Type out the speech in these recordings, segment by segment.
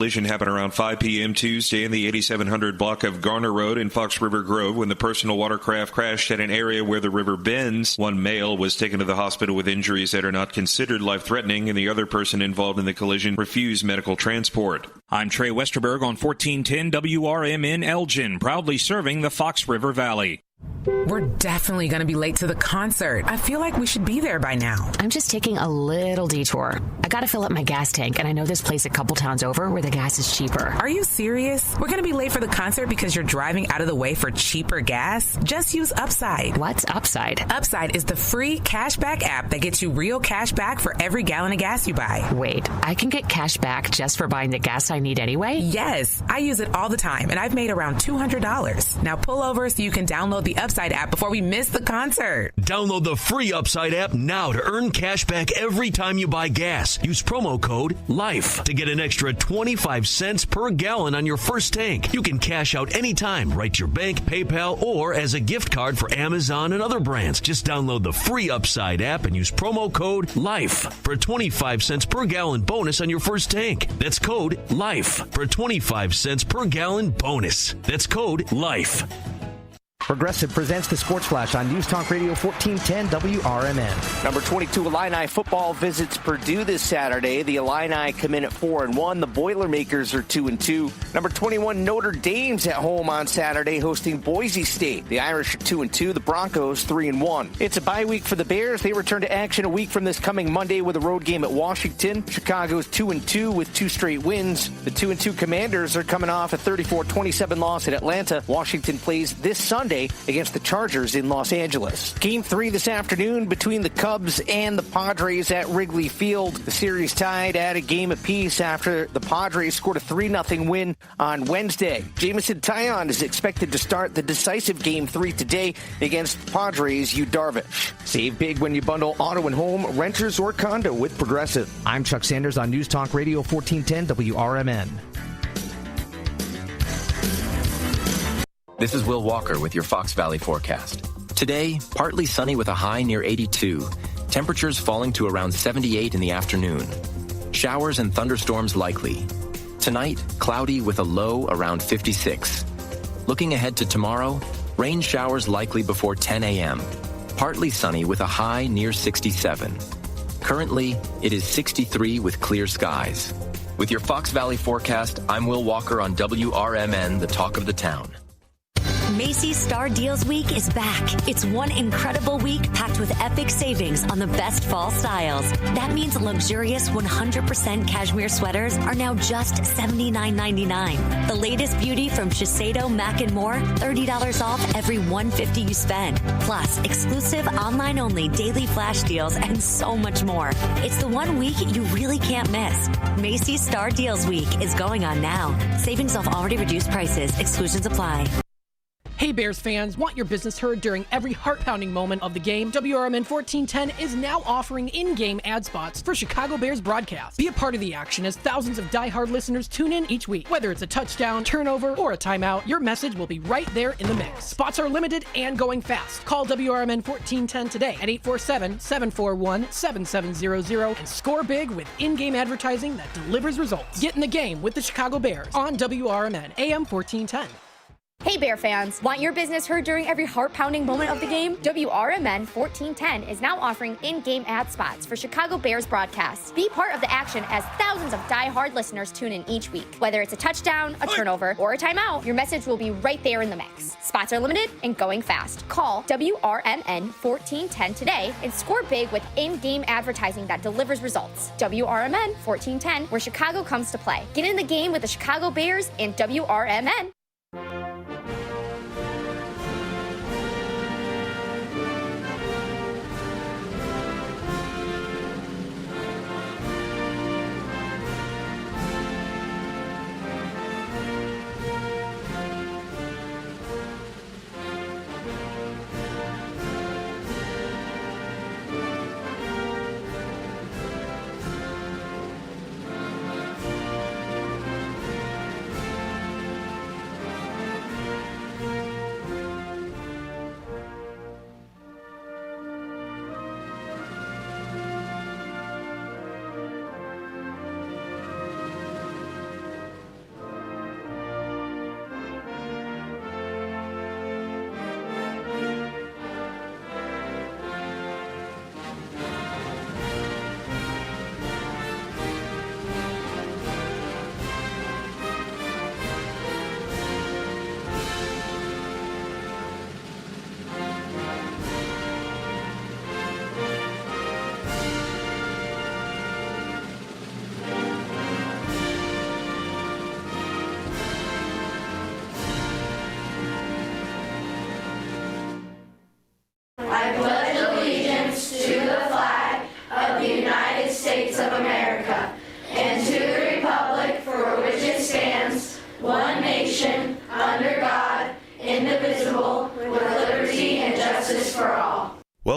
Collision happened around 5 p.m. Tuesday in the 8700 block of Garner Road in Fox River Grove when the personal watercraft crashed at an area where the river bends. One male was taken to the hospital with injuries that are not considered life-threatening, and the other person involved in the collision refused medical transport. I'm Trey Westerberg on 1410 WRMN Elgin, proudly serving the Fox River Valley. We're definitely going to be late to the concert. I feel like we should be there by now. I'm just taking a little detour. I got to fill up my gas tank, and I know this place a couple towns over where the gas is cheaper. Are you serious? We're going to be late for the concert because you're driving out of the way for cheaper gas? Just use Upside. What's Upside? Upside is the free cashback app that gets you real cash back for every gallon of gas you buy. Wait, I can get cash back just for buying the gas I need anyway? Yes, I use it all the time, and I've made around $200. Now pull over so you can download the Upside app before we miss the concert. Download the free Upside app now to earn cash back every time you buy gas. Use promo code LIFE to get an extra 25 cents per gallon on your first tank. You can cash out anytime right to your bank, PayPal, or as a gift card for Amazon and other brands. Just download the free Upside app and use promo code LIFE for a 25 cents per gallon bonus on your first tank. That's code LIFE for a 25 cents per gallon bonus. That's code LIFE. Progressive presents the Sports Flash on News Talk Radio 1410 WRMN. Number 22 Illini football visits Purdue this Saturday. The Illini come in at 4-1. The Boilermakers are 2-2. Number 21 Notre Dame's at home on Saturday hosting Boise State. The Irish are 2-2. The Broncos 3-1. It's a bye week for the Bears. They return to action a week from this coming Monday with a road game at Washington. Chicago's 2-2 with 2 straight wins. The 2-2 Commanders are coming off a 34-27 loss at Atlanta. Washington plays this Sunday against the Chargers in Los Angeles. Game 3 this afternoon between the Cubs and the Padres at Wrigley Field. The series tied at a game apiece after the Padres scored a 3-0 win on Wednesday. Jamison Taillon is expected to start the decisive Game 3 today against the Padres' Yu Darvish. Save big when you bundle auto and home, renters or condo with Progressive. I'm Chuck Sanders on News Talk Radio 1410 WRMN. This is Will Walker with your Fox Valley forecast. Today, partly sunny with a high near 82. Temperatures falling to around 78 in the afternoon. Showers and thunderstorms likely. Tonight, cloudy with a low around 56. Looking ahead to tomorrow, rain showers likely before 10 a.m. Partly sunny with a high near 67. Currently, it is 63 with clear skies. With your Fox Valley forecast, I'm Will Walker on WRMN, the talk of the town. Macy's Star Deals Week is back. It's one incredible week packed with epic savings on the best fall styles. That means luxurious 100% cashmere sweaters are now just $79.99. The latest beauty from Shiseido, Mac & More, $30 off every $150 you spend. Plus, exclusive online-only daily flash deals and so much more. It's the one week you really can't miss. Macy's Star Deals Week is going on now. Savings off already reduced prices. Exclusions apply. Hey Bears fans, want your business heard during every heart-pounding moment of the game? WRMN 1410 is now offering in-game ad spots for Chicago Bears broadcasts. Be a part of the action as thousands of die-hard listeners tune in each week. Whether it's a touchdown, turnover, or a timeout, your message will be right there in the mix. Spots are limited and going fast. Call WRMN 1410 today at 847-741-7700 and score big with in-game advertising that delivers results. Get in the game with the Chicago Bears on WRMN AM 1410. Hey Bear fans, want your business heard during every heart-pounding moment of the game? WRMN 1410 is now offering in-game ad spots for Chicago Bears broadcasts. Be part of the action as thousands of die-hard listeners tune in each week. Whether it's a touchdown, a turnover, or a timeout, your message will be right there in the mix. Spots are limited and going fast. Call WRMN 1410 today and score big with in-game advertising that delivers results. WRMN 1410, where Chicago comes to play. Get in the game with the Chicago Bears and WRMN.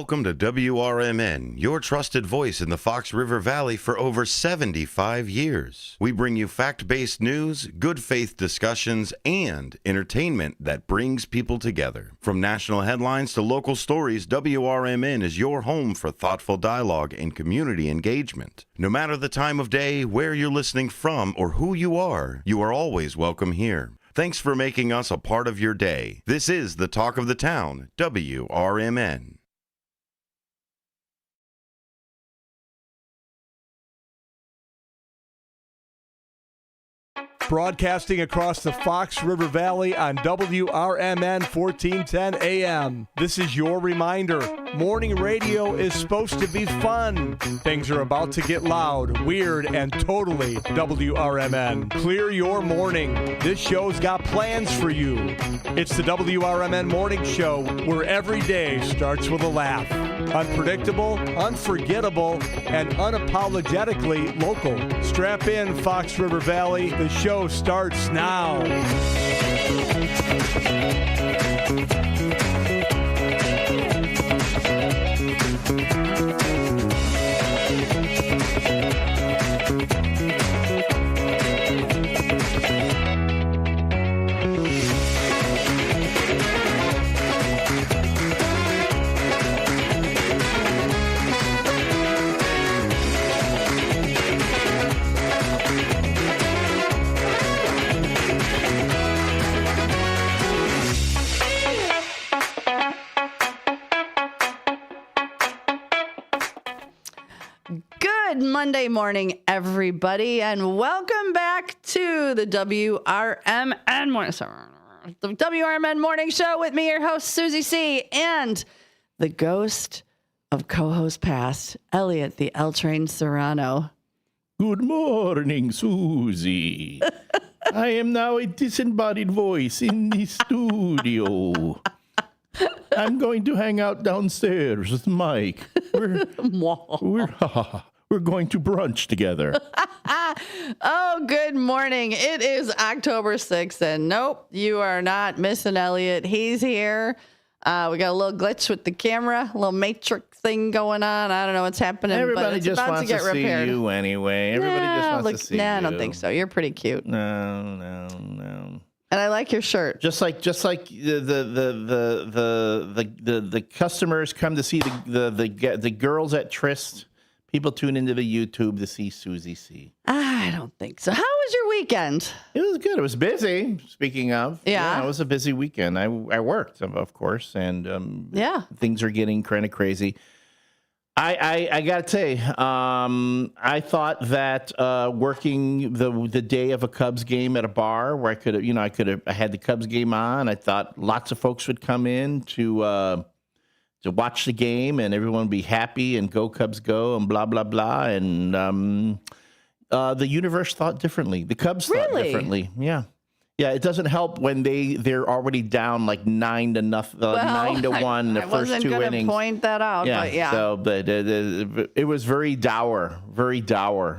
Welcome to WRMN, your trusted voice in the Fox River Valley for over 75 years. We bring you fact-based news, good faith discussions, and entertainment that brings people together. From national headlines to local stories, WRMN is your home for thoughtful dialogue and community engagement. No matter the time of day, where you're listening from, or who you are always welcome here. Thanks for making us a part of your day. This is the Talk of the Town, WRMN. Broadcasting across the Fox River Valley on WRMN 1410 AM. This is your reminder. Morning radio is supposed to be fun. Things are about to get loud, weird, and totally WRMN. Clear your morning. This show's got plans for you. It's the WRMN Morning Show, where every day starts with a laugh. Unpredictable, unforgettable, and unapologetically local. Strap in, Fox River Valley. The show starts now. Monday morning, everybody, and welcome back to the WRMN Morning Show with me, your host, Susie C., and the ghost of co-host past, Elliot, the L-Train Serrano. Good morning, Susie. I am now a disembodied voice in the studio. I'm going to hang out downstairs with Mike. We're going to brunch together. Oh, good morning. It is October 6th, and nope, you are not missing Elliot. He's here. We got a little glitch with the camera, a little matrix thing going on. I don't know what's happening, Everybody but it's just about wants to get repaired. See you anyway. Everybody just wants to see you. I don't think so. You're pretty cute. No. And I like your shirt. Just like the customers come to see the girls at Tryst. People tune into the YouTube to see Susie C. I don't think so. How was your weekend? It was good. It was busy. Speaking of, yeah, it was a busy weekend. I worked, of course, and things are getting kind of crazy. I got to say, I thought that working the day of a Cubs game at a bar where I had the Cubs game on. I thought lots of folks would come in to watch the game and everyone would be happy and go Cubs go and blah, blah, blah. And the universe thought differently. The Cubs thought differently. Yeah. Yeah, it doesn't help when they're already down like 9-1 in the first two innings. I wasn't going to point that out, but yeah. So it was very dour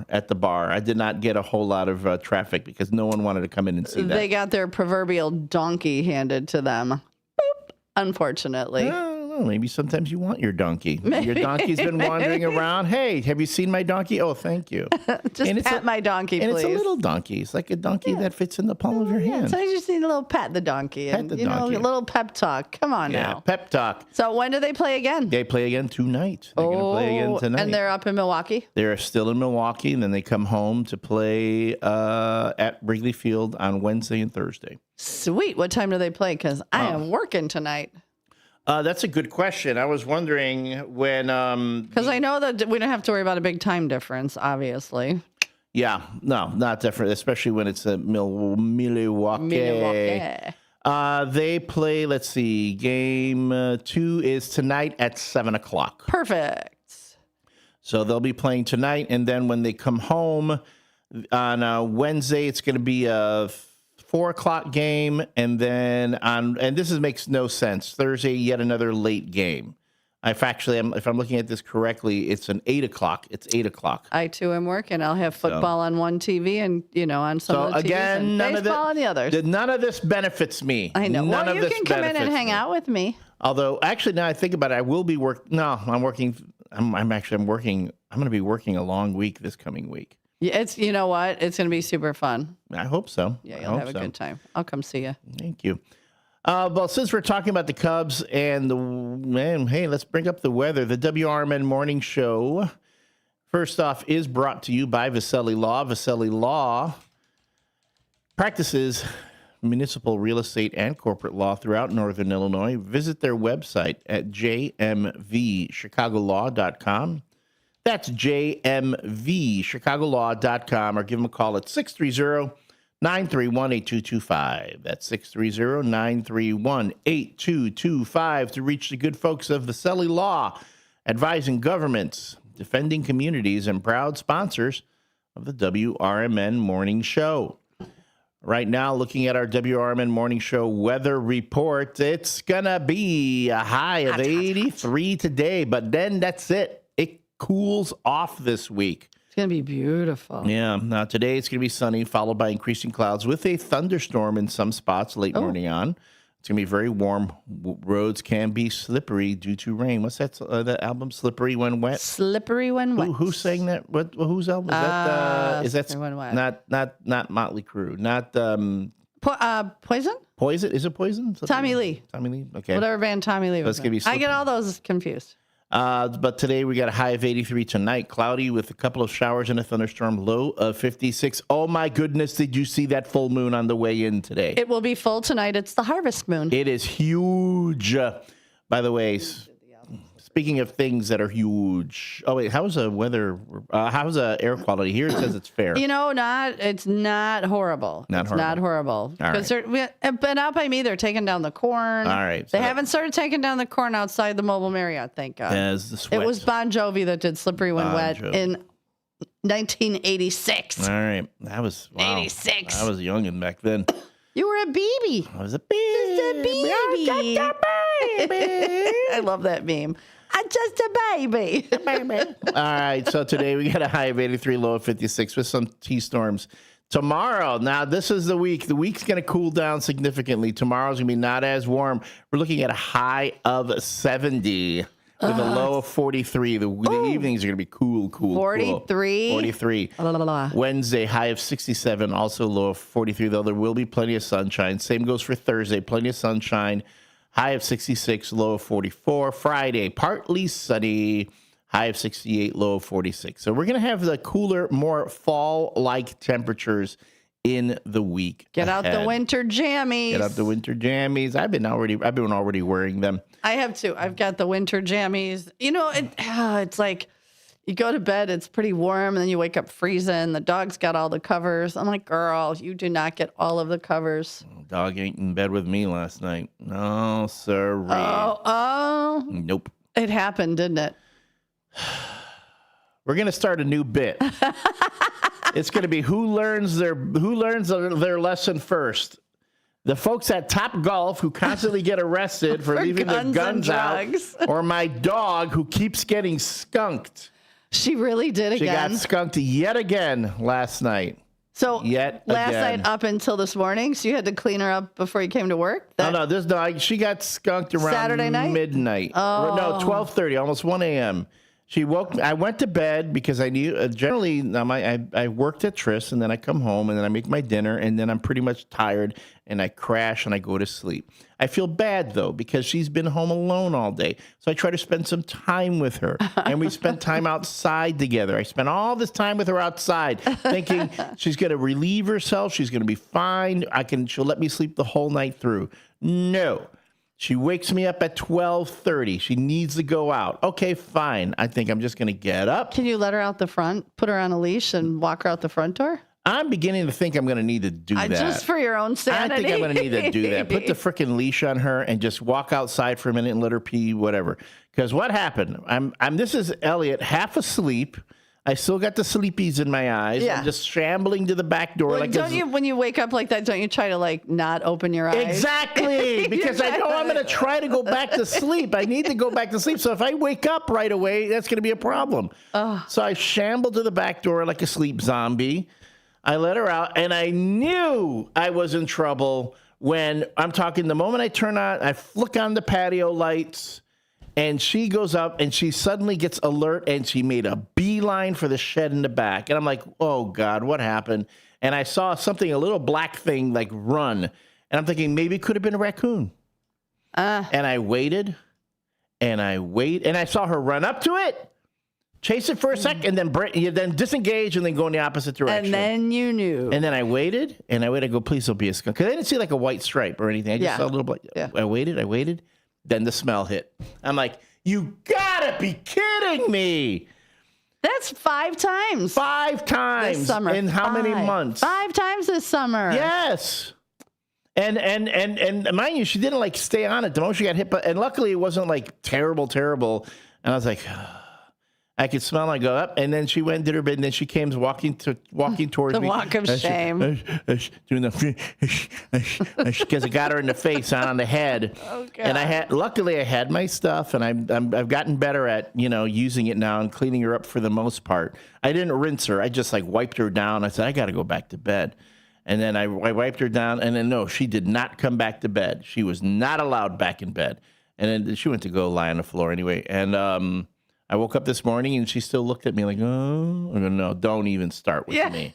at the bar. I did not get a whole lot of traffic because no one wanted to come in and see that. They got their proverbial donkey handed to them. Boop, unfortunately. Maybe sometimes you want your donkey. Your donkey's been wandering around. Hey, have you seen my donkey? Oh, thank you. Just pet my donkey, please. And it's a little donkey. It's like a donkey that fits in the palm of your hand. So you just need a little pet the donkey. A little pep talk. Come on now. Pep talk. So when do they play again? They play again tonight. They're going to play again tonight. And they're up in Milwaukee? They're still in Milwaukee, and then they come home to play at Wrigley Field on Wednesday and Thursday. Sweet. What time do they play? Because I am working tonight. That's a good question. I was wondering when... Because I know that we don't have to worry about a big time difference, obviously. Yeah, no, not different, especially when it's a Milwaukee. They play, let's see, game 2 is tonight at 7 o'clock. Perfect. So they'll be playing tonight, and then when they come home on Wednesday, it's going to be a 4 o'clock game, and then and this makes no sense. Thursday, yet another late game. If I'm looking at this correctly, it's an 8 o'clock. It's 8 o'clock. I too am working. I'll have football on one TV and on some of the TVs and baseball on the others. None of this benefits me. I know. You can come in and hang out with me. Although, actually, now I think about it, I will be working. No, I'm working. I'm working. I'm going to be working a long week this coming week. Yeah, you know what? It's going to be super fun. I hope so. Yeah, you'll have a good time. I'll come see you. Thank you. Well, since we're talking about the Cubs and hey, let's bring up the weather. The WRMN Morning Show, first off, is brought to you by Vasselli Law. Vasselli Law practices municipal real estate and corporate law throughout Northern Illinois. Visit their website at jmvchicagolaw.com. That's jmvchicagolaw.com, or give them a call at 630-931-8225. That's 630-931-8225 to reach the good folks of Vasselli Law, advising governments, defending communities, and proud sponsors of the WRMN Morning Show. Right now, looking at our WRMN Morning Show weather report, it's going to be a high of 83 today, but then that's it. It cools off this week. It's going to be beautiful. Yeah. Now, today it's going to be sunny, followed by increasing clouds with a thunderstorm in some spots late morning on. It's going to be very warm. Roads can be slippery due to rain. What's that album, Slippery When Wet? Slippery When Wet. Who sang that? Whose album is that? Is that When Wet. Not Motley Crue? Not Poison? Poison? Is it Poison? Tommy Lee. Tommy Lee. Okay. Whatever band Tommy Lee was. I get all those confused. But today we got a high of 83. Tonight, cloudy with a couple of showers and a thunderstorm, low of 56. Oh, my goodness. Did you see that full moon on the way in today? It will be full tonight. It's the harvest moon. It is huge. By the way, speaking of things that are huge. Oh, wait. How's the weather? How's the air quality? Here it says it's fair. It's not horrible. Not horrible. Because but out by me, they're taking down the corn. All right. They haven't started taking down the corn outside the Mobile Marriott, thank God. It was Bon Jovi that did Slippery When Wet in 1986. All right. That was 86. I was youngin' back then. You were a baby. I was a baby. Just a baby. I love that meme. I'm just a baby. All right, so today we got a high of 83, low of 56 with some T-storms. Tomorrow, now this is the week. The week's going to cool down significantly. Tomorrow's going to be not as warm. We're looking at a high of 70 with a low of 43. The evenings are going to be cool. 43? 43. Wednesday, high of 67, also low of 43, though there will be plenty of sunshine. Same goes for Thursday, plenty of sunshine. High of 66, low of 44. Friday, partly sunny, high of 68, low of 46. So we're going to have the cooler, more fall-like temperatures in the week. Get out the winter jammies. I've been already wearing them. I have too. I've got the winter jammies. You know, it's like you go to bed, it's pretty warm, and then you wake up freezing. The dog's got all the covers. I'm like, girl, you do not get all of the covers. Dog ain't in bed with me last night. No, sir. Oh. Nope. It happened, didn't it? We're gonna start a new bit. It's gonna be who learns their lesson first. The folks at Top Golf who constantly get arrested for leaving their guns out, or my dog who keeps getting skunked. She really did again. She got skunked yet again last night. So last night up until this morning, so you had to clean her up before you came to work? No, this dog, she got skunked around Saturday night? Midnight. Oh. No, 12:30, almost 1 a.m. She woke. I went to bed because I knew generally I worked at Tris, and then I come home and then I make my dinner, and then I'm pretty much tired and I crash and I go to sleep. I feel bad though because she's been home alone all day, so I try to spend some time with her, and we spent time outside together. I spent all this time with her outside, thinking she's going to relieve herself, she's going to be fine. She'll let me sleep the whole night through. No. She wakes me up at 12:30. She needs to go out. Okay, fine. I think I'm just going to get up. Can you let her out the front, put her on a leash, and walk her out the front door? I'm beginning to think I'm going to need to do that. Just for your own sanity. I think I'm going to need to do that. Put the freaking leash on her and just walk outside for a minute and let her pee, whatever. Because what happened? This is Elliot, half asleep. I still got the sleepies in my eyes. Yeah. I'm just shambling to the back door. Well, when you wake up like that, don't you try to not open your eyes? Exactly, because I know I'm going to try to go back to sleep. I need to go back to sleep. So if I wake up right away, that's going to be a problem. So I shambled to the back door like a sleep zombie. I let her out, and I knew I was in trouble when I'm talking, the moment I turn on, I flick on the patio lights, and she goes up, and she suddenly gets alert, and she made a beeline for the shed in the back. And I'm like, oh, God, what happened? And I saw something, a little black thing, like run. And I'm thinking, maybe it could have been a raccoon. And I waited, and I saw her run up to it, chase it for a sec, and then disengage, and then go in the opposite direction. And then you knew. And then I waited, I go, please don't be a skunk. Because I didn't see like a white stripe or anything. I just saw a little black. Yeah. I waited. Then the smell hit. I'm like, you gotta be kidding me. That's 5 times. 5 times. This summer. In how many months? 5 times this summer. Yes. And mind you, she didn't like stay on it. The moment she got hit, and luckily it wasn't like terrible. And I was like, I could smell. I go up, and then she went and did her bit, and then she came walking towards the me. The walk of shame. Doing the because it got her in the face, not on the head. Oh, God. And luckily I had my stuff, and I've gotten better at using it now and cleaning her up for the most part. I didn't rinse her. I just like wiped her down. I said I got to go back to bed. And then I wiped her down, and then, no, she did not come back to bed. She was not allowed back in bed. And then she went to go lie on the floor anyway. And I woke up this morning, and she still looked at me like, oh. I go, no, don't even start with me.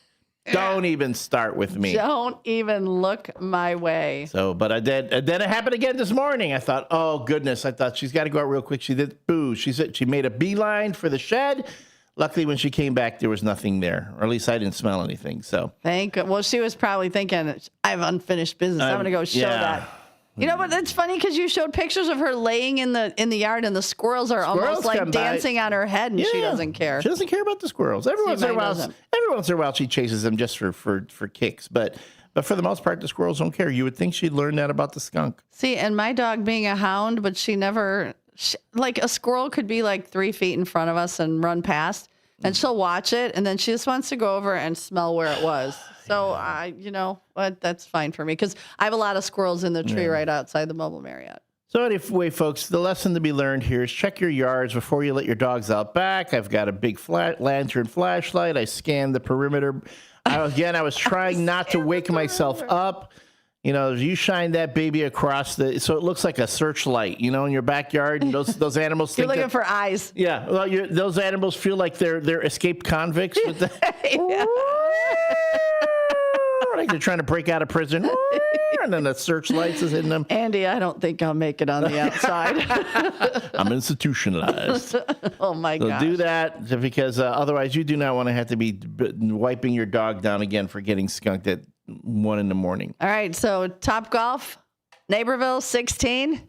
Don't even start with me. Don't even look my way. So, but I did. And then it happened again this morning. I thought, oh, goodness. I thought she's got to go out real quick. She did. Boo. She said she made a beeline for the shed. Luckily, when she came back, there was nothing there, or at least I didn't smell anything. So thank God. Well, she was probably thinking, I have unfinished business. I'm going to go show that. You know what? That's funny because you showed pictures of her laying in the yard, and the squirrels are almost like dancing on her head, and she doesn't care. She doesn't care about the squirrels. Every once in a while, she chases them just for kicks, but for the most part, the squirrels don't care. You would think she'd learn that about the skunk. See, and my dog being a hound, but she never. Like a squirrel could be like 3 feet in front of us and run past, and she'll watch it, and then she just wants to go over and smell where it was. So you know what? That's fine for me because I have a lot of squirrels in the tree right outside the mobile Marriott. So anyway, folks, the lesson to be learned here is check your yards before you let your dogs out back. I've got a big lantern flashlight. I scanned the perimeter. I was trying not to wake myself up. You shine that baby across so it looks like a searchlight, in your backyard. And those animals You're looking for eyes. Yeah, well, those animals feel like they're escaped convicts. With like they're trying to break out of prison. And then the searchlights is hitting them. Andy, I don't think I'll make it on the outside. I'm institutionalized. Oh, my God. So do that because otherwise you do not want to have to be wiping your dog down again for getting skunked at 1 a.m. All right, so Top Golf, Naperville 16,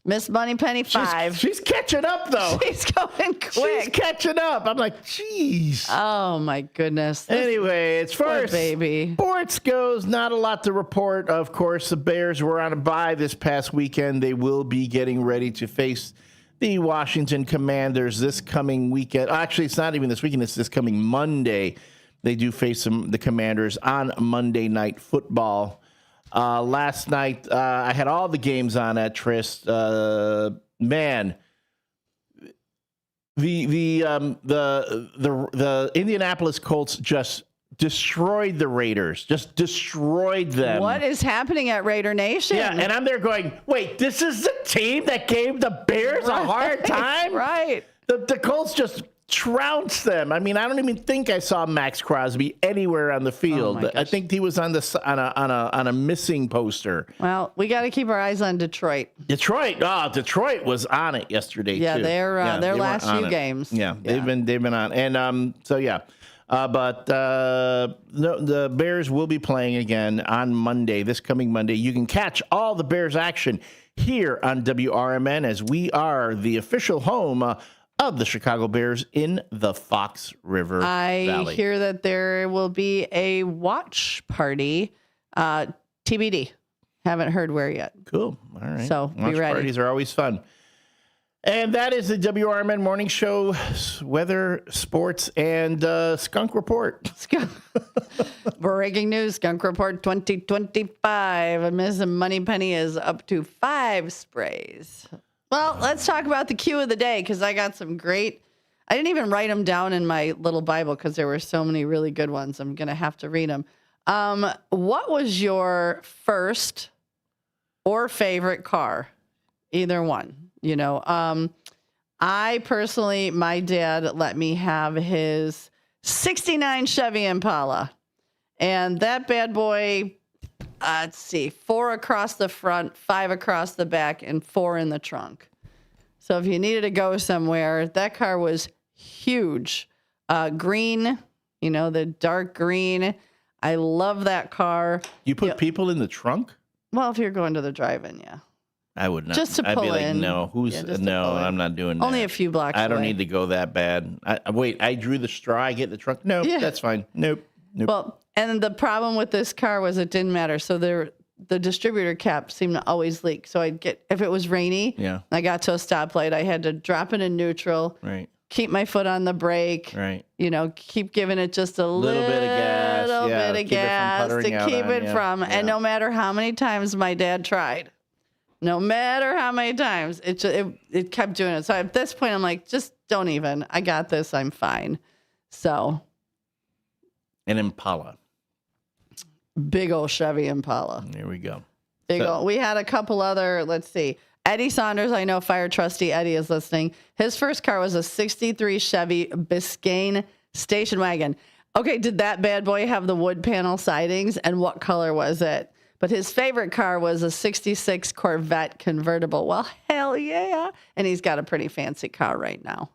Miss Moneypenny 5. She's catching up though. She's going quick. She's catching up. I'm like, jeez. Oh my goodness. Anyway, as far as sports goes, not a lot to report. Of course, the Bears were on a bye this past weekend. They will be getting ready to face the Washington Commanders this coming weekend. Actually, it's not even this weekend. It's this coming Monday. They do face the Commanders on Monday Night Football. Last night, I had all the games on at Trist. Man, the Indianapolis Colts just destroyed the Raiders. Just destroyed them. What is happening at Raider Nation? Yeah, and I'm there going, wait, this is the team that gave the Bears a hard time? Right. The Colts just trounced them. I mean, I don't even think I saw Max Crosby anywhere on the field. I think he was on a missing poster. Well, we got to keep our eyes on Detroit. Detroit was on it yesterday. Yeah, too. Their last few games. Yeah, they've been on, and so yeah. But the Bears will be playing again on Monday, this coming Monday. You can catch all the Bears action here on WRMN as we are the official home of the Chicago Bears in the Fox River Valley. I hear that there will be a watch party, TBD. Haven't heard where yet. Cool. All right. So watch be ready. Parties are always fun. And that is the WRMN Morning Show weather, sports, and skunk report. Breaking news, skunk report 2025. Miss Moneypenny is up to 5 sprays. Well, let's talk about the cue of the day because I got some great. I didn't even write them down in my little Bible because there were so many really good ones. I'm going to have to read them. What was your first or favorite car, either one. You know, I personally, my dad let me have his 69 Chevy Impala, and that bad boy, let's see, 4 across the front, 5 across the back, and 4 in the trunk. So if you needed to go somewhere, that car was huge. Green, you know, the dark green. I love that car. You put people in the trunk? Well, if you're going to the drive-in, yeah. I would not. Just to I'd pull be like, in. no, I'm not doing that. Only a few blocks I don't away. need to go that bad. I drew the straw. I get in the trunk. No, that's fine. Nope. Well, and the problem with this car was it didn't matter. So the distributor cap seemed to always leak. So I'd get, if it was rainy, I got to a stoplight, I had to drop it in neutral, keep my foot on the brake, you know, keep giving it just a little bit of gas, to keep it from. And no matter how many times my dad tried, no matter how many times, it kept doing it. So at this point, I'm like, just don't even. I got this. I'm fine. So. An Impala. Big old Chevy Impala. There we go. Big old. We had a couple other, let's see. Eddie Saunders, I know fire trustee Eddie is listening. His first car was a 63 Chevy Biscayne station wagon. Okay, did that bad boy have the wood panel sidings, and what color was it? But his favorite car was a 66 Corvette convertible. Well, hell yeah. And he's got a pretty fancy car right now.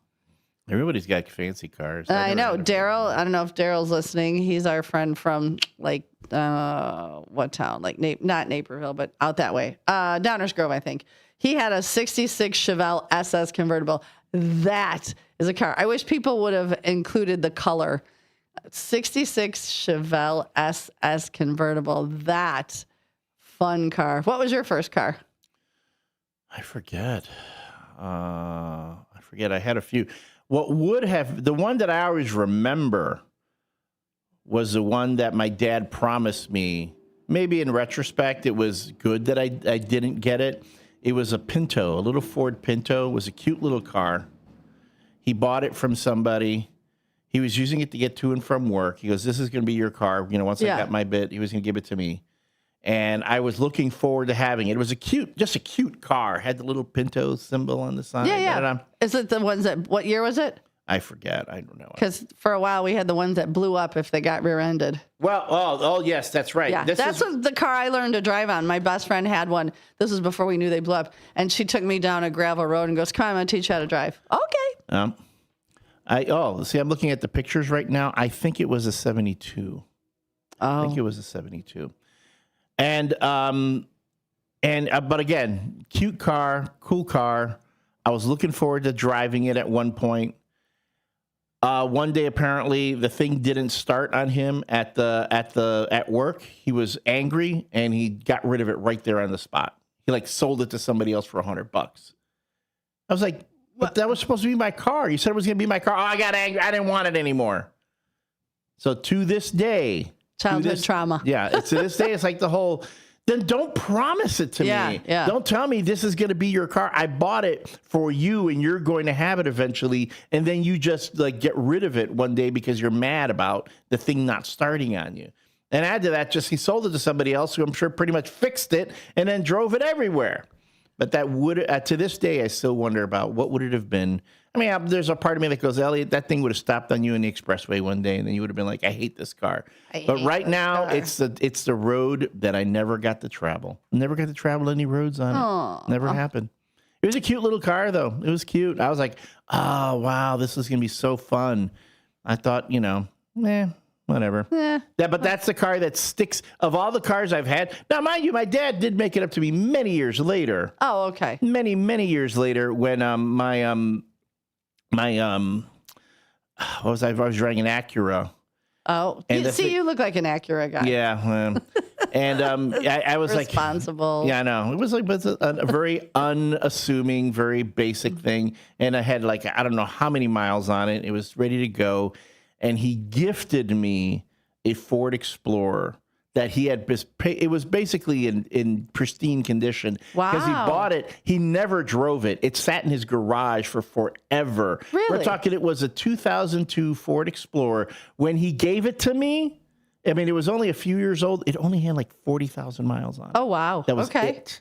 Everybody's got fancy cars. I know. Daryl, I don't know if Daryl's listening. He's our friend from, like, what town? Like, not Naperville, but out that way. Downers Grove, I think. He had a 66 Chevelle SS convertible. That is a car. I wish people would have included the color. 66 Chevelle SS convertible. That fun car. What was your first car? I forget. I had a few. What would have, the one that I always remember was the one that my dad promised me. Maybe in retrospect, it was good that I didn't get it. It was a Pinto, a little Ford Pinto. It was a cute little car. He bought it from somebody. He was using it to get to and from work. He goes, this is going to be your car. You know, once I got my bit, he was going to give it to me. And I was looking forward to having it. It was just a cute car. Had the little Pinto symbol on the side. Yeah. Is it the ones that, what year was it? I forget. I don't know. Because for a while we had the ones that blew up if they got rear-ended. Well, yes, that's right. Yeah, that's the car I learned to drive on. My best friend had one. This was before we knew they blew up. And she took me down a gravel road and goes, come on, I'm going to teach you how to drive. Okay. I'm looking at the pictures right now. I think it was a 72. I think it was a 72. And but again, cute car, cool car. I was looking forward to driving it at one point. One day, apparently, the thing didn't start on him at work. He was angry and he got rid of it right there on the spot. He sold it to somebody else for $100. I was like, but that was supposed to be my car. You said it was going to be my car. Oh, I got angry. I didn't want it anymore. So to this day, childhood trauma. Yeah, to this day, it's like the whole. Then don't promise it to me. Yeah. Don't tell me this is going to be your car. I bought it for you, and you're going to have it eventually, and then you just get rid of it one day because you're mad about the thing not starting on you. And add to that, he sold it to somebody else who I'm sure pretty much fixed it and then drove it everywhere. But that would, to this day, I still wonder about what would it have been. I mean, there's a part of me that goes, Elliot, that thing would have stopped on you in the expressway one day, and then you would have been like, I hate this car. But right now, it's the road that I never got to travel. Never got to travel any roads on it. Never happened. It was a cute little car, though. It was cute. I was like, oh, wow, this is going to be so fun. I thought, whatever. But that's the car that sticks. Of all the cars I've had. Now, mind you, my dad did make it up to me many years later. Oh, okay. Many, many years later when I was driving an Acura. Oh, you look like an Acura guy. Yeah. And I was responsible. Yeah, I know. It was a very unassuming, very basic thing. And I had I don't know how many miles on it. It was ready to go. And he gifted me a Ford Explorer that he had. It was basically in pristine condition. Wow. Because he bought it. He never drove it. It sat in his garage for forever. Really? We're talking, it was a 2002 Ford Explorer. When he gave it to me, I mean, it was only a few years old. It only had 40,000 miles on it. Oh, wow. That was it.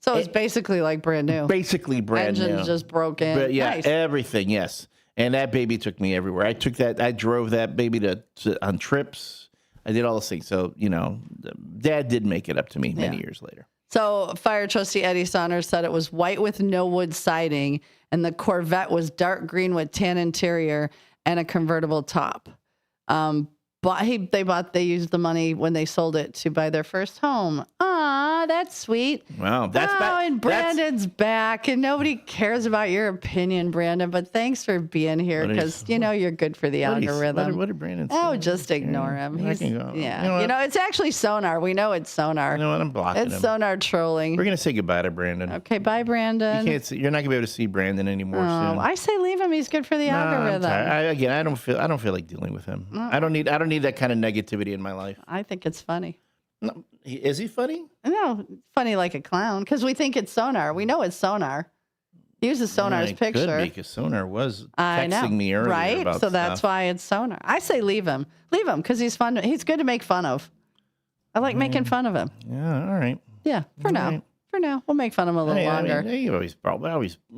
So it's basically like brand new. Basically brand new. Engine's just broken. But yeah, nice. everything, yes. And that baby took me everywhere. I drove that baby on trips. I did all those things. So, Dad did make it up to me many years later. So fire trustee Eddie Saunders said it was white with no wood siding, and the Corvette was dark green with tan interior and a convertible top. They used the money when they sold it to buy their first home. Aw, that's sweet. Wow, that's back. And Brandon's back, and nobody cares about your opinion, Brandon. But thanks for being here because you're good for the algorithm. What did Brandon say? Oh, just ignore him. It's actually sonar. We know it's sonar. You know what? I'm blocking him. It's sonar trolling. We're gonna say goodbye to Brandon. Okay, bye, Brandon. You're not gonna be able to see Brandon anymore soon. I say leave him. He's good for the algorithm. I don't feel like dealing with him. I don't need that kind of negativity in my life. I think it's funny. No, is he funny? No, funny like a clown because we think it's sonar. We know it's sonar. He uses sonar's picture. Could be because sonar was texting me earlier right? about so that's stuff. why it's sonar. I say leave him because he's fun. He's good to make fun of. I like making fun of him. Yeah, all right. Yeah, for now. Right. For now, we'll make fun of him a little longer. We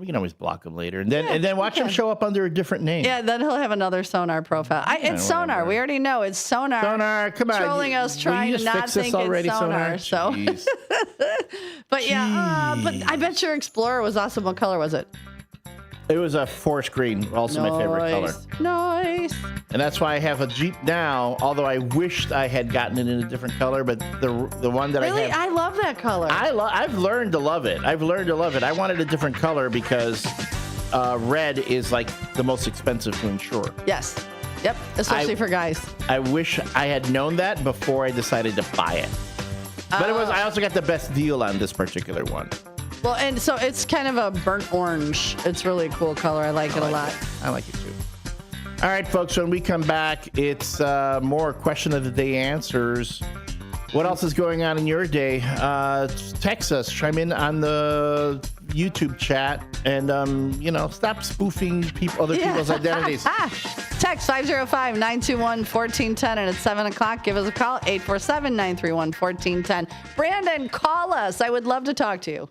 can always block him later, and then watch him show up under a different name. Yeah, then he'll have another sonar profile. It's sonar. Whatever. We already know it's sonar. Sonar, come on, trolling us, trying to not think already, it's sonar. So, but yeah, but I bet your Explorer was awesome. What color was it? It was a forest green, also my favorite color. Nice. And that's why I have a Jeep now, although I wished I had gotten it in a different color, but the one that I have... I love that color. I've learned to love it. I wanted a different color because red is like the most expensive to insure. Yes. Yep. Especially for guys. I wish I had known that before I decided to buy it. But I also got the best deal on this particular one. Well, and so it's kind of a burnt orange. It's really a cool color. I like it a lot. I like it too. All right, folks, when we come back, it's more question of the day answers. What else is going on in your day? Text us, chime in on the YouTube chat, and stop spoofing other people's identities. Text 505-921-1410, and at 7 o'clock, give us a call, 847-931-1410. Brandon, call us. I would love to talk to you.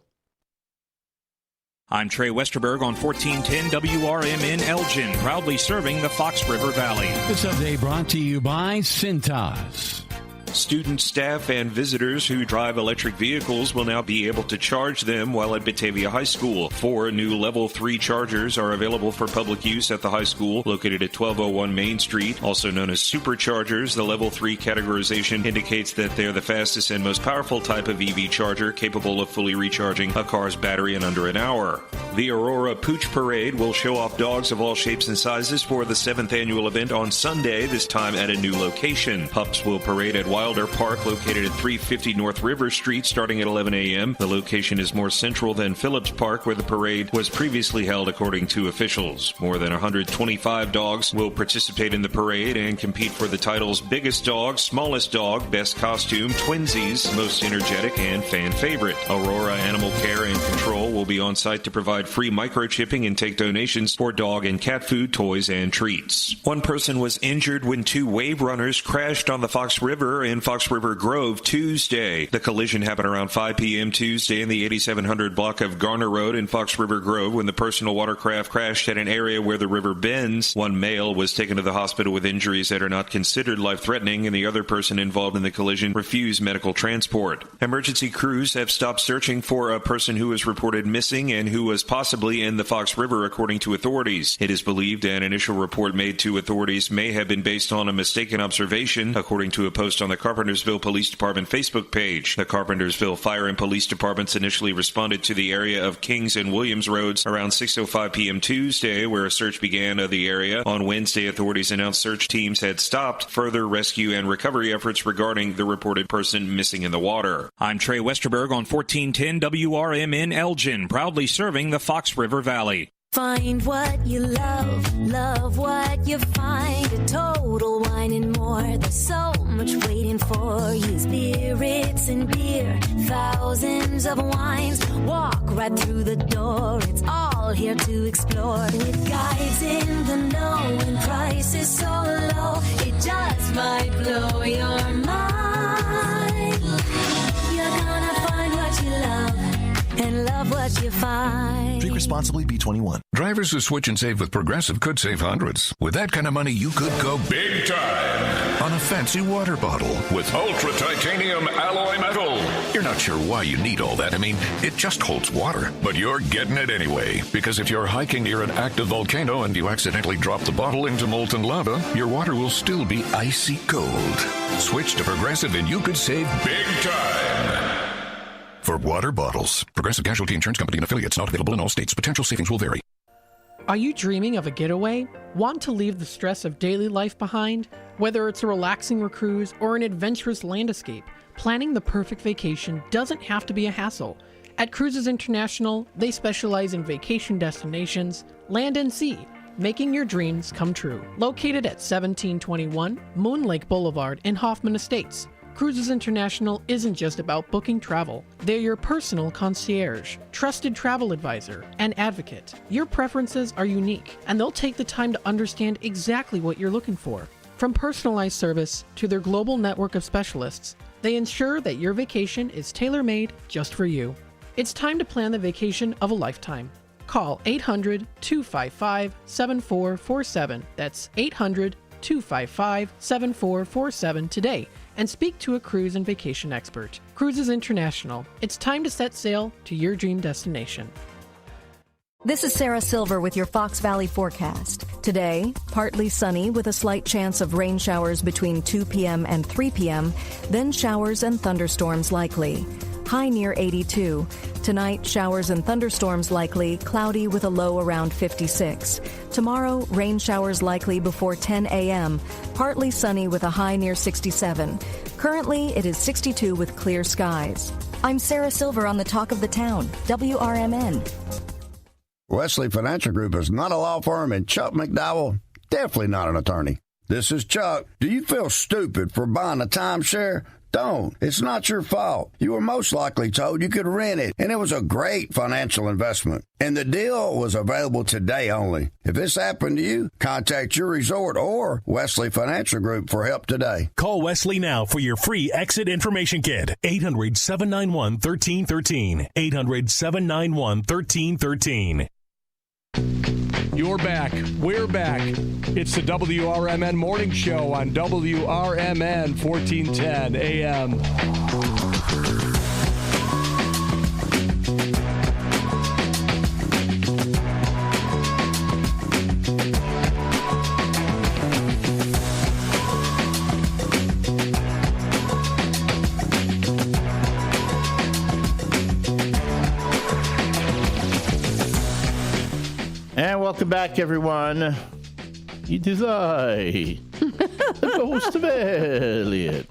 I'm Trey Westerberg on 1410 WRMN Elgin, proudly serving the Fox River Valley. This update brought to you by Cintas. Students, staff, and visitors who drive electric vehicles will now be able to charge them while at Batavia High School. 4 new Level 3 chargers are available for public use at the high school, located at 1201 Main Street, also known as superchargers. The Level 3 categorization indicates that they're the fastest and most powerful type of EV charger, capable of fully recharging a car's battery in under an hour. The Aurora Pooch Parade will show off dogs of all shapes and sizes for the 7th annual event on Sunday, this time at a new location. Pups will parade at Wilder Park, located at 350 North River Street, starting at 11 a.m. The location is more central than Phillips Park, where the parade was previously held, according to officials. More than 125 dogs will participate in the parade and compete for the titles Biggest Dog, Smallest Dog, Best Costume, Twinsies, Most Energetic, and Fan Favorite. Aurora Animal Care and Control will be on site to provide free microchipping and take donations for dog and cat food, toys, and treats. One person was injured when 2 wave runners crashed on the Fox River in Fox River Grove Tuesday. The collision happened around 5 p.m. Tuesday in the 8700 block of Garner Road in Fox River Grove when the personal watercraft crashed at an area where the river bends. One male was taken to the hospital with injuries that are not considered life-threatening, and the other person involved in the collision refused medical transport. Emergency crews have stopped searching for a person who was reported missing and who was possibly in the Fox River, according to authorities. It is believed an initial report made to authorities may have been based on a mistaken observation, according to a post on the Carpentersville Police Department Facebook page. The Carpentersville Fire and Police Departments initially responded to the area of Kings and Williams Roads around 6:05 p.m. Tuesday, where a search began of the area. On Wednesday, authorities announced search teams had stopped further rescue and recovery efforts regarding the reported person missing in the water. I'm Trey Westerberg on 1410 WRMN Elgin, proudly serving the Fox River Valley. Find what you love, love what you find. A Total Wine and More. There's so much waiting for you. Spirits and beer, thousands of wines. Walk right through the door. It's all here to explore. With guides in the know and prices so low, it just might blow your mind. You're gonna find what you love and what you find. Drink responsibly, B21. Drivers who switch and save with Progressive could save hundreds. With that kind of money, you could go big time on a fancy water bottle with ultra titanium alloy metal. You're not sure why you need all that. I mean, it just holds water, but you're getting it anyway. Because if you're hiking near an active volcano and you accidentally drop the bottle into molten lava, your water will still be icy cold. Switch to Progressive and you could save big time. For water bottles, Progressive Casualty Insurance Company and affiliates, not available in all states. Potential savings will vary. Are you dreaming of a getaway? Want to leave the stress of daily life behind? Whether it's a relaxing cruise or an adventurous land escape, planning the perfect vacation doesn't have to be a hassle. At Cruises International, they specialize in vacation destinations, land and sea, making your dreams come true. Located at 1721 Moon Lake Boulevard in Hoffman Estates, Cruises International isn't just about booking travel. They're your personal concierge, trusted travel advisor, and advocate. Your preferences are unique, and they'll take the time to understand exactly what you're looking for. From personalized service to their global network of specialists, they ensure that your vacation is tailor-made just for you. It's time to plan the vacation of a lifetime. Call 800-255-7447. That's 800-255-7447 today and speak to a cruise and vacation expert. Cruises International. It's time to set sail to your dream destination. This is Sarah Silver with your Fox Valley forecast. Today, partly sunny with a slight chance of rain showers between 2 p.m. and 3 p.m., then showers and thunderstorms likely. High near 82. Tonight, showers and thunderstorms likely, cloudy with a low around 56. Tomorrow, rain showers likely before 10 a.m., partly sunny with a high near 67. Currently, it is 62 with clear skies. I'm Sarah Silver on the Talk of the Town, WRMN. Wesley Financial Group is not a law firm, and Chuck McDowell, definitely not an attorney. This is Chuck. Do you feel stupid for buying a timeshare? Don't. It's not your fault. You were most likely told you could rent it, and it was a great financial investment. And the deal was available today only. If this happened to you, contact your resort or Wesley Financial Group for help today. Call Wesley now for your free exit information kit. 800-791-1313. 800-791-1313. You're back. We're back. It's the WRMN Morning Show on WRMN 1410 AM. And welcome back, everyone. It is I, the ghost of Elliot.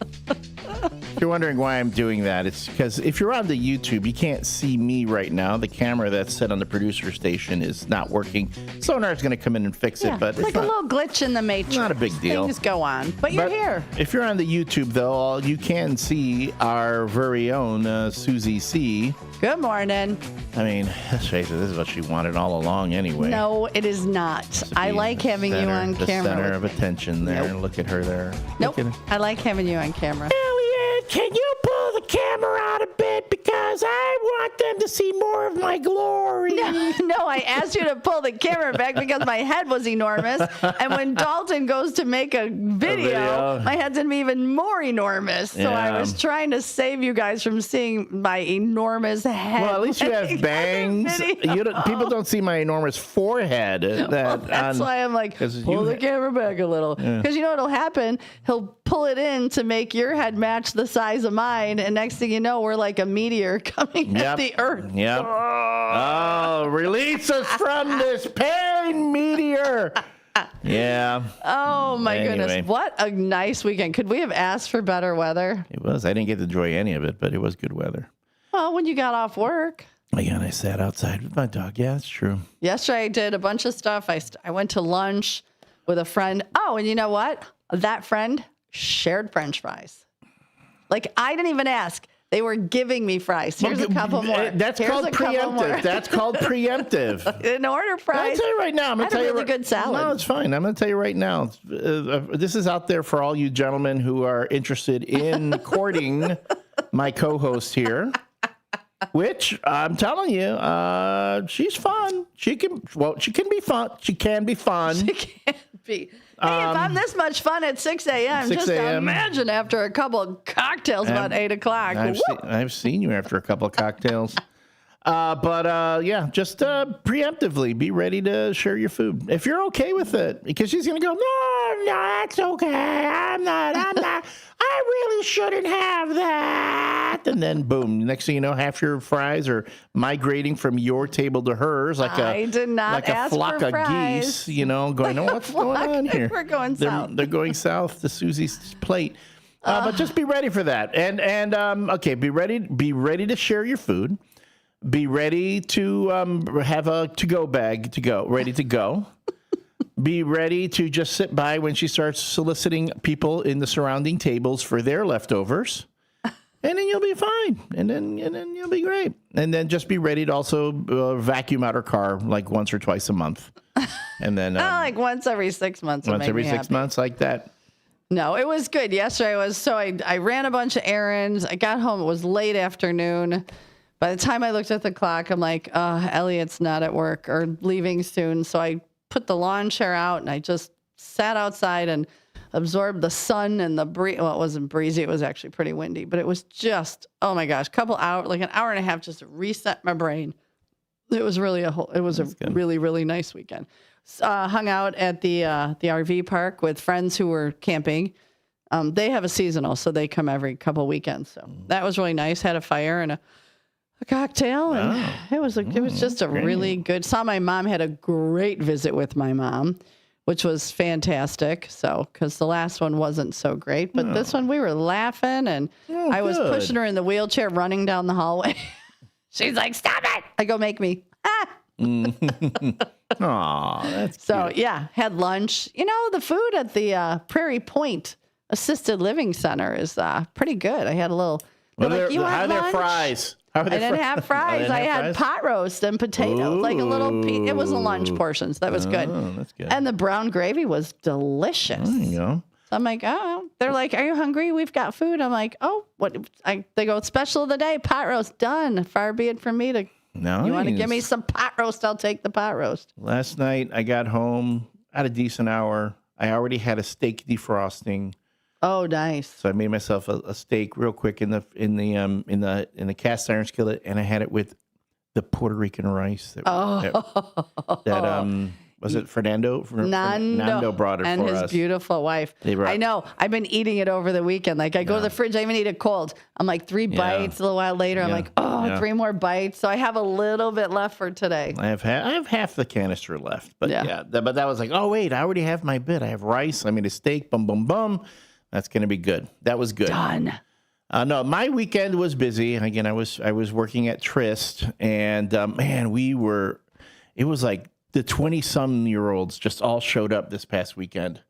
If you're wondering why I'm doing that, it's because if you're on the YouTube, you can't see me right now. The camera that's set on the producer station is not working. Sonar's going to come in and fix it, but it's like a little glitch in the matrix. Not a big deal. Things go on, but you're here. If you're on the YouTube, though, you can see our very own Susie C. Good morning. I mean, let's face it, this is what she wanted all along anyway. No, it is not. I like having you on the camera. The center of attention there. Nope. Look at her there. Nope. I like having you on camera. Elliot, can you pull the camera out a bit because I want them to see more of my glory? No, I asked you to pull the camera back because my head was enormous. And when Dalton goes to make a video, my head's going to be even more enormous. So I was trying to save you guys from seeing my enormous head. Well, at least you have bangs. People don't see my enormous forehead. That's why I'm like, pull the camera back a little. Because you know what'll happen? He'll pull it in to make your head match the size of mine. And next thing you know, we're like a meteor coming at the earth. Yep. Oh, release us from this pain, meteor. Yeah. Oh, my goodness. What a nice weekend. Could we have asked for better weather? It was. I didn't get to enjoy any of it, but it was good weather. Well, when you got off work. Again, I sat outside with my dog. Yeah, it's true. Yesterday, I did a bunch of stuff. I went to lunch with a friend. Oh, and you know what? That friend shared French fries. Like, I didn't even ask. They were giving me fries. Here's a couple more. That's called preemptive. That's called preemptive. In order fries. I'll tell you right now. I'm going to tell you really good salad. No, it's fine. I'm going to tell you right now. This is out there for all you gentlemen who are interested in courting my co-host here. Which I'm telling you, she's fun. She can be fun. She can be fun. She can be. Hey, if I'm this much fun at 6 a.m., 6 just a.m. imagine after a couple of cocktails about 8 o'clock. I've seen you after a couple of cocktails. Just preemptively be ready to share your food if you're okay with it, because she's gonna go, no, that's okay. I'm not. I really shouldn't have that. And then boom, next thing you know, half your fries are migrating from your table to hers, like I did not like a ask flock for of fries. geese. Going, oh, what's going on here? We're going south. They're going south to Susie's plate. But just be ready for that, and okay, be ready to share your food. Be ready to have a to-go bag ready to go. Be ready to just sit by when she starts soliciting people in the surrounding tables for their leftovers. And then you'll be fine. And then you'll be great. And then just be ready to also vacuum out her car like once or twice a month. And then like once every 6 months. Once every 6 months, like that. No, it was good. Yesterday I ran a bunch of errands. I got home. It was late afternoon. By the time I looked at the clock, I'm like, Elliot's not at work or leaving soon. So I put the lawn chair out and I just sat outside and absorbed the sun and the breeze. Well, it wasn't breezy. It was actually pretty windy, but it was just, oh my gosh, like an hour and a half just to reset my brain. It was really really, really nice weekend. Hung out at the RV park with friends who were camping. They have a seasonal, so they come every couple weekends. So that was really nice. Had a fire and a cocktail, and it was just a really good. Saw my mom, had a great visit with my mom, which was fantastic. So, because the last one wasn't so great, but this one we were laughing, and I was pushing her in the wheelchair, running down the hallway. She's like, "Stop it!" I go, "Make me." Aw, that's so cute. Yeah, had lunch. The food at the Prairie Point Assisted Living Center is pretty good. I had a little. How are their fries? I didn't have fries. I had pot roast and potatoes, like a little piece. It was a lunch portion, so that was good. That's good. And the brown gravy was delicious. There you go. So I'm like, they're like, "Are you hungry? We've got food." I'm like, "Oh, what?" They go, "Special of the day, pot roast done. Far be it from me to. No, you want to give me some pot roast? I'll take the pot roast." Last night I got home at a decent hour. I already had a steak defrosting. Oh, nice. So I made myself a steak real quick in the cast iron skillet, and I had it with the Puerto Rican rice. Was it Fernando? Nando brought it and for his us. Beautiful wife. I know. I've been eating it over the weekend. Like I go to the fridge, I even eat it cold. I'm like 3 bites. A little while later, I'm like, 3 more bites. So I have a little bit left for today. I have half the canister left, but but that was like, oh wait, I already have my bit. I have rice. I made a steak. Bum bum bum. That's going to be good. That was good. Done. No, my weekend was busy. Again, I was working at Trist, and it was like the 20-some-year-olds just all showed up this past weekend,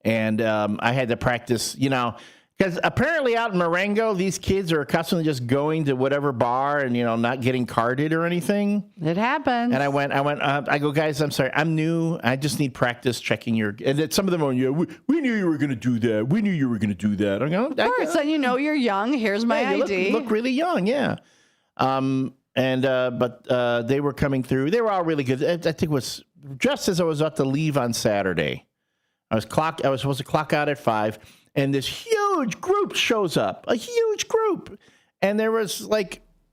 and I had to practice, because apparently out in Marengo, these kids are accustomed to just going to whatever bar and not getting carded or anything. It happens. And I go, guys, I'm sorry, I'm new. I just need practice checking your. And then some of them are, we knew you were going to do that. We knew you were going to do that. I go, of course, and you're young. Here's my ID. You look really young, yeah. But they were coming through. They were all really good. I think it was just as I was about to leave on Saturday. I was supposed to clock out at 5, and this huge group shows up. A huge group, and there was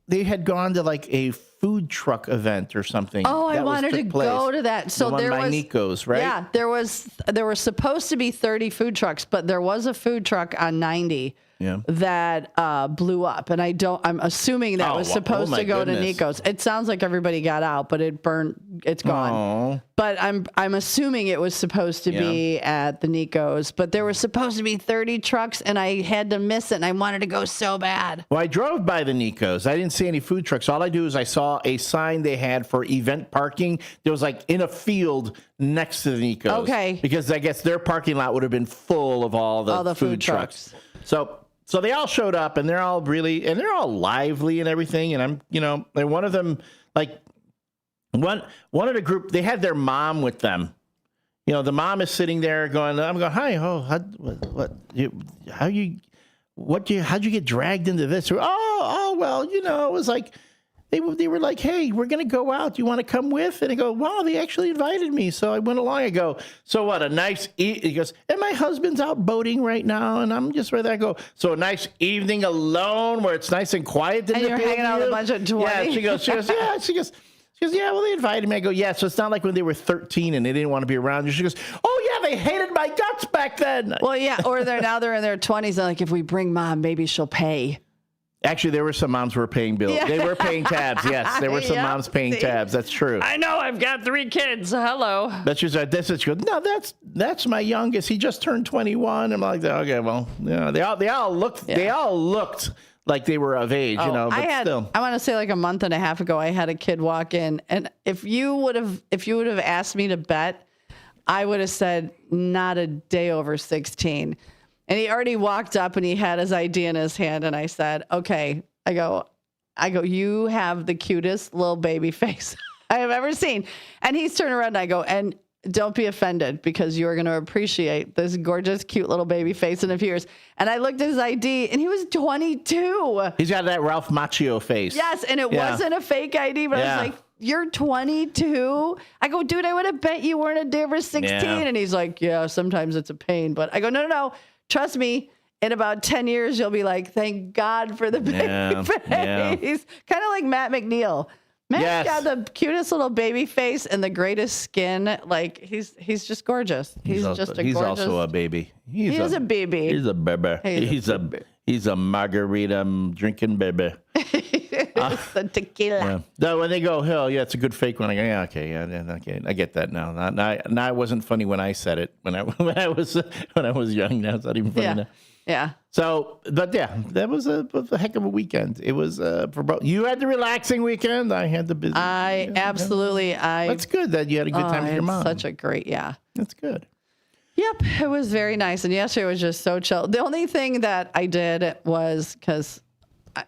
they had gone to a food truck event or something. Oh, I wanted to go to that. So there was Nico's, right? Yeah, there were supposed to be 30 food trucks, but there was a food truck on 90. Yeah. That blew up, and I'm assuming that was supposed to go to Nico's. It sounds like everybody got out, but it burned. It's gone. Oh. But I'm assuming it was supposed to be at the Nico's. But there were supposed to be 30 trucks, and I had to miss it, and I wanted to go so bad. Well, I drove by the Nico's. I didn't see any food trucks. All I do is I saw a sign they had for event parking. There was in a field next to the Nico's. Okay. Because I guess their parking lot would have been full of all the food trucks. So they all showed up, and they're all lively and everything. And and one of them, one of the group, they had their mom with them. The mom is sitting there going, hi, how'd you get dragged into this? Well, it was they were like, hey, we're going to go out. Do you want to come with? And I go, wow, they actually invited me. So I went along. I go, so what, a nice he goes, and my husband's out boating right now. And I'm just right there. I go, so a nice evening alone where it's nice and quiet. And you're hanging out with a bunch of 20. Yeah, she goes, yeah. She goes, yeah, well, they invited me. I go, yeah, so it's not like when they were 13 and they didn't want to be around you. She goes, oh, yeah, they hated my guts back then. Well, yeah, or they're in their 20s. And like, if we bring mom, maybe she'll pay. Actually, there were some moms who were paying bills. Yeah. They were paying tabs, yes. There were some moms paying tabs. That's true. I know, I've got 3 kids. Hello. But she said, she goes, no, that's my youngest. He just turned 21. I'm like, okay, well, yeah, they all looked like they were of age, you know, but still. I want to say like a month and a half ago, I had a kid walk in, and if you would have asked me to bet, I would have said not a day over 16. And he already walked up and he had his ID in his hand. And I said, okay, I go, you have the cutest little baby face I have ever seen. And he's turned around and I go, and don't be offended because you're going to appreciate this gorgeous, cute little baby face in a few years. And I looked at his ID and he was 22. He's got that Ralph Macchio face. Yes. And it wasn't a fake ID, but I was like, you're 22? I go, dude, I would have bet you weren't a day over 16. Yeah. And he's like, yeah, sometimes it's a pain. But I go, no. Trust me, in about 10 years, you'll be like, thank God for the baby face. Yeah. Kind of like Matt McNeil. Matt's got the cutest little baby face and the greatest skin. Like, he's just gorgeous. He's also a baby. He is a baby. He's a baby. He's a margarita drinking baby. It's the tequila. Yeah. No, when they go, hell, yeah, it's a good fake one. I go, yeah, okay, I get that now. Now it wasn't funny when I said it when I was young. Now it's not even funny now. Yeah. So, but yeah, that was a heck of a weekend. It was for both. You had the relaxing weekend. I had the busy. That's good that you had a good time with your mom. Such a great, That's good. Yep, it was very nice. And yesterday was just so chill. The only thing that I did was because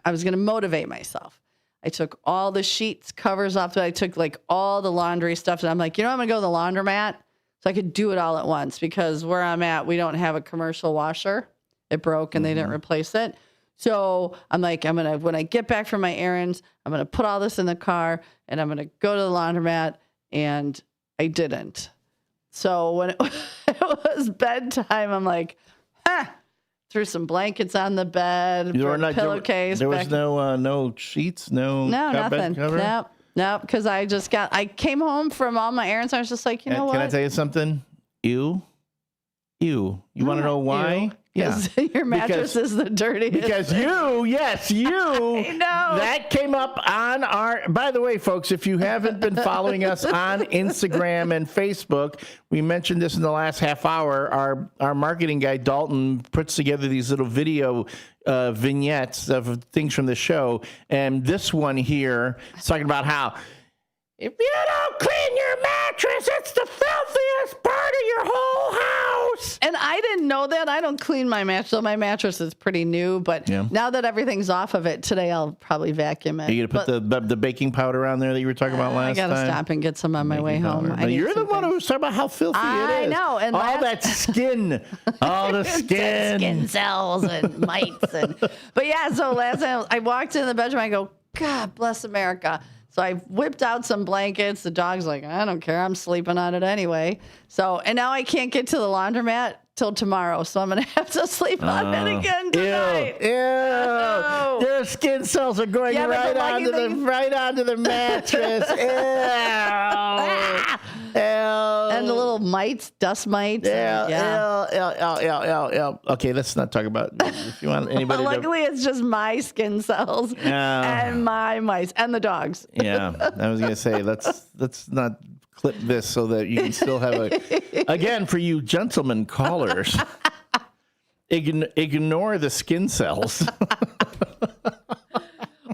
I was going to motivate myself. I took all the sheets, covers off. I took like all the laundry stuff. And I'm like, I'm going to go to the laundromat so I could do it all at once because where I'm at, we don't have a commercial washer. It broke and they didn't replace it. So I'm like, when I get back from my errands, I'm going to put all this in the car and I'm going to go to the laundromat. And I didn't. So when it was bedtime, I'm like, threw some blankets on the bed, pillowcase. There was no sheets, nothing. Cover? Nope. Because I came home from all my errands. I was just like, what? Can I tell you something? You want to know why? Yeah. Your mattress is the dirtiest. Because you. I know. That came up on by the way, folks, if you haven't been following us on Instagram and Facebook, we mentioned this in the last half hour. Our marketing guy, Dalton, puts together these little video vignettes of things from the show. And this one here is talking about how if you don't clean your mattress, it's the filthiest part of your whole house. And I didn't know that. I don't clean my mattress. So my mattress is pretty new. But now that everything's off of it, today I'll probably vacuum it. Are you going to put the baking powder on there that you were talking about last time? I got to stop and get some on my way home. You're the one who was talking about how filthy it is. I know. And all that skin. All the skin. Skin cells and mites. But yeah, so last night I walked in the bedroom. I go, God bless America. So I whipped out some blankets. The dog's like, I don't care. I'm sleeping on it anyway. So, and now I can't get to the laundromat till tomorrow. So I'm going to have to sleep on it again tonight. Ew. Their skin cells are going right onto the mattress. Ew. And the little mites, dust mites. Okay, let's not talk about if you want anybody. Luckily, it's just my skin cells and my mice and the dogs. Yeah, I was gonna say let's not clip this so that you can still have again for you gentlemen callers. Ignore the skin cells.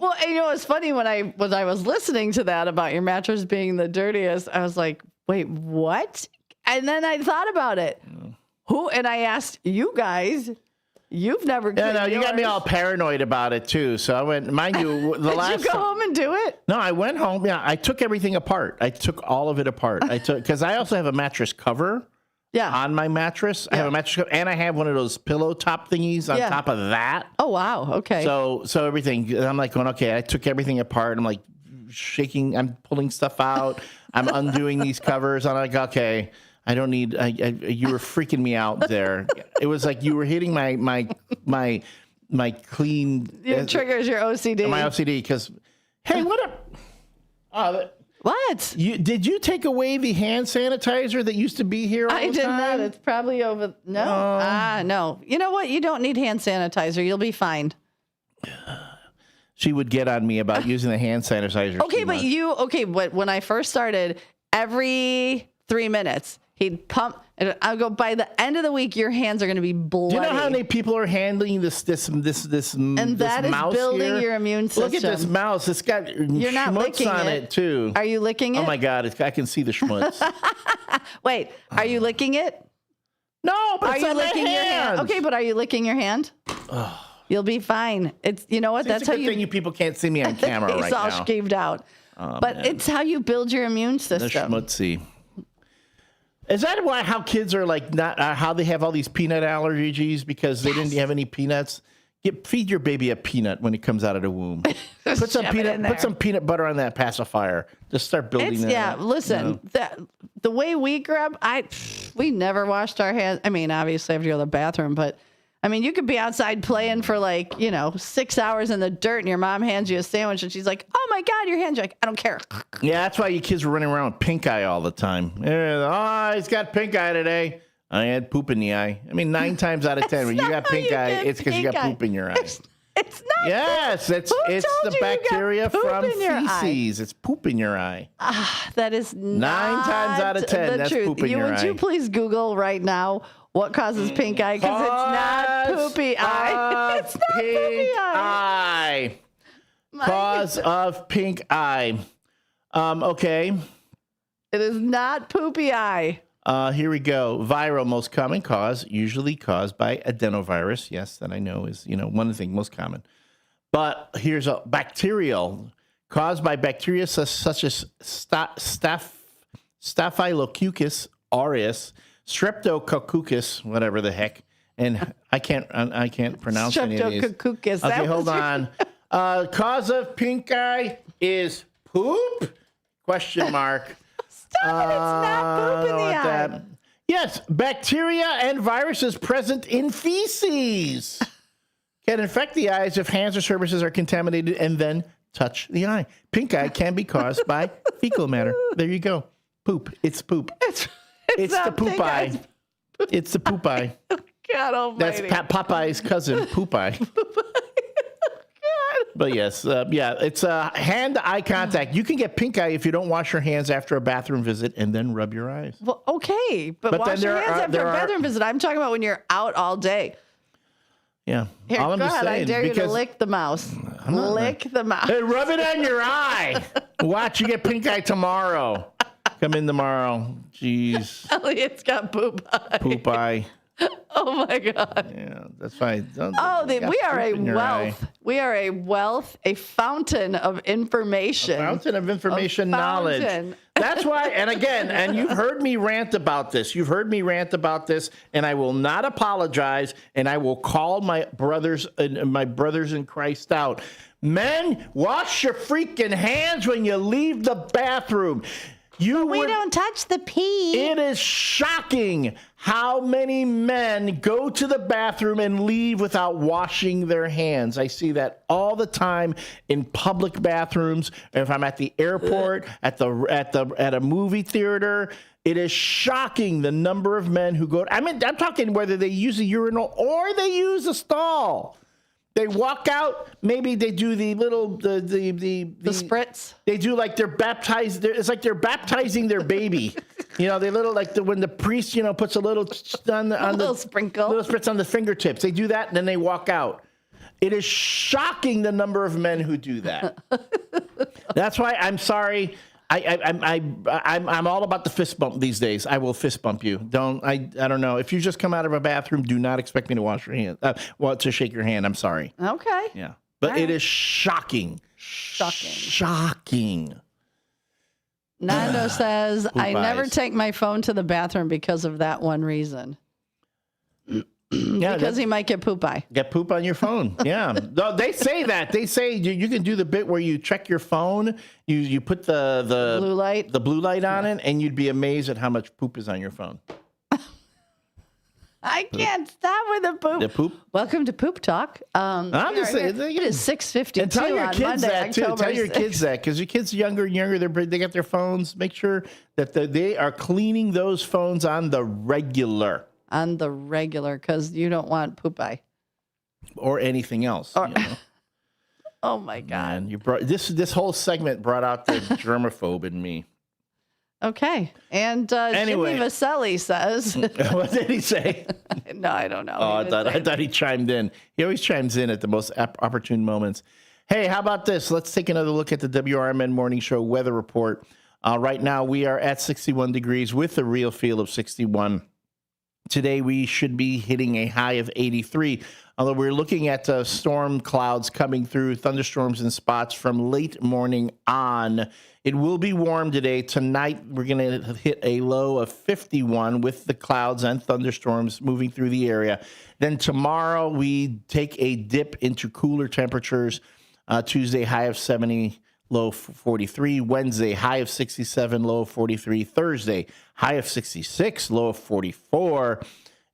Well, it's funny when I was listening to that about your mattress being the dirtiest. I was like, wait, what? And then I thought about it. Who? And I asked you guys. You've never. Yeah, no, you got me all paranoid about it too. So I went. Mind you, Did you go home and do it? No, I went home. Yeah, I took everything apart. I took all of it apart. Because I also have a mattress cover. Yeah. On my mattress, I have a mattress cover, and I have one of those pillow top thingies on top of that. Oh wow. Okay. So everything. I'm like going, okay. I took everything apart. I'm like shaking. I'm pulling stuff out. I'm undoing these covers. I'm like, okay, I don't need. You were freaking me out there. It was like you were hitting my clean. Your triggers your OCD. My OCD because, hey, what? Did you take away the hand sanitizer that used to be here all the time? I did not. It's probably over. No. No. You know what? You don't need hand sanitizer. You'll be fine. She would get on me about using the hand sanitizer. Okay, but when I first started, every 3 minutes, he'd pump. And I'll go, by the end of the week, your hands are going to be bloody. Do you know how many people are handling this and that mouse is building here? your immune system. Look at this mouse. It's got You're not schmutz licking on it, too. Are you licking it? Oh, my God. I can see the schmutz. Wait, are you licking it? No, but are you licking your hand? Okay, but are you licking your hand? You'll be fine. It's you know what? That's how you people can't see me on camera right now. It's all shaved out. Oh, but man. It's how you build your immune system. The schmutzy. Is that how kids are like not how they have all these peanut allergies because they didn't have any peanuts? Feed your baby a peanut when it comes out of the womb. Put some peanut butter on that pacifier. Just start building that. Yeah, listen, the way we grew up, we never washed our hands. I mean, obviously I have to go to the bathroom, but I mean, you could be outside playing for 6 hours in the dirt and your mom hands you a sandwich and she's like, oh my God, your hands. You're like, I don't care. Yeah, that's why you kids were running around with pink eye all the time. Oh, he's got pink eye today. I had poop in the eye. I mean, 9 times out of 10, when you got pink eye, it's because you got poop in your eye. It's not. Yes, it's the bacteria from feces. It's poop in your eye. That is 9 times out of 10, that's truth. poop in your eye. Would you please Google right now what causes pink eye? Because it's not poopy eye. It's not poopy eye. Cause of pink eye. Okay. It is not poopy eye. Here we go. Viral, most common cause, usually caused by adenovirus. Yes, that I know is, one of the things most common. But here's a bacterial, caused by bacteria such as Staphylococcus aureus, Streptococcus, whatever the heck. And I can't pronounce any of these. Streptococcus. Okay, hold on. Cause of pink eye is poop? Question mark. Stop it, it's not poop in the eye. Yes, bacteria and viruses present in feces can infect the eyes if hands or surfaces are contaminated and then touch the eye. Pink eye can be caused by fecal matter. There you go. Poop. It's poop. It's the poop eye. It's the poop eye. God almighty. That's Popeye's cousin, poop eye. But yes, it's hand-eye contact. You can get pink eye if you don't wash your hands after a bathroom visit and then rub your eyes. Well, okay, but wash your hands after a bathroom visit. I'm talking about when you're out all day. Yeah. Here, go ahead. I dare you to lick the mouse. Lick the mouse. Hey, rub it on your eye. Watch, you get pink eye tomorrow. Come in tomorrow. Jeez. Elliot's got poop eye. Poop eye. Oh my God. Yeah, that's fine. We are a wealth. We are a wealth, a fountain of information. A fountain of information knowledge. That's why, and you've heard me rant about this. And I will not apologize, and I will call my brothers in Christ out. Men, wash your freaking hands when you leave the bathroom. We don't touch the pee. It is shocking how many men go to the bathroom and leave without washing their hands. I see that all the time in public bathrooms. If I'm at the airport, at a movie theater, it is shocking the number of men who go. I'm talking whether they use a urinal or they use a stall. They walk out. Maybe they do the spritz. They do like they're baptized. It's like they're baptizing their baby. They when the priest puts a little on the sprinkle, little spritz on the fingertips. They do that and then they walk out. It is shocking the number of men who do that. That's why I'm sorry. I'm all about the fist bump these days. I will fist bump you. I don't know. If you just come out of a bathroom, do not expect me to wash your hand. To shake your hand. I'm sorry. Okay. Yeah. But it is shocking. Shocking. Nando says, I never take my phone to the bathroom because of that one reason. Because he might get poop eye. Get poop on your phone. Yeah. No, they say that. They say you can do the bit where you check your phone, you put the blue light on it, and you'd be amazed at how much poop is on your phone. I can't stop with the poop. The poop. Welcome to Poop Talk. I'm just saying. It is 6:52 And tell your on kids Monday, that too. October Tell your 6th. kids that because your kids are younger and younger. They got their phones. Make sure that they are cleaning those phones on the regular. On the regular, because you don't want poop eye. Or anything else. Or, oh my God! Man, you brought this whole segment brought out the germaphobe in me. Okay, and Anyway. Jimmy Vaselli says. What did he say? No, I don't know. Oh, I thought he chimed in. He always chimes in at the most opportune moments. Hey, how about this? Let's take another look at the WRMN Morning Show weather report. Right now, we are at 61 degrees with a real feel of 61. Today, we should be hitting a high of 83, although we're looking at storm clouds coming through, thunderstorms in spots from late morning on. It will be warm today. Tonight, we're going to hit a low of 51 with the clouds and thunderstorms moving through the area. Then tomorrow, we take a dip into cooler temperatures. Tuesday, high of 70. Low 43. Wednesday, high of 67, low of 43. Thursday, high of 66, low of 44.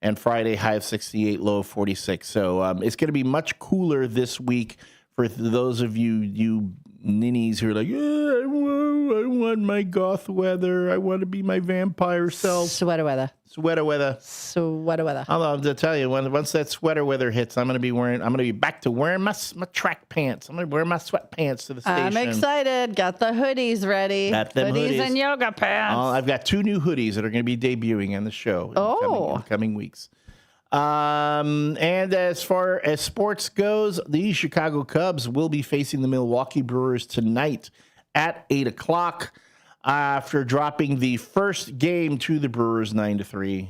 And Friday, high of 68, low of 46. So it's going to be much cooler this week for those of you ninnies who are like, I want my goth weather. I want to be my vampire self. Sweater weather. Sweater weather. Sweater weather. I'll tell you, once that sweater weather hits, I'm going to be back to wearing my track pants. I'm going to wear my sweatpants to the station. I'm excited. Got the hoodies ready. Got them hoodies and yoga pants. I've got 2 new hoodies that are going to be debuting on the show in the coming weeks. And as far as sports goes, the Chicago Cubs will be facing the Milwaukee Brewers tonight at 8 o'clock. After dropping the first game to the Brewers 9-3.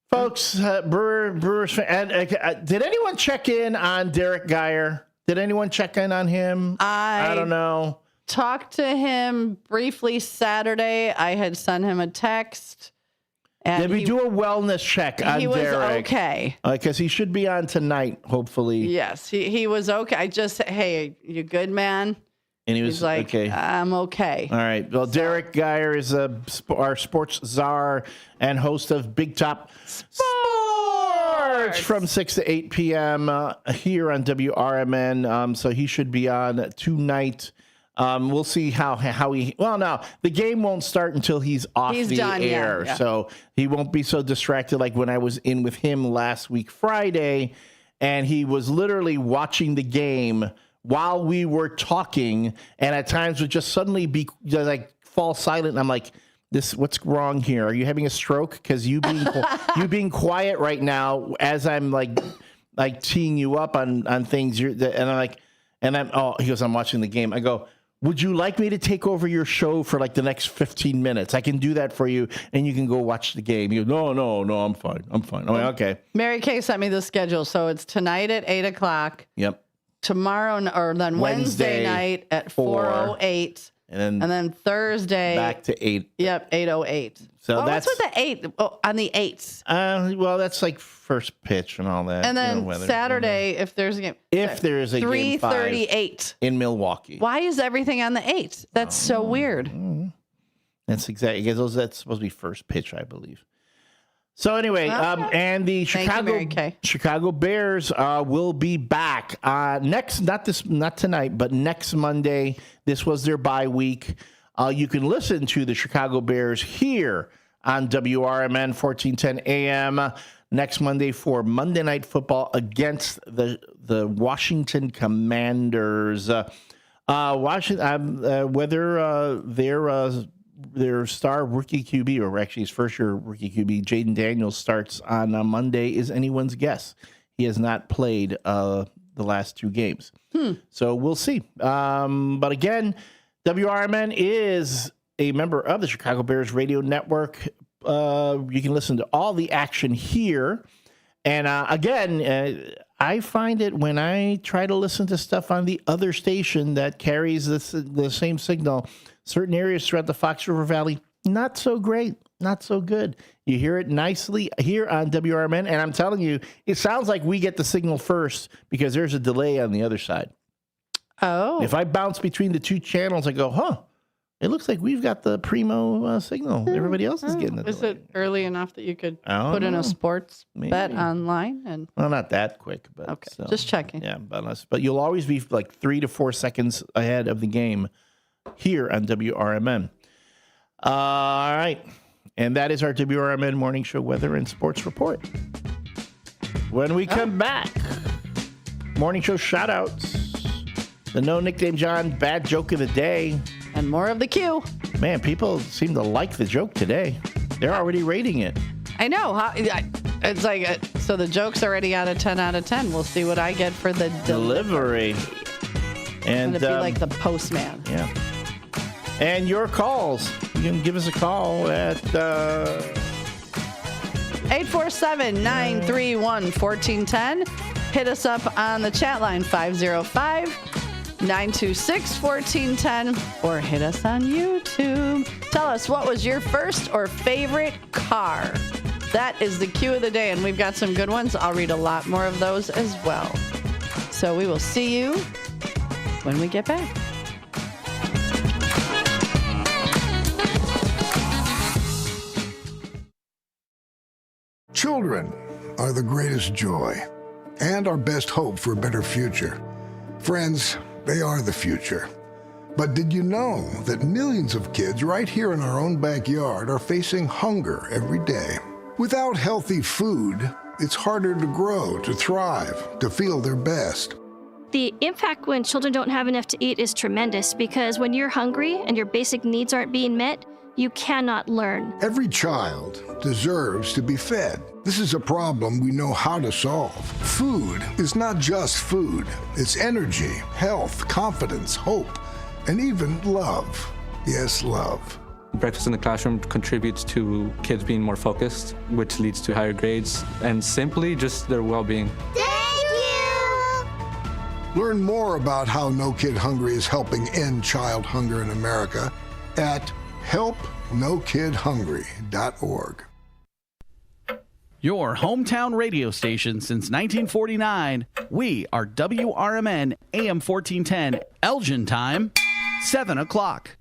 Folks, Brewers fan, did anyone check in on Derek Geyer? Did anyone check in on him? I don't know. Talked to him briefly Saturday. I had sent him a text. And Did we do a wellness check on Derek? He was okay. Because he should be on tonight, hopefully. Yes, he was okay. I just said, hey, you good, man? And he's like, okay. I'm okay. All right. Well, Derek Geyer is our sports czar and host of Big Top Sports from 6 to 8 p.m. Here on WRMN. So he should be on tonight. We'll see how he. Well, no, the game won't start until he's off the air. Yeah. So he won't be so distracted like when I was in with him last week, Friday, and he was literally watching the game while we were talking, and at times would just suddenly be like fall silent. And I'm like, what's wrong here? Are you having a stroke? Because you being quiet right now as I'm like teeing you up on things. He goes, I'm watching the game. I go, would you like me to take over your show for like the next 15 minutes? I can do that for you, and you can go watch the game. You go, no, I'm fine. I'm like, okay. Mary Kay sent me the schedule, so it's tonight at 8 o'clock. Yep. Tomorrow, or then Wednesday night at 4:08. And then Thursday back to 8. Yep, 8:08. So what's with the 8 on the 8s? Well, that's like first pitch and all that. And then Saturday, if there's a game. If there is a game 3:38 in Milwaukee. Why is everything on the 8th? That's so weird. That's exactly because that's supposed to be first pitch, I believe. So anyway, and the Chicago Bears will be back not tonight, but next Monday. This was their bye week. You can listen to the Chicago Bears here on WRMN 1410 AM next Monday for Monday Night Football against the Washington Commanders. Whether their star rookie QB, or actually his first-year rookie QB, Jaden Daniels, starts on Monday is anyone's guess. He has not played the last 2 games. So we'll see. But again, WRMN is a member of the Chicago Bears Radio Network. You can listen to all the action here. And again, I find it when I try to listen to stuff on the other station that carries the same signal, certain areas throughout the Fox River Valley, not so great. not so good. You hear it nicely here on WRMN, and I'm telling you, it sounds like we get the signal first because there's a delay on the other side. Oh. If I bounce between the two channels, I go, it looks like we've got the primo signal. Everybody else is getting it. Is it early enough that you could put in a sports bet online? Well, not that quick, but okay, just checking. Yeah, but you'll always be like 3 to 4 seconds ahead of the game here on WRMN. All right, and that is our WRMN Morning Show Weather and Sports Report. When we come back, Morning Show shout-outs, the No Nickname John Bad Joke of the Day, and more of the Q. Man, people seem to like the joke today. They're already rating it. I know. It's like, so the joke's already out of 10 out of 10. We'll see what I get for the delivery. And it'll be like the postman. Yeah. And your calls. You can give us a call at 847-931-1410. Hit us up on the chat line 505-926-1410 or hit us on YouTube. Tell us, what was your first or favorite car? That is the cue of the day, and we've got some good ones. I'll read a lot more of those as well. So we will see you when we get back. Children are the greatest joy and our best hope for a better future. Friends, they are the future. But did you know that millions of kids right here in our own backyard are facing hunger every day? Without healthy food, it's harder to grow, to thrive, to feel their best. The impact when children don't have enough to eat is tremendous because when you're hungry and your basic needs aren't being met, you cannot learn. Every child deserves to be fed. This is a problem we know how to solve. Food is not just food. It's energy, health, confidence, hope, and even love. Yes, love. Breakfast in the classroom contributes to kids being more focused, which leads to higher grades, and simply just their well-being. Learn more about how No Kid Hungry is helping end child hunger in America at helpnokidhungry.org. Your hometown radio station since 1949. We are WRMN AM 1410, Elgin time, 7 o'clock.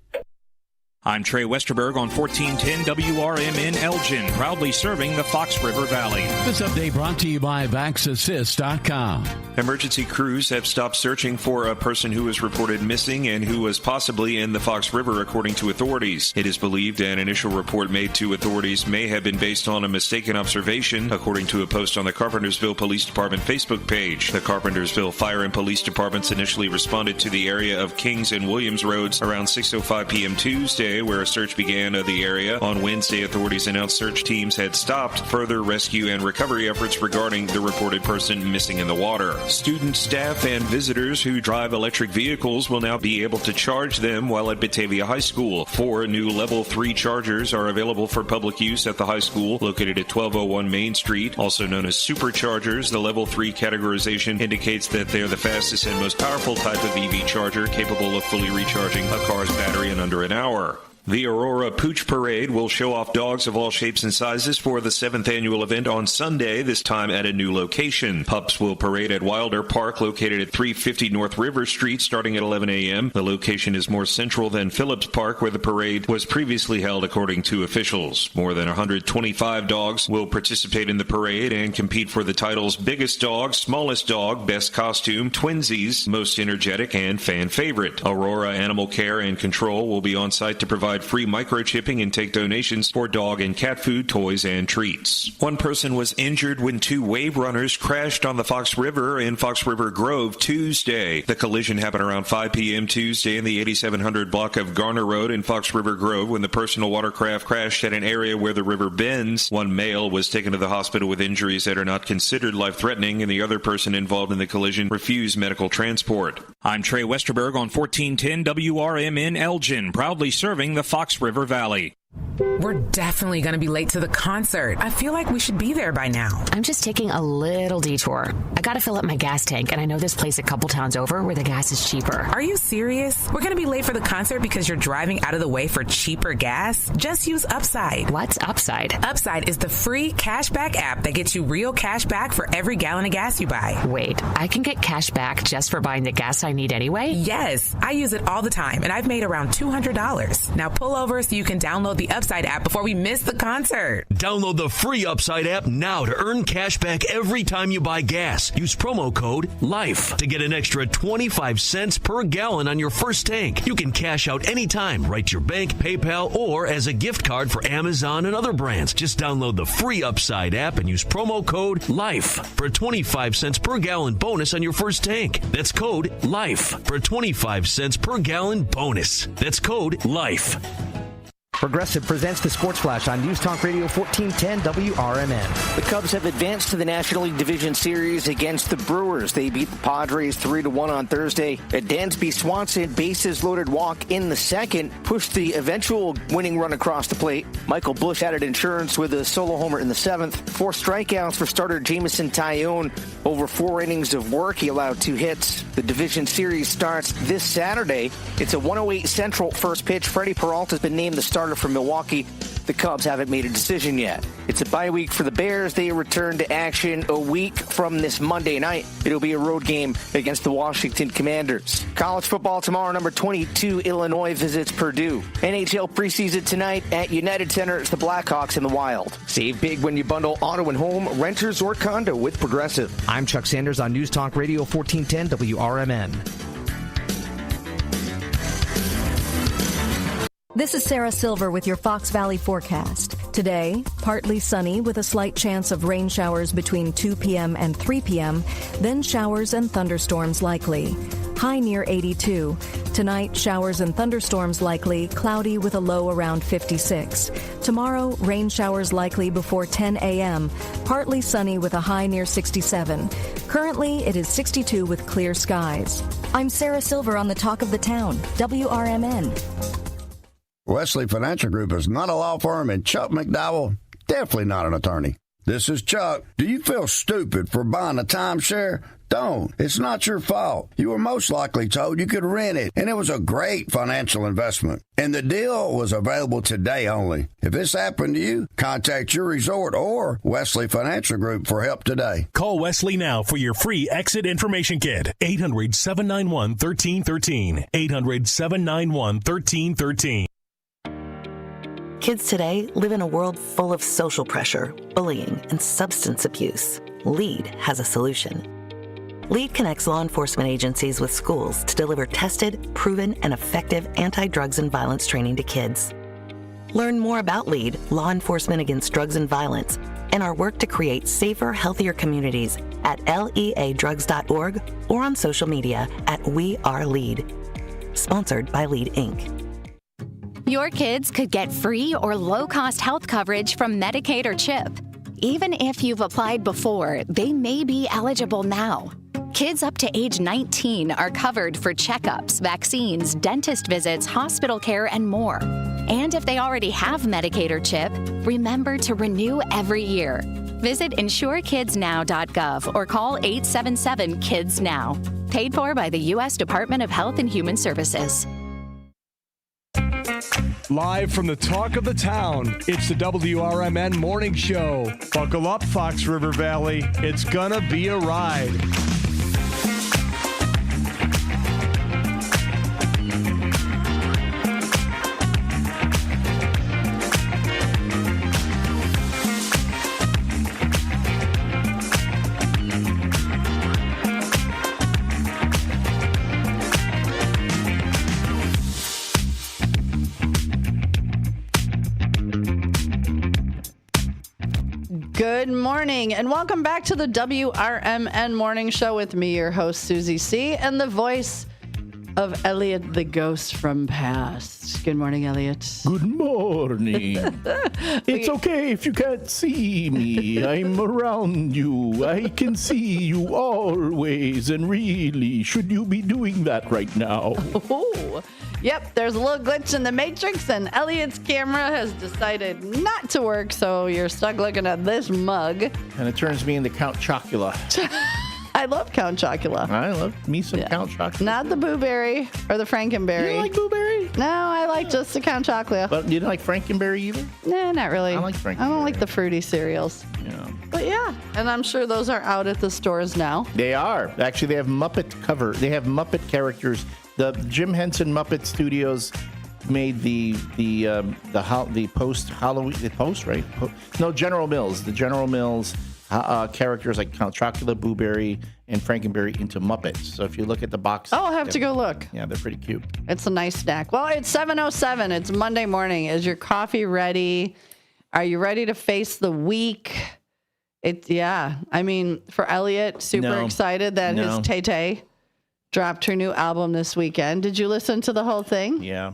I'm Trey Westerberg on 1410 WRMN Elgin, proudly serving the Fox River Valley. This update brought to you by VaxAssist.com. Emergency crews have stopped searching for a person who was reported missing and who was possibly in the Fox River, according to authorities. It is believed an initial report made to authorities may have been based on a mistaken observation, according to a post on the Carpentersville Police Department Facebook page. The Carpentersville Fire and Police Departments initially responded to the area of Kings and Williams Roads around 6:05 p.m. Tuesday, where a search began of the area. On Wednesday, authorities announced search teams had stopped further rescue and recovery efforts regarding the reported person missing in the water. Students, staff, and visitors who drive electric vehicles will now be able to charge them while at Batavia High School. 4 new Level 3 chargers are available for public use at the high school, located at 1201 Main Street, also known as superchargers. The Level 3 categorization indicates that they're the fastest and most powerful type of EV charger, capable of fully recharging a car's battery in under an hour. The Aurora Pooch Parade will show off dogs of all shapes and sizes for the 7th annual event on Sunday, this time at a new location. Pups will parade at Wilder Park, located at 350 North River Street, starting at 11 a.m. The location is more central than Phillips Park, where the parade was previously held, according to officials. More than 125 dogs will participate in the parade and compete for the titles Biggest Dog, Smallest Dog, Best Costume, Twinsies, Most Energetic, and Fan Favorite. Aurora Animal Care and Control will be on site to provide free microchipping and take donations for dog and cat food, toys, and treats. One person was injured when 2 wave runners crashed on the Fox River in Fox River Grove Tuesday. The collision happened around 5 p.m. Tuesday in the 8700 block of Garner Road in Fox River Grove when the personal watercraft crashed at an area where the river bends. One male was taken to the hospital with injuries that are not considered life-threatening, and the other person involved in the collision refused medical transport. I'm Trey Westerberg on 1410 WRMN Elgin, proudly serving the Fox River Valley. We're definitely going to be late to the concert. I feel like we should be there by now. I'm just taking a little detour. I got to fill up my gas tank, and I know this place a couple towns over where the gas is cheaper. Are you serious? We're going to be late for the concert because you're driving out of the way for cheaper gas? Just use Upside. What's Upside? Upside is the free cashback app that gets you real cash back for every gallon of gas you buy. Wait, I can get cash back just for buying the gas I need anyway? Yes, I use it all the time, and I've made around $200. Now pull over so you can download the Upside app before we miss the concert. Download the free Upside app now to earn cash back every time you buy gas. Use promo code LIFE to get an extra 25 cents per gallon on your first tank. You can cash out anytime, right to your bank, PayPal, or as a gift card for Amazon and other brands. Just download the free Upside app and use promo code LIFE for a 25 cents per gallon bonus on your first tank. That's code LIFE for a 25 cents per gallon bonus. That's code LIFE. Progressive presents the Sports Flash on News Talk Radio 1410 WRMN. The Cubs have advanced to the National League Division Series against the Brewers. They beat the Padres 3-1 on Thursday. A Dansby Swanson bases loaded walk in the second pushed the eventual winning run across the plate. Michael Busch added insurance with a solo homer in the seventh. 4 strikeouts for starter Jameson Taillon. Over 4 innings of work, he allowed 2 hits. The division series starts this Saturday. It's a 1:08 Central first pitch. Freddie Peralta has been named the starter from Milwaukee. The Cubs haven't made a decision yet. It's a bye week for the Bears. They return to action a week from this Monday night. It'll be a road game against the Washington Commanders. College football tomorrow, number 22, Illinois visits Purdue. NHL preseason tonight at United Center. It's the Blackhawks and the Wild. Save big when you bundle auto and home, renters, or condo with Progressive. I'm Chuck Sanders on News Talk Radio 1410 WRMN. This is Sarah Silver with your Fox Valley forecast. Today, partly sunny with a slight chance of rain showers between 2 p.m. and 3 p.m., then showers and thunderstorms likely. High near 82. Tonight, showers and thunderstorms likely, cloudy with a low around 56. Tomorrow, rain showers likely before 10 a.m., partly sunny with a high near 67. Currently, it is 62 with clear skies. I'm Sarah Silver on the Talk of the Town, WRMN. Wesley Financial Group is not a law firm, and Chuck McDowell, definitely not an attorney. This is Chuck. Do you feel stupid for buying a timeshare? Don't. It's not your fault. You were most likely told you could rent it, and it was a great financial investment. And the deal was available today only. If this happened to you, contact your resort or Wesley Financial Group for help today. Call Wesley now for your free exit information kit. 800-791-1313. 800-791-1313. Kids today live in a world full of social pressure, bullying, and substance abuse. LEAD has a solution. LEAD connects law enforcement agencies with schools to deliver tested, proven, and effective anti-drugs and violence training to kids. Learn more about LEAD, Law Enforcement Against Drugs and Violence, and our work to create safer, healthier communities at leadrugs.org or on social media at We Are LEAD. Sponsored by LEAD, Inc. Your kids could get free or low-cost health coverage from Medicaid or CHIP. Even if you've applied before, they may be eligible now. Kids up to age 19 are covered for checkups, vaccines, dentist visits, hospital care, and more. And if they already have Medicaid or CHIP, remember to renew every year. Visit insurekidsnow.gov or call 877-KIDS-NOW. Paid for by the U.S. Department of Health and Human Services. Live from the Talk of the Town, it's the WRMN Morning Show. Buckle up, Fox River Valley. It's gonna be a ride. Good morning and welcome back to the WRMN Morning Show with me, your host, Susie C., and the voice of Elliot the Ghost from Past. Good morning, Elliot. Good morning. It's okay if you can't see me. I'm around you. I can see you always. And really, should you be doing that right now? Oh, yep, there's a little glitch in the matrix, and Elliot's camera has decided not to work, so you're stuck looking at this mug. And it turns me into Count Chocula. I love Count Chocula. I love me some Count Chocula. Not the Blueberry or the Frankenberry. You like Blueberry? No, I like just the Count Chocula. But you don't like Frankenberry either? Nah, not really. I like Frankenberry. I don't like the fruity cereals. Yeah. But yeah, and I'm sure those are out at the stores now. They are. Actually, they have Muppet cover. They have Muppet characters. The Jim Henson Muppet Studios made the post Halloween, right? General Mills. The General Mills characters like Count Chocula, Blueberry, and Frankenberry into Muppets. So if you look at the box, I'll have to go look. Yeah, they're pretty cute. It's a nice snack. Well, it's 7:07. It's Monday morning. Is your coffee ready? Are you ready to face the week? I mean, for Elliot, super excited that his Tay-Tay dropped her new album this weekend. Did you listen to the whole thing? Yeah.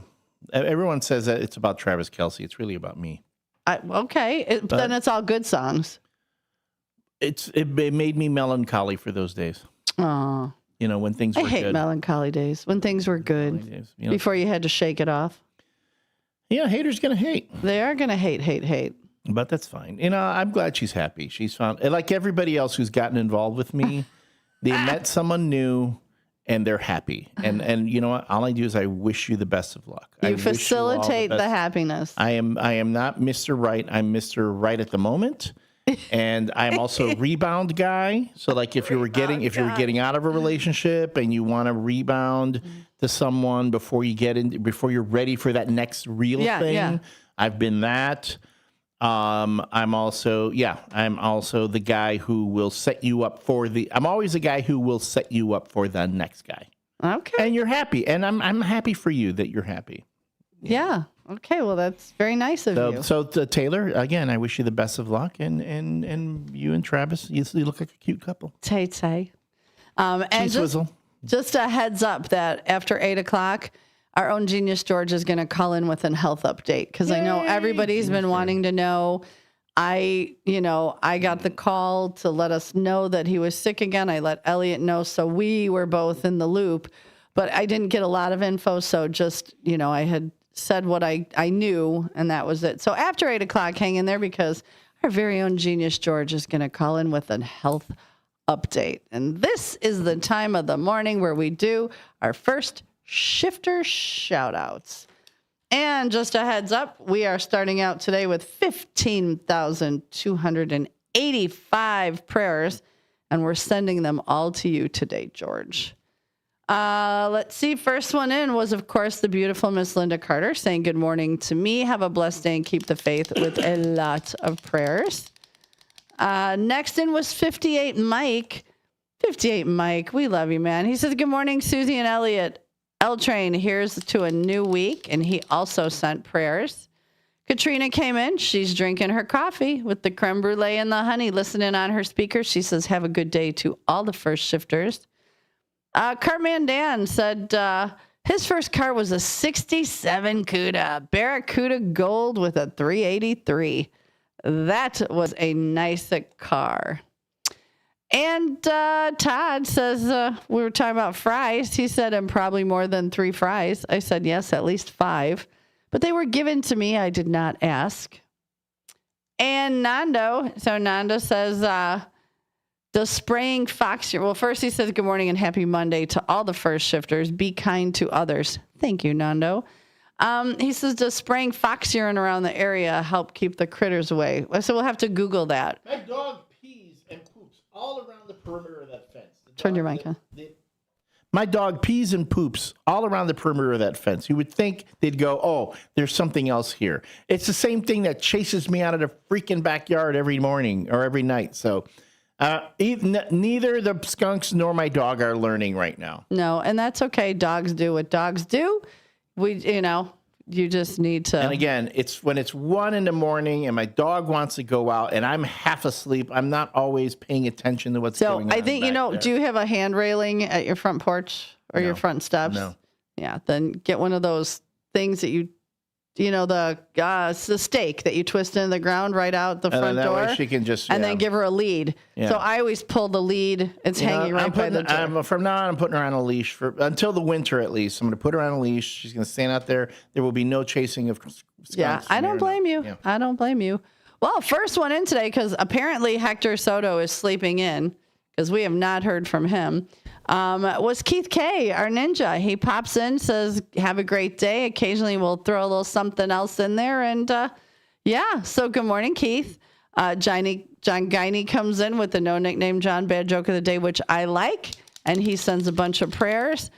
Everyone says that it's about Travis Kelce. It's really about me. Then it's all good songs. It made me melancholy for those days. Oh. You know, when things were good. I hate melancholy days. When things were good. Days, before you had to shake it off. Yeah, haters going to hate. They are going to hate. But that's fine. You know, I'm glad she's happy. She's found, like everybody else who's gotten involved with me, they met someone new and they're happy. And you know what? All I do is I wish you the best of luck. You facilitate the happiness. I am not Mr. Right. I'm Mr. Right at the moment. And I'm also a rebound guy. So like if you were getting out of a relationship and you want to rebound to someone before you're ready for that next real thing, I've been that. I'm also the guy who will set you up I'm always a guy who will set you up for the next guy. Okay. And you're happy. And I'm happy for you that you're happy. Yeah. Okay. Well, that's very nice of you. So Taylor, again, I wish you the best of luck. And you and Travis, you look like a cute couple. Tay-Tay. And just a heads up that after 8:00, our own Genius George is going to call in with a health update because I know everybody's been wanting to know. I got the call to let us know that he was sick again. I let Elliot know, so we were both in the loop, but I didn't get a lot of info. So just, I had said what I knew, and that was it. So after 8:00, hang in there because our very own Genius George is going to call in with a health update. And this is the time of the morning where we do our first shifter shout outs. And just a heads up, we are starting out today with 15,285 prayers, and we're sending them all to you today, George. Let's see. First one in was, of course, the beautiful Miss Linda Carter saying good morning to me. Have a blessed day and keep the faith with a lot of prayers. Next in was 58 Mike. 58 Mike, we love you, man. He says, good morning, Susie and Elliot. L-Train, here's to a new week, and he also sent prayers. Katrina came in. She's drinking her coffee with the creme brulee and the honey, listening on her speaker. She says, have a good day to all the first shifters. Cartman Dan said his first car was a 67 CUDA, Barracuda Gold with a 383. That was a nice car. And Todd says, we were talking about fries. He said, and probably more than 3 fries. I said, yes, at least 5. But they were given to me. I did not ask. And Nando says, the spraying fox. Well, first he says, good morning and happy Monday to all the first shifters. Be kind to others. Thank you, Nando. He says, does spraying fox urine around the area help keep the critters away? So we'll have to Google that. My dog pees and poops all around the perimeter of that fence. Turn your mic on. My dog pees and poops all around the perimeter of that fence. You would think they'd go, oh, there's something else here. It's the same thing that chases me out of the freaking backyard every morning or every night. So neither the skunks nor my dog are learning right now. No, and that's okay. Dogs do what dogs do. You just need to. And again, it's when it's 1 a.m. and my dog wants to go out and I'm half asleep. I'm not always paying attention to what's going on. So I think, do you have a hand railing at your front porch or your front steps? No. Yeah, then get one of those things that the stake that you twist into the ground right out the front door. Way she can just, and then give her a lead. Yeah. So I always pull the lead. It's hanging right by the door. From now on, I'm putting her on a leash until the winter at least. I'm going to put her on a leash. She's going to stand out there. There will be no chasing of skunks. Yeah, I don't blame you. Yeah. I don't blame you. Well, first one in today, because apparently Hector Soto is sleeping in, because we have not heard from him, was Keith K, our ninja. He pops in, says, have a great day. Occasionally we'll throw a little something else in there. And so good morning, Keith. John Guiney comes in with the no nickname John bad joke of the day, which I like. And he sends a bunch of prayers.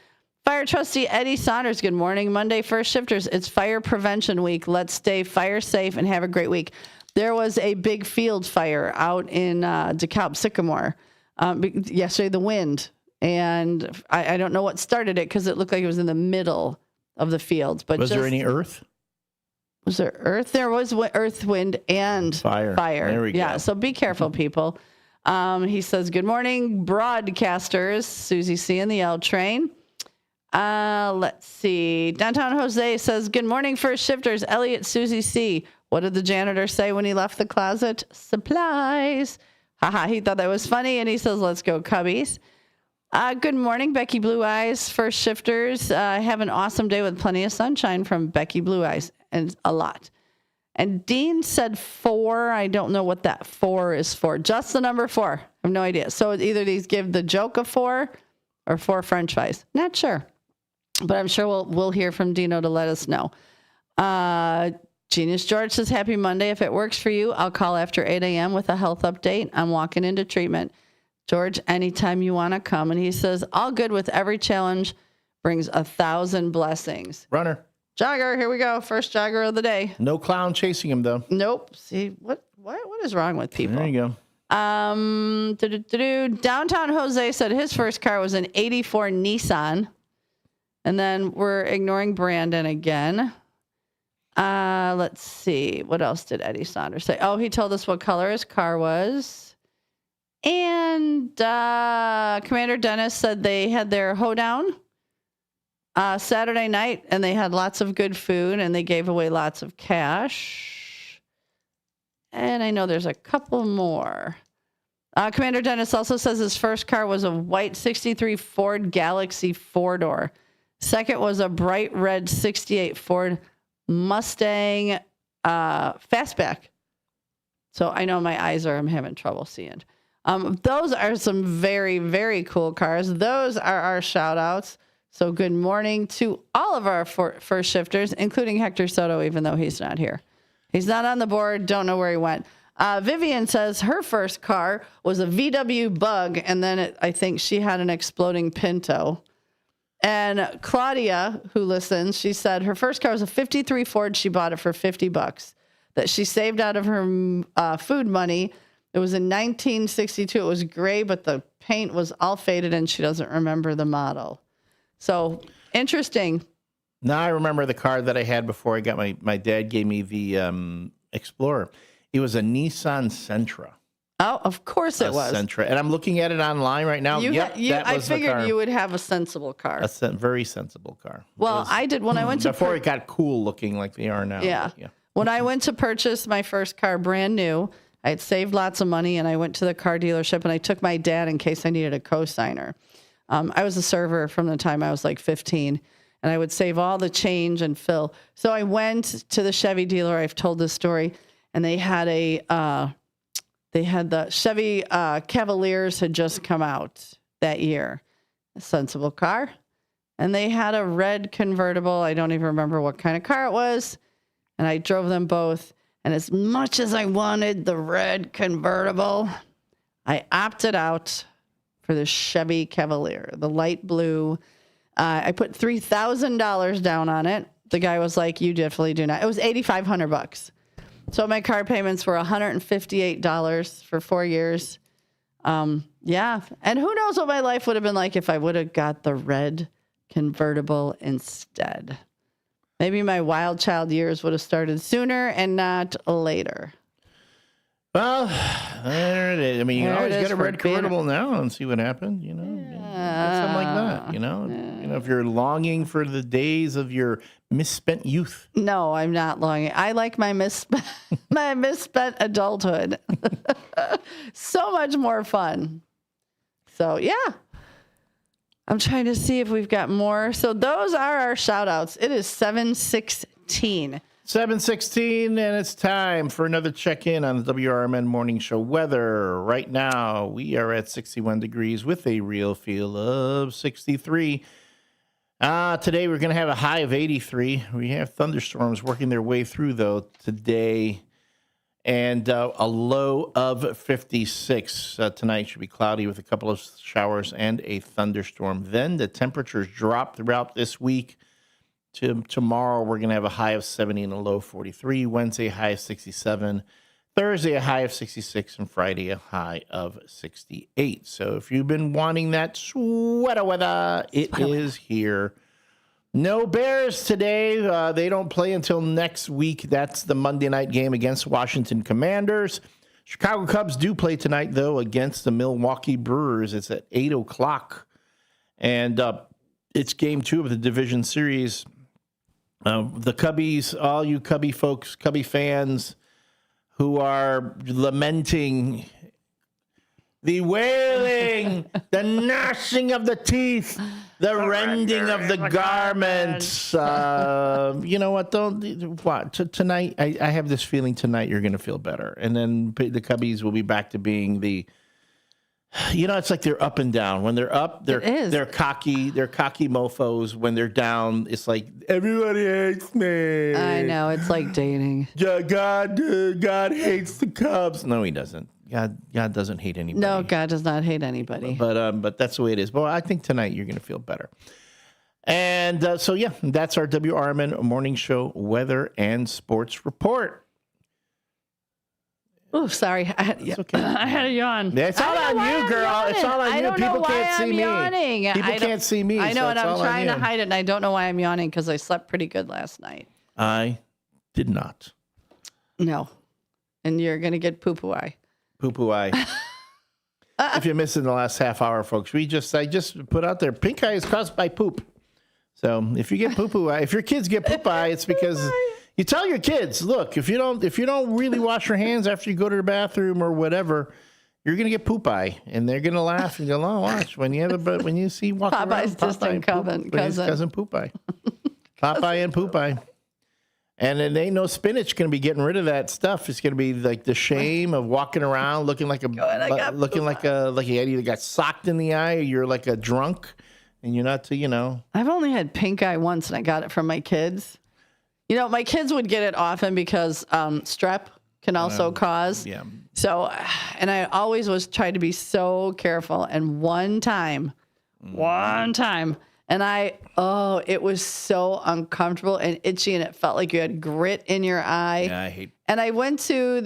Fire trustee Eddie Saunders, good morning. Monday, first shifters. It's fire prevention week. Let's stay fire safe and have a great week. There was a big field fire out in DeKalb Sycamore yesterday, the wind. And I don't know what started it because it looked like it was in the middle of the field. But was there any earth? Was there earth? There was earth, wind, and fire. There we go. Yeah, so be careful, people. He says, good morning, broadcasters. Susie C. and the L train. Let's see. Downtown Jose says, good morning, first shifters. Elliot, Susie C. What did the janitor say when he left the closet? Supplies. Haha, he thought that was funny, and he says, let's go, Cubbies. Good morning, Becky Blue Eyes, first shifters. Have an awesome day with plenty of sunshine from Becky Blue Eyes, and a lot. And Dean said 4. I don't know what that 4 is for. Just the number 4. I have no idea. So either these give the joke a 4 or 4 French fries. Not sure. But I'm sure we'll hear from Dino to let us know. Genius George says, happy Monday. If it works for you, I'll call after 8 a.m. with a health update. I'm walking into treatment. George, anytime you want to come. And he says, all good with every challenge brings 1,000 blessings. Runner. Jogger, here we go. First jogger of the day. No clown chasing him, though. Nope. See, what is wrong with people? There you go. Downtown Jose said his first car was an 84 Nissan. And then we're ignoring Brandon again. Let's see. What else did Eddie Saunders say? Oh, he told us what color his car was. And Commander Dennis said they had their hoedown Saturday night, and they had lots of good food, and they gave away lots of cash. And I know there's a couple more. Commander Dennis also says his first car was a white 63 Ford Galaxy 4-door. Second was a bright red 68 Ford Mustang fastback. So I know I'm having trouble seeing. Those are some very, very cool cars. Those are our shout outs. So good morning to all of our first shifters, including Hector Soto, even though he's not here. He's not on the board. Don't know where he went. Vivian says her first car was a VW Bug, and then I think she had an exploding Pinto. And Claudia, who listens, she said her first car was a 53 Ford. She bought it for $50 that she saved out of her food money. It was in 1962. It was gray, but the paint was all faded, and she doesn't remember the model. So interesting. Now I remember the car that I had before I got my dad gave me the Explorer. It was a Nissan Sentra. Oh, of course it was. Sentra. And I'm looking at it online right now. I figured you would have a sensible car. A very sensible car. Well, I did when I went to... Before it got cool looking like they are now. Yeah. When I went to purchase my first car brand new, I had saved lots of money, and I went to the car dealership, and I took my dad in case I needed a co-signer. I was a server from the time I was like 15, and I would save all the change and fill. So I went to the Chevy dealer. I've told this story, and they had the Chevy Cavaliers had just come out that year, a sensible car, and they had a red convertible. I don't even remember what kind of car it was, and I drove them both. And as much as I wanted the red convertible, I opted out for the Chevy Cavalier, the light blue. I put $3,000 down on it. The guy was like, you definitely do not. It was $8,500. So my car payments were $158 for 4 years. Yeah. And who knows what my life would have been like if I would have got the red convertible instead. Maybe my wild child years would have started sooner and not later. Well, there it is. I mean, you can always get a red convertible now and see what happens. Get something like that. If you're longing for the days of your misspent youth. No, I'm not longing. I like my misspent adulthood. So much more fun. So yeah, I'm trying to see if we've got more. So those are our shout outs. It is 7:16. 7:16, and it's time for another check-in on the WRMN Morning Show weather. Right now, we are at 61 degrees with a real feel of 63. Today, we're going to have a high of 83. We have thunderstorms working their way through, though, today, and a low of 56. Tonight should be cloudy with a couple of showers and a thunderstorm. Then the temperatures drop throughout this week. Tomorrow, we're going to have a high of 70 and a low of 43. Wednesday, a high of 67. Thursday, a high of 66. And Friday, a high of 68. So if you've been wanting that sweater weather, it is here. No Bears today. They don't play until next week. That's the Monday night game against Washington Commanders. Chicago Cubs do play tonight, though, against the Milwaukee Brewers. It's at 8 o'clock. And it's game 2 of the division series. The Cubbies, all you Cubby folks, Cubby fans who are lamenting the wailing, the gnashing of the teeth, the rending of the garments. You know what? Tonight, I have this feeling tonight you're going to feel better. And then the Cubbies will be back to being it's like they're up and down. When they're up, they're cocky. They're cocky mofos. When they're down, it's like everybody hates me. I know, it's like dating. God hates the Cubs. No, he doesn't. God doesn't hate anybody. No, God does not hate anybody. But that's the way it is. But I think tonight you're going to feel better. And that's our WRMN Morning Show weather and sports report. Oh, sorry. It's okay. I had a yawn. It's all on you, girl. Yawning. It's all on you. People can't see me. Yawning. People can't see me. I know, so and I'm trying to hide it, and I don't know why I'm yawning because I slept pretty good last night. I did not. No. And you're going to get poo-poo eye. Poo-poo eye. If you're missing the last half hour, folks, I just put out there, pink eye is caused by poop. So if you get poo-poo eye, if your kids get poop eye, it's because... You tell your kids, look, if you don't really wash your hands after you go to the bathroom or whatever, you're gonna get poop eye, and they're gonna laugh and go, "Oh, watch when you see walking Popeye's around, distant cousin poop eye, Popeye and poop eye." And then ain't no spinach going to be getting rid of that stuff. It's going to be like the shame of walking around looking like you either got socked in the eye or you're like a drunk, and you're not I've only had pink eye once, and I got it from my kids. My kids would get it often because strep can also cause. Yeah. So, and I always was trying to be so careful. And one time, and it was so uncomfortable and itchy, and it felt like you had grit in your eye. Yeah, I hate. And I went to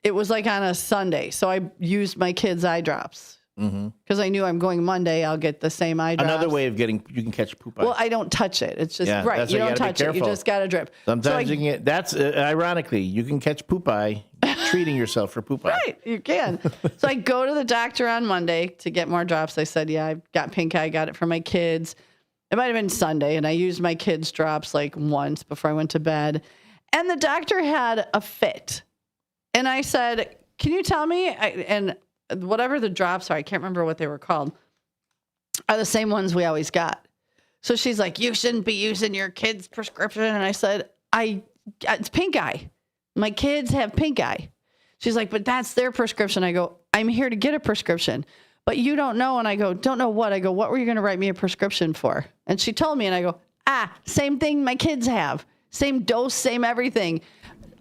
it was like on a Sunday, so I used my kids' eye drops. Because I knew I'm going Monday, I'll get the same eye drops. Another way of you can catch poop eye. Well, I don't touch it. It's just you don't touch it. You just got to drip. Sometimes you can get, that's ironically, you can catch poop eye treating yourself for poop eye. Right, you can. So I go to the doctor on Monday to get more drops. I said, yeah, I've got pink eye. I got it for my kids. It might have been Sunday, and I used my kids' drops like once before I went to bed. And the doctor had a fit. And I said, can you tell me? And whatever the drops are, I can't remember what they were called, are the same ones we always got. So she's like, you shouldn't be using your kid's prescription. And I said, it's pink eye. My kids have pink eye. She's like, but that's their prescription. I go, I'm here to get a prescription, but you don't know. And I go, don't know what? I go, what were you going to write me a prescription for? And she told me, and I go, same thing my kids have. Same dose, same everything.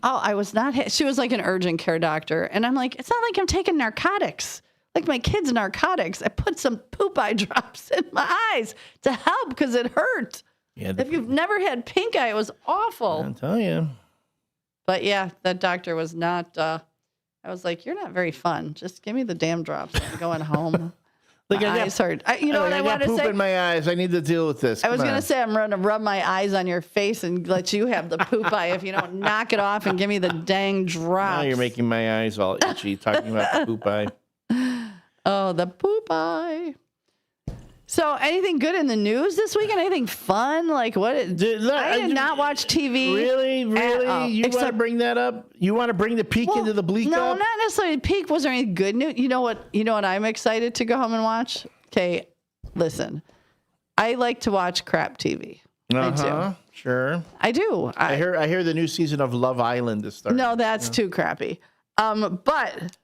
Oh, I was not. She was like an urgent care doctor. And I'm like, it's not like I'm taking narcotics. Like my kids' narcotics. I put some poop eye drops in my eyes to help because it hurt. Yeah, if you've never had pink eye, it was awful. I'll tell you. But yeah, that doctor was not. I was like, you're not very fun. Just give me the damn drops. I'm going home. Like my eyes hurt. You know what I want to say? I got poop in my eyes. I need to deal with this. I was going to say I'm going to rub my eyes on your face and let you have the poop eye if you don't knock it off and give me the dang drops. Now you're making my eyes all itchy talking about the poop eye. Oh, the poop eye. So, anything good in the news this weekend? Anything fun? Like what? I did not watch TV. Really? You want to bring that up? You want to bring the peak into the bleak? No, up? not necessarily peak. Was there any good news? You know what? I'm excited to go home and watch. Okay, listen. I like to watch crap TV. I do. Sure. I do. I hear the new season of Love Island is starting. No, that's too crappy. But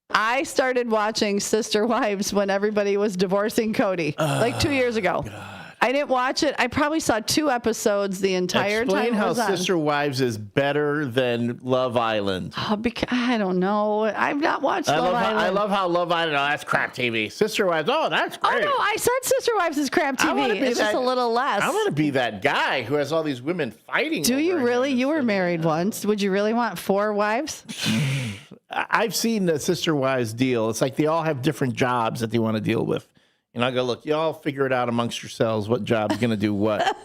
I started watching Sister Wives when everybody was divorcing Cody, like 2 years ago. God. I didn't watch it. I probably saw 2 episodes the entire time. Explain how Sister Wives is better than Love Island. Because I don't know. I've not watched Love Island. I love how Love Island, that's crap TV. Sister Wives, that's great. Oh, no, I said Sister Wives is crap TV. It's just a little less. I want to be that guy who has all these women fighting. Do you really? You were married once. Would you really want 4 wives? I've seen the Sister Wives deal. It's like they all have different jobs that they want to deal with. And I go, look, y'all figure it out amongst yourselves what job's going to do what.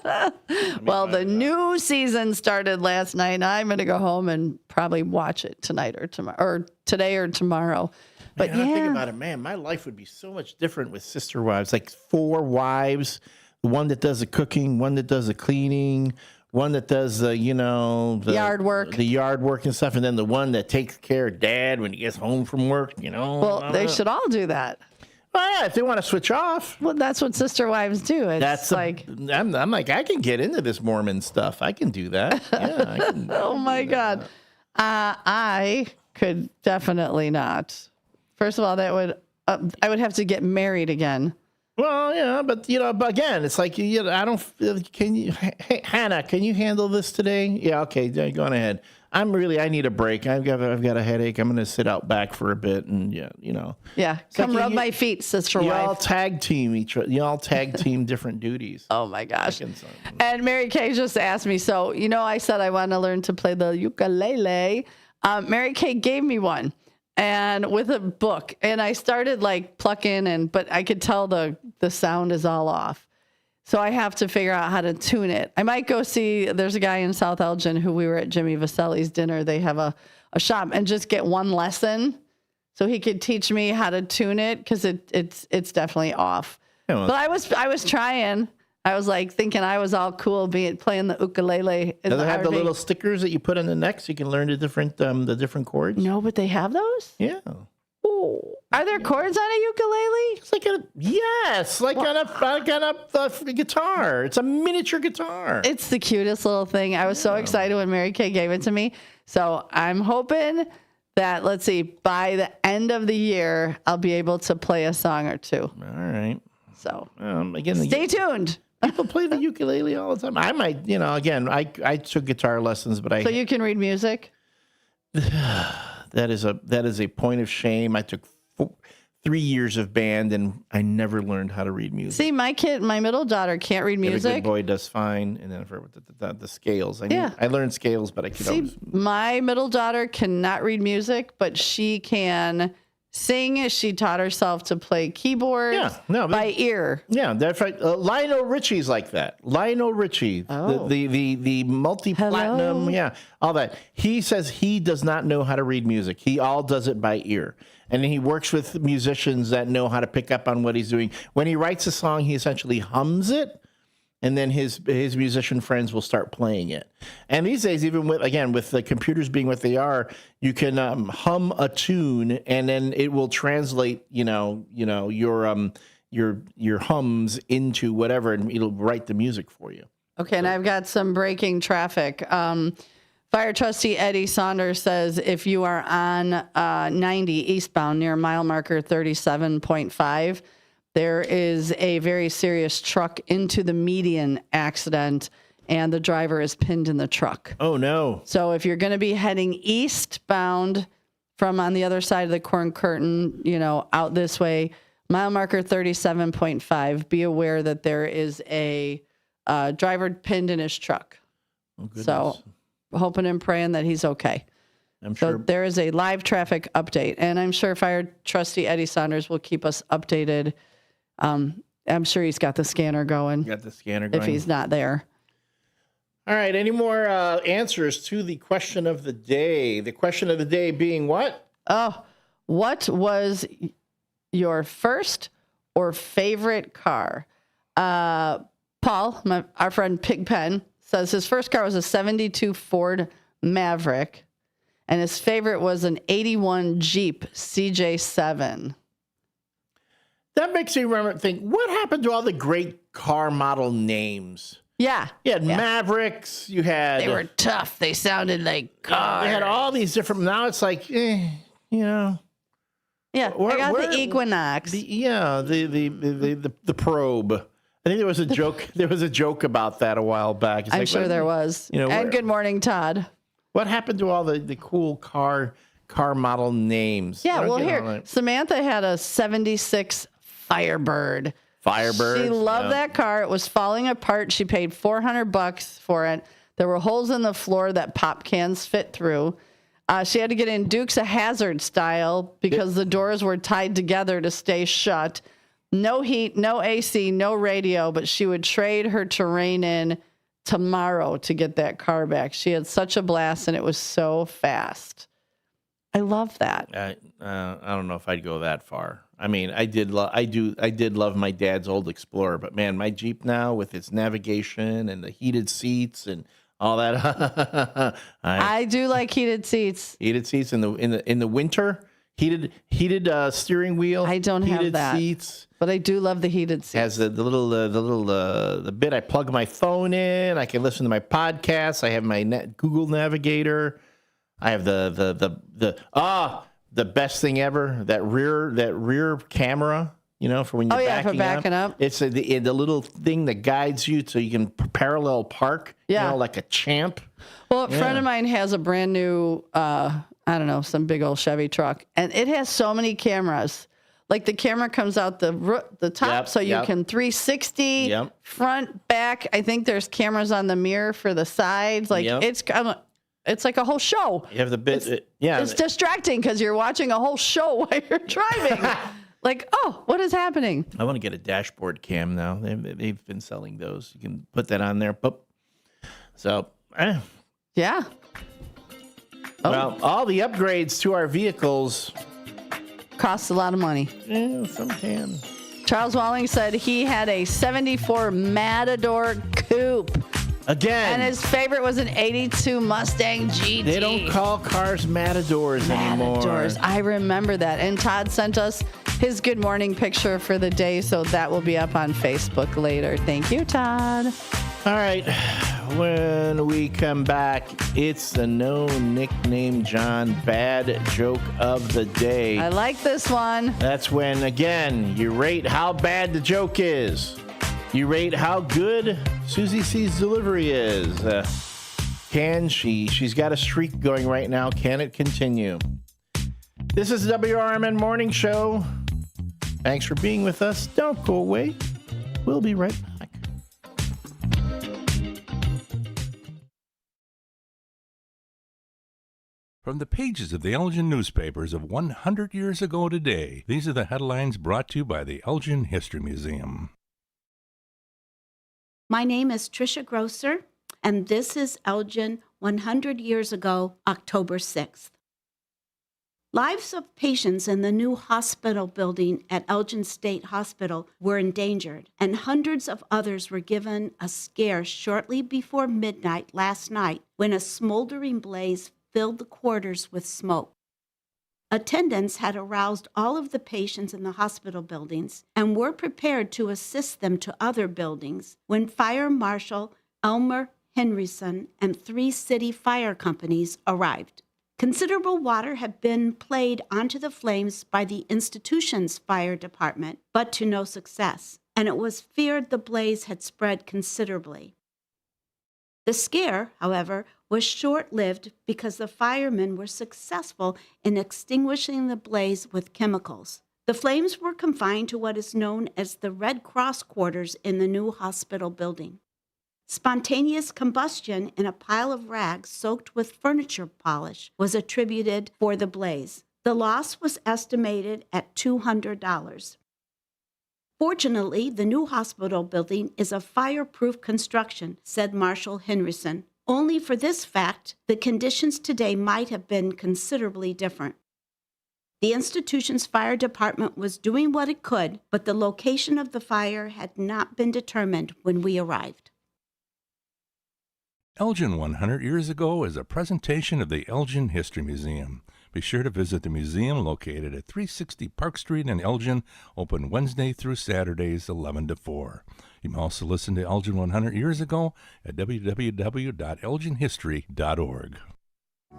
Well, the new season started last night, and I'm going to go home and probably watch it tonight or tomorrow, or today or tomorrow. But I think about it, man, my life would be so much different with Sister Wives. Like 4 wives, one that does the cooking, one that does the cleaning, one that does the yard work and stuff, and then the one that takes care of Dad when he gets home from work. Well, they should all do that. Well, yeah, if they want to switch off. Well, that's what Sister Wives do. I'm like, I can get into this Mormon stuff. I can do that. Yeah. I can, oh my God, I could definitely not. First of all, I would have to get married again. Well, yeah, but again, it's like I don't. Can you, hey, Hannah? Can you handle this today? Yeah, okay, go on ahead. I need a break. I've got a headache. I'm going to sit out back for a bit, and Yeah, come rub my feet, Sister Wife. Y'all tag team different duties. Oh my gosh! And Mary Kay just asked me. So I said I want to learn to play the ukulele. Mary Kay gave me one, and with a book, and I started like plucking, but I could tell the sound is all off. So I have to figure out how to tune it. I might go see, there's a guy in South Elgin who we were at Jimmy Vaselli's dinner. They have a shop, and just get one lesson so he could teach me how to tune it, because it's definitely off. Yeah, well, but I was trying. I was like thinking I was all cool playing the ukulele. Does it have the little stickers that you put on the neck so you can learn the different chords? No, but they have those? Yeah. Ooh. Are there chords on a ukulele? It's like on a guitar. It's a miniature guitar. It's the cutest little thing. I was so excited when Mary Kay gave it to me. So I'm hoping that, let's see, by the end of the year, I'll be able to play a song or 2. All right. So stay tuned. People play the ukulele all the time. I might, again, I took guitar lessons, but So you can read music? That is a point of shame. I took 3 years of band, and I never learned how to read music. See, my middle daughter can't read music. The good boy does fine, and then for the scales, I learned scales, but I could. See, my middle daughter cannot read music, but she can sing. She taught herself to play keyboard by ear. Yeah, that's right. Lionel Richie's like that. Lionel Richie, the multi-platinum, all that. He says he does not know how to read music. He all does it by ear. And he works with musicians that know how to pick up on what he's doing. When he writes a song, he essentially hums it, and then his musician friends will start playing it. And these days, even with the computers being what they are, you can hum a tune, and then it will translate, your hums into whatever, and it'll write the music for you. Okay, and I've got some breaking traffic. Fire Trustee Eddie Saunders says if you are on 90 eastbound near mile marker 37.5, there is a very serious truck into the median accident, and the driver is pinned in the truck. Oh, no. So if you're going to be heading eastbound from on the other side of the Corn Curtain, out this way, mile marker 37.5, be aware that there is a driver pinned in his truck. Oh, goodness. So hoping and praying that he's okay. I'm sure. So there is a live traffic update, and I'm sure Fire Trustee Eddie Saunders will keep us updated I'm sure he's got the scanner going. Got the scanner going. If he's not there. All right. Any more answers to the question of the day? The question of the day being what? Oh, what was your first or favorite car? Paul, our friend Pigpen, says his first car was a 72 Ford Maverick, and his favorite was an 81 Jeep CJ7. That makes me think, what happened to all the great car model names? Yeah. You had Mavericks. You had... They were tough. They sounded like cars. They had all these different... Now it's like, you know... Yeah, I got the Equinox. The Probe. I think there was a joke. There was a joke about that a while back. It's I'm sure there was. And good morning, Todd. What happened to all the cool car model names? Yeah, well, here, Samantha had a 76 Firebird. Firebird. She loved that car. It was falling apart. She paid $400 for it. There were holes in the floor that pop cans fit through. She had to get in Dukes of Hazzard style because the doors were tied together to stay shut. No heat, no AC, no radio, but she would trade her terrain in tomorrow to get that car back. She had such a blast, and it was so fast. I love that. I don't know if I'd go that far. I mean, I did love my dad's old Explorer, but man, my Jeep now with its navigation and the heated seats and all that. I do like heated seats. Heated seats in the winter. Heated steering wheel. I don't have that. Seats. But I do love the heated seats. Has the bit I plug my phone in. I can listen to my podcasts. I have my Google Navigator. I have the best thing ever, that rear camera. You know, for when you're backing up. It's the little thing that guides you so you can parallel park. Yeah. You know, like a champ. Well, a friend of mine has a brand new, some big old Chevy truck, and it has so many cameras. Like the camera comes out the top, so you can 360 front, back. I think there's cameras on the mirror for the sides. Like it's like a whole show. You have the bit, It's distracting because you're watching a whole show while you're driving. Like, oh, what is happening? I want to get a dashboard cam now. They've been selling those. You can put that on there. Boop. So, yeah. Well, all the upgrades to our vehicles costs a lot of money. Yeah, some can. Charles Walling said he had a 74 Matador Coupe. Again. And his favorite was an 82 Mustang GT. They don't call cars Matadors anymore. I remember that. And Todd sent us his good morning picture for the day, so that will be up on Facebook later. Thank you, Todd. All right. When we come back, it's the No Nickname John bad joke of the day. I like this one. That's when, again, you rate how bad the joke is. You rate how good Susie C's delivery is. She's got a streak going right now. Can it continue? This is the WRMN Morning Show. Thanks for being with us. Don't go away. We'll be right back. From the pages of the Elgin newspapers of 100 years ago today, these are the headlines brought to you by the Elgin History Museum. My name is Tricia Grosser, and this is Elgin 100 years ago, October 6th. Lives of patients in the new hospital building at Elgin State Hospital were endangered, and hundreds of others were given a scare shortly before midnight last night when a smoldering blaze filled the quarters with smoke. Attendants had aroused all of the patients in the hospital buildings and were prepared to assist them to other buildings when Fire Marshal Elmer Henryson and 3 city fire companies arrived. Considerable water had been played onto the flames by the institution's fire department, but to no success, and it was feared the blaze had spread considerably. The scare, however, was short-lived because the firemen were successful in extinguishing the blaze with chemicals. The flames were confined to what is known as the Red Cross quarters in the new hospital building. Spontaneous combustion in a pile of rags soaked with furniture polish was attributed for the blaze. The loss was estimated at $200. Fortunately, the new hospital building is a fireproof construction, said Marshall Henryson. Only for this fact, the conditions today might have been considerably different. The institution's fire department was doing what it could, but the location of the fire had not been determined when we arrived. Elgin 100 Years Ago is a presentation of the Elgin History Museum. Be sure to visit the museum located at 360 Park Street in Elgin, open Wednesday through Saturdays 11 to 4. You can also listen to Elgin 100 Years Ago at www.elginhistory.org.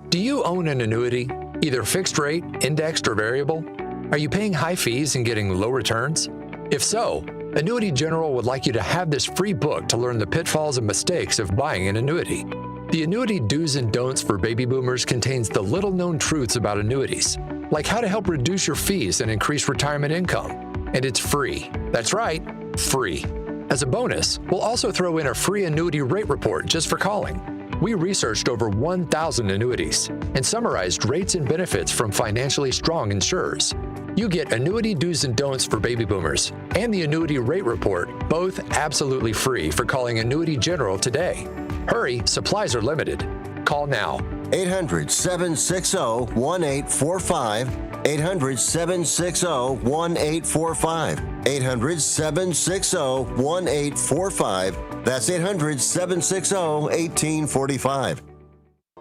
Do you own an annuity, either fixed rate, indexed, or variable? Are you paying high fees and getting low returns? If so, Annuity General would like you to have this free book to learn the pitfalls and mistakes of buying an annuity. The Annuity Do's and Don'ts for Baby Boomers contains the little-known truths about annuities, like how to help reduce your fees and increase retirement income. And it's free. That's right, free. As a bonus, we'll also throw in a free annuity rate report just for calling. We researched over 1,000 annuities and summarized rates and benefits from financially strong insurers. You get Annuity Do's and Don'ts for Baby Boomers and the Annuity Rate Report, both absolutely free for calling Annuity General today. Hurry, supplies are limited. Call now. 800-760-1845. 800-760-1845. 800-760-1845. That's 800-760-1845.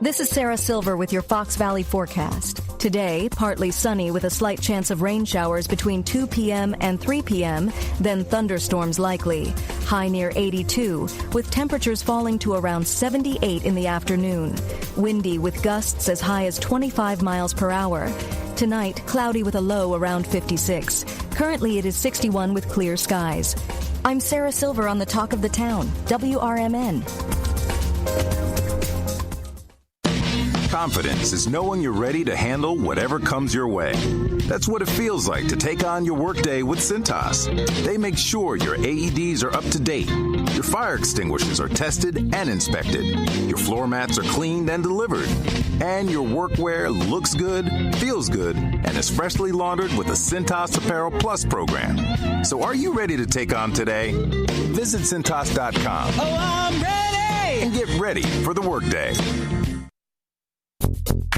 This is Sarah Silver with your Fox Valley forecast. Today, partly sunny with a slight chance of rain showers between 2 p.m. and 3 p.m., then thunderstorms likely. High near 82, with temperatures falling to around 78 in the afternoon. Windy with gusts as high as 25 miles per hour. Tonight, cloudy with a low around 56. Currently, it is 61 with clear skies. I'm Sarah Silver on the Talk of the Town, WRMN. Confidence is knowing you're ready to handle whatever comes your way. That's what it feels like to take on your workday with Cintas. They make sure your AEDs are up to date, your fire extinguishers are tested and inspected, your floor mats are cleaned and delivered, and your workwear looks good, feels good, and is freshly laundered with the Cintas Apparel Plus program. So are you ready to take on today? Visit Cintas.com. Oh, I'm ready! And get ready for the workday.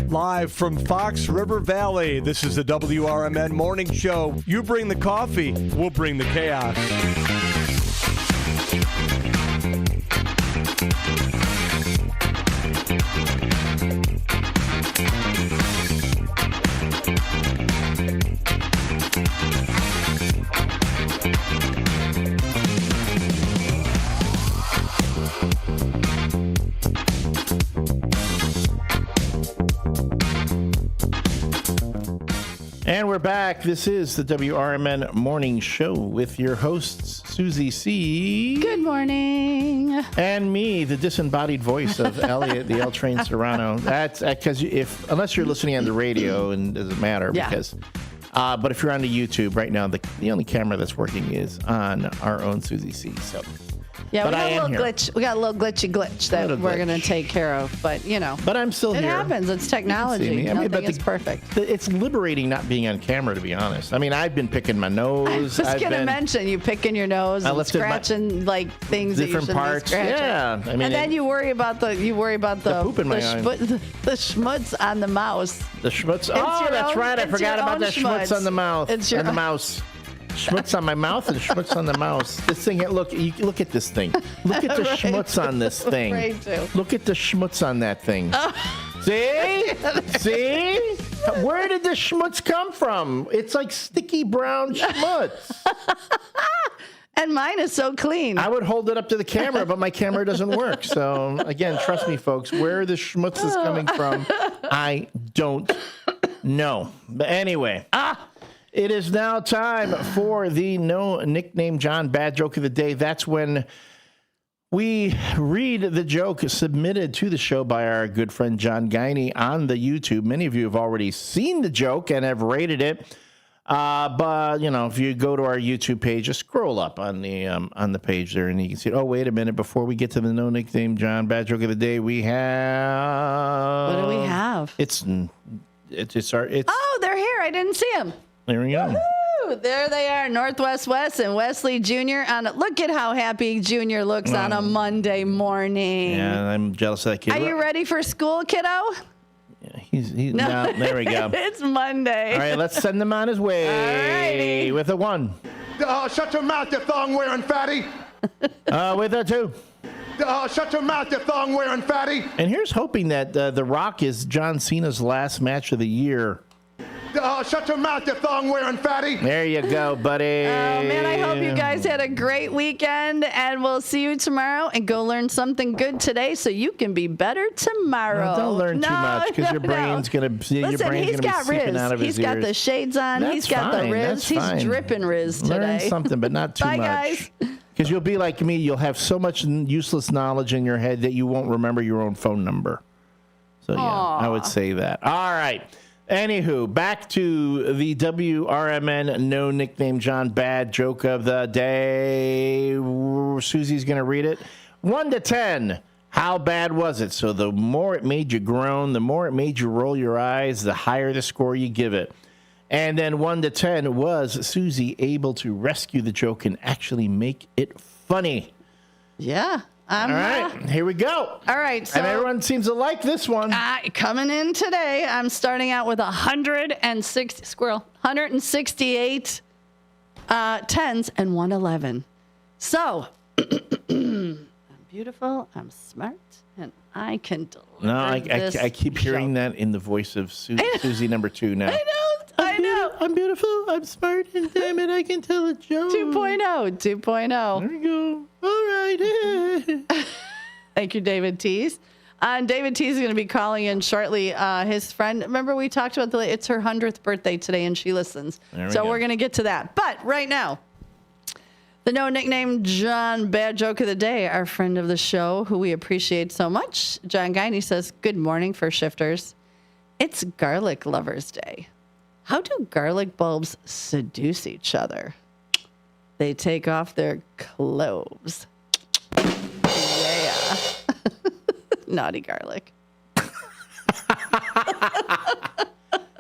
Live from Fox River Valley, this is the WRMN Morning Show. You bring the coffee, we'll bring the chaos. And we're back. This is the WRMN Morning Show with your hosts, Susie C. Good morning. And me, the disembodied voice of Elliot, the L Train Serrano. That's because unless you're listening on the radio, and it doesn't matter because. But if you're on the YouTube right now, the only camera that's working is on our own Susie C. So. Yeah, we got a little glitch. We got a little glitch that we're going to take care of. But, you know. But I'm still here. It happens. It's technology. Nothing is perfect. It's liberating not being on camera, to be honest. I mean, I've been picking my nose. I was going to mention you picking your nose and scratching like things different that you parts. Be scratching. Yeah, I mean, and then you worry about the poop in my eye. The schmutz on the mouse. The schmutz. Oh, that's right. I forgot about that schmutz on the mouth. It's your and the mouse. Schmutz on my mouth and schmutz on the mouse. This thing, look at this thing. Look at the schmutz on this thing. Look at the schmutz on that thing. See? See? Where did the schmutz come from? It's like sticky brown schmutz. And mine is so clean. I would hold it up to the camera, but my camera doesn't work. So, again, trust me, folks, where the schmutz is coming from, I don't know. But anyway. It is now time for the No Nickname John Bad Joke of the Day. That's when we read the joke submitted to the show by our good friend John Guiney on the YouTube. Many of you have already seen the joke and have rated it. But, you know, if you go to our YouTube page, just scroll up on the page there and you can see, oh, wait a minute. Before we get to the No Nickname John Bad Joke of the Day, we have... What do we have? It's Oh, they're here. I didn't see them. There we go. Woo! There they are, Northwest Wes and Wesley Jr. Look at how happy Jr. looks on a Monday morning. Yeah, I'm jealous of that kid. Are you ready for school, kiddo? Yeah, he's no. There we go. It's Monday. All right, let's send him on his way. Alrighty. With a 1. Shut your mouth, you thong-wearing fatty. With a 2. Shut your mouth, you thong-wearing fatty. And here's hoping that The Rock is John Cena's last match of the year. Shut your mouth, you thong-wearing fatty. There you go, buddy. Oh, man, I hope you guys had a great weekend, and we'll see you tomorrow. And go learn something good today so you can be better tomorrow. No, don't learn too much because your brain's going to be seeping out of his ears. He's got the shades on. He's got the Riz. He's dripping Riz today. Learn something, but not too Bye, much. Guys. Because you'll be like me. You'll have so much useless knowledge in your head that you won't remember your own phone number. So, yeah, I would say that. All right. Anywho, back to the WRMN No Nickname John bad joke of the day. Susie's going to read it. 1 to 10. How bad was it? So the more it made you groan, the more it made you roll your eyes, the higher the score you give it. And then 1 to 10, was Susie able to rescue the joke and actually make it funny? Yeah. All right, here we go. All right. So and everyone seems to like this one. Coming in today, I'm starting out with 168 tens and 111. So I'm beautiful, I'm smart, and I can deliver. No, I keep hearing that in the voice of Susie number 2 now. I know. I'm beautiful, I'm smart, and damn it, I can tell a joke. 2.0. There you go. All right. Thank you, David Tease. David Tease is going to be calling in shortly. His friend, remember we talked about it's her 100th birthday today, and she listens. We're going to get to that. But right now, the No Nickname John bad joke of the day, our friend of the show, who we appreciate so much, John Guiney, says, "Good morning, First Shifters. It's Garlic Lovers Day. How do garlic bulbs seduce each other? They take off their clothes." Yeah. Naughty Garlic.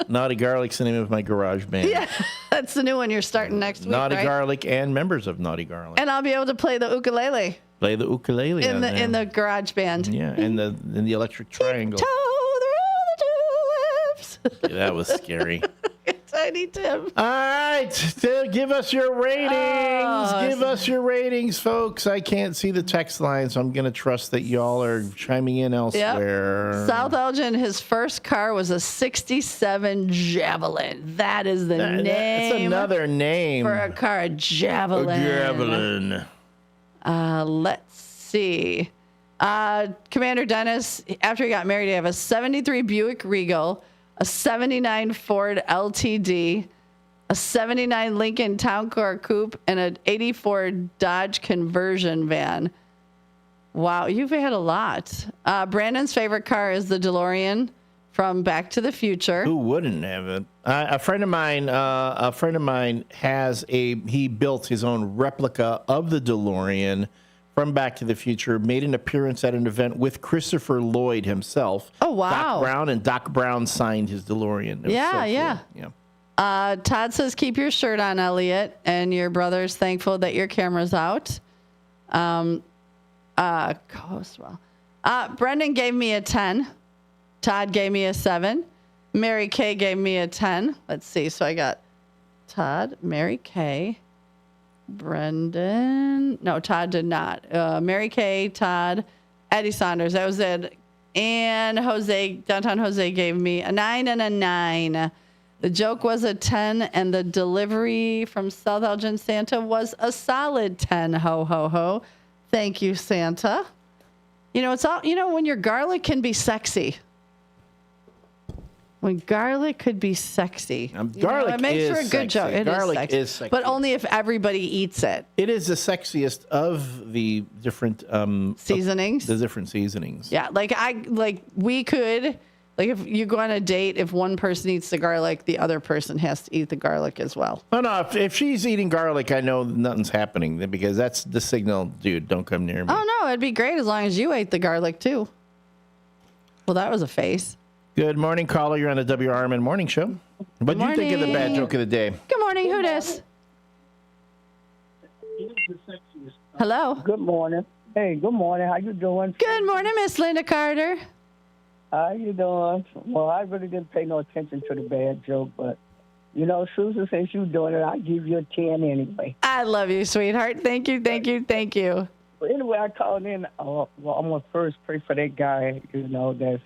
Naughty Garlic's the name of my garage band. Yeah, that's the new one you're starting next week, Naughty right? Garlic and members of Naughty Garlic. And I'll be able to play the ukulele. Play the ukulele in the garage band. Yeah, in the electric triangle. Yeah, that was scary. Tiny Tim. All right, give us your ratings. Give us your ratings, folks. I can't see the text line, so I'm going to trust that y'all are chiming in elsewhere. Yep. South Elgin, his first car was a 67 Javelin. That is the name. That's another name. For a car, a Javelin. A Javelin. Let's see. Commander Dennis, after he got married, he have a 73 Buick Regal, a 79 Ford LTD, a 79 Lincoln Town Car Coupe, and an 84 Dodge conversion van. Wow, you've had a lot. Brandon's favorite car is the DeLorean from Back to the Future. Who wouldn't have it? A friend of mine he built his own replica of the DeLorean from Back to the Future, made an appearance at an event with Christopher Lloyd himself. Oh, wow. Doc Brown, and Doc Brown signed his DeLorean. Yeah. Todd says, keep your shirt on, Elliot, and your brother's thankful that your camera's out. Brendan gave me a 10. Todd gave me a 7. Mary Kay gave me a 10. Let's see. So I got Todd, Mary Kay, Brendan. No, Todd did not. Mary Kay, Todd, Eddie Saunders. That was it. And Downtown Jose gave me a 9 and a 9. The joke was a 10, and the delivery from South Elgin Santa was a solid 10. Ho, ho, ho. Thank you, Santa. When your garlic can be sexy. When garlic could be sexy. Garlic it makes for a good joke. Garlic is sexy. But only if everybody eats it. It is the sexiest of the different seasonings. The different seasonings. Yeah, if you go on a date, if one person eats the garlic, the other person has to eat the garlic as well. No. If she's eating garlic, I know nothing's happening because that's the signal, dude. Don't come near me. Oh no, it'd be great as long as you ate the garlic too. Well, that was a face. Good morning, caller. You're on the WRMN Morning Show. What do you think of the bad joke of the day? Good morning. Who dis? Hello. Good morning. Hey, good morning. How you doing? Good morning, Miss Linda Carter. How you doing? Well, I really didn't pay no attention to the bad joke, but, you know, Susan, since you're doing it, I'll give you a 10 anyway. I love you, sweetheart. Thank you. But anyway, I called in. Well, I'm going to first pray for that guy, you know, that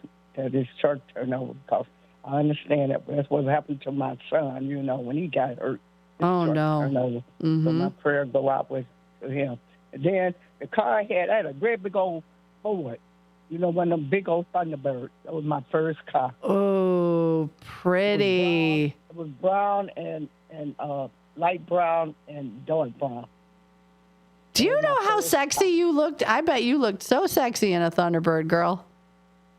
his church turned over, because I understand that. But that's what happened to my son, you know, when he got hurt. Oh, no. Turned over. Mm-hmm. So my prayer go out with him. And then the car I had a great big old Ford. You know, one of them big old Thunderbirds. That was my first car. Oh, pretty. It was brown and light brown and dark brown. Do you know how sexy you looked? I bet you looked so sexy in a Thunderbird, girl.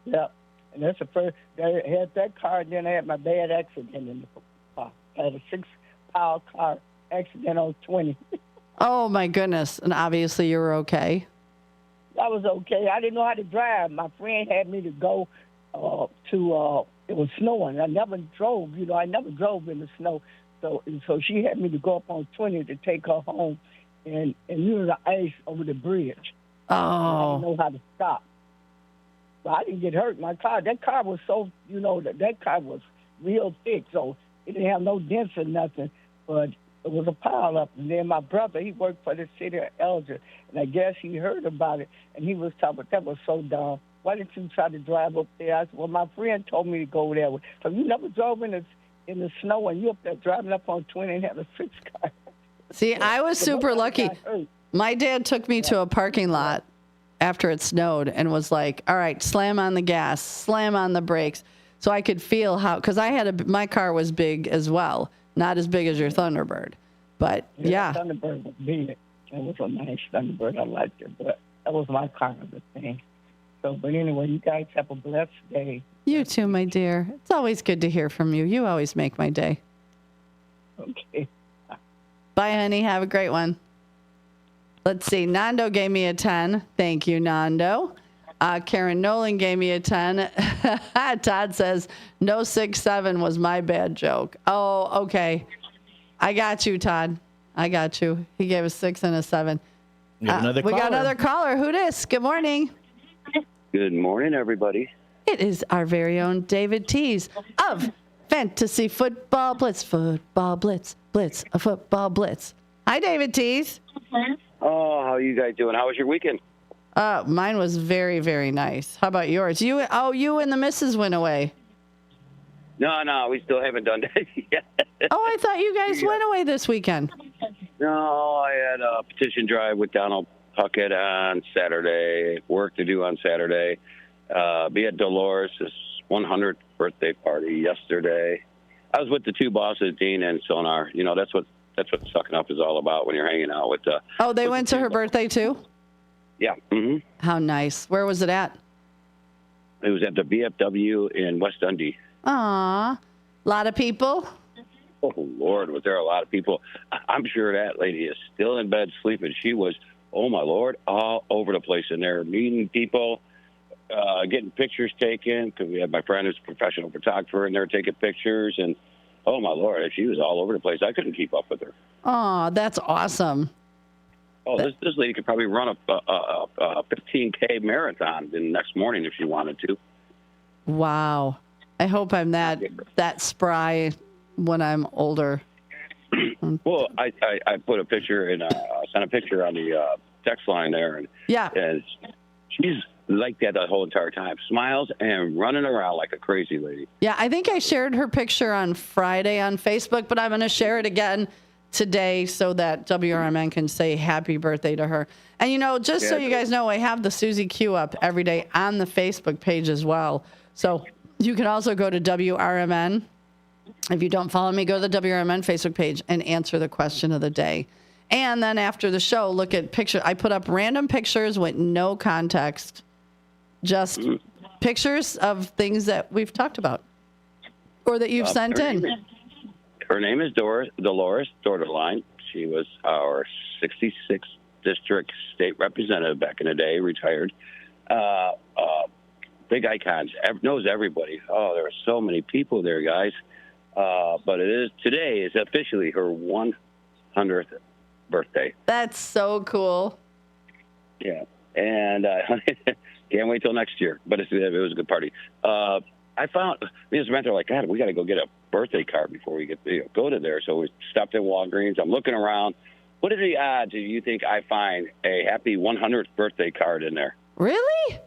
Yeah. And that's the first. I had that car, and then I had my bad accident in the car. I had a 6-power car accident on 20. Oh, my goodness. And obviously you were okay. I was okay. I didn't know how to drive. My friend had me to go it was snowing. I never drove, you know, I never drove in the snow. So she had me to go up on 20 to take her home and you know, the ice over the bridge. Oh. I didn't know how to stop. But I didn't get hurt. That car was so, you know, that car was real thick, so it didn't have no dents or nothing. But it was a pile up. And then my brother, he worked for the city of Elgin, and I guess he heard about it, and he was talking, that was so dumb. Why didn't you try to drive up there? I said, well, my friend told me to go there. So you never drove in the snow, and you up there driving up on 20 and had a 6-car. See, I was super lucky. My dad took me to a parking lot after it snowed and was like, all right, slam on the gas, slam on the brakes. So I could feel how, because my car was big as well. Not as big as your Thunderbird, but yeah. Thunderbird was big. It was a nice Thunderbird. I liked it, but that was my car of the thing. So, but anyway, you guys have a blessed day. You too, my dear. It's always good to hear from you. You always make my day. Okay. Bye, honey. Have a great one. Let's see. Nando gave me a 10. Thank you, Nando. Karen Nolan gave me a 10. Todd says, no 6-7 was my bad joke. Oh, okay. I got you, Todd. I got you. He gave a 6 and a 7. We got another caller. Who dis? Good morning. Good morning, everybody. It is our very own David Tees of Fantasy Football Blitz. Football Blitz. Blitz. A Football Blitz. Hi, David Tees. Oh, how are you guys doing? How was your weekend? Mine was very, very nice. How about yours? You and the missus went away. No, we still haven't done that yet. Oh, I thought you guys went away this weekend. No, I had a petition drive with Donald Puckett on Saturday, work to do on Saturday. Be at Dolores' 100th birthday party yesterday. I was with the two bosses, Dean and Sonar. You know, that's what sucking up is all about when you're hanging out with the... Oh, they went to her birthday too? Yeah. Mm-hmm. How nice. Where was it at? It was at the VFW in West Dundee. Aw. A lot of people? Oh, Lord, was there a lot of people. I'm sure that lady is still in bed sleeping. She was, oh, my Lord, all over the place in there, meeting people, getting pictures taken, because we had my friend who's a professional photographer in there taking pictures. And, oh, my Lord, she was all over the place. I couldn't keep up with her. Oh, that's awesome. Oh, this lady could probably run a 15K marathon the next morning if she wanted to. Wow. I hope I'm that spry when I'm older. Well, I put a picture in, sent a picture on the text line there. And she's like that the whole entire time. Smiles and running around like a crazy lady. Yeah, I think I shared her picture on Friday on Facebook, but I'm going to share it again today so that WRMN can say happy birthday to her. And, you know, just so you guys know, I have the Susie Q up every day on the Facebook page as well. So you can also go to WRMN. If you don't follow me, go to the WRMN Facebook page and answer the question of the day. And then after the show, look at pictures. I put up random pictures with no context, just pictures of things that we've talked about or that you've sent in. Her name is Dolores Dorderline. She was our 66th district state representative back in the day, retired. Big icons, knows everybody. Oh, there were so many people there, guys. But today is officially her 100th birthday. That's so cool. Yeah, and can't wait till next year. But it was a good party. I found me and Samantha were like, God, we got to go get a birthday card before we go to there. So we stopped at Walgreens. I'm looking around. What are the odds do you think I find a happy 100th birthday card in there? Really?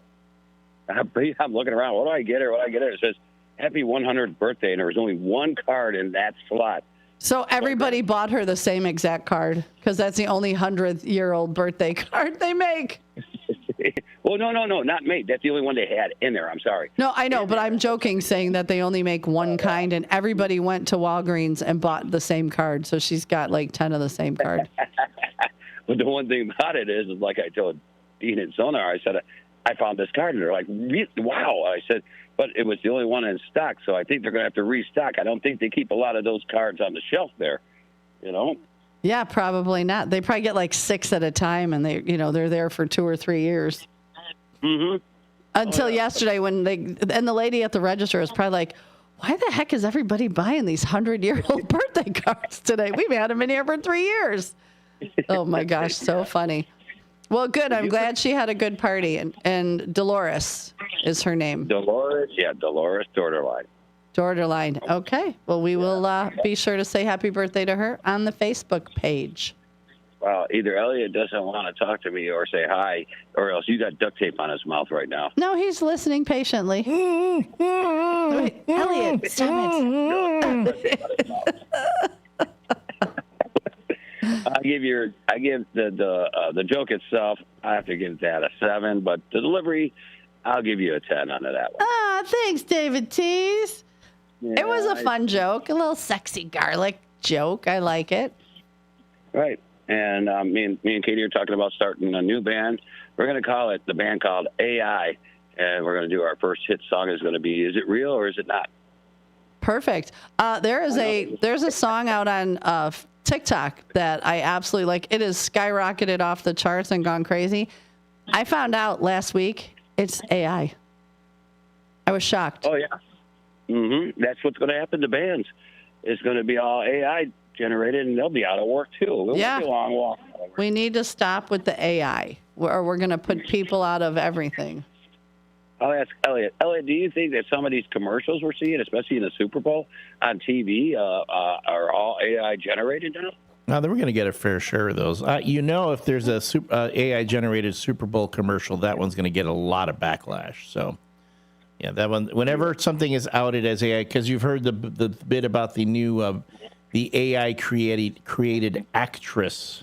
I'm looking around. What do I get her? It says happy 100th birthday, and there was only one card in that slot. So everybody bought her the same exact card because that's the only 100-year-old birthday card they make. Well, no, not me. That's the only one they had in there. I'm sorry. No, I know, but I'm joking saying that they only make one kind, and everybody went to Walgreens and bought the same card. So she's got like 10 of the same card. But the one thing about it is like I told Dean and Sonar, I said, I found this card, and they're like, wow. I said, but it was the only one in stock, so I think they're going to have to restock. I don't think they keep a lot of those cards on the shelf there, Yeah, probably not. They probably get like 6 at a time, and they're there for 2 or 3 years. Mm-hmm. Until yesterday, when the lady at the register was probably like, "Why the heck is everybody buying these 100-year-old birthday cards today? We've had them in here for 3 years." Oh my gosh, so funny. Well, good. I'm glad she had a good party, and Dolores is her name. Dolores Dorderline. Dorderline. Okay. Well, we will be sure to say happy birthday to her on the Facebook page. Well, either Elliot doesn't want to talk to me or say hi, or else you got duct tape on his mouth right now. No, he's listening patiently. Wait, Elliot, stop it. I give the joke itself, I have to give that a 7, but the delivery, I'll give you a 10 under that one. Ah, thanks, David Tease. Yeah, it was a fun joke, a little sexy garlic joke. I like it. Right. And me and Katie are talking about starting a new band. We're going to call it the band called AI, and we're going to do our first hit song is going to be "Is It Real or Is It Not?" Perfect. There's a song out on TikTok that I absolutely like. It has skyrocketed off the charts and gone crazy. I found out last week it's AI. I was shocked. Oh yeah. That's what's going to happen to bands. It's going to be all AI generated, and they'll be out of work too. It won't be a long walk. We need to stop with the AI, or we're going to put people out of everything. I'll ask Elliot. Elliot, do you think that some of these commercials we're seeing, especially in the Super Bowl on TV, are all AI generated now? No, then we're going to get a fair share of those. If there's a AI generated Super Bowl commercial, that one's going to get a lot of backlash. So. Yeah, that one. Whenever something is outed as AI, because you've heard the bit about the new the AI created actress.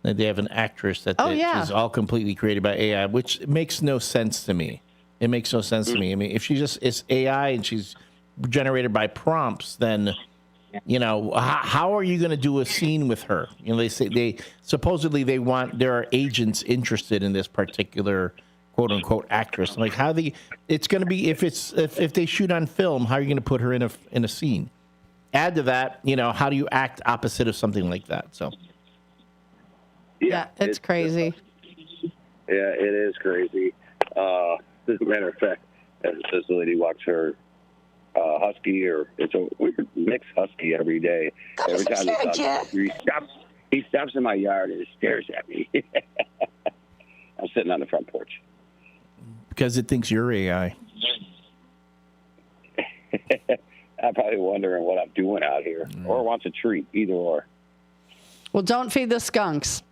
That they have an actress that is all completely created by AI, which makes no sense to me. It makes no sense to me. I mean, if it's AI and she's generated by prompts, then how are you going to do a scene with her? They say there are agents interested in this particular quote unquote actress. Like it's going to be if they shoot on film, how are you going to put her in a scene? Add to that, how do you act opposite of something like that? So yeah, it's crazy. Yeah, it is crazy. As a matter of fact, as this lady walks her husky, or it's a weird mixed husky every day. Every time he stops in my yard and stares at me. I'm sitting on the front porch. Because it thinks you're AI. I'm probably wondering what I'm doing out here, or wants a treat, either or. Well, don't feed the skunks.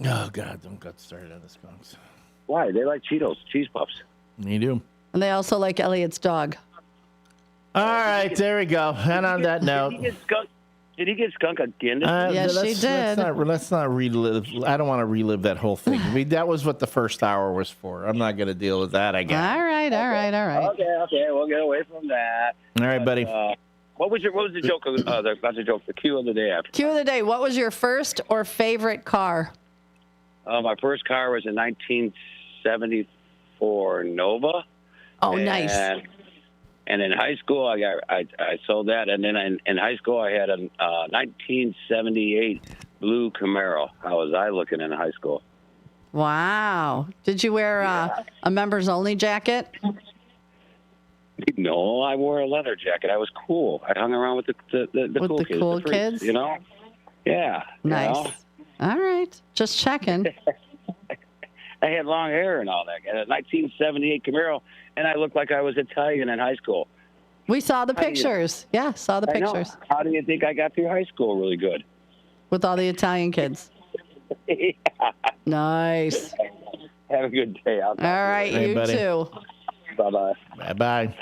Oh, God, don't get started on the skunks. Why? They like Cheetos, cheese puffs. They do. And they also like Elliot's dog. All right, there we go. And on that note. Did he get skunk again? Yes, she did. Let's not relive. I don't want to relive that whole thing. I mean, that was what the first hour was for. I'm not going to deal with that, I guess. All right. Okay. We'll get away from that. All right, buddy. What was the joke? That's a joke. The cue of the day after. Cue of the day. What was your first or favorite car? My first car was a 1974 Nova. Oh, nice. And in high school, I sold that. And then in high school, I had a 1978 blue Camaro. How was I looking in high school? Wow. Did you wear a members only jacket? No, I wore a leather jacket. I was cool. I hung around with the cool kids. You know? Yeah. Nice. You know? All right. Just checking. I had long hair and all that. I had a 1978 Camaro, and I looked like I was Italian in high school. We saw the pictures. Yeah, saw the pictures. How do you think I got through high school really good? With all the Italian kids. Yeah. Nice. Have a good day. All right, you too. Bye-bye. Bye-bye.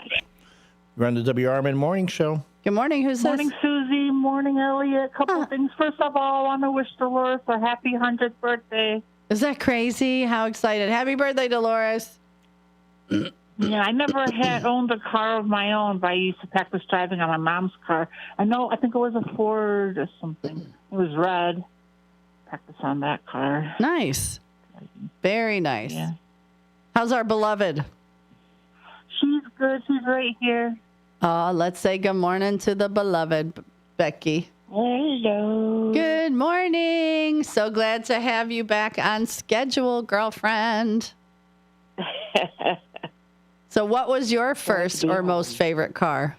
We're on the WRMN Morning Show. Good morning. Who's morning, this? Susie. Morning, Elliot. A couple of things. First of all, I want to wish Dolores a happy 100th birthday. Is that crazy? How excited. Happy birthday, Dolores. Yeah, I never had owned a car of my own, but I used to practice driving on my mom's car. I think it was a Ford or something. It was red. Practice on that car. Nice. Very nice. Yeah. How's our beloved? She's good. She's right here. Let's say good morning to the beloved, Becky. Hello. Good morning. So glad to have you back on schedule, girlfriend. So what was your first or most favorite car?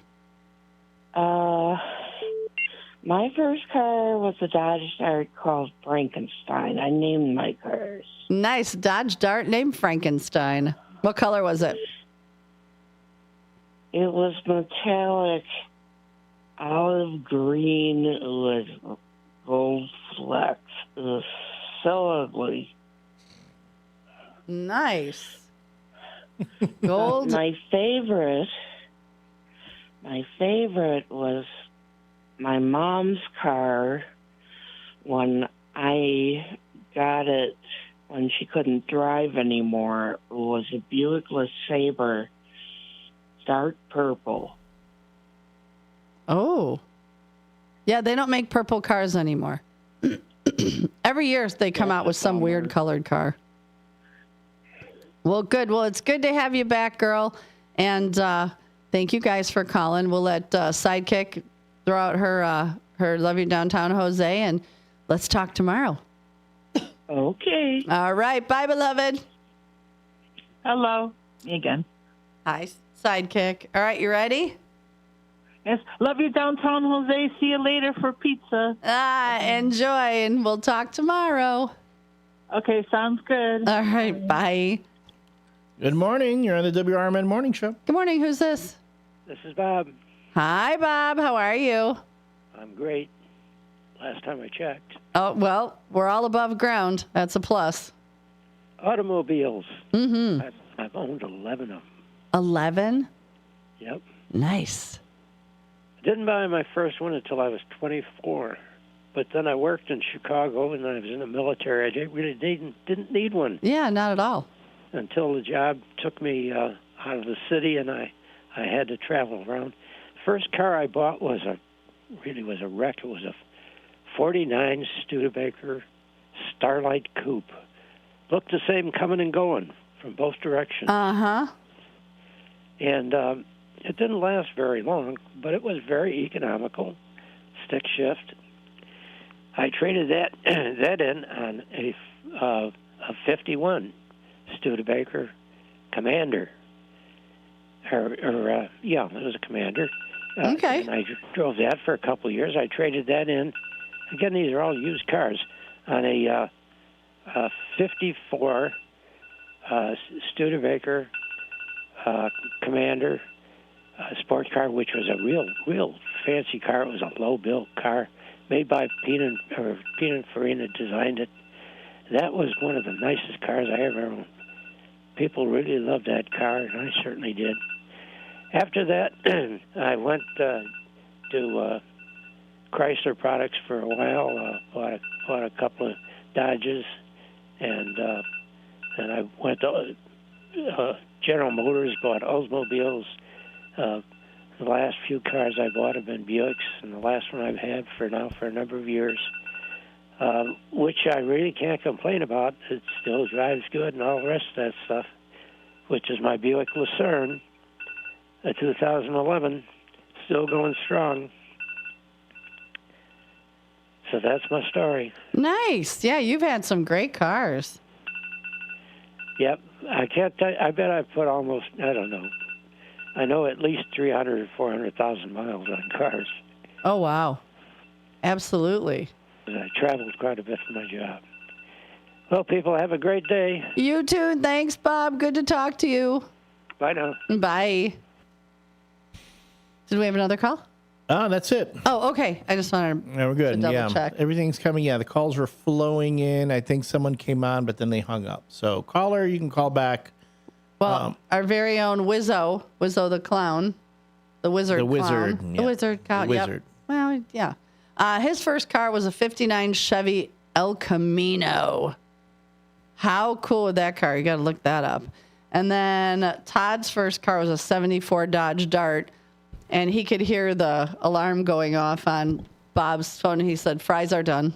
My first car was a Dodge Dart called Frankenstein. I named my cars. Nice. Dodge Dart named Frankenstein. What color was it? It was metallic olive green with gold flecks. It was so ugly. Nice. Gold. My favorite was my mom's car when I got it when she couldn't drive anymore. It was a Buick LeSabre, dark purple. Oh. Yeah, they don't make purple cars anymore. Every year they come out with some weird colored car. Well, good. Well, it's good to have you back, girl. And thank you guys for calling. We'll let Sidekick throw out her Love You Downtown Jose, and let's talk tomorrow. Okay. All right. Bye, beloved. Hello. Me again. Hi, Sidekick. All right, you ready? Yes. Love You Downtown Jose. See you later for pizza. Enjoy, and we'll talk tomorrow. Okay, sounds good. All right, bye. Good morning. You're on the WRMN Morning Show. Good morning. Who's this? This is Bob. Hi, Bob. How are you? I'm great. Last time I checked. Oh, well, we're all above ground. That's a plus. Automobiles. Mm-hmm. I've owned 11 of them. 11? Yep. Nice. I didn't buy my first one until I was 24. But then I worked in Chicago, and I was in the military. I really didn't need one. Yeah, not at all. Until the job took me out of the city, and I had to travel around. First car I bought was a wreck. It was a 49 Studebaker Starlight Coupe. Looked the same coming and going from both directions. Uh-huh. And it didn't last very long, but it was very economical. Stick shift. I traded that in on a 51 Studebaker Commander. It was a Commander. Okay. And I drove that for a couple of years. I traded that in. Again, these are all used cars on a 54 Studebaker Commander sports car, which was a real fancy car. It was a low-built car made by Pina Farina designed it. That was one of the nicest cars I ever owned. People really loved that car, and I certainly did. After that, I went to Chrysler products for a while. Bought a couple of Dodges, and I went to General Motors. Bought Oldsmobiles. The last few cars I bought have been Buicks, and the last one I've had for a number of years, which I really can't complain about. It still drives good and all the rest of that stuff, which is my Buick Lucerne, a 2011, still going strong. So that's my story. Nice. Yeah, you've had some great cars. Yep. I can't tell you, I bet I've put almost, I know at least 300 or 400,000 miles on cars. Oh, wow. Absolutely. I traveled quite a bit for my job. Well, people, have a great day. You too. Thanks, Bob. Good to talk to you. Bye now. Bye. Did we have another call? That's it. Oh, okay. I just wanted Yeah, we're good. to double check. Everything's coming. Yeah, the calls were flowing in. I think someone came on, but then they hung up. So, caller, you can call back. Well, our very own Wizzo the clown, the wizard The clown. wizard, The yeah. wizard clown. The Yep. wizard. Well, yeah. His first car was a 59 Chevy El Camino. How cool would that car? You got to look that up. And then Todd's first car was a 74 Dodge Dart. And he could hear the alarm going off on Bob's phone. And he said, fries are done.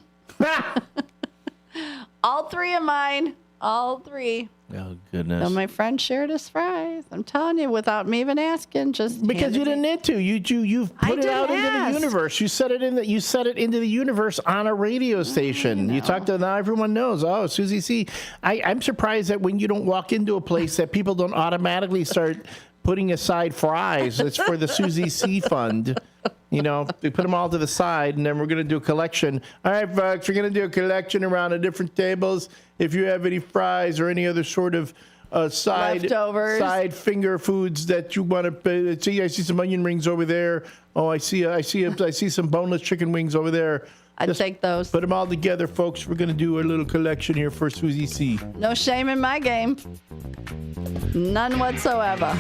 All three of mine. All three. Oh, goodness. So my friend shared his fries. I'm telling you, without me even asking, just Because you didn't need to. You've put it out into ask. the universe. You set it into the universe on a radio station. You talk to now everyone knows. Oh, Susie C. I'm surprised that when you don't walk into a place that people don't automatically start putting aside fries. It's for the Susie C Fund. You know, we put them all to the side, and then we're going to do a collection. All right, folks, we're going to do a collection around the different tables. If you have any fries or any other sort of Leftovers. side finger foods that you want to see, I see some onion rings over there. Oh, I see some boneless chicken wings over there. I'd take those. Put them all together, folks. We're going to do a little collection here for Susie C. No shame in my game. None whatsoever.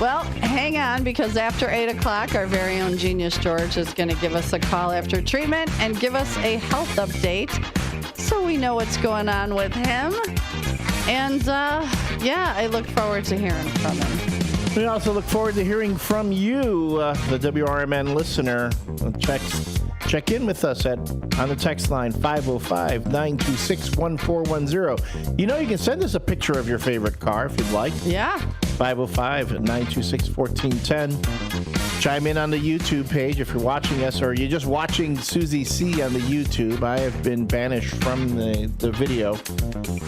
Well, hang on, because after 8 o'clock, our very own Genius George is going to give us a call after treatment and give us a health update so we know what's going on with him. And, I look forward to hearing from him. We also look forward to hearing from you, the WRMN listener. Check in with us on the text line 505-926-1410. You know, you can send us a picture of your favorite car if you'd like. Yeah. 505-926-1410. Chime in on the YouTube page if you're watching us, or you're just watching Susie C on the YouTube. I have been banished from the video.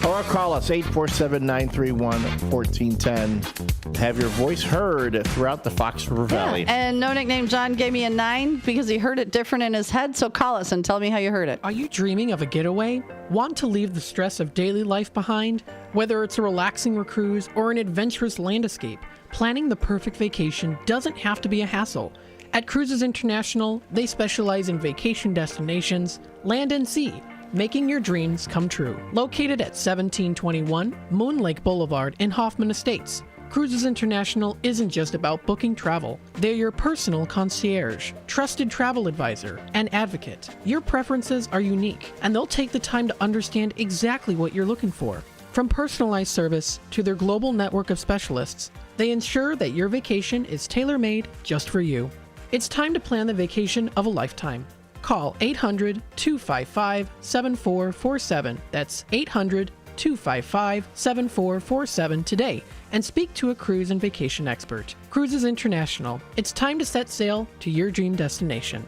Or call us 847-931-1410. Have your voice heard throughout the Fox River Valley. And No Nickname John gave me a 9 because he heard it different in his head. So call us and tell me how you heard it. Are you dreaming of a getaway? Want to leave the stress of daily life behind? Whether it's a relaxing cruise or an adventurous land escape, planning the perfect vacation doesn't have to be a hassle. At Cruises International, they specialize in vacation destinations, land and sea, making your dreams come true. Located at 1721 Moon Lake Boulevard in Hoffman Estates, Cruises International isn't just about booking travel. They're your personal concierge, trusted travel advisor, and advocate. Your preferences are unique, and they'll take the time to understand exactly what you're looking for. From personalized service to their global network of specialists, they ensure that your vacation is tailor-made just for you. It's time to plan the vacation of a lifetime. Call 800-255-7447. That's 800-255-7447 today and speak to a cruise and vacation expert. Cruises International. It's time to set sail to your dream destination.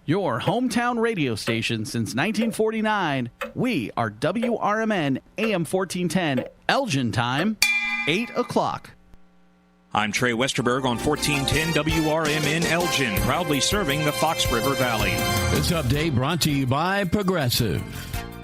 Your hometown radio station since 1949. We are WRMN AM 1410, Elgin time, 8 o'clock. I'm Trey Westerberg on 1410 WRMN Elgin, proudly serving the Fox River Valley. This update brought to you by Progressive.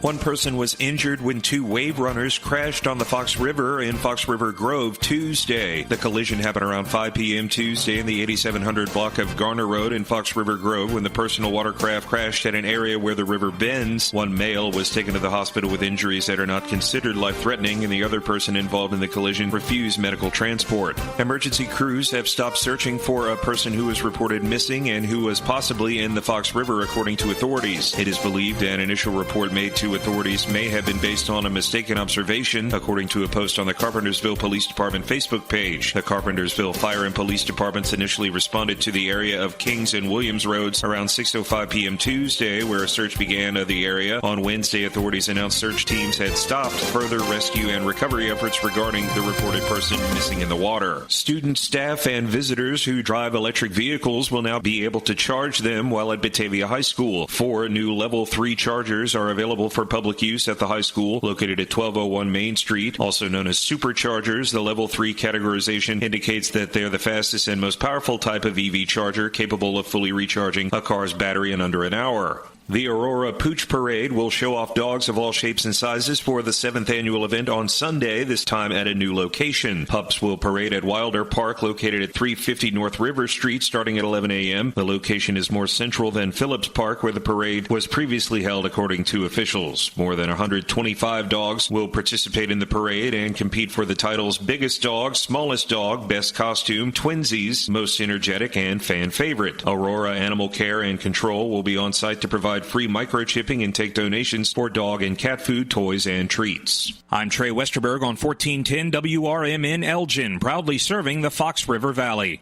One person was injured when two wave runners crashed on the Fox River in Fox River Grove Tuesday. The collision happened around 5 p.m. Tuesday in the 8700 block of Garner Road in Fox River Grove when the personal watercraft crashed at an area where the river bends. One male was taken to the hospital with injuries that are not considered life-threatening, and the other person involved in the collision refused medical transport. Emergency crews have stopped searching for a person who was reported missing and who was possibly in the Fox River, according to authorities. It is believed an initial report made to authorities may have been based on a mistaken observation, according to a post on the Carpentersville Police Department Facebook page. The Carpentersville Fire and Police Departments initially responded to the area of Kings and Williams Roads around 6:05 p.m. Tuesday, where a search began of the area. On Wednesday, authorities announced search teams had stopped further rescue and recovery efforts regarding the reported person missing in the water. Students, staff, and visitors who drive electric vehicles will now be able to charge them while at Batavia High School. 4 new Level 3 chargers are available for for public use at the high school located at 1201 Main Street, also known as superchargers. The level 3 categorization indicates that they're the fastest and most powerful type of EV charger capable of fully recharging a car's battery in under an hour. The Aurora Pooch Parade will show off dogs of all shapes and sizes for the 7th annual event on Sunday, this time at a new location. Pups will parade at Wilder Park, located at 350 North River Street, starting at 11 a.m. The location is more central than Phillips Park, where the parade was previously held, according to officials. More than 125 dogs will participate in the parade and compete for the titles Biggest Dog, Smallest Dog, Best Costume, Twinsies, Most Energetic, and Fan Favorite. Aurora Animal Care and Control will be on site to provide free microchipping and take donations for dog and cat food, toys, and treats. I'm Trey Westerberg on 1410 WRMN Elgin, proudly serving the Fox River Valley.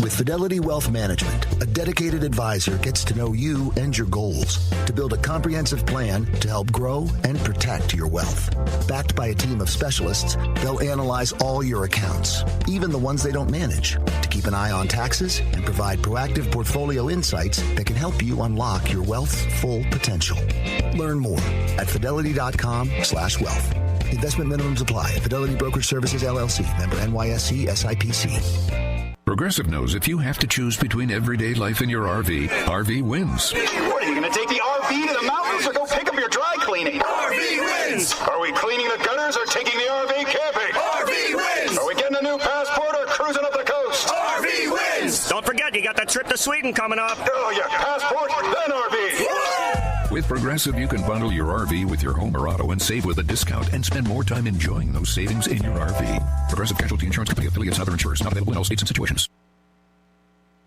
With Fidelity Wealth Management, a dedicated advisor gets to know you and your goals to build a comprehensive plan to help grow and protect your wealth. Backed by a team of specialists, they'll analyze all your accounts, even the ones they don't manage, to keep an eye on taxes and provide proactive portfolio insights that can help you unlock your wealth's full potential. Learn more at fidelity.com/wealth. Investment minimums apply. Fidelity Brokerage Services, LLC. Member NYSE, SIPC. Progressive knows if you have to choose between everyday life and your RV, RV wins. What, are you going to take the RV to the mountains or go pick up your dry cleaning? RV wins! Are we cleaning the gutters or taking the RV camping? RV wins! Are we getting a new passport or cruising up the coast? RV wins! Don't forget, you got that trip to Sweden coming up. Oh, yeah, passport, then RV. With Progressive, you can bundle your RV with your home or auto and save with a discount and spend more time enjoying those savings in your RV. Progressive Casualty Insurance Company affiliates, other insurers, not available in all states and situations.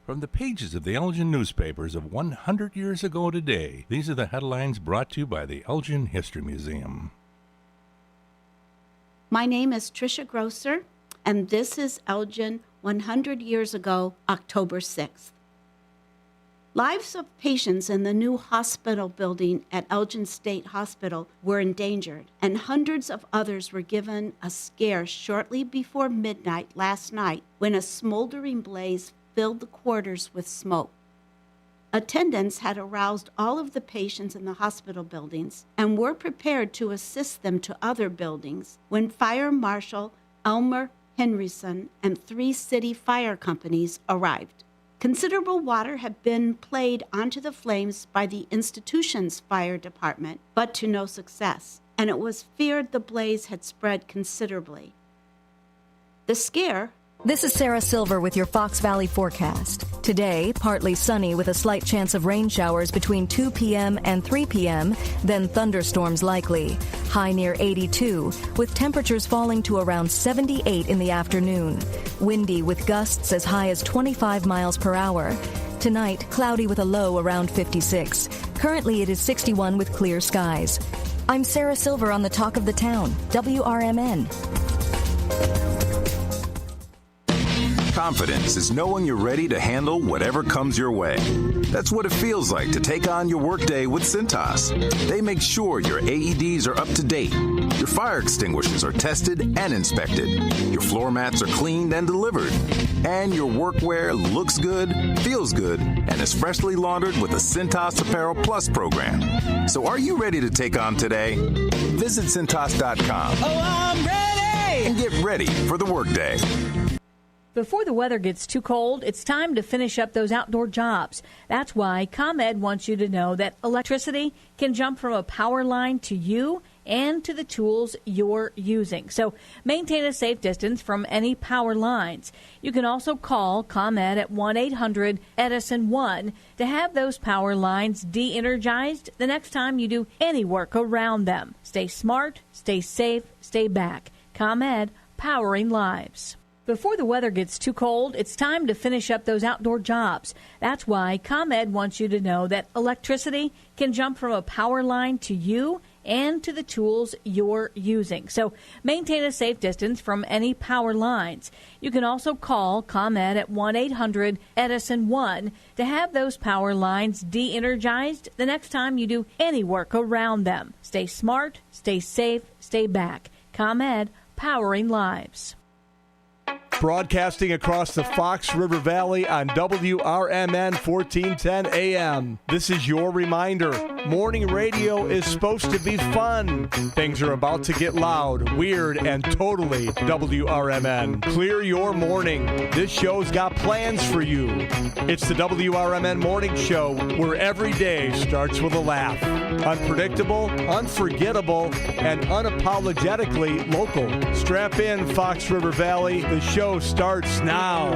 From the pages of the Elgin newspapers of 100 years ago today, these are the headlines brought to you by the Elgin History Museum. My name is Tricia Grosser, and this is Elgin 100 years ago, October 6th. Lives of patients in the new hospital building at Elgin State Hospital were endangered, and hundreds of others were given a scare shortly before midnight last night when a smoldering blaze filled the quarters with smoke. Attendants had aroused all of the patients in the hospital buildings and were prepared to assist them to other buildings when Fire Marshal Elmer Henryson and 3 city fire companies arrived. Considerable water had been played onto the flames by the institution's fire department, but to no success, and it was feared the blaze had spread considerably. The scare. This is Sarah Silver with your Fox Valley forecast. Today, partly sunny with a slight chance of rain showers between 2 p.m. and 3 p.m., then thunderstorms likely. High near 82, with temperatures falling to around 78 in the afternoon. Windy with gusts as high as 25 miles per hour. Tonight, cloudy with a low around 56. Currently, it is 61 with clear skies. I'm Sarah Silver on the Talk of the Town, WRMN. Confidence is knowing you're ready to handle whatever comes your way. That's what it feels like to take on your workday with Cintas. They make sure your AEDs are up to date, your fire extinguishers are tested and inspected, your floor mats are cleaned and delivered, and your workwear looks good, feels good, and is freshly laundered with the Cintas Apparel Plus program. So are you ready to take on today? Visit Cintas.com. Oh, I'm ready! And get ready for the workday. Before the weather gets too cold, it's time to finish up those outdoor jobs. That's why ComEd wants you to know that electricity can jump from a power line to you and to the tools you're using. So maintain a safe distance from any power lines. You can also call ComEd at 1-800-EDISON-1 to have those power lines de-energized the next time you do any work around them. Stay smart, stay safe, stay back. ComEd, powering lives. Before the weather gets too cold, it's time to finish up those outdoor jobs. That's why ComEd wants you to know that electricity can jump from a power line to you and to the tools you're using. So maintain a safe distance from any power lines. You can also call ComEd at 1-800-EDISON-1 to have those power lines de-energized the next time you do any work around them. Stay smart, stay safe, stay back. ComEd, powering lives. broadcasting across the Fox River Valley on WRMN 1410 AM. This is your reminder. Morning radio is supposed to be fun. Things are about to get loud, weird, and totally WRMN. Clear your morning. This show's got plans for you. It's the WRMN Morning Show, where every day starts with a laugh. Unpredictable, unforgettable, and unapologetically local. Strap in, Fox River Valley. The show starts now.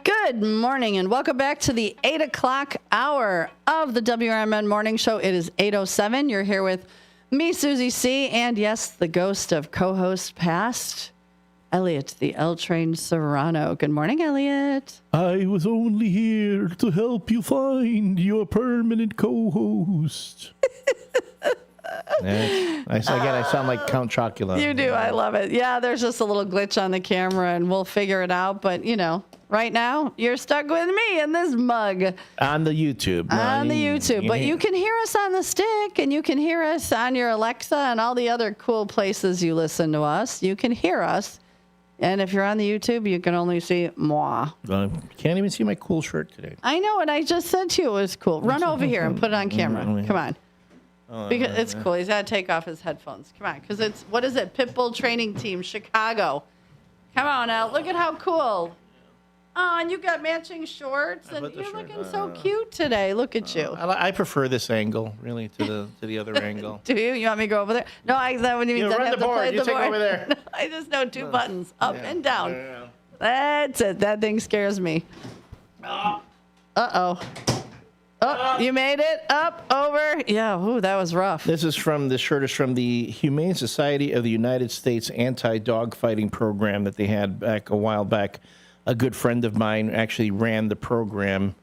Good morning and welcome back to the 8 o'clock hour of the WRMN Morning Show. It is 8:07. You're here with me, Susie C., and yes, the ghost of co-host past, Elliot, the L-Train Serrano. Good morning, Elliot. I was only here to help you find your permanent co-host. I sound like Count Chocula. You do. I love it. Yeah, there's just a little glitch on the camera, and we'll figure it out. But, you know, right now, you're stuck with me in this mug. On the YouTube. But you can hear us on the stick, and you can hear us on your Alexa and all the other cool places you listen to us. You can hear us. And if you're on the YouTube, you can only see moi. Can't even see my cool shirt today. I know, and I just said to you it was cool. Run over here and put it on camera. Come on. Because it's cool. He's got to take off his headphones. Come on, because it's, what is it? Pitbull Training Team, Chicago. Come on now. Look at how cool. Oh, and you got matching shorts, and you're looking so cute today. Look at you. I prefer this angle, really, to the other angle. Do you? You want me to go over there? No, that when you mean run the board. You take over there. No, I just know two buttons, up and down. That's it. That thing scares me. Uh-oh. Oh, you made it up, over. Yeah, ooh, that was rough. This shirt is from the Humane Society of the United States anti-dog fighting program that they had a while back. A good friend of mine actually ran the program.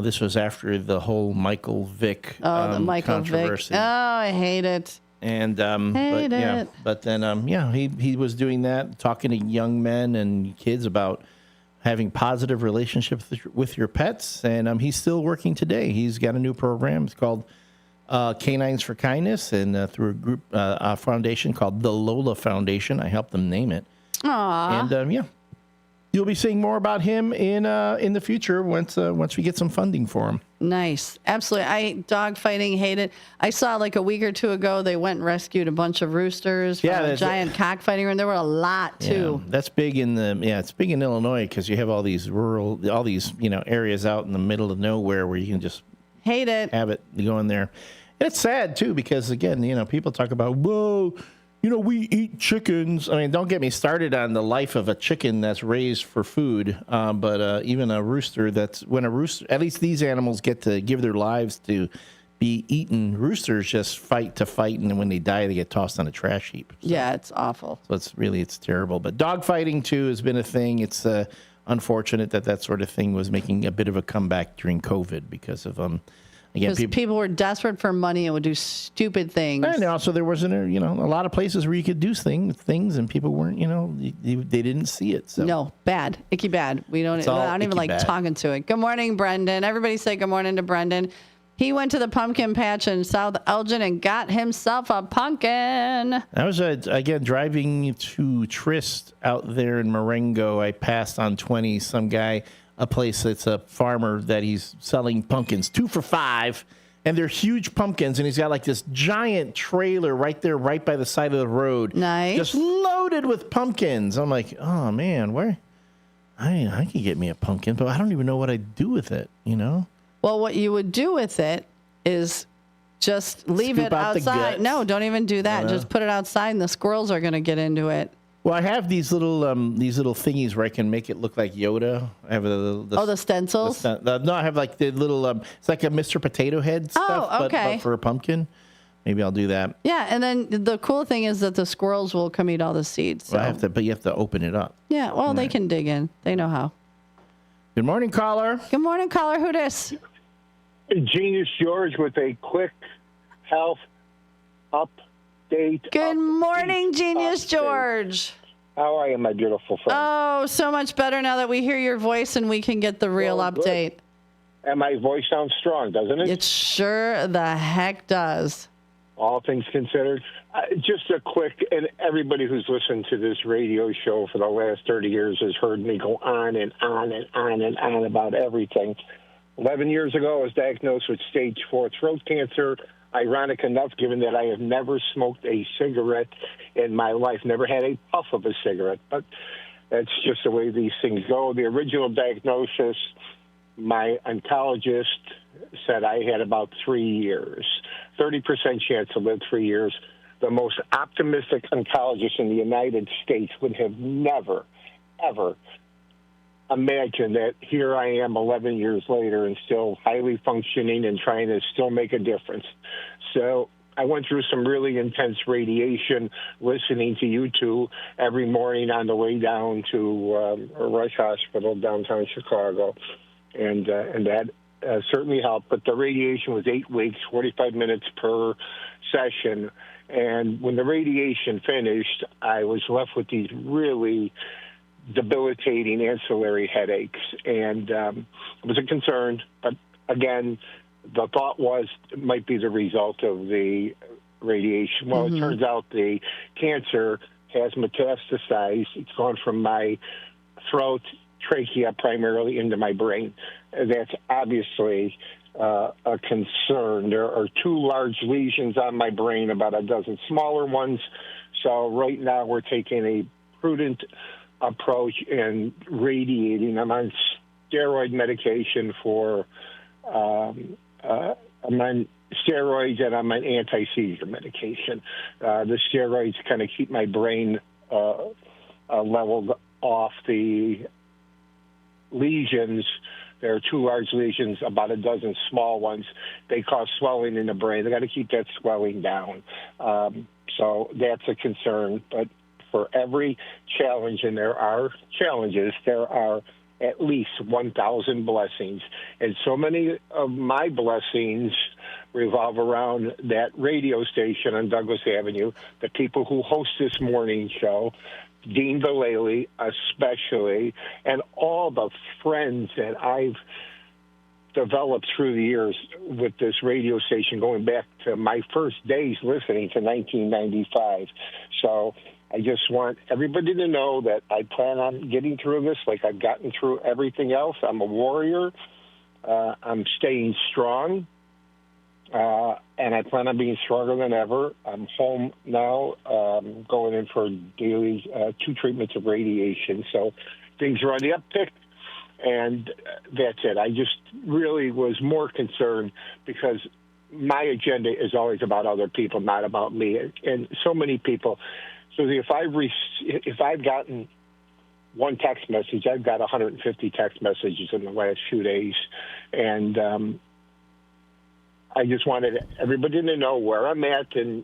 This was after the whole Michael Vick controversy. Vick. Oh, I hate it. And but then he was doing that, talking to young men and kids about having positive relationships with your pets, and he's still working today. He's got a new program. It's called Canines for Kindness, and through a group, a foundation called the Lola Foundation. I helped them name it. Aww. And you'll be seeing more about him in the future once we get some funding for him. Nice, absolutely. Dog fighting, hate it. I saw like a week or two ago they went and rescued a bunch of roosters from a giant cockfighting ring. There were a lot too. Yeah, that's big it's big in Illinois because you have all these areas out in the middle of nowhere where you can just hate it, have it go in there. And it's sad too because again, people talk about we eat chickens. I mean, don't get me started on the life of a chicken that's raised for food. But even a rooster, at least these animals get to give their lives to be eaten. Roosters just fight, and when they die, they get tossed on a trash heap. So, yeah, it's awful. So it's terrible. But dog fighting, too, has been a thing. It's unfortunate that sort of thing was making a bit of a comeback during COVID because of Because people were desperate for money and would do stupid things. And also there wasn't a lot of places where you could do things and people weren't, they didn't see it. So. No, bad, icky bad. I don't even like talking to it. Good morning, Brendan. Everybody say good morning to Brendan. He went to the pumpkin patch in South Elgin and got himself a pumpkin. I was, again, driving to Trist out there in Marengo. I passed on 20, some guy, a place that's a farmer that he's selling pumpkins, 2 for $5, and they're huge pumpkins, and he's got like this giant trailer right there, right by the side of the road. Nice. Just loaded with pumpkins. I'm like, oh, man, where? I could get me a pumpkin, but I don't even know what I'd do with it, Well, what you would do with it is just leave it outside. No, don't even do that. Just put it outside, and the squirrels are going to get into it. Well, I have these little thingies where I can make it look like Yoda. I have the stencils. No, I have like the little. It's like a Mr. Potato Head stuff, okay. but for a pumpkin. Maybe I'll do that. Yeah, and then the cool thing is that the squirrels will come eat all the seeds. So. Well, but you have to open it up. Yeah, well, they can dig in. They know how. Good morning, caller. Good morning, caller. Who dis? Genius George with a quick health update. Good morning, Genius George. How are you, my beautiful friend? Oh, so much better now that we hear your voice and we can get the real update. Good. And my voice sounds strong, doesn't it? It sure the heck does. All things considered. Just a quick, and everybody who's listened to this radio show for the last 30 years has heard me go on and on and on and on about everything. 11 years ago, I was diagnosed with stage 4 throat cancer. Ironic enough, given that I have never smoked a cigarette in my life, never had a puff of a cigarette, but that's just the way these things go. The original diagnosis, my oncologist said I had about 3 years, 30% chance to live 3 years. The most optimistic oncologist in the United States would have never, ever imagined that here I am 11 years later and still highly functioning and trying to still make a difference. So I went through some really intense radiation listening to you two every morning on the way down to Rush Hospital, downtown Chicago. And that certainly helped. But the radiation was 8 weeks, 45 minutes per session. And when the radiation finished, I was left with these really debilitating ancillary headaches. And it was a concern. But again, the thought was it might be the result of the radiation. Well, it turns out the cancer has metastasized. It's gone from my throat, trachea, primarily into my brain. That's obviously a concern. There are 2 large lesions on my brain, about a dozen smaller ones. So right now we're taking a prudent approach and radiating. I'm on steroid medication for I'm on steroids and I'm on anti-seizure medication. The steroids kind of keep my brain leveled off. The lesions, there are 2 large lesions, about a dozen small ones. They cause swelling in the brain. They got to keep that swelling down. So that's a concern. But for every challenge, and there are challenges, there are at least 1,000 blessings. And so many of my blessings revolve around that radio station on Douglas Avenue, the people who host this morning show, Dean Vallely especially, and all the friends that I've developed through the years with this radio station, going back to my first days listening to 1995. So I just want everybody to know that I plan on getting through this like I've gotten through everything else. I'm a warrior. I'm staying strong. And I plan on being stronger than ever. I'm home now, going in for daily 2 treatments of radiation. So things are on the uptick, and that's it. I just really was more concerned because my agenda is always about other people, not about me. And so many people. So if I've gotten one text message, I've got 150 text messages in the last few days, and I just wanted everybody to know where I'm at, and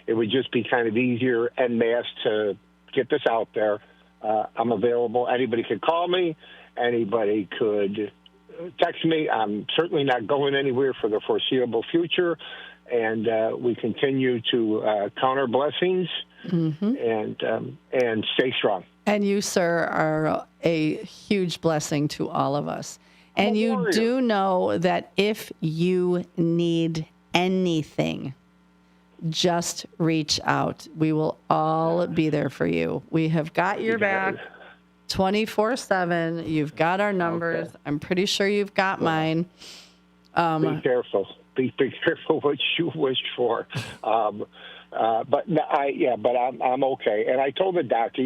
it would just be kind of easier en masse to get this out there. I'm available. Anybody could call me. Anybody could text me. I'm certainly not going anywhere for the foreseeable future, and we continue to count our blessings and stay strong. And you, sir, are a huge blessing to all of us. And you do know that if you need anything, just reach out. We will all be there for you. We have got your back 24/7. You've got our numbers. Okay. I'm pretty sure you've got mine. Be careful. Be careful what you wish for. But I'm okay. And I told the doctor,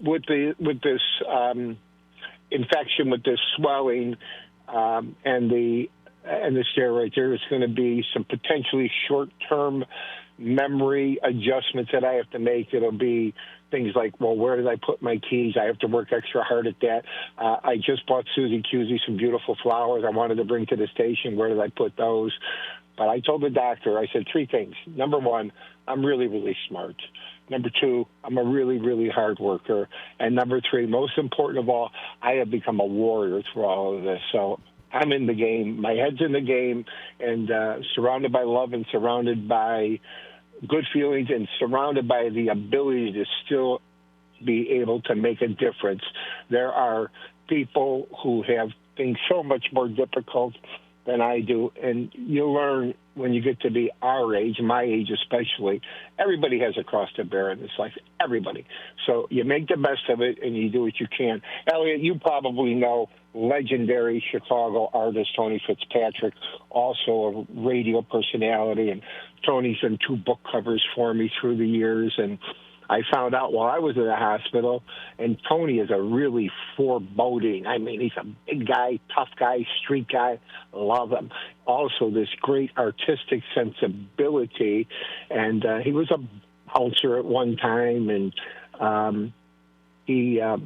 with this infection, with this swelling, and the steroids, there's going to be some potentially short-term memory adjustments that I have to make. It'll be things like, well, where did I put my keys? I have to work extra hard at that. I just bought Susie Cusey some beautiful flowers I wanted to bring to the station. Where did I put those? But I told the doctor, I said 3 things. Number 1, I'm really, really smart. Number 2, I'm a really, really hard worker. And number 3, most important of all, I have become a warrior through all of this. So I'm in the game. My head's in the game, and surrounded by love and surrounded by good feelings and surrounded by the ability to still be able to make a difference. There are people who have things so much more difficult than I do, and you learn when you get to be our age, my age especially, everybody has a cross to bear in this life, everybody. So you make the best of it, and you do what you can. Elliot, you probably know legendary Chicago artist Tony Fitzpatrick, also a radio personality, and Tony's done 2 book covers for me through the years, and I found out while I was in the hospital, and Tony is a really foreboding, he's a big guy, tough guy, street guy, love him. Also this great artistic sensibility, and he was a bouncer at one time, and he is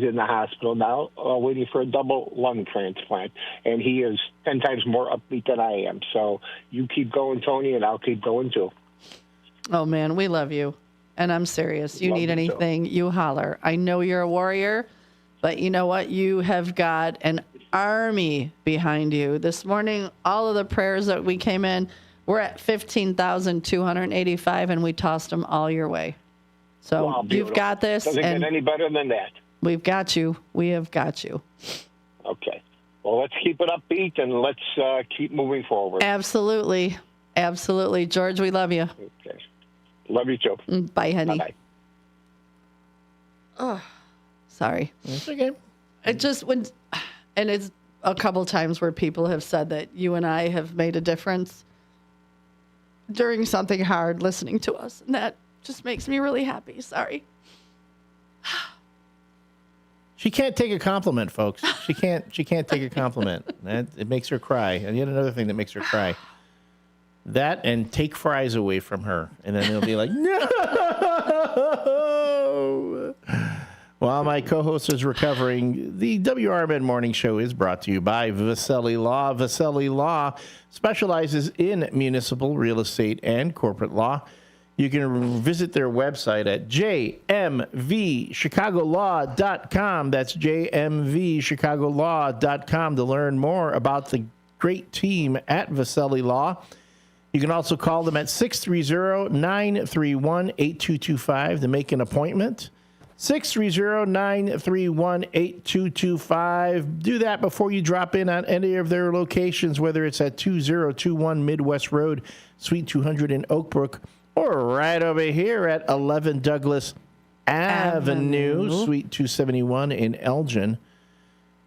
in the hospital now, waiting for a double lung transplant, and he is 10 times more upbeat than I am. So you keep going, Tony, and I'll keep going too. Oh, man, we love you. And I'm serious. You need anything, you holler. I know you're a warrior, but you know what? You have got an army behind you. This morning, all of the prayers that we came in, we're at 15,285, and we tossed them all your way. So wow, you've got this. Doesn't get any better than that. We've got you. We have got you. Okay. Well, let's keep it upbeat, and let's keep moving forward. Absolutely. Absolutely. George, we love you. Okay. Love you too. Bye, honey. Bye-bye. Oh, sorry. It's okay. It just went, and it's a couple times where people have said that you and I have made a difference during something hard listening to us. And that just makes me really happy. Sorry. She can't take a compliment, folks. She can't take a compliment. It makes her cry. And yet another thing that makes her cry. That and take fries away from her. And then they'll be like, no. While my co-host is recovering, the WRMN Morning Show is brought to you by Vaselli Law. Vaselli Law specializes in municipal real estate and corporate law. You can visit their website at jmvchicagolaw.com. That's jmvchicagolaw.com to learn more about the great team at Vaselli Law. You can also call them at 630-931-8225 to make an appointment. 630-931-8225. Do that before you drop in at any of their locations, whether it's at 2021 Midwest Road, Suite 200 in Oak Brook, or right over here at 11 Douglas Avenue, Suite 271 in Elgin.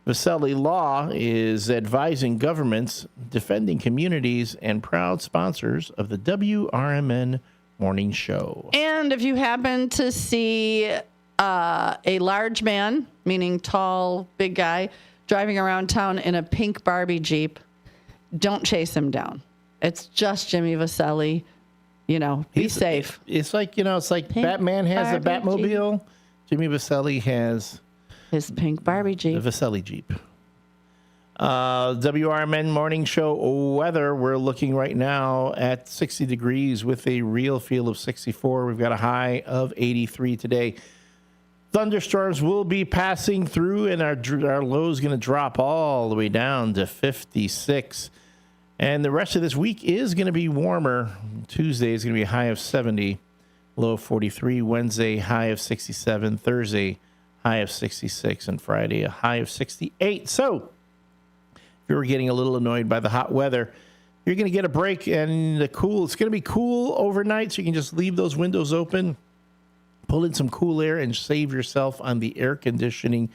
Vaselli Law is advising governments, defending communities, and proud sponsors of the WRMN Morning Show. And if you happen to see a large man, meaning tall, big guy, driving around town in a pink Barbie Jeep, don't chase him down. It's just Jimmy Vaselli. Be safe. It's like, pink Batman has a Batmobile. Jeep. Jimmy Vaselli has his pink Barbie Jeep. The Vaselli Jeep. WRMN Morning Show weather. We're looking right now at 60 degrees with a real feel of 64. We've got a high of 83 today. Thunderstorms will be passing through, and our low is going to drop all the way down to 56. And the rest of this week is going to be warmer. Tuesday is going to be a high of 70, low of 43. Wednesday, high of 67. Thursday, high of 66. And Friday, a high of 68. So if you were getting a little annoyed by the hot weather, you're going to get a break, and it's going to be cool overnight, so you can just leave those windows open, pull in some cool air, and save yourself on the air conditioning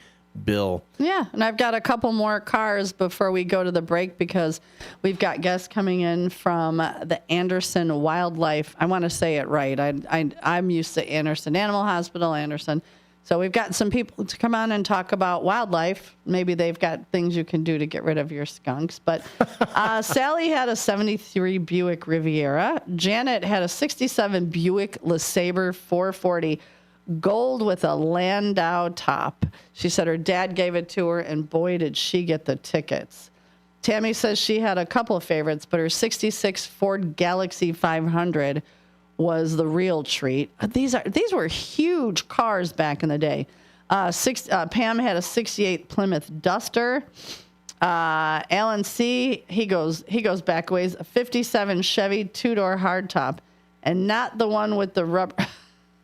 bill. Yeah, and I've got a couple more cars before we go to the break because we've got guests coming in from the Anderson Wildlife. I want to say it right. I'm used to Anderson Animal Hospital, Anderson. So we've got some people to come on and talk about wildlife. Maybe they've got things you can do to get rid of your skunks. But Sally had a 73 Buick Riviera. Janet had a 67 Buick LeSabre 440. Gold with a Landau top. She said her dad gave it to her, and boy, did she get the tickets. Tammy says she had a couple of favorites, but her 66 Ford Galaxie 500 was the real treat. These were huge cars back in the day. Pam had a 68 Plymouth Duster. Alan C, he goes back ways. A 57 Chevy 2-door hardtop, and not the one with the rubber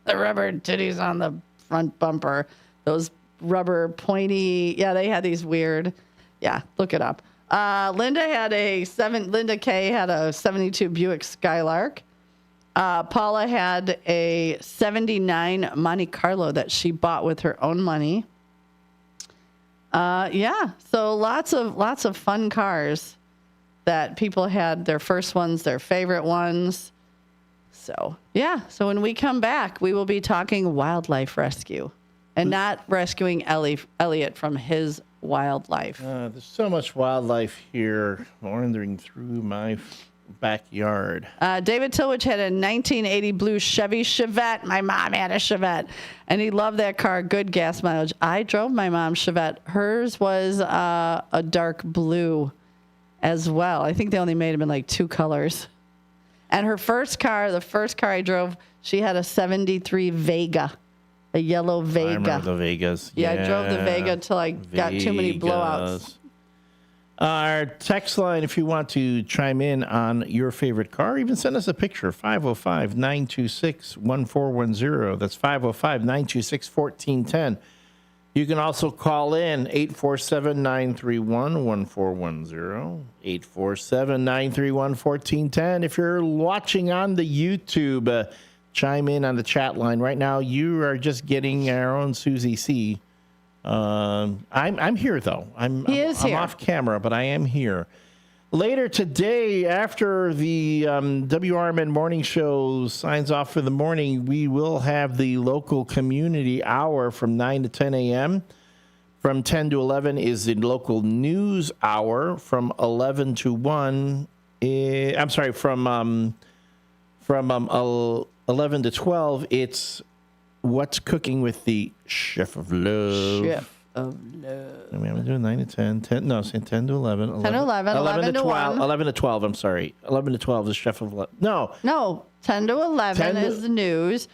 titties on the front bumper. Those rubber pointy. Yeah, they had these weird. Yeah, look it up. Linda K had a 72 Buick Skylark. Paula had a 79 Monte Carlo that she bought with her own money. So lots of fun cars that people had, their first ones, their favorite ones. So when we come back, we will be talking wildlife rescue and not rescuing Elliot from his wildlife. There's so much wildlife here wandering through my backyard. David Tilwich had a 1980 blue Chevy Chevette. My mom had a Chevette, and he loved that car. Good gas mileage. I drove my mom's Chevette. Hers was a dark blue as well. I think they only made them in like 2 colors. And her first car, the first car I drove, she had a 73 Vega, a yellow Vega. I remember the Vegas. Yeah, I drove the Vega till I got too many blowouts. Our text line, if you want to chime in on your favorite car, even send us a picture, 505-926-1410. That's 505-926-1410. You can also call in 847-931-1410, 847-931-1410. If you're watching on the YouTube, chime in on the chat line. Right now, you are just getting our own Susie C. I'm here, though. I'm off camera, but I am here. Later today, after the WRMN morning show signs off for the morning, we will have the local community hour from 9 to 10 a.m. From 10 to 11 is the local news hour. From 11 to 1, from 11 to 12, it's What's Cooking with the Chef of Love. Chef of Love. I mean, I'm doing 9 to 10. 10 to 11. 10 to 11. 11 to 1. 11 to 12, I'm sorry. 11 to 12 is Chef of Love. No, 10 to 11 is the news.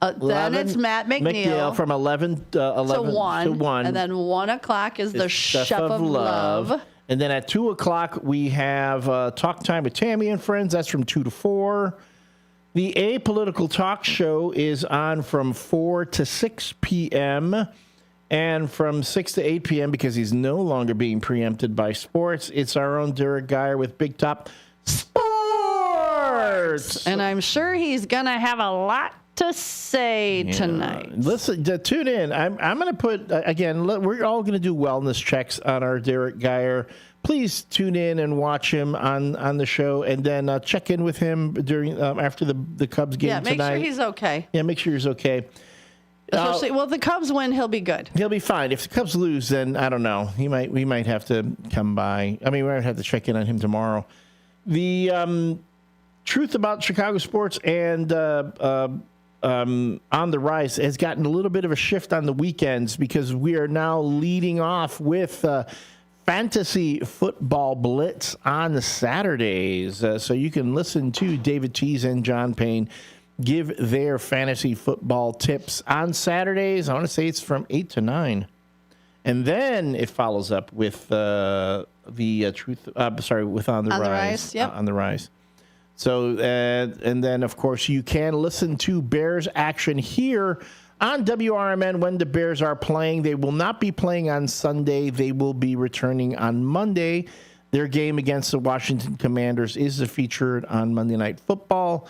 Then it's Matt McNeil. From 11 to 1. And then 1 o'clock is the Chef of Love. And then at 2 o'clock, we have Talk Time with Tammy and Friends. That's from 2 to 4. The Apolitical Talk Show is on from 4 to 6 p.m. And from 6 to 8 p.m., because he's no longer being preempted by sports, it's our own Derek Geyer with Big Top Sports. And I'm sure he's going to have a lot to say tonight. Listen, tune in. I'm going to put, again, we're all going to do wellness checks on our Derek Geyer. Please tune in and watch him on the show, and then check in with him during after the Cubs game tonight. Yeah, make sure he's okay. Yeah, make sure he's okay. Especially, well, if the Cubs win, he'll be good. He'll be fine. If the Cubs lose, then I don't know. We might have to come by. I mean, we might have to check in on him tomorrow. The truth about Chicago sports and on the rise has gotten a little bit of a shift on the weekends, because we are now leading off with Fantasy Football Blitz on the Saturdays. So you can listen to David Tease and John Payne give their fantasy football tips on Saturdays. I want to say it's from 8 to 9. And then it follows up with the truth. With On the Rise. Yep. On the Rise. So, and then, of course, you can listen to Bears action here on WRMN when the Bears are playing. They will not be playing on Sunday. They will be returning on Monday. Their game against the Washington Commanders is featured on Monday Night Football,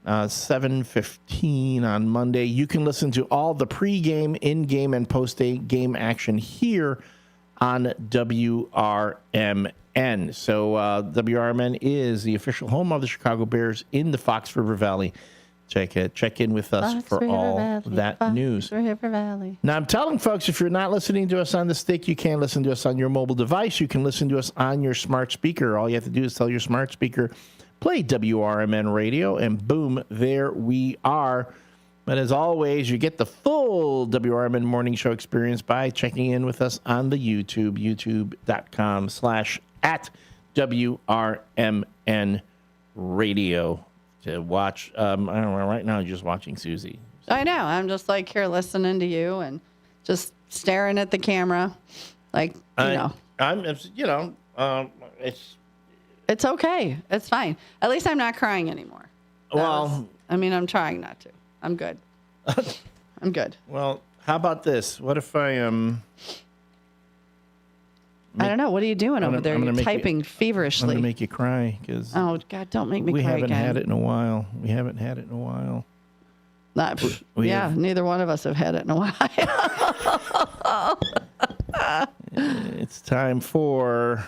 7:15 on Monday. You can listen to all the pregame, in-game, and post-game action here on WRMN. So WRMN is the official home of the Chicago Bears in the Fox River Valley. Check in with us Fox for River all Valley, that Fox news. River Valley. Now, I'm telling folks, if you're not listening to us on the stick, you can listen to us on your mobile device. You can listen to us on your smart speaker. All you have to do is tell your smart speaker, play WRMN radio, and boom, there we are. But as always, you get the full WRMN morning show experience by checking in with us on the YouTube, youtube.com/@WRMN at WRMN Radio to watch. I don't know, right now I'm just watching Susie. I know. I'm just like here listening to you and just staring at the camera. Like, it's okay. It's fine. At least I'm not crying anymore. I'm trying not to. I'm good. I'm good. Well, how about this? What if I I don't know. What are you doing over there? You're typing feverishly. I'm going to make you cry because. Oh God! Don't make me cry again. We haven't had it in a while. Neither one of us have had it in a while. It's time for.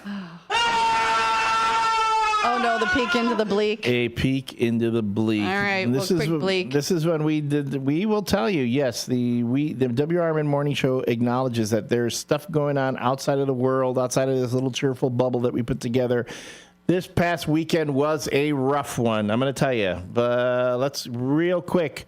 Oh no! The peek into the bleak. A peek into the bleak. All right, quick bleak. This is when we did. We will tell you. Yes, the WRMN Morning Show acknowledges that there's stuff going on outside of the world, outside of this little cheerful bubble that we put together. This past weekend was a rough one. I'm going to tell you. But let's real quick.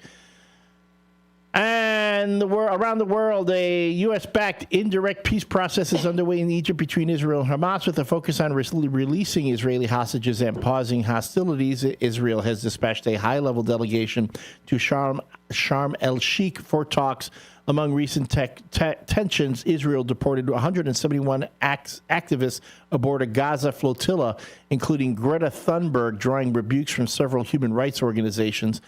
And around the world, a U.S.-backed indirect peace process is underway in Egypt between Israel and Hamas with a focus on releasing Israeli hostages and pausing hostilities. Israel has dispatched a high-level delegation to Sharm el-Sheikh for talks. Among recent tensions, Israel deported 171 activists aboard a Gaza flotilla, including Greta Thunberg, drawing rebukes from several human rights organizations.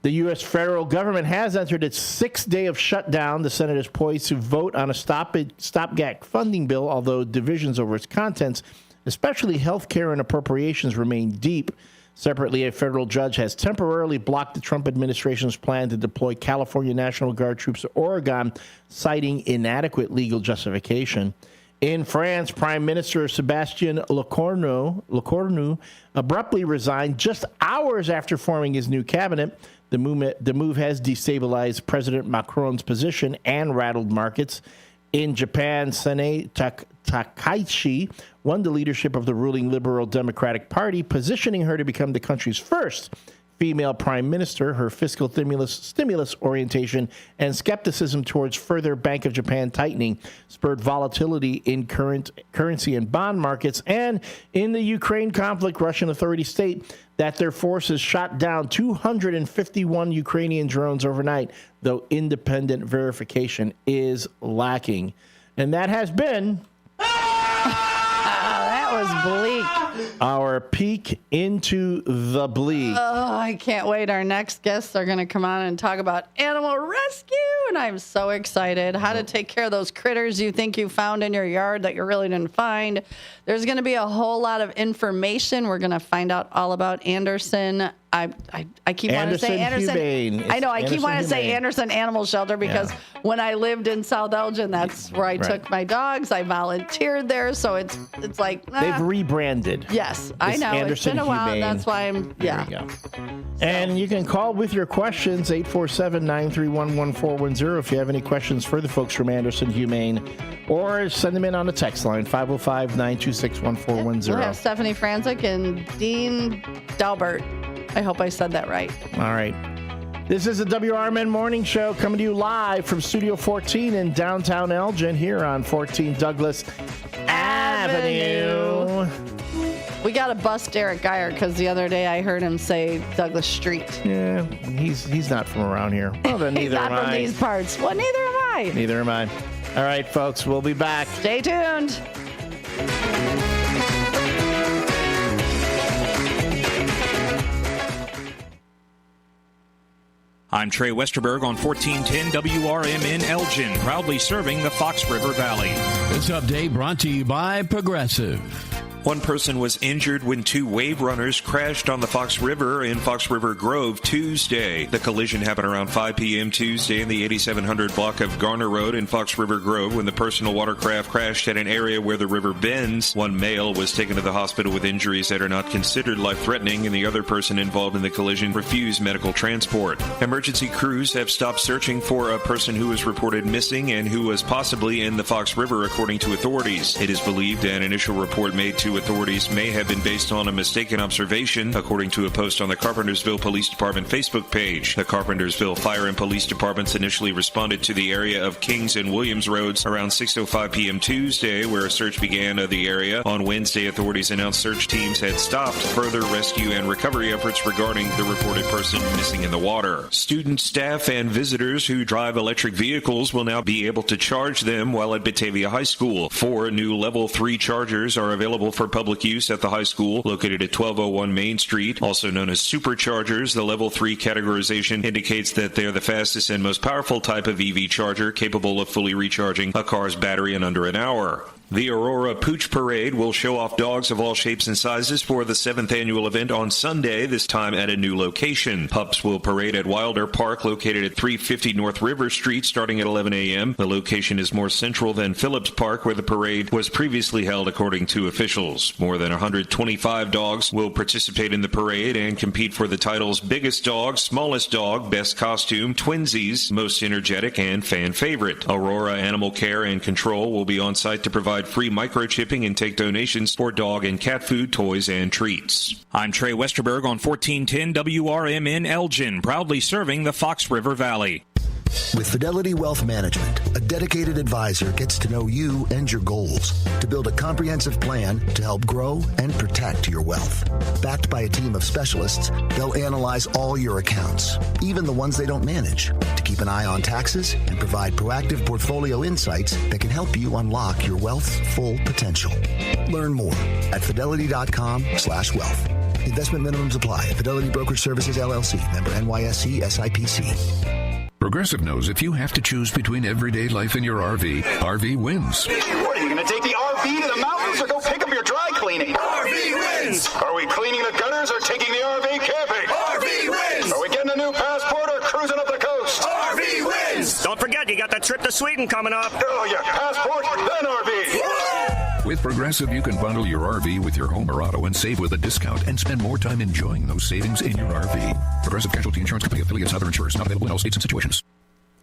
The U.S. federal government has entered its sixth day of shutdown. The Senate is poised to vote on a stopgap funding bill, although divisions over its contents, especially health care and appropriations, remain deep. Separately, a federal judge has temporarily blocked the Trump administration's plan to deploy California National Guard troops to Oregon, citing inadequate legal justification. In France, Prime Minister Sébastien Lecornu abruptly resigned just hours after forming his new cabinet. The move has destabilized President Macron's position and rattled markets. In Japan, Sanae Takaichi won the leadership of the ruling Liberal Democratic Party, positioning her to become the country's first female prime minister. Her fiscal stimulus orientation and skepticism towards further Bank of Japan tightening spurred volatility in currency and bond markets. And in the Ukraine conflict, Russian authorities state that their forces shot down 251 Ukrainian drones overnight, though independent verification is lacking. And that has been... That was bleak. Our peek into the bleak. Oh, I can't wait. Our next guests are going to come on and talk about animal rescue, and I'm so excited. How to take care of those critters you think you found in your yard that you really didn't find. There's going to be a whole lot of information. We're going to find out all about Anderson. I keep wanting to say Anderson. Humane. I know. I keep wanting to say Anderson Animal Shelter because when I lived in South Elgin, that's where I took my dogs. I volunteered there, so it's like they've rebranded. Yes, I know. Anderson it's been a while. Humane. That's why I'm. Yeah. There you go. And you can call with your questions 847-931-1410 if you have any questions for the folks from Anderson Humane, or send them in on the text line 505-926-1410. We'll have Stephanie Franzik and Dean Dalbert. I hope I said that right. All right. This is the WRMN Morning Show coming to you live from Studio 14 in downtown Elgin here on 14 Douglas Avenue. We got to bust Derek Geyer because the other day I heard him say Douglas Street. Yeah, he's not from around here. Well, then neither am I. He's not from these parts. Well, neither am I. Neither am I. All right, folks, we'll be back. Stay tuned. I'm Trey Westerberg on 1410 WRMN Elgin, proudly serving the Fox River Valley. This update brought to you by Progressive. One person was injured when two wave runners crashed on the Fox River in Fox River Grove Tuesday. The collision happened around 5 p.m. Tuesday in the 8700 block of Garner Road in Fox River Grove when the personal watercraft crashed at an area where the river bends. One male was taken to the hospital with injuries that are not considered life-threatening, and the other person involved in the collision refused medical transport. Emergency crews have stopped searching for a person who was reported missing and who was possibly in the Fox River, according to authorities. It is believed an initial report made to authorities may have been based on a mistaken observation, according to a post on the Carpentersville Police Department Facebook page. The Carpentersville Fire and Police Departments initially responded to the area of Kings and Williams Roads around 6:05 p.m. Tuesday, where a search began of the area. On Wednesday, authorities announced search teams had stopped further rescue and recovery efforts regarding the reported person missing in the water. Students, staff, and visitors who drive electric vehicles will now be able to charge them while at Batavia High School. 4 new Level 3 chargers are available for public use at the high school, located at 1201 Main Street, also known as superchargers. The Level 3 categorization indicates that they are the fastest and most powerful type of EV charger, capable of fully recharging a car's battery in under an hour. The Aurora Pooch Parade will show off dogs of all shapes and sizes for the 7th annual event on Sunday, this time at a new location. Pups will parade at Wilder Park, located at 350 North River Street, starting at 11 a.m. The location is more central than Phillips Park, where the parade was previously held, according to officials. More than 125 dogs will participate in the parade and compete for the titles Biggest Dog, Smallest Dog, Best Costume, Twinsies, Most Energetic, and Fan Favorite. Aurora Animal Care and Control will be on site to provide free microchipping and take donations for dog and cat food, toys, and treats. I'm Trey Westerberg on 1410 WRMN Elgin, proudly serving the Fox River Valley. With Fidelity Wealth Management, a dedicated advisor gets to know you and your goals to build a comprehensive plan to help grow and protect your wealth. Backed by a team of specialists, they'll analyze all your accounts, even the ones they don't manage, to keep an eye on taxes and provide proactive portfolio insights that can help you unlock your wealth's full potential. Learn more at fidelity.com/wealth. Investment minimums apply. Fidelity Brokerage Services, LLC. Member NYSE SIPC. Progressive knows if you have to choose between everyday life and your RV wins. What, are you going to take the RV to the mountains or go pick up your dry cleaning? RV wins! Are we cleaning the gutters or taking the RV camping? RV wins! Are we getting a new passport or cruising up the coast? RV wins! Don't forget, you got that trip to Sweden coming up. Oh, yeah, passport, then RV. With Progressive, you can bundle your RV with your home or auto and save with a discount and spend more time enjoying those savings in your RV. Progressive Casualty Insurance Company, affiliates, and other insurers. Not available in all states and situations.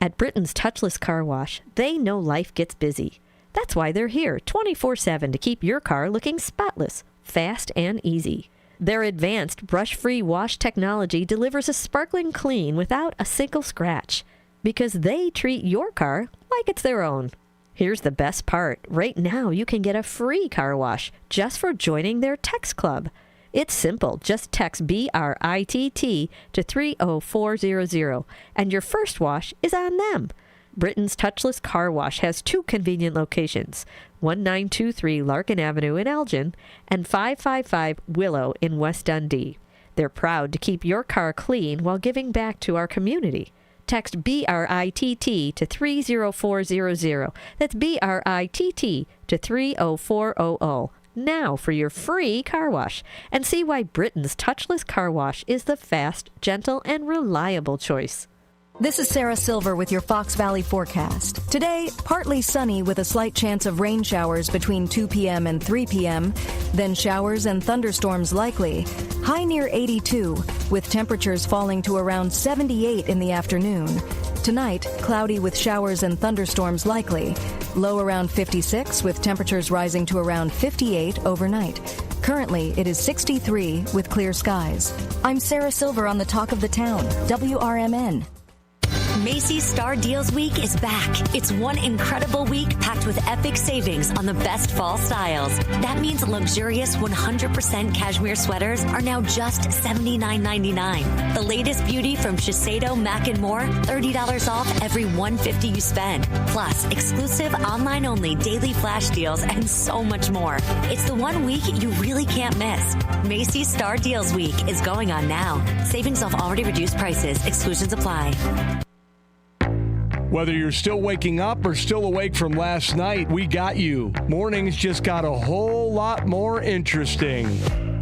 At Britain's Touchless Car Wash, they know life gets busy. That's why they're here 24/7 to keep your car looking spotless, fast, and easy. Their advanced brush-free wash technology delivers a sparkling clean without a single scratch, because they treat your car like it's their own. Here's the best part. Right now, you can get a free car wash just for joining their text club. It's simple. Just text BRITT to 30400, and your first wash is on them. Britain's Touchless Car Wash has 2 convenient locations, 1923 Larkin Avenue in Elgin and 555 Willow in West Dundee. They're proud to keep your car clean while giving back to our community. Text BRITT to 30400. That's BRITT to 30400. Now for your free car wash, and see why Britain's Touchless Car Wash is the fast, gentle, and reliable choice. This is Sarah Silver with your Fox Valley forecast. Today, partly sunny with a slight chance of rain showers between 2 p.m. and 3 p.m., then showers and thunderstorms likely. High near 82, with temperatures falling to around 78 in the afternoon. Tonight, cloudy with showers and thunderstorms likely. Low around 56, with temperatures rising to around 58 overnight. Currently, it is 63 with clear skies. I'm Sarah Silver on the Talk of the Town, WRMN. Macy's Star Deals Week is back. It's one incredible week packed with epic savings on the best fall styles. That means luxurious 100% cashmere sweaters are now just $79.99. The latest beauty from Shiseido, Mac & More, $30 off every $150 you spend. Plus, exclusive online-only daily flash deals and so much more. It's the one week you really can't miss. Macy's Star Deals Week is going on now. Savings off already reduced prices. Exclusions apply. Whether you're still waking up or still awake from last night, we got you. Mornings just got a whole lot more interesting.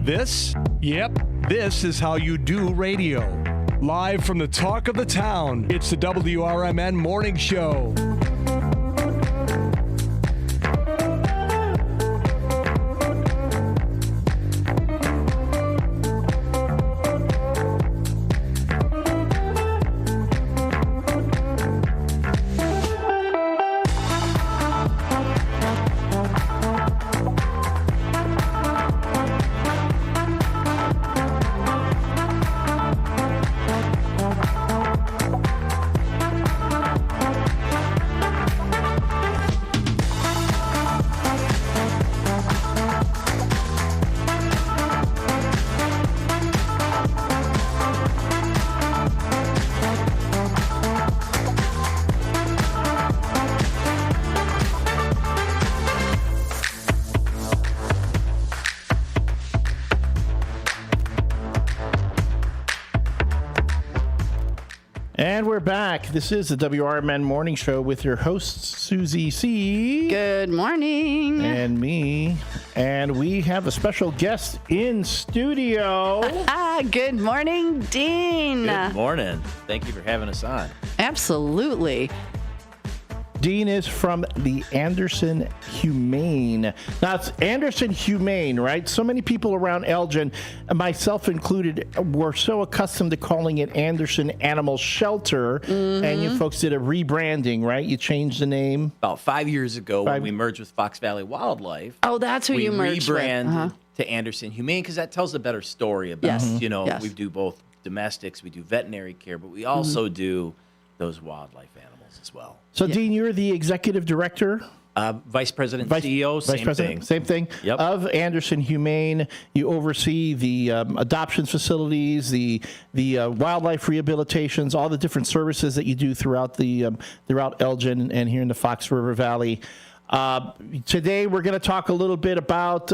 This? Yep, this is how you do radio. Live from the Talk of the Town, it's the WRMN Morning Show. And we're back. This is the WRMN Morning Show with your hosts, Susie C. Good morning. And me. And we have a special guest in studio. Good morning, Dean. Good morning. Thank you for having us on. Absolutely. Dean is from the Anderson Humane. Now, it's Anderson Humane, right? So many people around Elgin, myself included, were so accustomed to calling it Anderson Animal Shelter, and you folks did a rebranding, right? You changed the name. About 5 years ago, when we merged with Fox Valley Wildlife. Oh, that's who you merged with. We rebranded to Anderson Humane because that tells a better story about, we do both domestics, we do veterinary care, but we also do those wildlife animals as well. So, Dean, you're the executive director? Vice President, CEO, same thing. Yep. Of Anderson Humane. You oversee the adoption facilities, the wildlife rehabilitations, all the different services that you do throughout Elgin and here in the Fox River Valley. Today, we're going to talk a little bit about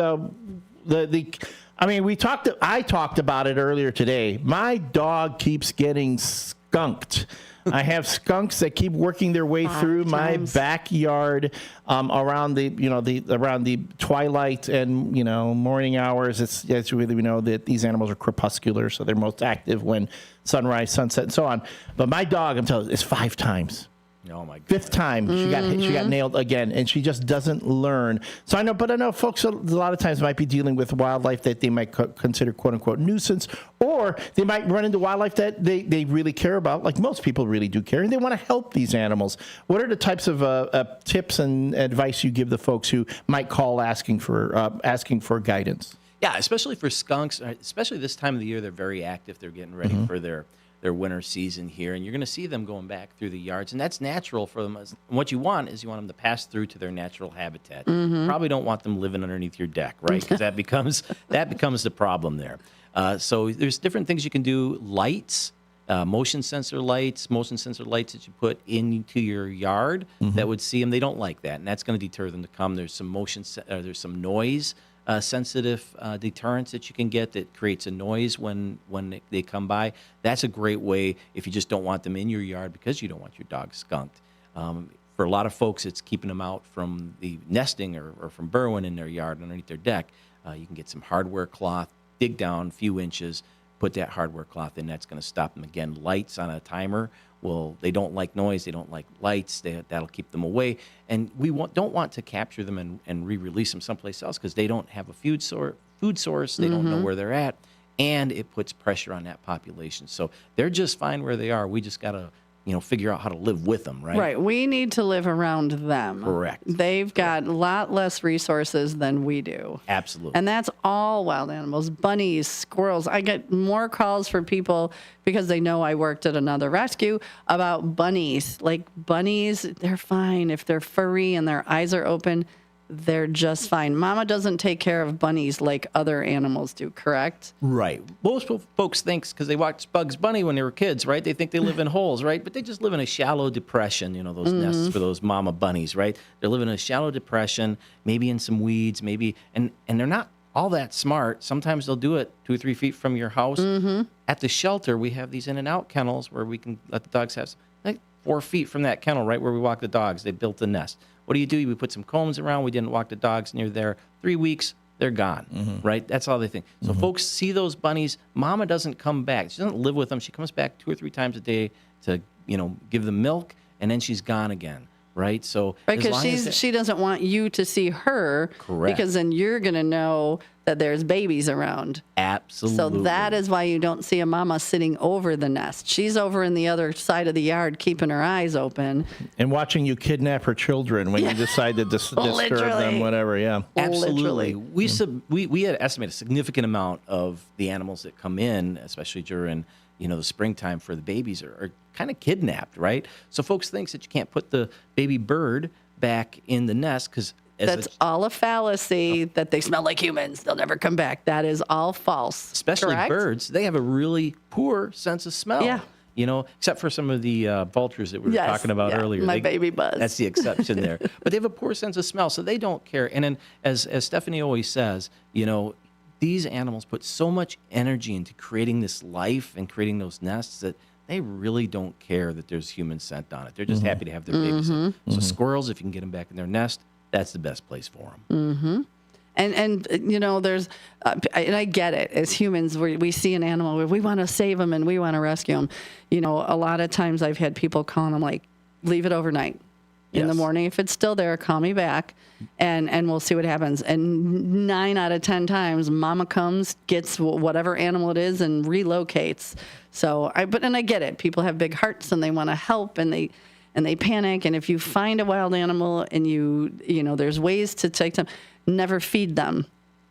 I talked about it earlier today. My dog keeps getting skunked. I have skunks that keep working their way through my backyard around the twilight and morning hours. It's really, we know that these animals are crepuscular, so they're most active when sunrise, sunset, and so on. But my dog, I'm telling you, it's 5 times. Oh my God. 5th time she got nailed again, and she just doesn't learn. So I know folks a lot of times might be dealing with wildlife that they might consider quote unquote nuisance, or they might run into wildlife that they really care about, like most people really do care, and they want to help these animals. What are the types of tips and advice you give the folks who might call asking for guidance? Yeah, especially for skunks, especially this time of the year, they're very active. They're getting ready for their winter season here, and you're going to see them going back through the yards, and that's natural for them. And what you want them to pass through to their natural habitat. You probably don't want them living underneath your deck, right? Because that becomes the problem there. So there's different things you can do. Lights, motion sensor lights that you put into your yard that would see them. They don't like that, and that's going to deter them to come. There's some there's some noise sensitive deterrents that you can get that creates a noise when they come by. That's a great way if you just don't want them in your yard because you don't want your dog skunked. For a lot of folks, it's keeping them out from the nesting or from burrowing in their yard underneath their deck. You can get some hardware cloth, dig down a few inches, put that hardware cloth in. That's going to stop them. Again, lights on a timer. Well, they don't like noise. They don't like lights. That'll keep them away. And we don't want to capture them and re-release them someplace else because they don't have a food source. They don't know where they're at. And it puts pressure on that population. So they're just fine where they are. We just got to figure out how to live with them, right? Right. We need to live around them. Correct. They've got a lot less resources than we do. Absolutely. And that's all wild animals, bunnies, squirrels. I get more calls from people because they know I worked at another rescue about bunnies. Like bunnies, they're fine. If they're furry and their eyes are open, they're just fine. Mama doesn't take care of bunnies like other animals do, correct? Right. Most folks think, because they watched Bugs Bunny when they were kids, right? They think they live in holes, right? But they just live in a shallow depression, those nests for those mama bunnies, right? They're living in a shallow depression, maybe in some weeds, and they're not all that smart. Sometimes they'll do it 2 or 3 feet from your house. At the shelter, we have these in and out kennels where we can let the dogs have like 4 feet from that kennel, right where we walk the dogs. They built the nest. What do? We put some combs around. We didn't walk the dogs near there. 3 weeks, they're gone, right? That's all they think. So folks see those bunnies. Mama doesn't come back. She doesn't live with them. She comes back 2 or 3 times a day to, give them milk, and then she's gone again, right? So because she doesn't want you to see her. Correct. Because then you're going to know that there's babies around. Absolutely. So that is why you don't see a mama sitting over the nest. She's over in the other side of the yard keeping her eyes open. And watching you kidnap her children when you decide to disturb them, whatever, yeah. Absolutely. We had estimated a significant amount of the animals that come in, especially during the springtime for the babies, are kind of kidnapped, right? So folks think that you can't put the baby bird back in the nest because that's all a fallacy, that they smell like humans. They'll never come back. That is all false. Especially correct? Birds. They have a really poor sense of smell. Yeah. Except for some of the vultures that we were talking about earlier. My baby buzz. That's the exception there. But they have a poor sense of smell, so they don't care. And then, as Stephanie always says, these animals put so much energy into creating this life and creating those nests that they really don't care that there's human scent on it. They're just happy to have their babies. So squirrels, if you can get them back in their nest, that's the best place for them. And there's, and I get it. As humans, we see an animal where we want to save them and we want to rescue them. A lot of times I've had people call and I'm like, leave it overnight. In the morning, if it's still there, call me back, and we'll see what happens. And 9 out of 10 times, mama comes, gets whatever animal it is, and relocates. So I get it. People have big hearts and they want to help, and they panic. And if you find a wild animal and there's ways to take them, never feed them.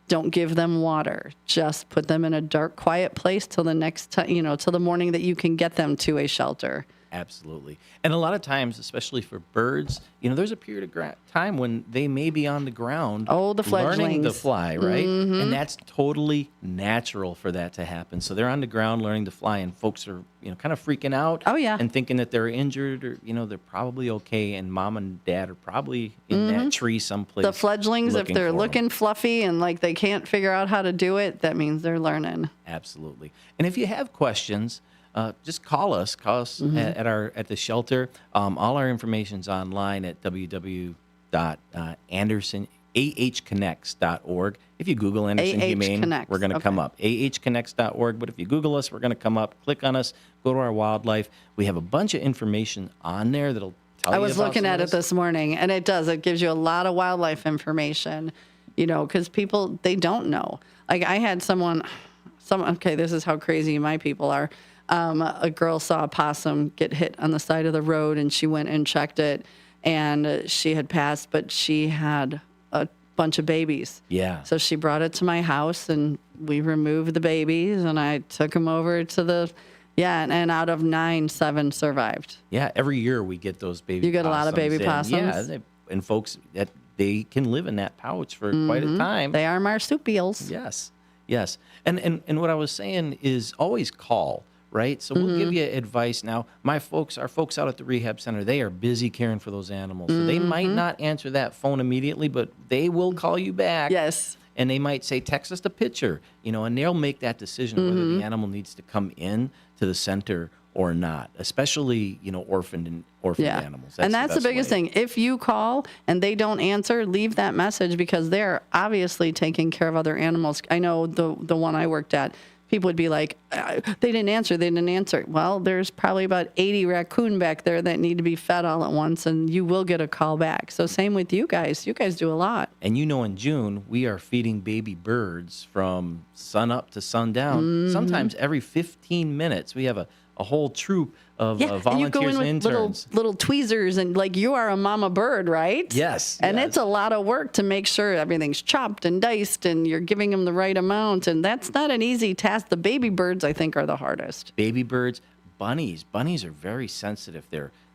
Don't give them water. Just put them in a dark, quiet place till the next time, till the morning that you can get them to a shelter. Absolutely. And a lot of times, especially for birds, there's a period of time when they may be on the ground the fledglings. learning to fly, right? And that's totally natural for that to happen. So they're on the ground learning to fly, and folks are, kind of freaking out and thinking that they're injured or, they're probably okay, and mom and dad are probably in that tree someplace. The fledglings, if they're looking fluffy and like they can't figure out how to do it, that means they're learning. Absolutely. And if you have questions, just call us at the shelter. All our information's online at www.ahconnects.org. If you Google Anderson Humane, Connects. We're going to come up. ahconnects.org. But if you Google us, we're going to come up. Click on us. Go to our wildlife. We have a bunch of information on there that'll tell you about I was looking at it this morning, and it does. It gives you a lot of wildlife information, because people, they don't know. Like I had okay, this is how crazy my people are. A girl saw a possum get hit on the side of the road, and she went and checked it, and she had passed, but she had a bunch of babies. Yeah. So she brought it to my house, and we removed the babies, and I took them over to and out of 9, 7 survived. Yeah, every year we get those baby possums. You get a lot of baby possums? Yeah, and folks, they can live in that pouch for quite a time. They are marsupials. Yes. And what I was saying is always call. Right? So we'll give you advice. Now, our folks out at the rehab center, they are busy caring for those animals. So they might not answer that phone immediately, but they will call you back. Yes. And they might say, text us a picture, and they'll make that decision whether the animal needs to come in to the center or not, especially, orphaned animals. That's the biggest thing. If you call and they don't answer, leave that message, because they're obviously taking care of other animals. I know the one I worked at, people would be like, they didn't answer. Well, there's probably about 80 raccoon back there that need to be fed all at once, and you will get a call back. So same with you guys. You guys do a lot. And in June, we are feeding baby birds from sun up to sundown. Sometimes every 15 minutes, we have a whole troop of volunteers and you go in with interns. Little tweezers, and like you are a mama bird, right? Yes. And it's a lot of work to make sure everything's chopped and diced and you're giving them the right amount. And that's not an easy task. The baby birds, I think, are the hardest. Baby birds, bunnies are very sensitive.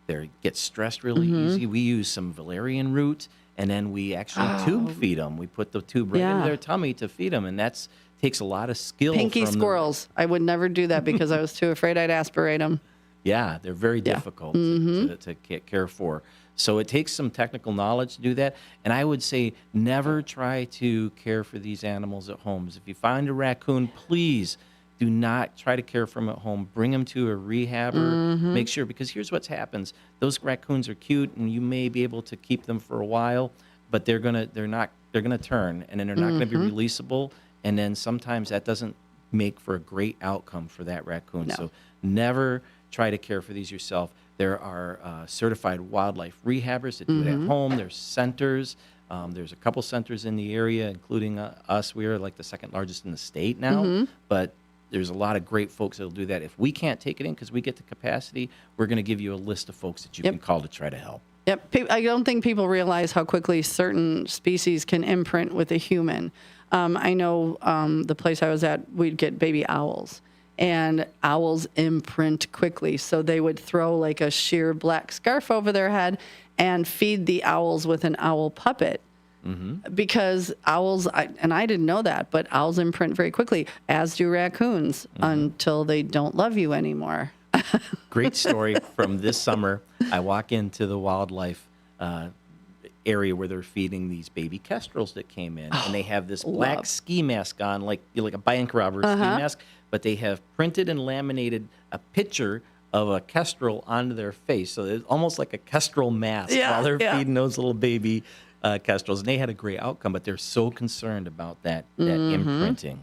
They get stressed really easy. We use some valerian root, and then we actually tube feed them. We put the tube right into their tummy to feed them, and that's takes a lot of skill. Pinky squirrels. I would never do that because I was too afraid I'd aspirate them. Yeah, they're very difficult to care for. So it takes some technical knowledge to do that. And I would say never try to care for these animals at homes. If you find a raccoon, please do not try to care for them at home. Bring them to a rehabber. Make sure, because here's what happens. Those raccoons are cute, and you may be able to keep them for a while, but they're gonna turn, and then they're not gonna be releasable. And then sometimes that doesn't make for a great outcome for that raccoon. No. So never try to care for these yourself. There are certified wildlife rehabbers that do it at home. There's centers. There's a couple centers in the area, including us. We are like the second largest in the state now. But there's a lot of great folks that will do that. If we can't take it in because we get the capacity, we're going to give you a list of folks that you can call to try to help. Yep. I don't think people realize how quickly certain species can imprint with a human. I know the place I was at, we'd get baby owls, and owls imprint quickly. So they would throw like a sheer black scarf over their head and feed the owls with an owl puppet. Because owls, and I didn't know that, but owls imprint very quickly, as do raccoons, until they don't love you anymore. Great story from this summer. I walk into the wildlife area where they're feeding these baby kestrels that came in, and they have this black ski mask on, like a bank robber ski mask, but they have printed and laminated a picture of a kestrel onto their face. So it's almost like a kestrel mask Yeah, while they're yeah. feeding those little baby kestrels. And they had a great outcome, but they're so concerned about that imprinting.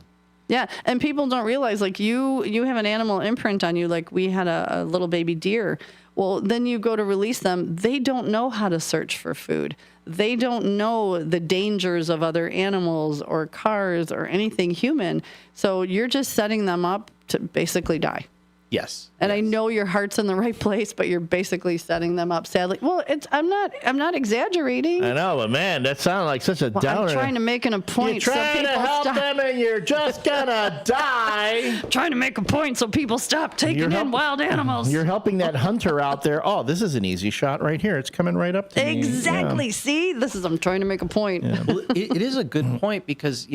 Yeah, and people don't realize, like, you have an animal imprint on you, like we had a little baby deer. Well, then you go to release them. They don't know how to search for food. They don't know the dangers of other animals or cars or anything human. So you're just setting them up to basically die. Yes. And I know your heart's in the right place, but you're basically setting them up. Sadly, well, I'm not exaggerating. I know, but man, that sounded like such a downer. I'm trying to make a point. You're trying to help them, and you're just gonna die. Trying to make a point so people stop taking in wild animals. You're helping that hunter out there. Oh, this is an easy shot right here. It's coming right up to me. Exactly. Yeah. See, I'm trying to make a point. Yeah. Well, it is a good point because,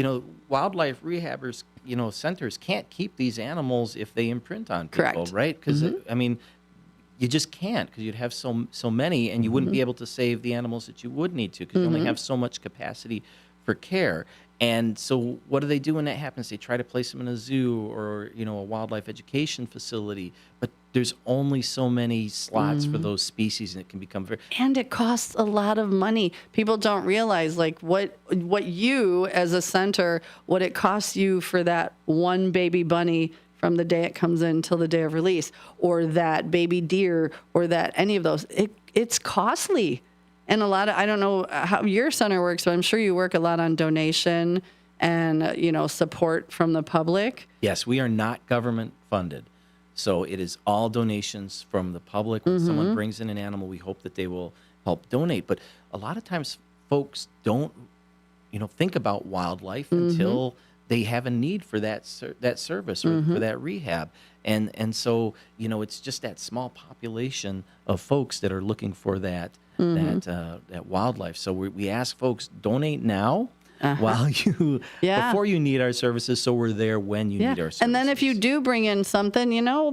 wildlife rehabbers, centers can't keep these animals if they imprint on people, Correct. right? Because, you just can't because you'd have so many and you wouldn't be able to save the animals that you would need to because you only have so much capacity for care. And so what do they do when that happens? They try to place them in a zoo or, a wildlife education facility, but there's only so many slots for those species and it can become very... And it costs a lot of money. People don't realize, like, what you, as a center, what it costs you for that one baby bunny from the day it comes in till the day of release, or that baby deer, or that any of those. It's costly. And a lot of, I don't know how your center works, but I'm sure you work a lot on donation and, support from the public. Yes, we are not government funded. So it is all donations from the public. When someone brings in an animal, we hope that they will help donate. But a lot of times folks don't, think about wildlife until they have a need for that service or for that rehab. And so, it's just that small population of folks that are looking for that wildlife. So we ask folks, donate now while you before you need our services, so we're there when you need our services. And then if you do bring in something,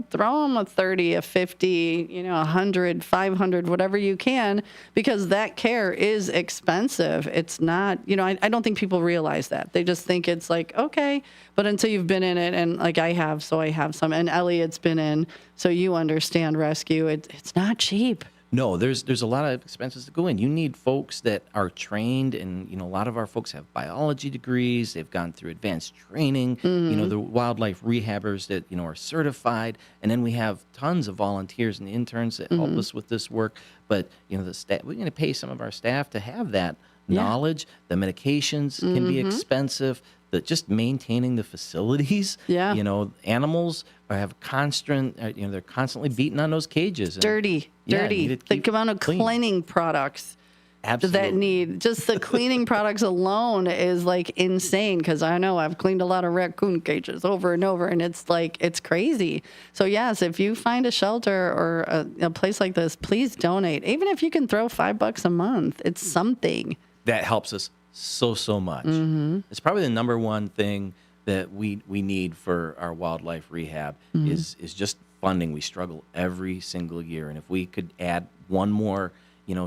throw them a 30, a 50, 100, 500, whatever you can, because that care is expensive. It's not, I don't think people realize that. They just think it's like, okay, but until you've been in it, and like I have, so I have some, and Elliot's been in, so you understand rescue. It's not cheap. No, there's a lot of expenses that go in. You need folks that are trained, and a lot of our folks have biology degrees. They've gone through advanced training. The wildlife rehabbers that are certified, and then we have tons of volunteers and interns that help us with this work. But the staff, we're going to pay some of our staff to have that knowledge. The medications can be expensive. Just maintaining the facilities. Animals have constant. They're constantly beaten on those cages. Dirty. The amount of cleaning products that need just the cleaning products alone is like insane. Because I know I've cleaned a lot of raccoon cages over and over, and it's crazy. So yes, if you find a shelter or a place like this, please donate. Even if you can throw $5 a month, it's something that helps us so much. It's probably the number one thing that we need for our wildlife rehab is just funding. We struggle every single year, and if we could add one more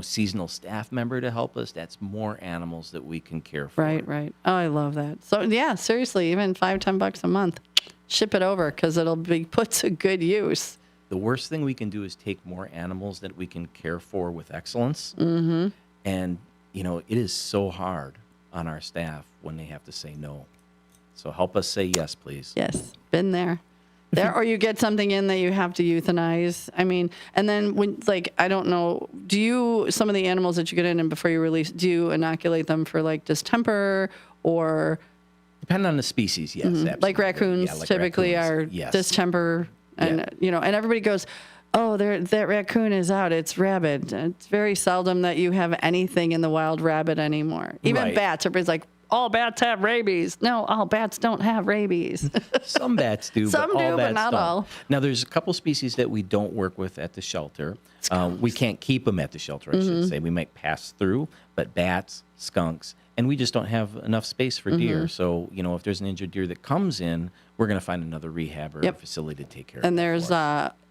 seasonal staff member to help us, that's more animals that we can care for. Right. Oh, I love that. So yeah, seriously, even $5-10 a month, ship it over because it'll be put to good use. The worst thing we can do is take more animals that we can care for with excellence. And it is so hard on our staff when they have to say no. So help us say yes, please. Yes, been there. Or you get something in that you have to euthanize. I mean, and then when, I don't know, some of the animals that you get in and before you release, do you inoculate them for distemper or? Depending on the species, yes. Absolutely. Like raccoons typically are distemper and, and everybody goes, oh, that raccoon is out. It's rabid. It's very seldom that you have anything in the wild rabid anymore. Even bats. Everybody's like, all bats have rabies. No, all bats don't have rabies. Some bats do, Some but all do, bats but not don't. all. Now, there's a couple species that we don't work with at the shelter. We can't keep them at the shelter, I should say. We might pass through, but bats, skunks, and we just don't have enough space for deer. So, if there's an injured deer that comes in, we're going to find another rehab or facility to take care of it. And there's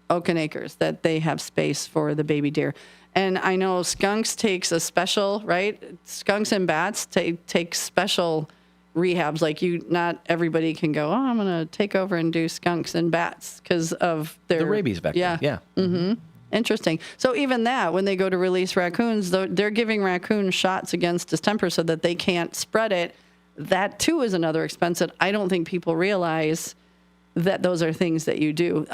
Oaken Acres that they have space for the baby deer. And I know skunks takes a special, right? Skunks and bats take special rehabs. Like not everybody can go, oh, I'm going to take over and do skunks and bats because of their the rabies vaccine. Yeah. Mm-hmm. Interesting. So even that, when they go to release raccoons, they're giving raccoons shots against distemper so that they can't spread it. That too is another expense that I don't think people realize that those are things that you do.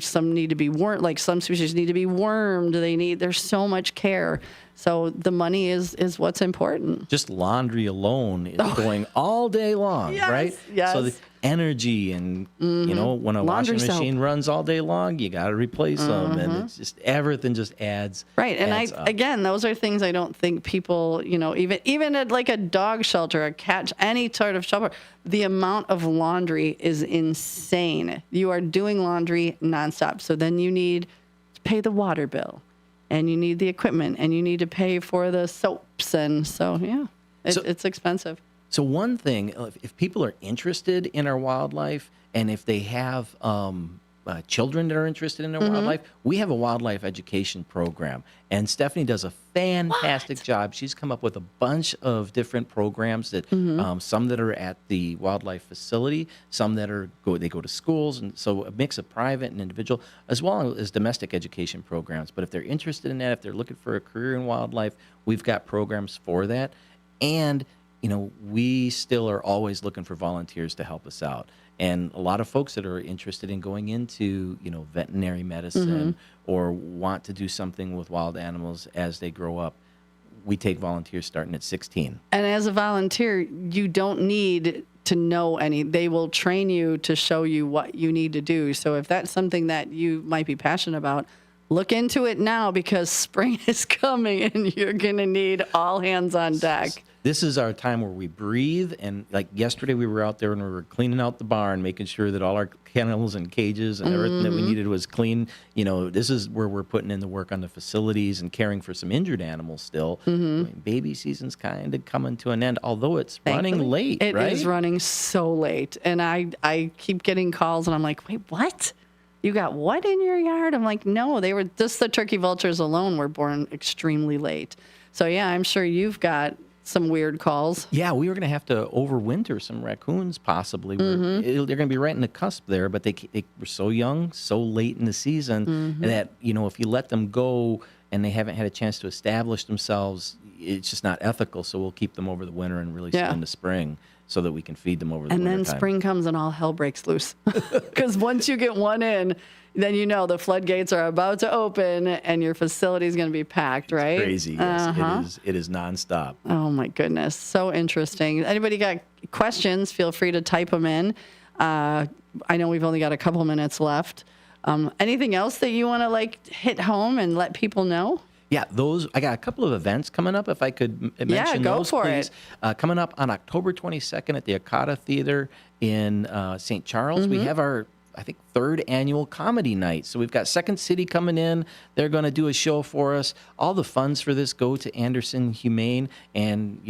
Some need to be wormed, like some species need to be wormed. There's so much care. So the money is what's important. Just laundry alone is going all day long, right? Yes. So the energy and, when a Laundry washing machine soap. runs all day long, you got to replace them. And it's just, everything just adds. Right. And up. again, those are things I don't think people, even at like a dog shelter, a cat, any sort of shelter, the amount of laundry is insane. You are doing laundry nonstop. So then you need to pay the water bill. And you need the equipment, and you need to pay for the soaps, and so it's expensive. So one thing, if people are interested in our wildlife, and if they have children that are interested in their wildlife, we have a wildlife education program, and Stephanie does a fantastic job. She's come up with a bunch of different programs that some that are at the wildlife facility, some that they go to schools, and so a mix of private and individual, as well as domestic education programs. But if they're interested in that, if they're looking for a career in wildlife, we've got programs for that. And we still are always looking for volunteers to help us out. And a lot of folks that are interested in going into, veterinary medicine or want to do something with wild animals as they grow up, we take volunteers starting at 16. And as a volunteer, you don't need to know any. They will train you to show you what you need to do. So if that's something that you might be passionate about, look into it now, because spring is coming and you're going to need all hands on deck. This is our time where we breathe. And like yesterday, we were out there and we were cleaning out the barn, making sure that all our kennels and cages and everything that we needed was clean. This is where we're putting in the work on the facilities and caring for some injured animals still. I mean, baby season's kind of coming to an end, although it's running late, It right? is running so late. And I keep getting calls and I'm like, wait, what? You got what in your yard? I'm like, no, they were just the turkey vultures alone were born extremely late. So yeah, I'm sure you've got some weird calls. Yeah, we were going to have to overwinter some raccoons possibly. They're going to be right in the cusp there, but they were so young, so late in the season that, if you let them go and they haven't had a chance to establish themselves, it's just not ethical. So we'll keep them over the winter and really spend the spring so that we can feed them over the winter. And then spring comes and all hell breaks loose. Because once you get one in, then the floodgates are about to open and your facility is going to be packed, right? Crazy, yes. It is nonstop. Oh, my goodness. So interesting. Anybody got questions, feel free to type them in. I know we've only got a couple minutes left. Anything else that you want to hit home and let people know? Yeah, I got a couple of events coming up, if I could mention those, please. Coming up on October 22nd at the Akata Theater in St. Charles, we have our, I think, third annual comedy night. So we've got Second City coming in. They're going to do a show for us. All the funds for this go to Anderson Humane and,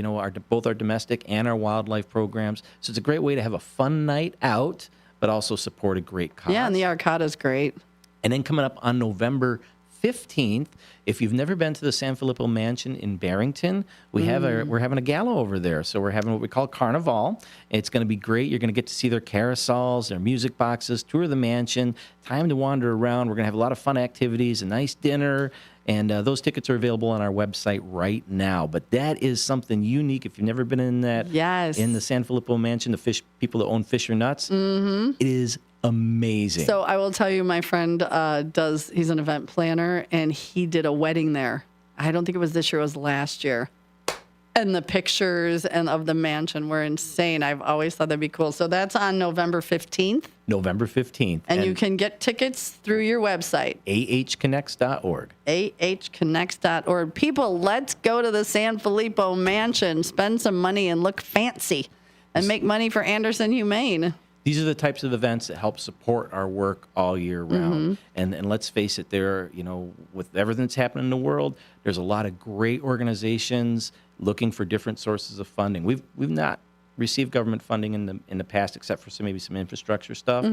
both our domestic and our wildlife programs. So it's a great way to have a fun night out, but also support a great cause. Yeah, and the Arcada's great. And then coming up on November 15th, if you've never been to the San Filippo Mansion in Barrington, we're having a gala over there. So we're having what we call Carnival. It's going to be great. You're going to get to see their carousels, their music boxes, tour the mansion, time to wander around. We're going to have a lot of fun activities, a nice dinner, and those tickets are available on our website right now. But that is something unique. If you've never been in that, in the San Filippo Mansion, the people that own Fisher Nuts, it is amazing. So I will tell you, my friend he's an event planner, and he did a wedding there. I don't think it was this year, it was last year. And the pictures of the mansion were insane. I've always thought that'd be cool. So that's on November 15th. November 15th. And you can get tickets through your website. ahconnects.org. ahconnects.org. People, let's go to the San Filippo Mansion, spend some money and look fancy, and make money for Anderson Humane. These are the types of events that help support our work all year round. And let's face it, with everything that's happening in the world, there's a lot of great organizations looking for different sources of funding. We've not received government funding in the past, except for maybe some infrastructure stuff,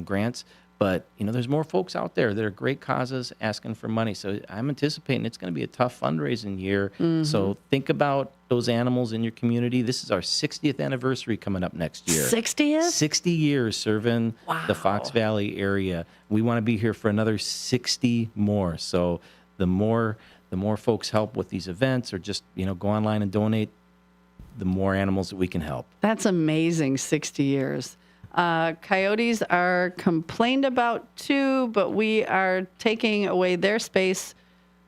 grants. But, there's more folks out there that are great causes asking for money. So I'm anticipating it's going to be a tough fundraising year. Mm-hmm. So think about those animals in your community. This is our 60th anniversary coming up next year. 60th? 60 years serving the Fox Valley area. We want to be here for another 60 more. So the more folks help with these events or just, go online and donate, the more animals that we can help. That's amazing, 60 years. Coyotes are complained about too, but we are taking away their space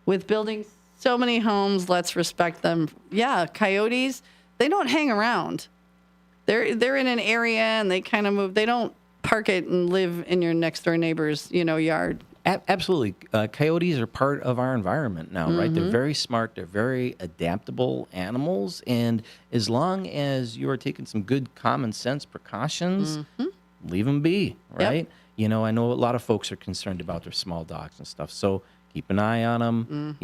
with building so many homes. Let's respect them. Yeah, coyotes, they don't hang around. They're in an area and they kind of move. They don't park it and live in your next door neighbor's, yard. Absolutely. Coyotes are part of our environment now, right? They're very smart. They're very adaptable animals. And as long as you are taking some good common sense precautions, leave them be, right? Yep. I know a lot of folks are concerned about their small dogs and stuff. So keep an eye on them.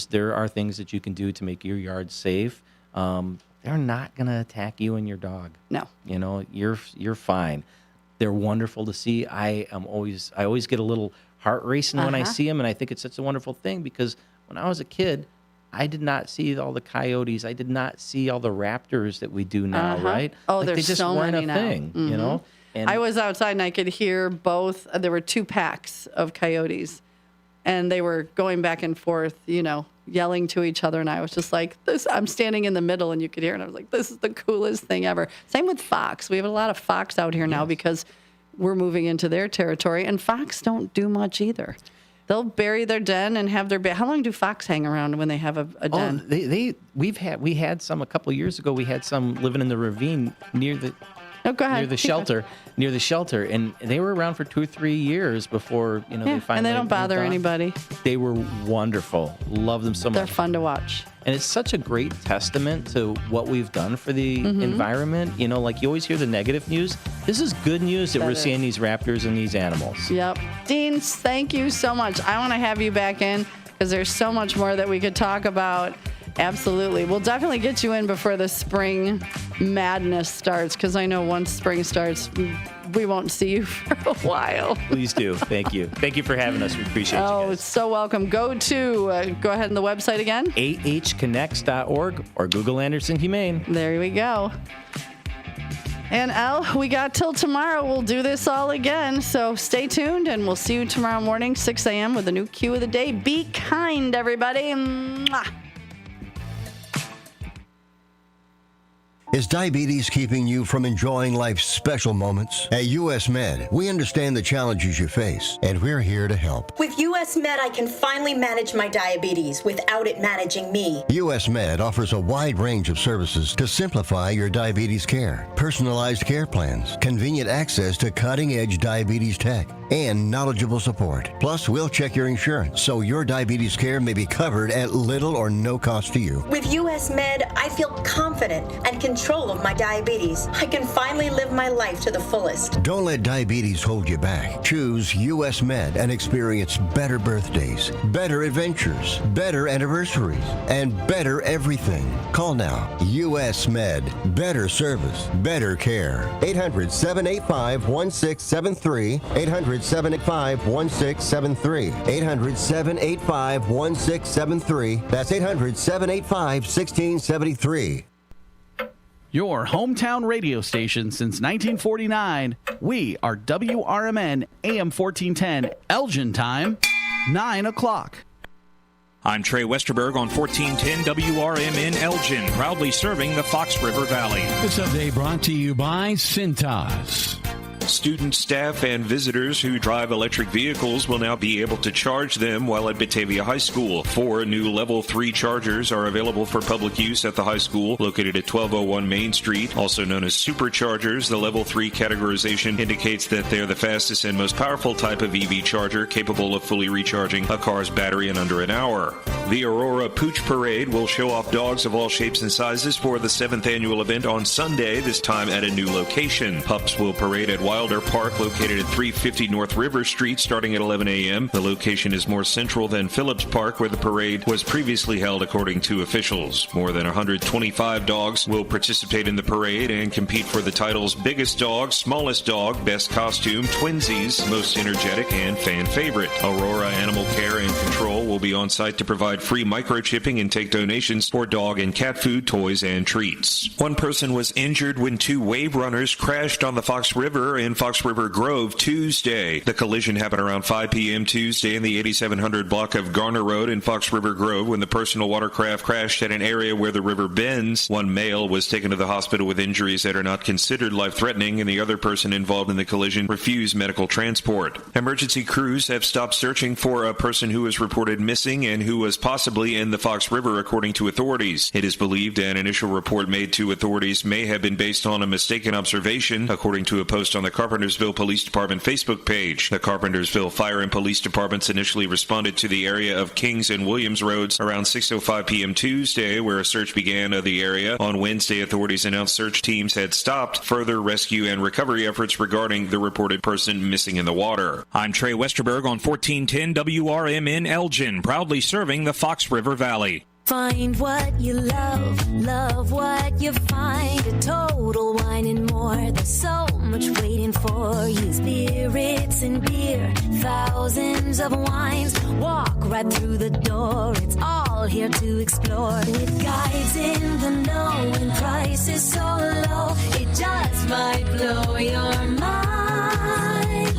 There are things that you can do to make your yard safe. They're not going to attack you and your dog. No. You're fine. They're wonderful to see. I always get a little heart racing when I see them, and I think it's such a wonderful thing because when I was a kid, I did not see all the coyotes. I did not see all the raptors that we do now, right? Oh, like there's they just so weren't many a now. thing, And I was outside and I could hear both. There were 2 packs of coyotes, and they were going back and forth, yelling to each other. And I was just like, "This." I'm standing in the middle, and you could hear it. And I was like, "This is the coolest thing ever." Same with fox. We have a lot of fox out here now because we're moving into their territory, and fox don't do much either. They'll bury their den and have their how long do fox hang around when they have a den? We had some a couple of years ago. We had some living in the ravine near the near the shelter, and they were around for 2 or 3 years before they finally. And they don't bother anybody. They were wonderful. Love them so much. They're fun to watch. And it's such a great testament to what we've done for the environment. Like you always hear the negative news. This is good news that we're seeing these raptors and these animals. Yep. Dean, thank you so much. I want to have you back in because there's so much more that we could talk about. Absolutely. We'll definitely get you in before the spring madness starts because I know once spring starts, we won't see you for a while. Please do. Thank you. Thank you for having us. We appreciate you guys. It's so welcome. Go ahead on the website again. ahconnects.org or Google Anderson Humane. There we go. And we got till tomorrow. We'll do this all again. So stay tuned, and we'll see you tomorrow morning, 6 a.m. with a new Q of the day. Be kind, everybody. Mwah. Is diabetes keeping you from enjoying life's special moments? At US Med, we understand the challenges you face, and we're here to help. With US Med, I can finally manage my diabetes without it managing me. US Med offers a wide range of services to simplify your diabetes care. Personalized care plans, convenient access to cutting-edge diabetes tech, and knowledgeable support. Plus, we'll check your insurance so your diabetes care may be covered at little or no cost to you. With US Med, I feel confident and control of my diabetes. I can finally live my life to the fullest. Don't let diabetes hold you back. Choose US Med and experience better birthdays, better adventures, better anniversaries, and better everything. Call now. US Med. Better service, better care. 800-785-1673. 800-785-1673. 800-785-1673. That's 800-785-1673. Your hometown radio station since 1949. We are WRMN AM 1410, Elgin time, 9 o'clock. I'm Trey Westerberg on 1410 WRMN Elgin, proudly serving the Fox River Valley. This update brought to you by Cintas. Students, staff, and visitors who drive electric vehicles will now be able to charge them while at Batavia High School. 4 new Level 3 chargers are available for public use at the high school, located at 1201 Main Street, also known as superchargers. The Level 3 categorization indicates that they're the fastest and most powerful type of EV charger, capable of fully recharging a car's battery in under an hour. The Aurora Pooch Parade will show off dogs of all shapes and sizes for the 7th annual event on Sunday, this time at a new location. Pups will parade at Wilder Park, located at 350 North River Street, starting at 11 a.m. The location is more central than Phillips Park, where the parade was previously held, according to officials. More than 125 dogs will participate in the parade and compete for the titles Biggest Dog, Smallest Dog, Best Costume, Twinsies, Most Energetic, and Fan Favorite. Aurora Animal Care and Control will be on site to provide free microchipping and take donations for dog and cat food, toys, and treats. One person was injured when two wave runners crashed on the Fox River in Fox River Grove Tuesday. The collision happened around 5 p.m. Tuesday in the 8700 block of Garner Road in Fox River Grove when the personal watercraft crashed at an area where the river bends. One male was taken to the hospital with injuries that are not considered life-threatening, and the other person involved in the collision refused medical transport. Emergency crews have stopped searching for a person who was reported missing and who was possibly in the Fox River, according to authorities. It is believed an initial report made to authorities may have been based on a mistaken observation, according to a post on the Carpentersville Police Department Facebook page. The Carpentersville Fire and Police Departments initially responded to the area of Kings and Williams Roads around 6:05 p.m. Tuesday, where a search began of the area. On Wednesday, authorities announced search teams had stopped further rescue and recovery efforts regarding the reported person missing in the water. I'm Trey Westerberg on 1410 WRMN Elgin, proudly serving the Fox River Valley. Find what you love, love what you find. A Total Wine and More. There's so much waiting for you. Spirits and beer, thousands of wines. Walk right through the door. It's all here to explore. With guides in the know and prices so low, it just might blow your mind.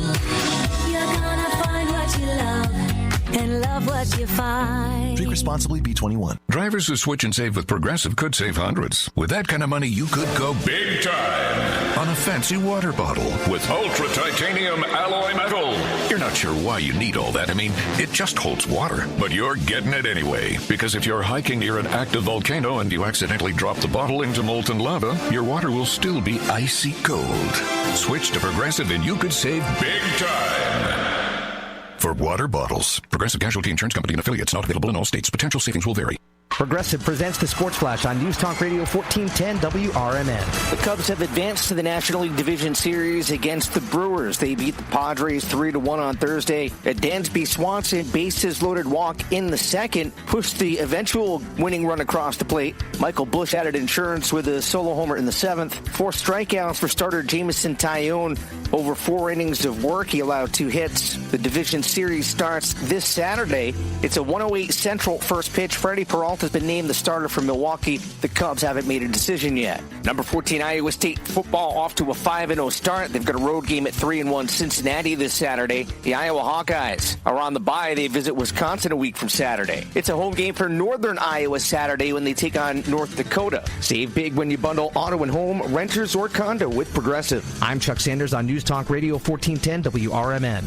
You're gonna find what you love and love what you find. Drink responsibly, B21. Drivers who switch and save with Progressive could save hundreds. With that kind of money, you could go big time on a fancy water bottle with ultra titanium alloy metal. You're not sure why you need all that. I mean, it just holds water, but you're getting it anyway. Because if you're hiking near an active volcano and you accidentally drop the bottle into molten lava, your water will still be icy cold. Switch to Progressive and you could save big time. For water bottles, Progressive Casualty Insurance Company and affiliates, not available in all states. Potential savings will vary. Progressive presents the Sports Flash on News Talk Radio 1410 WRMN. The Cubs have advanced to the National League Division Series against the Brewers. They beat the Padres 3-1 on Thursday. Dansby Swanson, bases-loaded walk in the second, pushed the eventual winning run across the plate. Michael Busch added insurance with a solo homer in the seventh. 4 strikeouts for starter Jameson Taillon. Over 4 innings of work, he allowed 2 hits. The division series starts this Saturday. It's a 1:08 Central first pitch. Freddie Peralta has been named the starter for Milwaukee. The Cubs haven't made a decision yet. Number 14 Iowa State football off to a 5-0 start. They've got a road game at 3-1 Cincinnati this Saturday. The Iowa Hawkeyes are on the bye. They visit Wisconsin a week from Saturday. It's a home game for Northern Iowa Saturday when they take on North Dakota. Save big when you bundle auto and home, renters or condo with Progressive. I'm Chuck Sanders on News Talk Radio 1410 WRMN.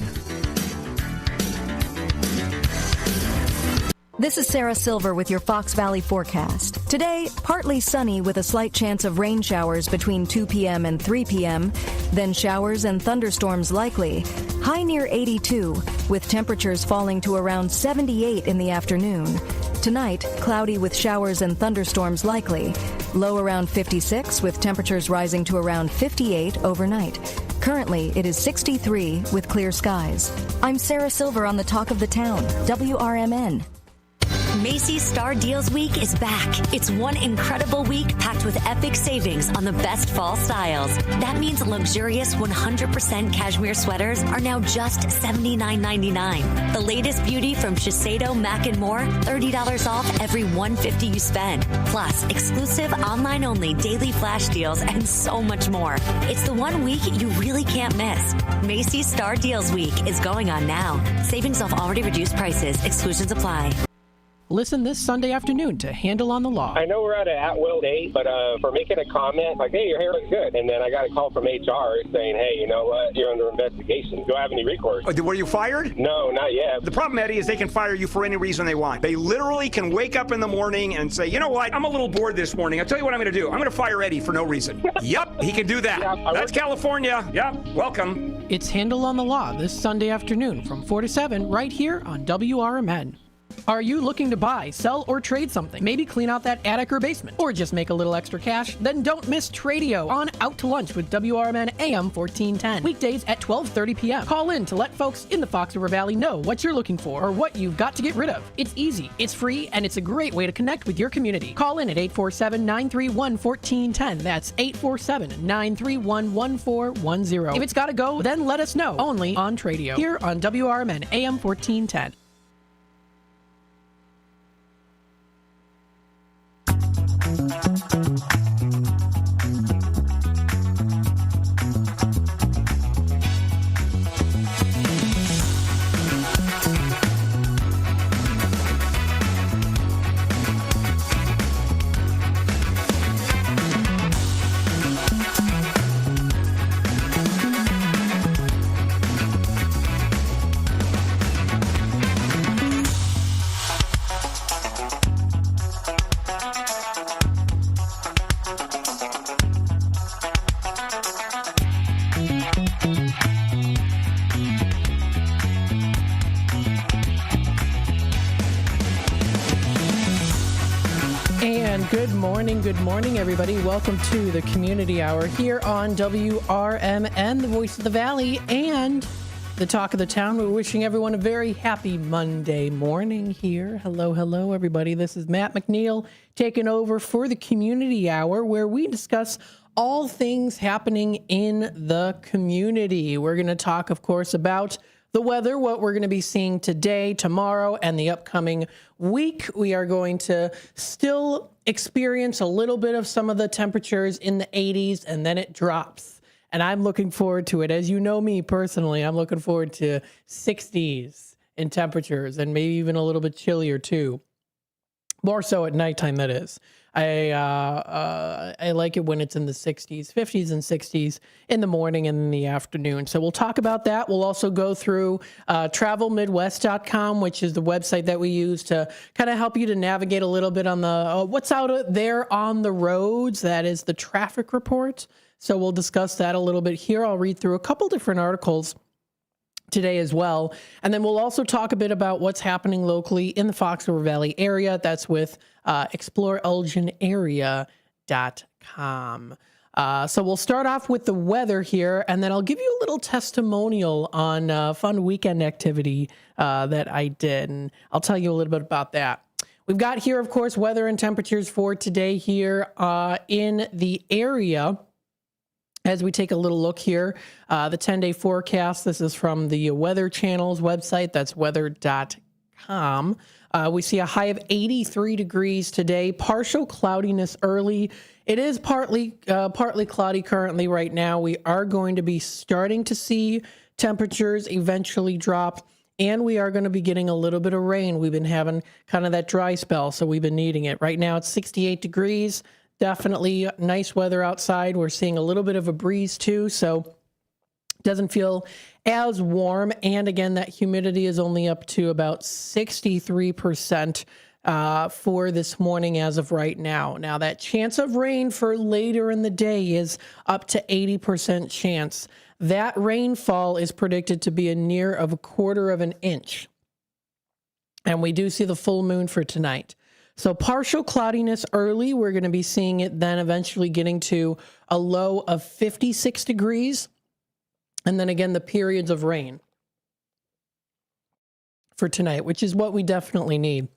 This is Sarah Silver with your Fox Valley forecast. Today, partly sunny with a slight chance of rain showers between 2 p.m. and 3 p.m., then showers and thunderstorms likely. High near 82, with temperatures falling to around 78 in the afternoon. Tonight, cloudy with showers and thunderstorms likely. Low around 56, with temperatures rising to around 58 overnight. Currently, it is 63 with clear skies. I'm Sarah Silver on the Talk of the Town, WRMN. Macy's Star Deals Week is back. It's one incredible week packed with epic savings on the best fall styles. That means luxurious 100% cashmere sweaters are now just $79.99. The latest beauty from Shiseido, Mac & More, $30 off every $150 you spend. Plus, exclusive online-only daily flash deals and so much more. It's the one week you really can't miss. Macy's Star Deals Week is going on now. Savings off already reduced prices. Exclusions apply. Listen this Sunday afternoon to Handle on the Law. I know we're at an at-will date, but for making a comment like, hey, your hair looks good. And then I got a call from HR saying, hey, you know what? You're under investigation. Do I have any recourse? Were you fired? No, not yet. The problem, Eddie, is they can fire you for any reason they want. They literally can wake up in the morning and say, you know what? I'm a little bored this morning. I'll tell you what I'm going to do. I'm going to fire Eddie for no reason. Yep, he can do that. Yeah, that's California. Yep, welcome. It's Handle on the Law this Sunday afternoon from 4 to 7 right here on WRMN. Are you looking to buy, sell, or trade something? Maybe clean out that attic or basement, or just make a little extra cash? Then don't miss Tradio on Out to Lunch with WRMN AM 1410. Weekdays at 12:30 p.m. Call in to let folks in the Fox River Valley know what you're looking for or what you've got to get rid of. It's easy, it's free, and it's a great way to connect with your community. Call in at 847-931-1410. That's 847-931-1410. If it's got to go, then let us know. Only on Tradio. Here on WRMN AM 1410. Good morning, everybody. Welcome to the Community Hour here on WRMN, the voice of the Valley, and the talk of the town. We're wishing everyone a very happy Monday morning here. Hello, everybody. This is Matt McNeil taking over for the Community Hour, where we discuss all things happening in the community. We're going to talk, of course, about the weather, what we're going to be seeing today, tomorrow, and the upcoming week. We are going to still experience a little bit of some of the temperatures in the 80s, and then it drops. And I'm looking forward to it. As you know me personally, I'm looking forward to 60s in temperatures and maybe even a little bit chillier too. More so at nighttime, that is. I like it when it's in the 60s, 50s and 60s in the morning and in the afternoon. So we'll talk about that. We'll also go through travelmidwest.com, which is the website that we use to kind of help you to navigate a little bit on the what's out there on the roads. That is the traffic report. So we'll discuss that a little bit here. I'll read through a couple different articles today as well. And then we'll also talk a bit about what's happening locally in the Fox River Valley area. That's with exploreelginarea.com. So we'll start off with the weather here, and then I'll give you a little testimonial on a fun weekend activity that I did, and I'll tell you a little bit about that. We've got here, of course, weather and temperatures for today here in the area. As we take a little look here, the 10-day forecast, this is from the Weather Channel's website. That's weather.com. We see a high of 83 degrees today, partial cloudiness early. It is partly cloudy currently right now. We are going to be starting to see temperatures eventually drop, and we are going to be getting a little bit of rain. We've been having kind of that dry spell, so we've been needing it. Right now it's 68 degrees. Definitely nice weather outside. We're seeing a little bit of a breeze too, so it doesn't feel as warm. And again, that humidity is only up to about 63% for this morning as of right now. Now, that chance of rain for later in the day is up to 80% chance. That rainfall is predicted to be a near of 1/4 of an inch. And we do see the full moon for tonight. So partial cloudiness early. We're going to be seeing it then eventually getting to a low of 56 degrees. And then again, the periods of rain for tonight, which is what we definitely need.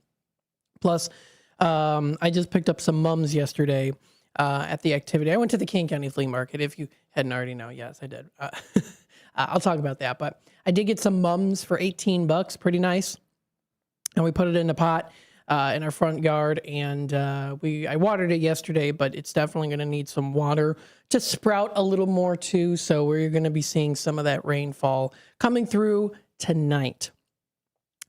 Plus, I just picked up some mums yesterday at the activity. I went to the King County Flea Market. If you hadn't already know, yes, I did. I'll talk about that. But I did get some mums for $18. Pretty nice. And we put it in a pot in our front yard, and I watered it yesterday, but it's definitely going to need some water to sprout a little more too. So we're going to be seeing some of that rainfall coming through tonight.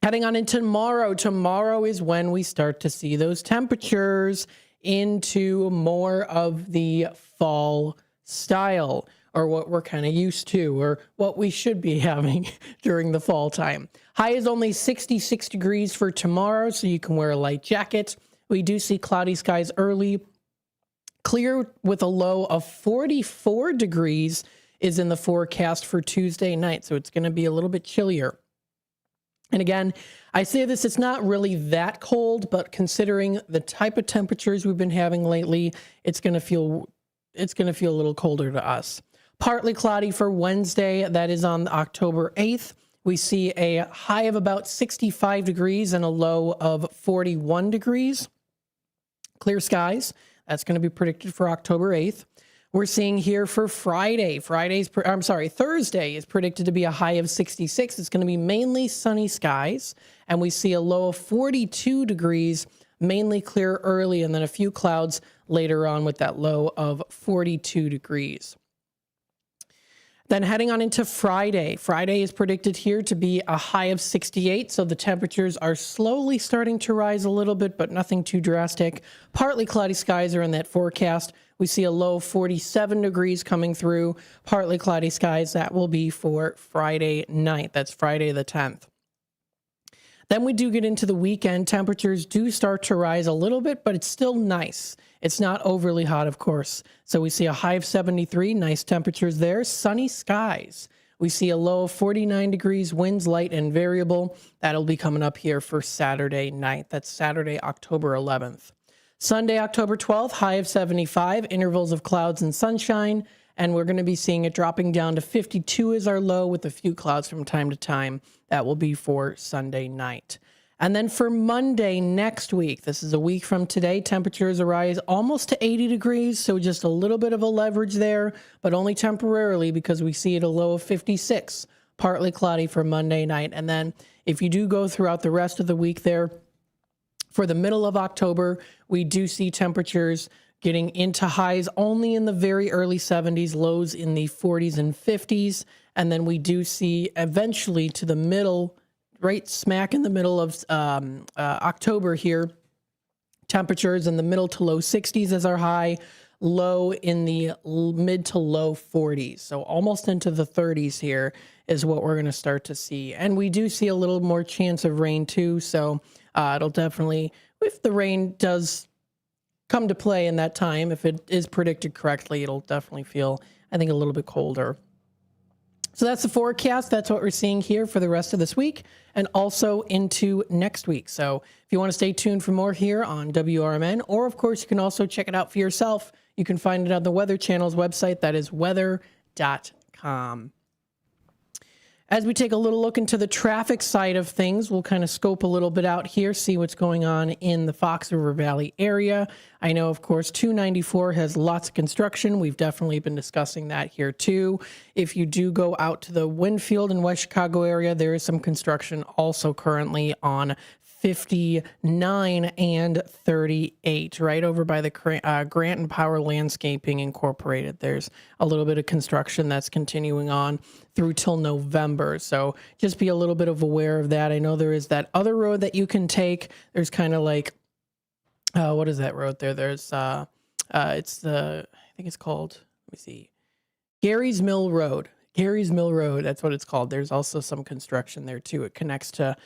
Heading on into tomorrow. Tomorrow is when we start to see those temperatures into more of the fall style, or what we're kind of used to, or what we should be having during the fall time. High is only 66 degrees for tomorrow, so you can wear a light jacket. We do see cloudy skies early. Clear with a low of 44 degrees is in the forecast for Tuesday night, so it's going to be a little bit chillier. And again, I say this, it's not really that cold, but considering the type of temperatures we've been having lately, it's going to feel a little colder to us. Partly cloudy for Wednesday. That is on October 8th. We see a high of about 65 degrees and a low of 41 degrees. Clear skies. That's going to be predicted for October 8th. We're seeing here for Friday. Thursday is predicted to be a high of 66. It's going to be mainly sunny skies. And we see a low of 42 degrees, mainly clear early, and then a few clouds later on with that low of 42 degrees. Then heading on into Friday. Friday is predicted here to be a high of 68, so the temperatures are slowly starting to rise a little bit, but nothing too drastic. Partly cloudy skies are in that forecast. We see a low of 47 degrees coming through. Partly cloudy skies, that will be for Friday night. That's Friday the 10th. Then we do get into the weekend. Temperatures do start to rise a little bit, but it's still nice. It's not overly hot, of course. So we see a high of 73, nice temperatures there. Sunny skies. We see a low of 49 degrees, winds light and variable. That'll be coming up here for Saturday night. That's Saturday, October 11th. Sunday, October 12th, high of 75, intervals of clouds and sunshine. And we're going to be seeing it dropping down to 52 as our low with a few clouds from time to time. That will be for Sunday night. And then for Monday next week, this is a week from today, temperatures rise almost to 80 degrees, so just a little bit of a leverage there, but only temporarily because we see it a low of 56, partly cloudy for Monday night. And then if you do go throughout the rest of the week there, for the middle of October, we do see temperatures getting into highs only in the very early 70s, lows in the 40s and 50s. And then we do see eventually to the middle, right smack in the middle of October here, temperatures in the middle to low 60s as our high, low in the mid to low 40s. So almost into the 30s here is what we're going to start to see. And we do see a little more chance of rain too. So it'll definitely, if the rain does come to play in that time, if it is predicted correctly, it'll definitely feel, I think, a little bit colder. So that's the forecast. That's what we're seeing here for the rest of this week and also into next week. So if you want to stay tuned for more here on WRMN, or of course, you can also check it out for yourself. You can find it on the Weather Channel's website. That is weather.com. As we take a little look into the traffic side of things, we'll kind of scope a little bit out here, see what's going on in the Fox River Valley area. I know, of course, 294 has lots of construction. We've definitely been discussing that here, too. If you do go out to the Winfield and West Chicago area, there is some construction also currently on 59 and 38, right over by the Grant and Power Landscaping Incorporated. There's a little bit of construction that's continuing on through till November. So just be a little bit of aware of that. I know there is that other road that you can take. There's kind of like, what is that road there? There's, it's the, I think it's called, let me see, Gary's Mill Road. Gary's Mill Road, that's what it's called. There's also some construction there too. It connects to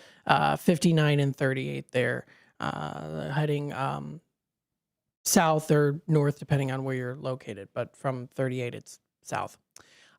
59 and 38 there, heading south or north, depending on where you're located. But from 38, it's south.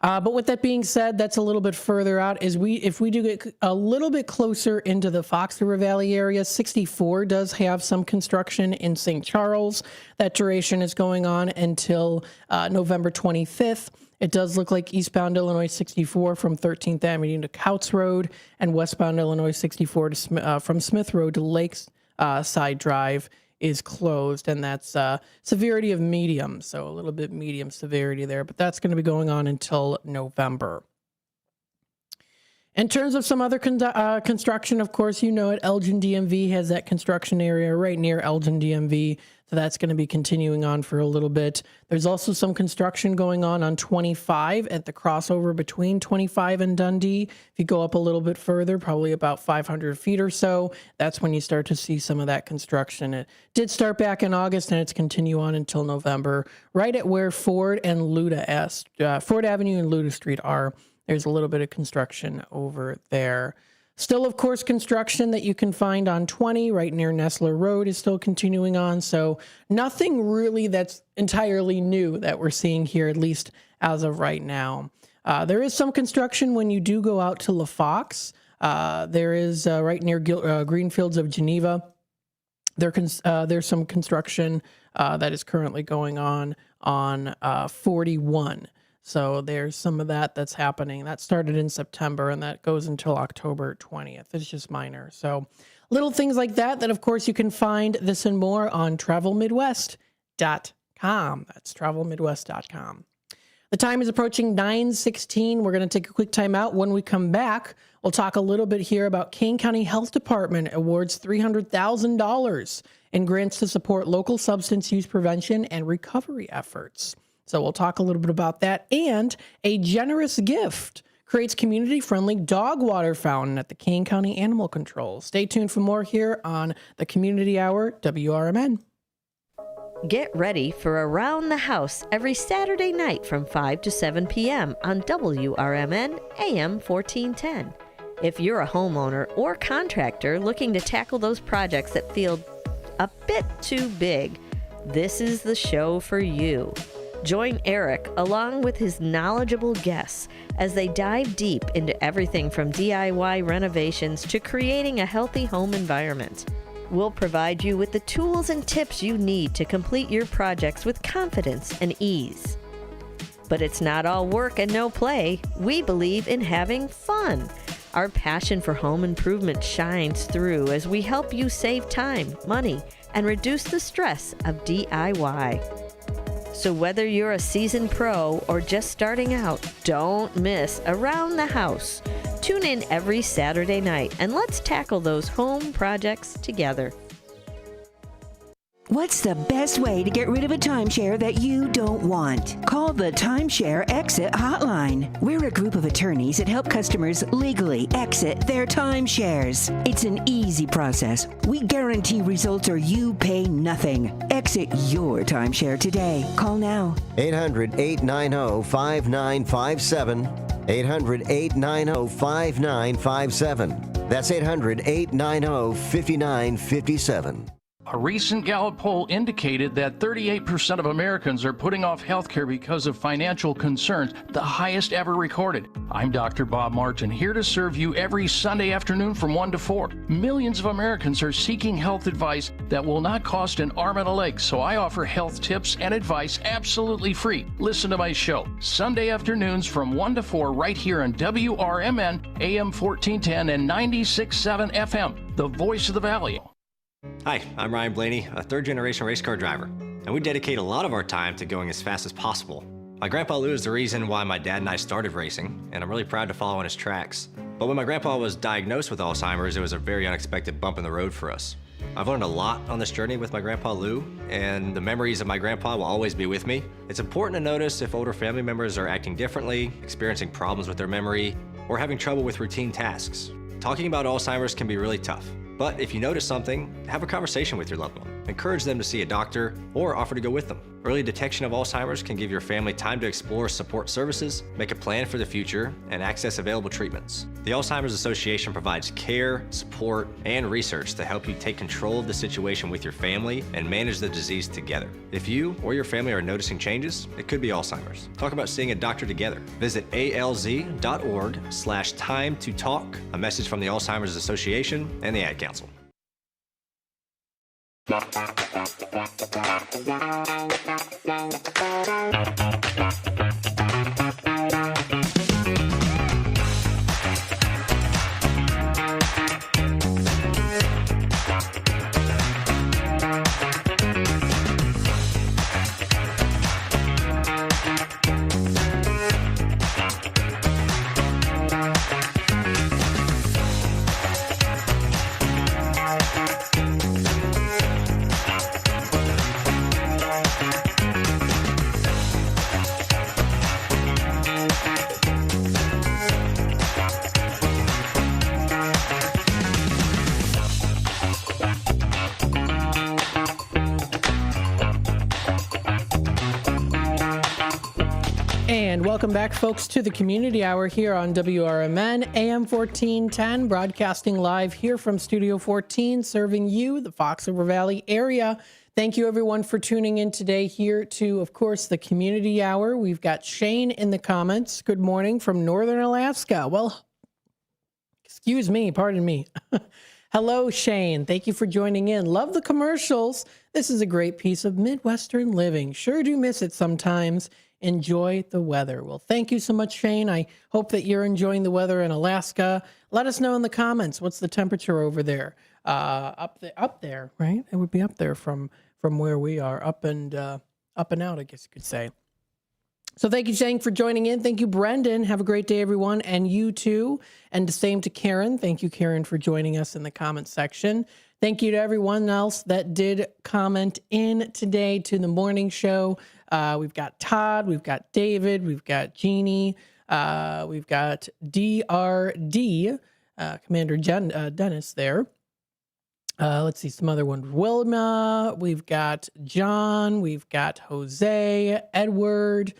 But with that being said, that's a little bit further out. If we do get a little bit closer into the Fox River Valley area, 64 does have some construction in St. Charles. That duration is going on until November 25th. It does look like eastbound Illinois 64 from 13th Avenue to Couts Road and westbound Illinois 64 to from Smith Road to Lakeside Drive is closed, and that's severity of medium, so a little bit medium severity there, but that's going to be going on until November. In terms of some other construction, of course, you know it, Elgin DMV has that construction area right near Elgin DMV, so that's going to be continuing on for a little bit. There's also some construction going on 25 at the crossover between 25 and Dundee. If you go up a little bit further, probably about 500 feet or so, that's when you start to see some of that construction. It did start back in August, and it's continue on until November, right at where Ford and Luda Ford Avenue and Luda Street are. There's a little bit of construction over there. Still, of course, construction that you can find on 20 right near Nestler Road is still continuing on. So nothing really that's entirely new that we're seeing here, at least as of right now. There is some construction when you do go out to LaFox. There is right near Greenfields of Geneva. There's some construction that is currently going on 41. So there's some of that's happening. That started in September and that goes until October 20th. It's just minor. So little things like that of course you can find this and more on travelmidwest.com. That's travelmidwest.com. The time is approaching 9:16. We're going to take a quick time out. When we come back, we'll talk a little bit here about Kane County Health Department awards $300,000 in grants to support local substance use prevention and recovery efforts. So we'll talk a little bit about that. And a generous gift creates community-friendly dog water fountain at the Kane County Animal Control. Stay tuned for more here on the Community Hour, WRMN. Get ready for Around the House every Saturday night from 5 to 7 p.m. on WRMN AM 1410. If you're a homeowner or contractor looking to tackle those projects that feel a bit too big, this is the show for you. Join Eric along with his knowledgeable guests as they dive deep into everything from DIY renovations to creating a healthy home environment. We'll provide you with the tools and tips you need to complete your projects with confidence and ease. But it's not all work and no play. We believe in having fun. Our passion for home improvement shines through as we help you save time, money, and reduce the stress of DIY. So whether you're a seasoned pro or just starting out, don't miss Around the House. Tune in every Saturday night and let's tackle those home projects together. What's the best way to get rid of a timeshare that you don't want? Call the Timeshare Exit Hotline. We're a group of attorneys that help customers legally exit their timeshares. It's an easy process. We guarantee results or you pay nothing. Exit your timeshare today. Call now. 800-890-5957. 800-890-5957. That's 800-890-5957. A recent Gallup poll indicated that 38% of Americans are putting off health care because of financial concerns, the highest ever recorded. I'm Dr. Bob Martin, here to serve you every Sunday afternoon from 1 to 4. Millions of Americans are seeking health advice that will not cost an arm and a leg, so I offer health tips and advice absolutely free. Listen to my show, Sunday afternoons from 1 to 4 right here on WRMN AM 1410 and 96.7 FM, the voice of the Valley. Hi, I'm Ryan Blaney, a third-generation race car driver, and we dedicate a lot of our time to going as fast as possible. My Grandpa Lou is the reason why my dad and I started racing, and I'm really proud to follow in his tracks. But when my grandpa was diagnosed with Alzheimer's, it was a very unexpected bump in the road for us. I've learned a lot on this journey with my Grandpa Lou, and the memories of my grandpa will always be with me. It's important to notice if older family members are acting differently, experiencing problems with their memory, or having trouble with routine tasks. Talking about Alzheimer's can be really tough. But if you notice something, have a conversation with your loved one. Encourage them to see a doctor or offer to go with them. Early detection of Alzheimer's can give your family time to explore support services, make a plan for the future, and access available treatments. The Alzheimer's Association provides care, support, and research to help you take control of the situation with your family and manage the disease together. If you or your family are noticing changes, it could be Alzheimer's. Talk about seeing a doctor together. Visit alz.org/time to talk. A message from the Alzheimer's Association and the Ad Council. And welcome back, folks, to the Community Hour here on WRMN AM 1410, broadcasting live here from Studio 14, serving you, the Fox River Valley area. Thank you, everyone, for tuning in today here to, of course, the Community Hour. We've got Shane in the comments. Good morning from Northern Alaska. Well, Excuse me, pardon me. Hello, Shane. Thank you for joining in. Love the commercials. This is a great piece of Midwestern living. Sure do miss it sometimes. Enjoy the weather. Well, thank you so much, Shane. I hope that you're enjoying the weather in Alaska. Let us know in the comments. What's the temperature over there? Up there, right? It would be up there from where we are, up and out, I guess you could say. So thank you, Shane, for joining in. Thank you, Brendan. Have a great day, everyone. And you too. And the same to Karen. Thank you, Karen, for joining us in the comments section. Thank you to everyone else that did comment in today to the morning show. We've got Todd, we've got David, we've got Jeannie, we've got DRD, Commander Dennis there. Let's see some other ones. Wilma, we've got John, we've got Jose, Edward,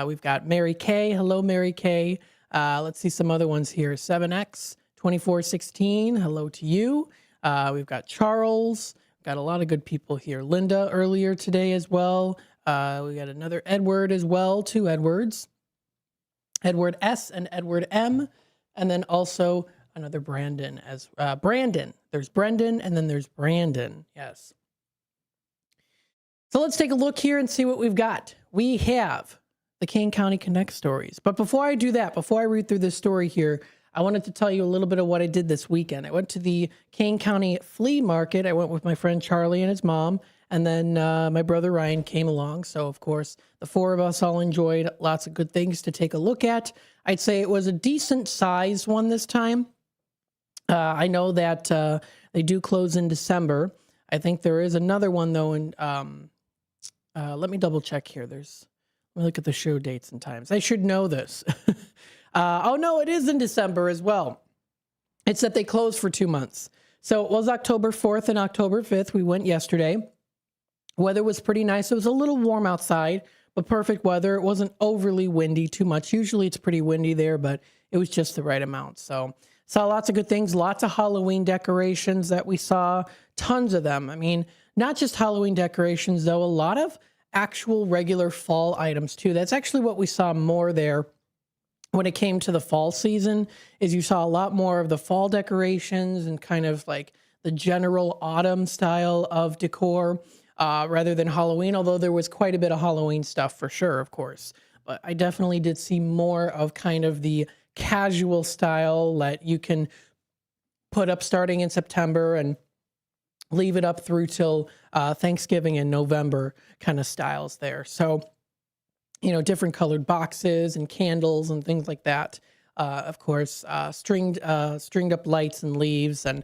we've got Mary Kay. Hello, Mary Kay. Let's see some other ones here. 7X 2416. Hello to you. We've got Charles. Got a lot of good people here. Linda earlier today as well. We got another Edward as well. 2 Edwards. Edward S and Edward M. And then also another Brandon as Brandon. There's Brendan and then there's Brandon. Yes. So let's take a look here and see what we've got. We have the Kane County Connect stories. But before I do that, before I read through this story here, I wanted to tell you a little bit of what I did this weekend. I went to the Kane County Flea Market. I went with my friend Charlie and his mom, and then my brother Ryan came along. So, of course, the 4 of us all enjoyed lots of good things to take a look at. I'd say it was a decent size one this time. I know that they do close in December. I think there is another one, though, and let me double check here. Let me look at the show dates and times. I should know this. Oh, no, it is in December as well. It's that they closed for 2 months. So it was October 4th and October 5th. We went yesterday. Weather was pretty nice. It was a little warm outside, but perfect weather. It wasn't overly windy too much. Usually it's pretty windy there, but it was just the right amount. So saw lots of good things, lots of Halloween decorations that we saw, tons of them. I mean, not just Halloween decorations, though, a lot of actual regular fall items too. That's actually what we saw more there when it came to the fall season, is you saw a lot more of the fall decorations and kind of like the general autumn style of decor rather than Halloween, although there was quite a bit of Halloween stuff for sure, of course. But I definitely did see more of kind of the casual style that you can put up starting in September and leave it up through till Thanksgiving in November kind of styles there. So, you know, different colored boxes and candles and things like that. Of course, stringed up lights and leaves and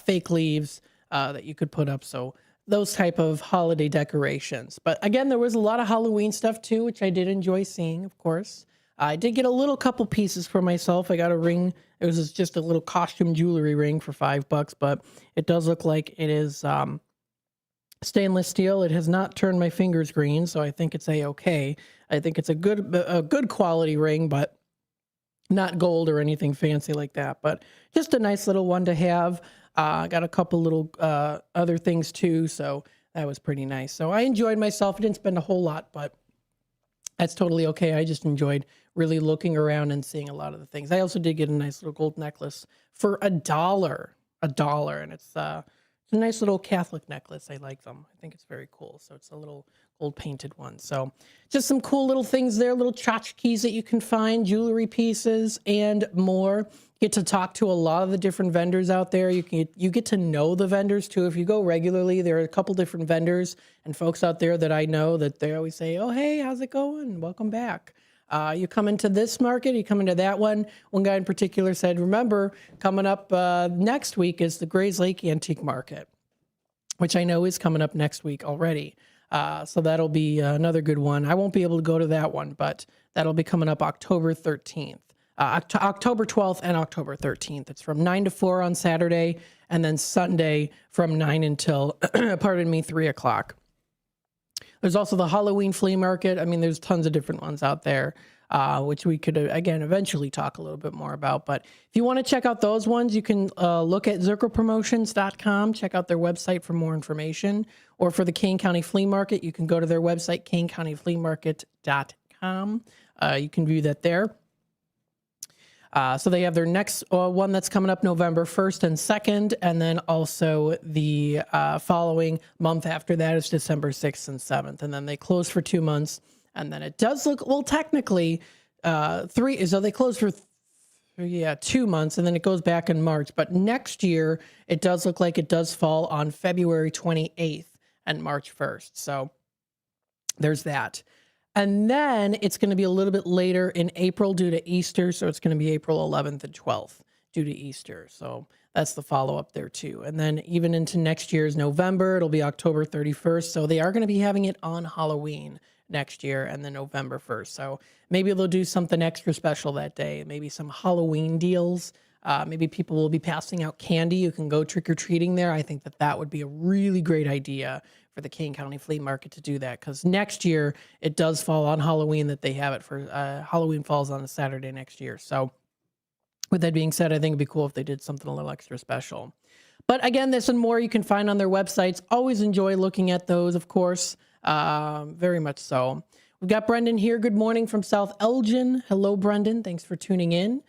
fake leaves that you could put up. So those type of holiday decorations. But again, there was a lot of Halloween stuff too, which I did enjoy seeing, of course. I did get a little couple pieces for myself. I got a ring. It was just a little costume jewelry ring for $5, but it does look like it is stainless steel. It has not turned my fingers green, so I think it's a-okay. I think it's a good quality ring, but not gold or anything fancy like that. But just a nice little one to have. Got a couple little other things too, so that was pretty nice. So I enjoyed myself. I didn't spend a whole lot, but that's totally okay. I just enjoyed really looking around and seeing a lot of the things. I also did get a nice little gold necklace for $1. And it's a nice little Catholic necklace. I like them. I think it's very cool. So it's a little gold painted one. So just some cool little things there, little tchotchkes that you can find, jewelry pieces, and more. Get to talk to a lot of the different vendors out there. You get to know the vendors too. If you go regularly, there are a couple different vendors and folks out there that I know that they always say, "Oh, hey, how's it going? Welcome back." You come into this market, you come into that one. One guy in particular said, "Remember, coming up next week is the Grays Lake Antique Market," which I know is coming up next week already. So that'll be another good one. I won't be able to go to that one, but that'll be coming up October 13th. October 12th and October 13th. It's from 9 to 4 on Saturday, and then Sunday from 9 until, 3 o'clock. There's also the Halloween flea market. I mean, there's tons of different ones out there, which we could, again, eventually talk a little bit more about. But if you want to check out those ones, you can look at zirkelpromotions.com, check out their website for more information. Or for the Kane County Flea Market, you can go to their website, kanecountyfleamarket.com. You can view that there. So they have their next one that's coming up November 1st and 2nd, and then also the following month after that is December 6th and 7th, and then they close for 2 months, and then it does look, well, technically 3, so they close for 2 months, and then it goes back in March, but next year it does look like it does fall on February 28th and March 1st, so there's that. And then it's going to be a little bit later in April due to Easter. So it's going to be April 11th and 12th due to Easter. So that's the follow-up there too. And then even into next year's November, it'll be October 31st. So they are going to be having it on Halloween next year and then November 1st. So maybe they'll do something extra special that day. Maybe some Halloween deals. Maybe people will be passing out candy. You can go trick-or-treating there. I think that that would be a really great idea for the Kane County Flea Market to do that, because next year it does fall on Halloween that they have it for. Halloween falls on a Saturday next year. So with that being said, I think it'd be cool if they did something a little extra special. But again, this and more you can find on their websites. Always enjoy looking at those, of course, very much so. We've got Brendan here. Good morning from South Elgin. Hello, Brendan. Thanks for tuning in.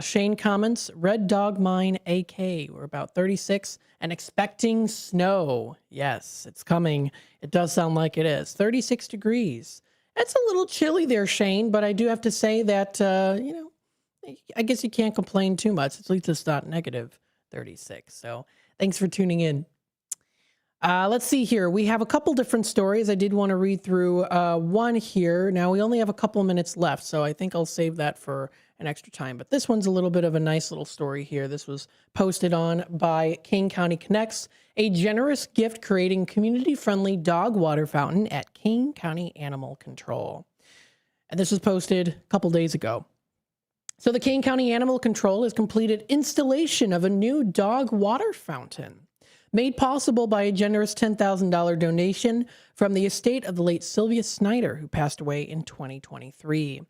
Shane comments, Red Dog Mine AK. We're about 36 and expecting snow. Yes, it's coming. It does sound like it is. 36 degrees. It's a little chilly there, Shane, but I do have to say that, I guess you can't complain too much. At least it's not negative 36. So thanks for tuning in. Let's see here. We have a couple different stories. I did want to read through one here. Now, we only have a couple of minutes left, so I think I'll save that for an extra time. But this one's a little bit of a nice little story here. This was posted on by Kane County Connects, a generous gift creating community-friendly dog water fountain at Kane County Animal Control. And this was posted a couple days ago. So the Kane County Animal Control has completed installation of a new dog water fountain, made possible by a generous $10,000 donation from the estate of the late Sylvia Snyder, who passed away in 2023.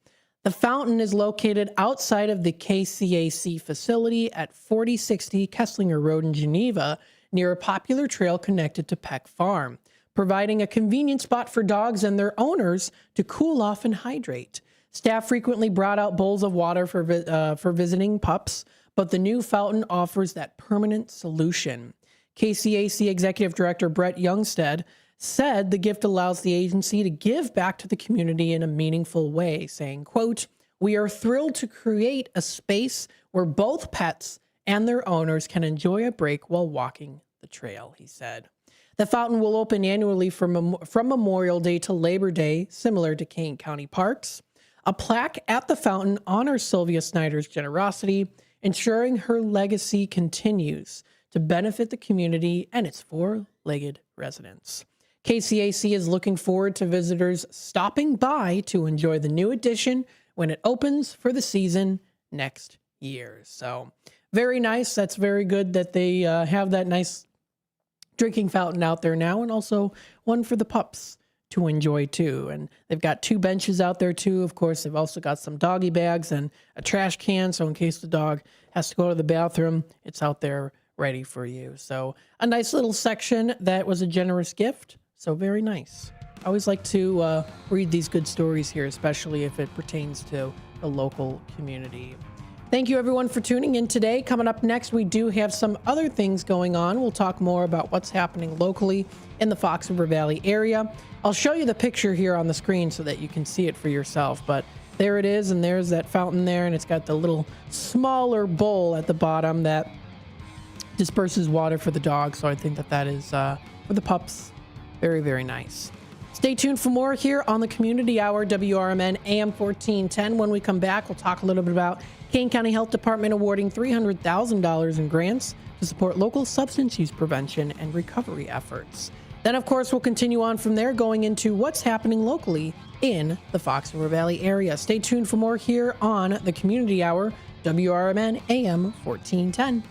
The fountain is located outside of the KCAC facility at 4060 Kesslinger Road in Geneva, near a popular trail connected to Peck Farm, providing a convenient spot for dogs and their owners to cool off and hydrate. Staff frequently brought out bowls of water for visiting pups, but the new fountain offers that permanent solution. KCAC Executive Director Brett Youngstead said the gift allows the agency to give back to the community in a meaningful way, saying, quote, "We are thrilled to create a space where both pets and their owners can enjoy a break while walking the trail," he said. The fountain will open annually from Memorial Day to Labor Day, similar to Kane County Parks. A plaque at the fountain honors Sylvia Snyder's generosity, ensuring her legacy continues to benefit the community and its four-legged residents. KCAC is looking forward to visitors stopping by to enjoy the new addition when it opens for the season next year. So very nice. That's very good that they have that nice drinking fountain out there now, and also one for the pups to enjoy too. And they've got 2 benches out there too. Of course, they've also got some doggy bags and a trash can, so in case the dog has to go to the bathroom, it's out there ready for you. So a nice little section that was a generous gift. So very nice. I always like to read these good stories here, especially if it pertains to the local community. Thank you everyone for tuning in today. Coming up next, we do have some other things going on. We'll talk more about what's happening locally in the Fox River Valley area. I'll show you the picture here on the screen so that you can see it for yourself. But there it is, and there's that fountain there, and it's got the little smaller bowl at the bottom that disperses water for the dog. So I think that that is for the pups. Very, very nice. Stay tuned for more here on the Community Hour, WRMN AM 1410. When we come back, we'll talk a little bit about Kane County Health Department awarding $300,000 in grants to support local substance use prevention and recovery efforts. Then, of course, we'll continue on from there, going into what's happening locally in the Fox River Valley area. Stay tuned for more here on the Community Hour, WRMN AM 1410.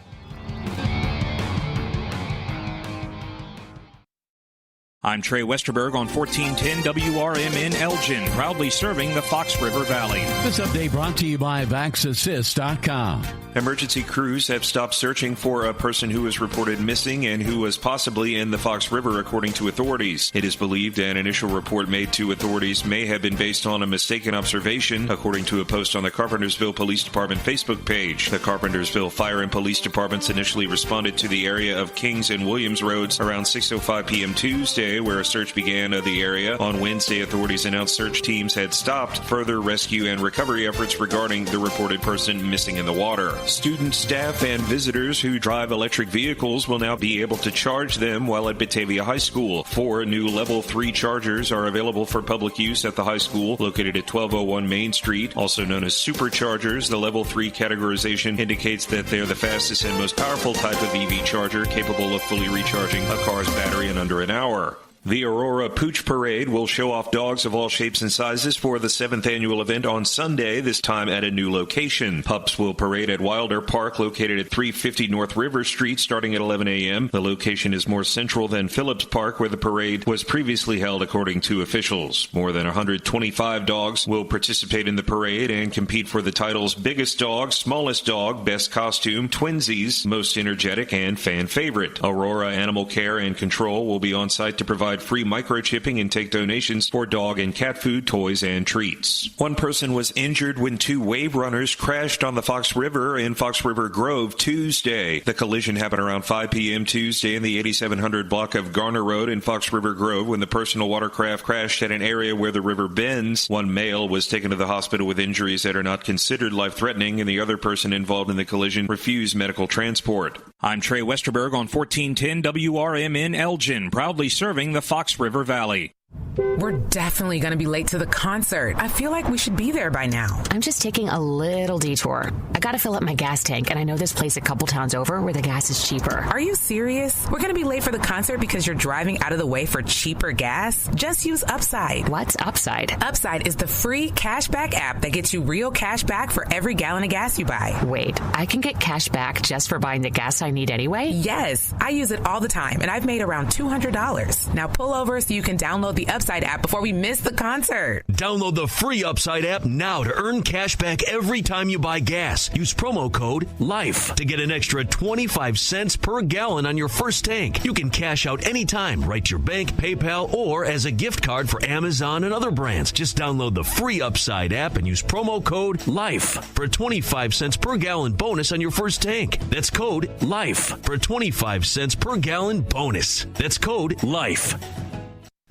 I'm Trey Westerberg on 1410 WRMN Elgin, proudly serving the Fox River Valley. This update brought to you by VaxAssist.com. Emergency crews have stopped searching for a person who was reported missing and who was possibly in the Fox River, according to authorities. It is believed an initial report made to authorities may have been based on a mistaken observation, according to a post on the Carpentersville Police Department Facebook page. The Carpentersville Fire and Police Departments initially responded to the area of Kings and Williams Roads around 6:05 p.m. Tuesday, where a search began of the area. On Wednesday, authorities announced search teams had stopped further rescue and recovery efforts regarding the reported person missing in the water. Students, staff, and visitors who drive electric vehicles will now be able to charge them while at Batavia High School. 4 new Level 3 chargers are available for public use at the high school, located at 1201 Main Street, also known as superchargers. The Level 3 categorization indicates that they're the fastest and most powerful type of EV charger, capable of fully recharging a car's battery in under an hour. The Aurora Pooch Parade will show off dogs of all shapes and sizes for the 7th annual event on Sunday, this time at a new location. Pups will parade at Wilder Park, located at 350 North River Street, starting at 11 a.m. The location is more central than Phillips Park, where the parade was previously held, according to officials. More than 125 dogs will participate in the parade and compete for the titles Biggest Dog, Smallest Dog, Best Costume, Twinsies, Most Energetic, and Fan Favorite. Aurora Animal Care and Control will be on site to provide free microchipping and take donations for dog and cat food, toys, and treats. One person was injured when 2 wave runners crashed on the Fox River in Fox River Grove Tuesday. The collision happened around 5 p.m. Tuesday in the 8700 block of Garner Road in Fox River Grove when the personal watercraft crashed at an area where the river bends. One male was taken to the hospital with injuries that are not considered life-threatening, and the other person involved in the collision refused medical transport. I'm Trey Westerberg on 1410 WRMN Elgin, proudly serving the Fox River Valley. We're definitely going to be late to the concert. I feel like we should be there by now. I'm just taking a little detour. I got to fill up my gas tank, and I know this place a couple towns over where the gas is cheaper. Are you serious? We're going to be late for the concert because you're driving out of the way for cheaper gas? Just use Upside. What's Upside? Upside is the free cashback app that gets you real cash back for every gallon of gas you buy. Wait, I can get cash back just for buying the gas I need anyway? Yes, I use it all the time, and I've made around $200. Now pull over so you can download the Upside app before we miss the concert. Download the free Upside app now to earn cash back every time you buy gas. Use promo code LIFE to get an extra 25 cents per gallon on your first tank. You can cash out anytime, right to your bank, PayPal, or as a gift card for Amazon and other brands. Just download the free Upside app and use promo code LIFE for a 25 cents per gallon bonus on your first tank. That's code LIFE for a 25 cents per gallon bonus. That's code LIFE.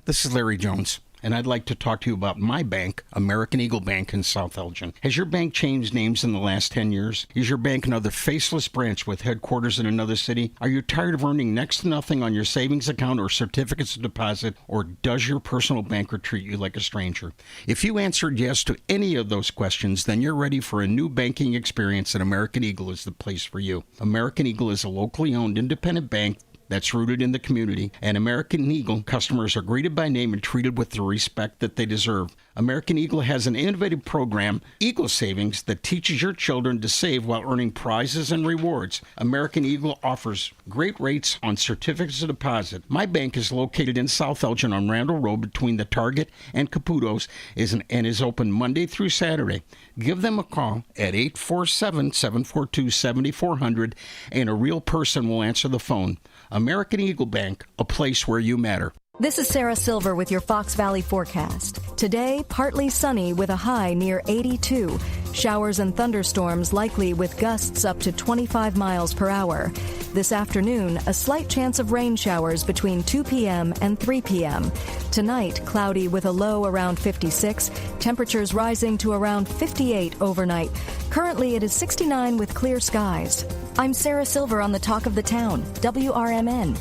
This is Larry Jones, and I'd like to talk to you about my bank, American Eagle Bank in South Elgin. Has your bank changed names in the last 10 years? Is your bank another faceless branch with headquarters in another city? Are you tired of earning next to nothing on your savings account or certificates of deposit, or does your personal banker treat you like a stranger? If you answered yes to any of those questions, then you're ready for a new banking experience, and American Eagle is the place for you. American Eagle is a locally owned independent bank that's rooted in the community, and American Eagle customers are greeted by name and treated with the respect that they deserve. American Eagle has an innovative program, Eagle Savings, that teaches your children to save while earning prizes and rewards. American Eagle offers great rates on certificates of deposit. My bank is located in South Elgin on Randall Road between the Target and Caputo's and is open Monday through Saturday. Give them a call at 847-742-7400 and a real person will answer the phone. American Eagle Bank, a place where you matter. This is Sarah Silver with your Fox Valley forecast. Today, partly sunny with a high near 82. Showers and thunderstorms likely with gusts up to 25 miles per hour. This afternoon, a slight chance of rain showers between 2 p.m. and 3 p.m. Tonight, cloudy with a low around 56. Temperatures rising to around 58 overnight. Currently, it is 69 with clear skies. I'm Sarah Silver on the Talk of the Town, WRMN.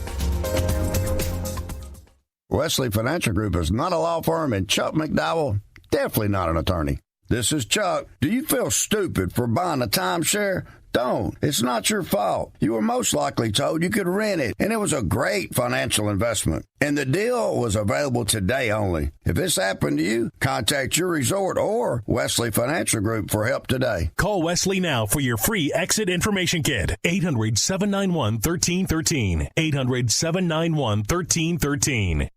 Wesley Financial Group is not a law firm, and Chuck McDowell, definitely not an attorney. This is Chuck. Do you feel stupid for buying a timeshare? Don't. It's not your fault. You were most likely told you could rent it, and it was a great financial investment. And the deal was available today only. If this happened to you, contact your resort or Wesley Financial Group for help today. Call Wesley now for your free exit information kit. 800-791-1313. 800-791-1313.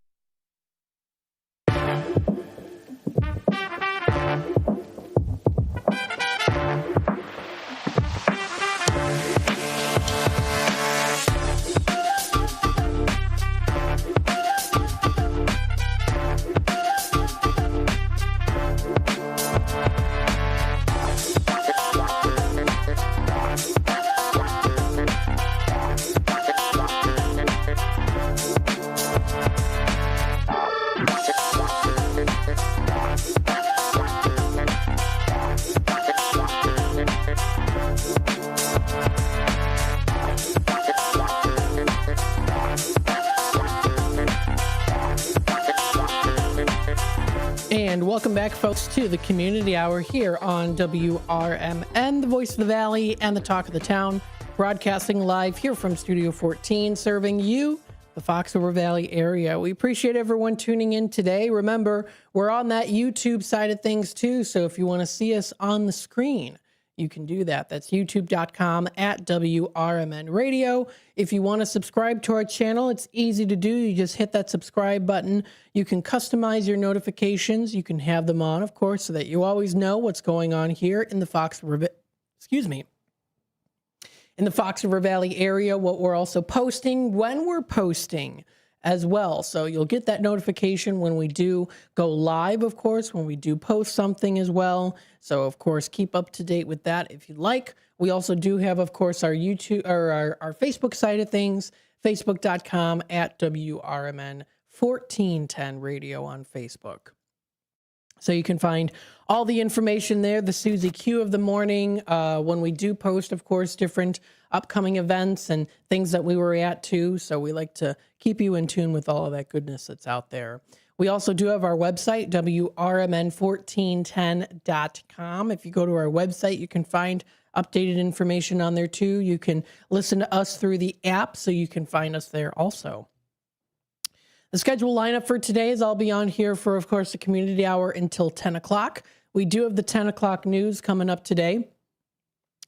And welcome back, folks, to the Community Hour here on WRMN, the voice of the Valley and the talk of the town, broadcasting live here from Studio 14, serving you, the Fox River Valley area. We appreciate everyone tuning in today. Remember, we're on that YouTube side of things, too, so if you want to see us on the screen, you can do that. That's youtube.com/WRMN Radio. If you want to subscribe to our channel, it's easy to do. You just hit that subscribe button. You can customize your notifications. You can have them on, of course, so that you always know what's going on here in the Fox River Valley area, what we're also posting, when we're posting as well. So you'll get that notification when we do go live, of course, when we do post something as well. So, of course, keep up to date with that if you'd like. We also do have, of course, our YouTube or our Facebook side of things, facebook.com/WRMN 1410 Radio on Facebook. So you can find all the information there, the Susie Q of the morning, when we do post, of course, different upcoming events and things that we were at too. So we like to keep you in tune with all of that goodness that's out there. We also do have our website, WRMN1410.com. If you go to our website, you can find updated information on there too. You can listen to us through the app, so you can find us there also. The schedule lineup for today is I'll be on here for, of course, the Community Hour until 10 o'clock. We do have the 10 o'clock news coming up today.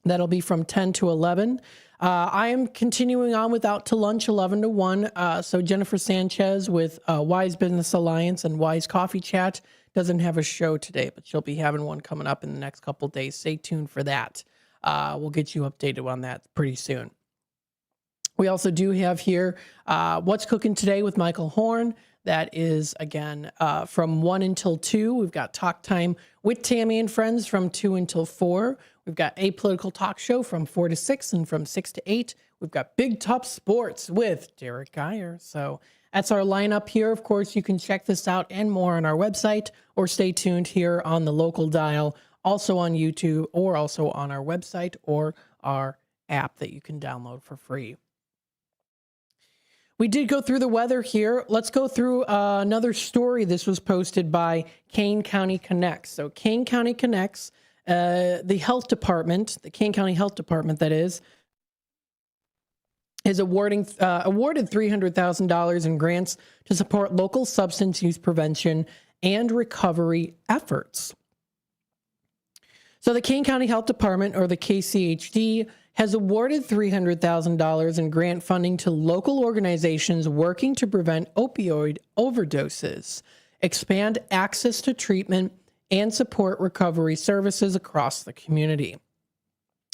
That'll be from 10 to 11. I am continuing on with Out to Lunch 11 to 1. So Jennifer Sanchez with Wise Business Alliance and Wise Coffee Chat doesn't have a show today, but she'll be having one coming up in the next couple of days. Stay tuned for that. We'll get you updated on that pretty soon. We also do have here What's Cooking Today with Michael Horn. That is, again, from 1 until 2. We've got Talk Time with Tammy and Friends from 2 until 4. We've got A Political Talk Show from 4 to 6 and from 6 to 8. We've got Big Top Sports with Derek Geyer. So that's our lineup here. Of course, you can check this out and more on our website or stay tuned here on the local dial, also on YouTube or also on our website or our app that you can download for free. We did go through the weather here. Let's go through another story. This was posted by Kane County Connects. So Kane County Connects, the health department, the Kane County Health Department, that is awarded $300,000 in grants to support local substance use prevention and recovery efforts. So the Kane County Health Department, or the KCHD, has awarded $300,000 in grant funding to local organizations working to prevent opioid overdoses, expand access to treatment, and support recovery services across the community.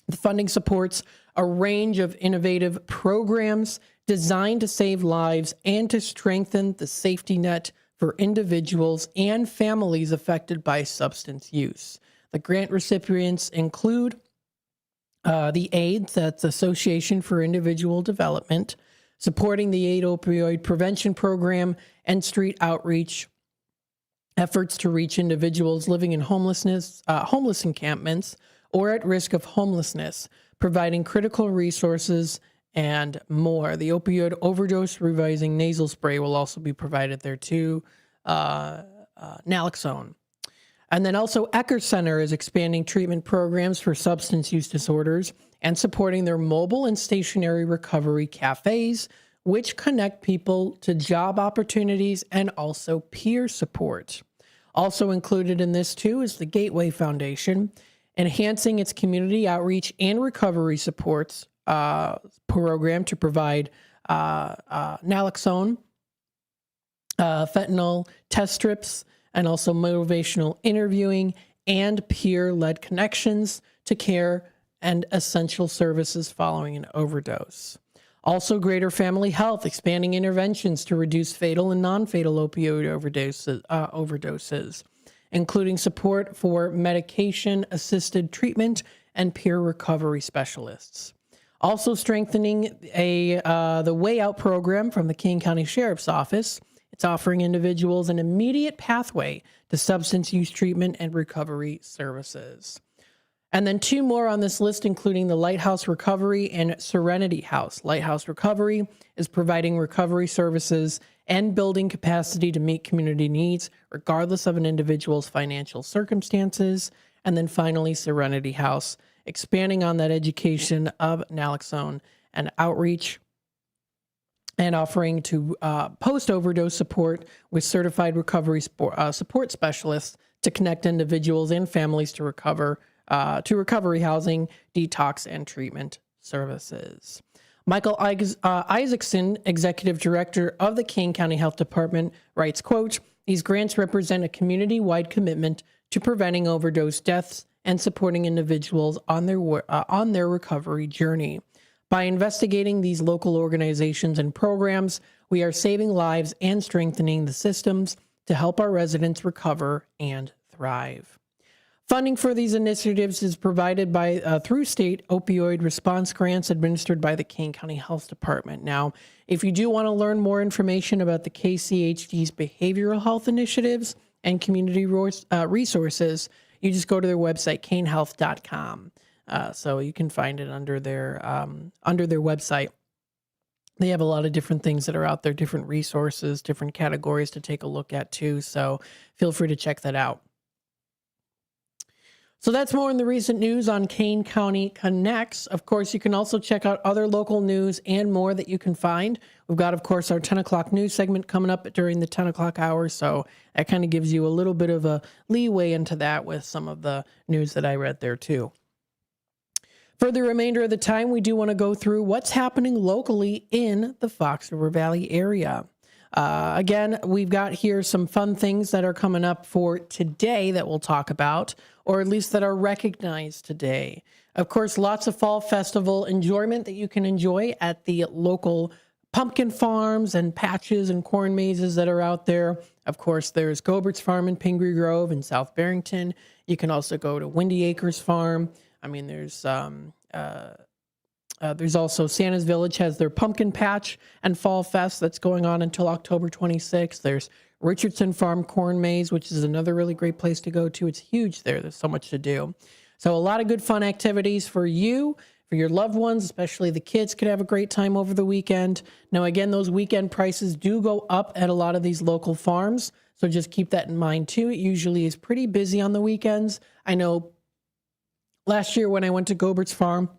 The funding supports a range of innovative programs designed to save lives and to strengthen the safety net for individuals and families affected by substance use. The grant recipients include the AIDS, that's Association for Individual Development, supporting the AIDS Opioid Prevention Program and street outreach efforts to reach individuals living in homeless encampments or at risk of homelessness, providing critical resources and more. The opioid overdose revising nasal spray will also be provided there too, naloxone. And then also Ecker Center is expanding treatment programs for substance use disorders and supporting their mobile and stationary recovery cafes, which connect people to job opportunities and also peer support. Also included in this too is the Gateway Foundation, enhancing its community outreach and recovery supports program to provide naloxone, fentanyl test strips, and also motivational interviewing and peer-led connections to care and essential services following an overdose. Also, Greater Family Health, expanding interventions to reduce fatal and non-fatal opioid overdoses, including support for medication-assisted treatment and peer recovery specialists. Also strengthening the Way Out program from the Kane County Sheriff's Office. It's offering individuals an immediate pathway to substance use treatment and recovery services. And then two more on this list, including the Lighthouse Recovery and Serenity House. Lighthouse Recovery is providing recovery services and building capacity to meet community needs, regardless of an individual's financial circumstances. And then finally, Serenity House, expanding on that education of naloxone and outreach, and offering to post-overdose support with certified recovery support specialists to connect individuals and families to recovery housing, detox, and treatment services. Michael Isaacson, Executive Director of the Kane County Health Department, writes, quote, "These grants represent a community-wide commitment to preventing overdose deaths and supporting individuals on their recovery journey. By investigating these local organizations and programs, we are saving lives and strengthening the systems to help our residents recover and thrive." Funding for these initiatives is provided by through state opioid response grants administered by the Kane County Health Department. Now, if you do want to learn more information about the KCHD's behavioral health initiatives and community resources, you just go to their website, canehealth.com. So you can find it under their website. They have a lot of different things that are out there, different resources, different categories to take a look at too. So feel free to check that out. So that's more in the recent news on Kane County Connects. Of course, you can also check out other local news and more that you can find. We've got, of course, our 10 o'clock news segment coming up during the 10 o'clock hour. So that kind of gives you a little bit of a leeway into that with some of the news that I read there too. For the remainder of the time, we do want to go through what's happening locally in the Fox River Valley area. Again, we've got here some fun things that are coming up for today that we'll talk about, or at least that are recognized today. Of course, lots of fall festival enjoyment that you can enjoy at the local pumpkin farms and patches and corn mazes that are out there. Of course, there's Gobert's Farm in Pingree Grove in South Barrington. You can also go to Windy Acres Farm. I mean, there's also Santa's Village has their pumpkin patch and fall fest that's going on until October 26th. There's Richardson Farm Corn Maze, which is another really great place to go to. It's huge there. There's so much to do. So a lot of good fun activities for you, for your loved ones, especially the kids could have a great time over the weekend. Now, again, those weekend prices do go up at a lot of these local farms. So just keep that in mind too. It usually is pretty busy on the weekends. I know last year when I went to Gobert's Farm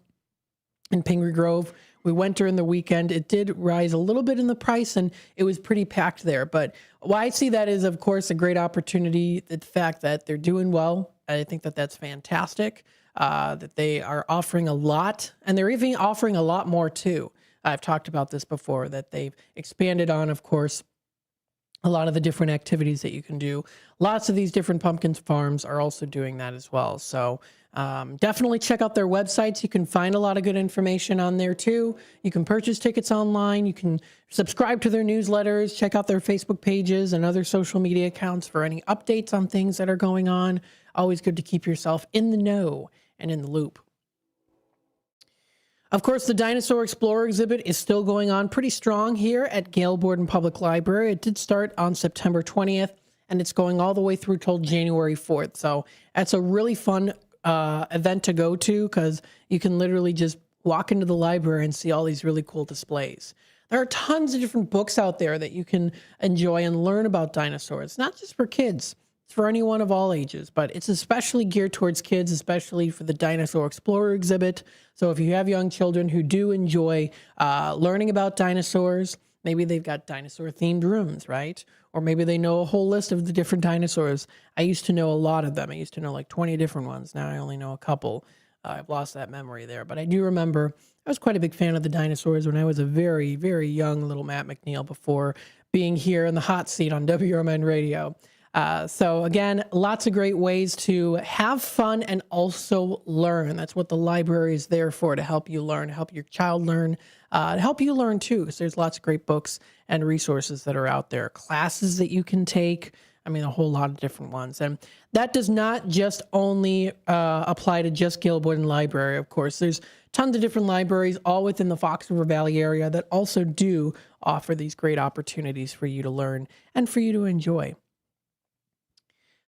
in Pingree Grove, we went during the weekend. It did rise a little bit in the price and it was pretty packed there. But why I see that is, of course, a great opportunity. The fact that they're doing well, I think that that's fantastic, that they are offering a lot and they're even offering a lot more too. I've talked about this before, that they've expanded on, of course, a lot of the different activities that you can do. Lots of these different pumpkin farms are also doing that as well. So definitely check out their websites. You can find a lot of good information on there too. You can purchase tickets online. You can subscribe to their newsletters, check out their Facebook pages and other social media accounts for any updates on things that are going on. Always good to keep yourself in the know and in the loop. Of course, the Dinosaur Explorer exhibit is still going on pretty strong here at Gail Borden Public Library. It did start on September 20th, and it's going all the way through till January 4th. So that's a really fun event to go to because you can literally just walk into the library and see all these really cool displays. There are tons of different books out there that you can enjoy and learn about dinosaurs, not just for kids. It's for anyone of all ages, but it's especially geared towards kids, especially for the Dinosaur Explorer exhibit. So if you have young children who do enjoy learning about dinosaurs, maybe they've got dinosaur-themed rooms, right? Or maybe they know a whole list of the different dinosaurs. I used to know a lot of them. I used to know like 20 different ones. Now I only know a couple. I've lost that memory there. But I do remember I was quite a big fan of the dinosaurs when I was a very, very young little Matt McNeil before being here in the hot seat on WRMN radio. So again, lots of great ways to have fun and also learn. That's what the library is there for, to help you learn, help your child learn, to help you learn too, because there's lots of great books and resources that are out there, classes that you can take. I mean, a whole lot of different ones. And that does not just only apply to just Gail Borden Library, of course. There's tons of different libraries all within the Fox River Valley area that also do offer these great opportunities for you to learn and for you to enjoy.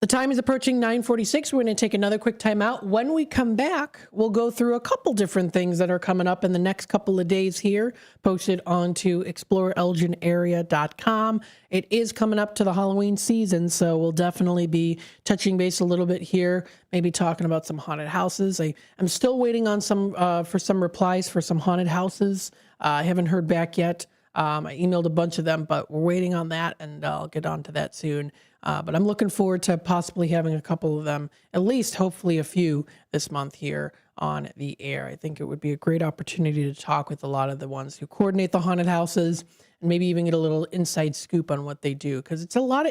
The time is approaching 9:46. We're going to take another quick time out. When we come back, we'll go through a couple different things that are coming up in the next couple of days here, posted onto exploreelginarea.com. It is coming up to the Halloween season, so we'll definitely be touching base a little bit here, maybe talking about some haunted houses. I'm still waiting on for some replies for some haunted houses. I haven't heard back yet. I emailed a bunch of them, but we're waiting on that, and I'll get on to that soon. But I'm looking forward to possibly having a couple of them, at least hopefully a few this month here on the air. I think it would be a great opportunity to talk with a lot of the ones who coordinate the haunted houses and maybe even get a little inside scoop on what they do, because it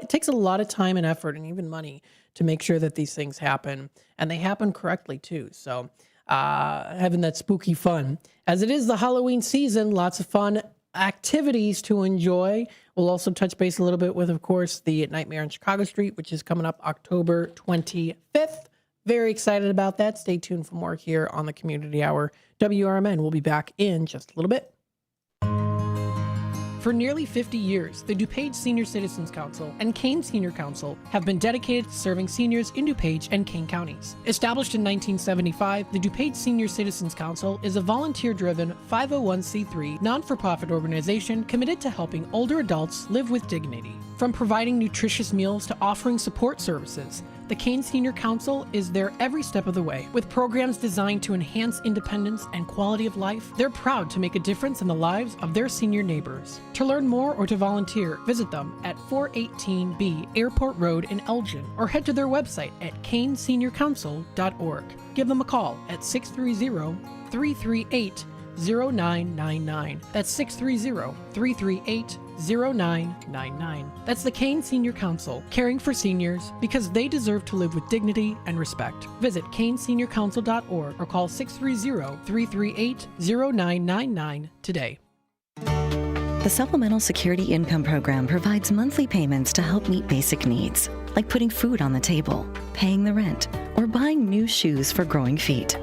takes a lot of time and effort and even money to make sure that these things happen, and they happen correctly too. So having that spooky fun. As it is the Halloween season, lots of fun activities to enjoy. We'll also touch base a little bit with, of course, the Nightmare on Chicago Street, which is coming up October 25th. Very excited about that. Stay tuned for more here on the Community Hour. WRMN will be back in just a little bit. For nearly 50 years, the DuPage Senior Citizens Council and Kane Senior Council have been dedicated to serving seniors in DuPage and Kane counties. Established in 1975, the DuPage Senior Citizens Council is a volunteer-driven 501c3 non-for-profit organization committed to helping older adults live with dignity. From providing nutritious meals to offering support services, the Kane Senior Council is there every step of the way. With programs designed to enhance independence and quality of life, they're proud to make a difference in the lives of their senior neighbors. To learn more or to volunteer, visit them at 418B Airport Road in Elgin or head to their website at caneseniorcouncil.org. Give them a call at 630-338-0999. That's 630-338-0999. That's the Kane Senior Council, caring for seniors because they deserve to live with dignity and respect. Visit caneseniorcouncil.org or call 630-338-0999 today. The Supplemental Security Income Program provides monthly payments to help meet basic needs, like putting food on the table, paying the rent, or buying new shoes for growing feet.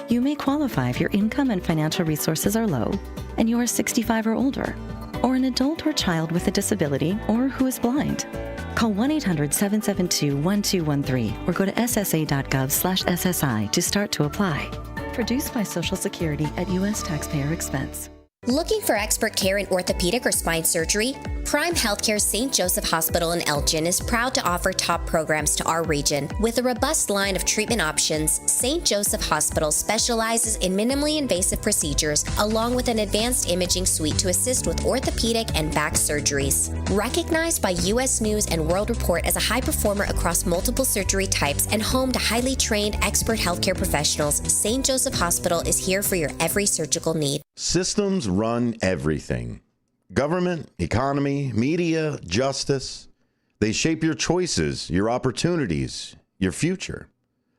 You may qualify if your income and financial resources are low and you are 65 or older, or an adult or child with a disability or who is blind. Call 1-800-772-1213 or go to ssa.gov/SSI to start to apply. Produced by Social Security at U.S. taxpayer expense. Looking for expert care in orthopedic or spine surgery? Prime Healthcare St. Joseph Hospital in Elgin is proud to offer top programs to our region. With a robust line of treatment options, St. Joseph Hospital specializes in minimally invasive procedures along with an advanced imaging suite to assist with orthopedic and back surgeries. Recognized by U.S. News and World Report as a high performer across multiple surgery types and home to highly trained expert healthcare professionals, St. Joseph Hospital is here for your every surgical need. Systems run everything. Government, economy, media, justice. They shape your choices, your opportunities, your future.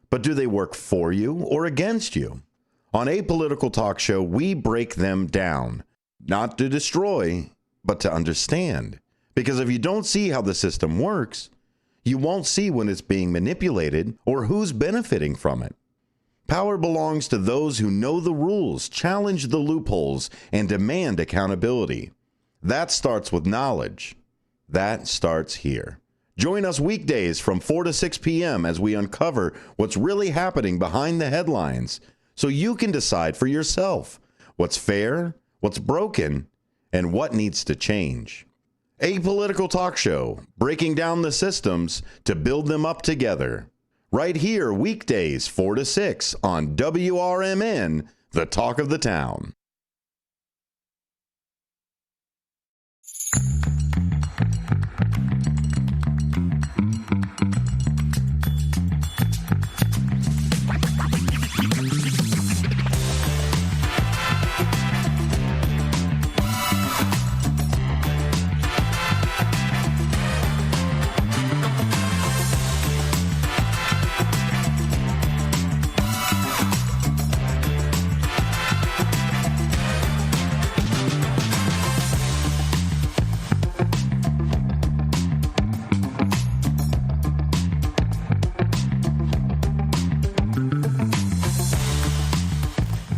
But do they work for you or against you? On Apolitical Talk Show, we break them down, not to destroy, but to understand. Because if you don't see how the system works, you won't see when it's being manipulated or who's benefiting from it. Power belongs to those who know the rules, challenge the loopholes, and demand accountability. That starts with knowledge. That starts here. Join us weekdays from 4 to 6 p.m. as we uncover what's really happening behind the headlines so you can decide for yourself what's fair, what's broken, and what needs to change. Apolitical Talk Show, breaking down the systems to build them up together. Right here, weekdays 4 to 6 on WRMN, the talk of the town.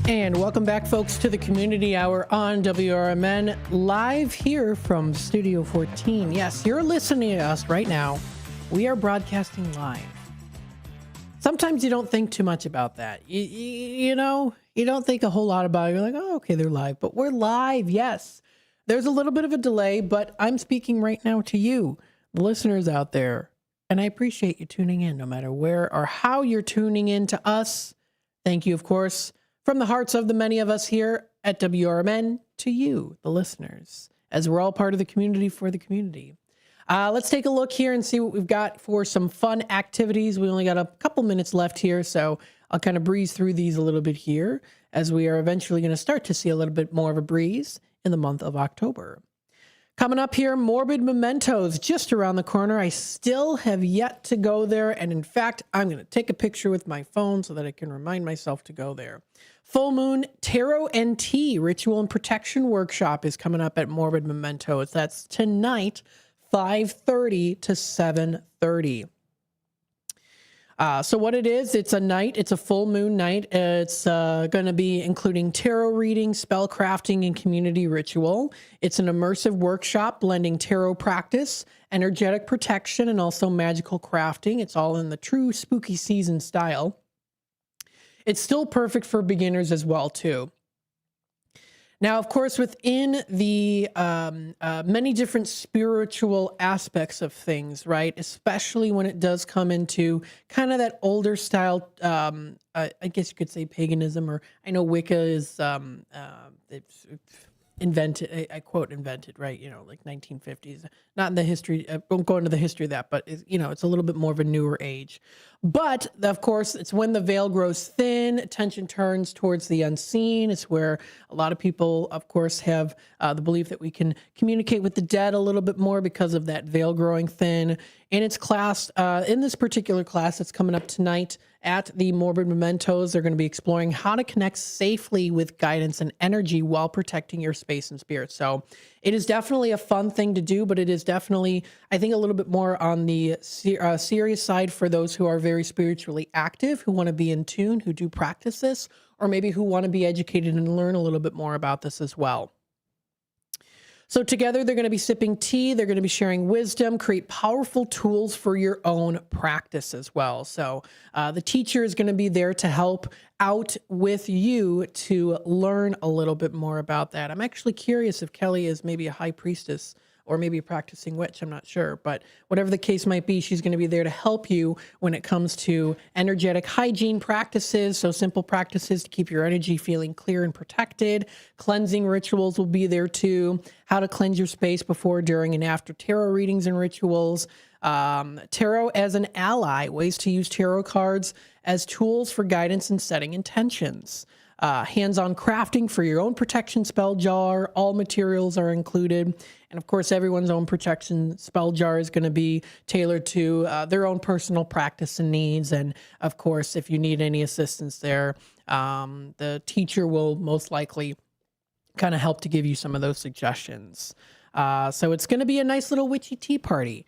And welcome back, folks, to the Community Hour on WRMN, live here from Studio 14. Yes, you're listening to us right now we are broadcasting live. Sometimes you don't think too much about that. You know, you don't think a whole lot about it. You're like, oh, okay, they're live. But we're live, yes. There's a little bit of a delay, but I'm speaking right now to you, the listeners out there. And I appreciate you tuning in, no matter where or how you're tuning in to us. Thank you, of course, from the hearts of the many of us here at WRMN to you, the listeners, as we're all part of the community for the community. Let's take a look here and see what we've got for some fun activities. We only got a couple minutes left here, so I'll kind of breeze through these a little bit here as we are eventually going to start to see a little bit more of a breeze in the month of October. Coming up here, Morbid Mementos, just around the corner. I still have yet to go there, and in fact, I'm going to take a picture with my phone so that I can remind myself to go there. Full Moon Tarot and Tea Ritual and Protection Workshop is coming up at Morbid Mementos. That's tonight, 5:30 to 7:30. So what it is, it's a night, it's a full moon night. It's going to be including tarot reading, spell crafting, and community ritual. It's an immersive workshop blending tarot practice, energetic protection, and also magical crafting. It's all in the true spooky season style. It's still perfect for beginners as well, too. Now, of course, within the many different spiritual aspects of things, right, especially when it does come into kind of that older style, I guess you could say paganism, or I know Wicca is it's invented, I quote invented, right, you know, like 1950s, not in the history, I won't go into the history of that, but, you know, it's a little bit more of a newer age. But, of course, it's when the veil grows thin, attention turns towards the unseen. It's where a lot of people, of course, have the belief that we can communicate with the dead a little bit more because of that veil growing thin. In its class, in this particular class that's coming up tonight at the Morbid Mementos, they're going to be exploring how to connect safely with guidance and energy while protecting your space and spirit. So it is definitely a fun thing to do, but it is definitely, I think, a little bit more on the serious side for those who are very spiritually active, who want to be in tune, who do practice this, or maybe who want to be educated and learn a little bit more about this as well. So together, they're going to be sipping tea. They're going to be sharing wisdom, create powerful tools for your own practice as well. So the teacher is going to be there to help out with you to learn a little bit more about that. I'm actually curious if Kelly is maybe a high priestess or maybe a practicing witch. I'm not sure. But whatever the case might be, she's going to be there to help you when it comes to energetic hygiene practices. So simple practices to keep your energy feeling clear and protected. Cleansing rituals will be there too. How to cleanse your space before, during, and after tarot readings and rituals. Tarot as an ally. Ways to use tarot cards as tools for guidance and setting intentions. Hands-on crafting for your own protection spell jar. All materials are included. And of course, everyone's own protection spell jar is going to be tailored to their own personal practice and needs. And of course, if you need any assistance there, the teacher will most likely kind of help to give you some of those suggestions. So it's going to be a nice little witchy tea party.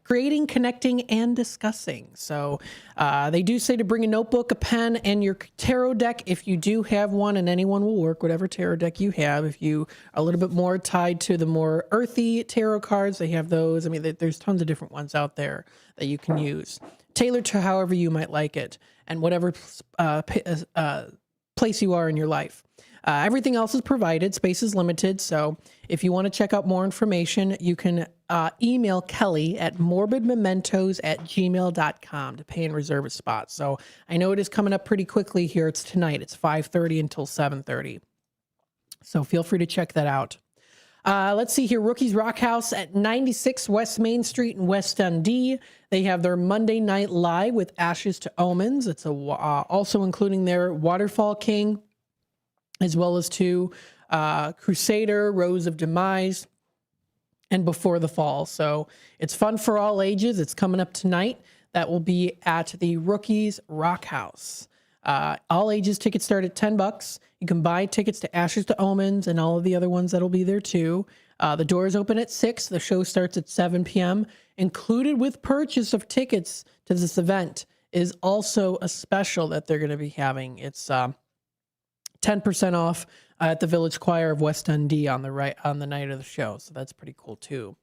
Creating, connecting, and discussing. So they do say to bring a notebook, a pen, and your tarot deck if you do have one, and anyone will work, whatever tarot deck you have. If you are a little bit more tied to the more earthy tarot cards, they have those. I mean, there's tons of different ones out there that you can use. Tailored to however you might like it, and whatever place you are in your life. Everything else is provided. Space is limited. So if you want to check out more information, you can email Kelly at morbidmementos@gmail.com to pay and reserve a spot. So I know it is coming up pretty quickly here. It's tonight. It's 5:30 until 7:30. So feel free to check that out. Let's see here. Rookies Rock House at 96 West Main Street in West Dundee. They have their Monday Night Live with Ashes to Omens. It's also including their Waterfall King, as well as two Crusader, Rose of Demise, and Before the Fall. So it's fun for all ages. It's coming up tonight. That will be at the Rookies Rock House. All ages tickets start at $10. You can buy tickets to Ashes to Omens and all of the other ones that'll be there too. The doors open at 6. The show starts at 7 p.m. Included with purchase of tickets to this event is also a special that they're going to be having. It's 10% off at the Village Choir of West Dundee on the night of the show. So that's pretty cool too.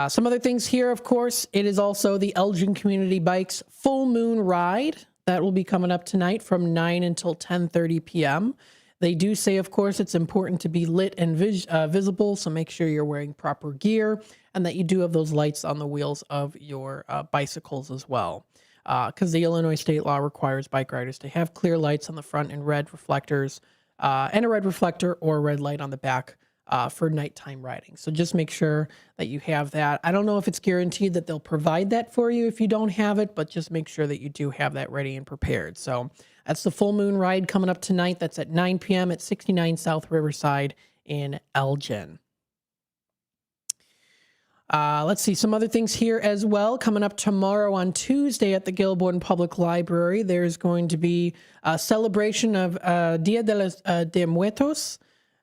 Some other things here, of course, it is also the Elgin Community Bikes Full Moon Ride. That will be coming up tonight from 9 until 10:30 p.m. They do say, of course, it's important to be lit and visible, so make sure you're wearing proper gear and that you do have those lights on the wheels of your bicycles as well. Because the Illinois state law requires bike riders to have clear lights on the front and red reflectors, and a red reflector or a red light on the back for nighttime riding. So just make sure that you have that. I don't know if it's guaranteed that they'll provide that for you if you don't have it, but just make sure that you do have that ready and prepared. So that's the Full Moon Ride coming up tonight. That's at 9 p.m. at 69 South Riverside in Elgin. Let's see some other things here as well. Coming up tomorrow on Tuesday at the Gilboa Public Library, there's going to be a celebration of Dia de Muertos.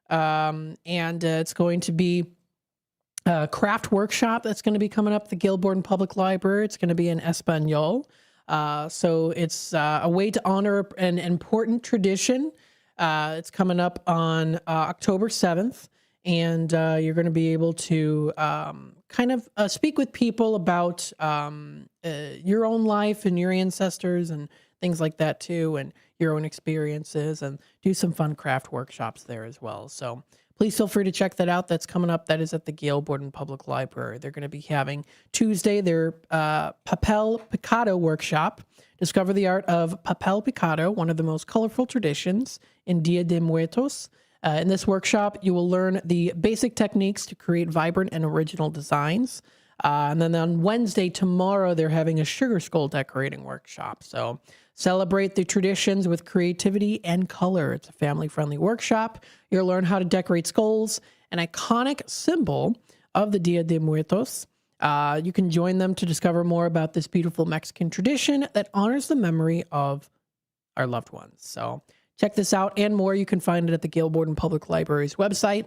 And it's going to be a craft workshop that's going to be coming up at the Gilboa Public Library. It's going to be in Espanol. So it's a way to honor an important tradition. It's coming up on October 7th. And you're going to be able to kind of speak with people about your own life and your ancestors and things like that too, and your own experiences, and do some fun craft workshops there as well. So please feel free to check that out. That's coming up. That is at the Gilboa Public Library. They're going to be having Tuesday their Papel Picado workshop. Discover the art of papel picado, one of the most colorful traditions in Dia de Muertos. In this workshop, you will learn the basic techniques to create vibrant and original designs. And then on Wednesday, tomorrow, they're having a sugar skull decorating workshop. So celebrate the traditions with creativity and color. It's a family-friendly workshop. You'll learn how to decorate skulls, an iconic symbol of the Dia de Muertos. You can join them to discover more about this beautiful Mexican tradition that honors the memory of our loved ones. So check this out and more. You can find it at the Gilboa Public Library's website,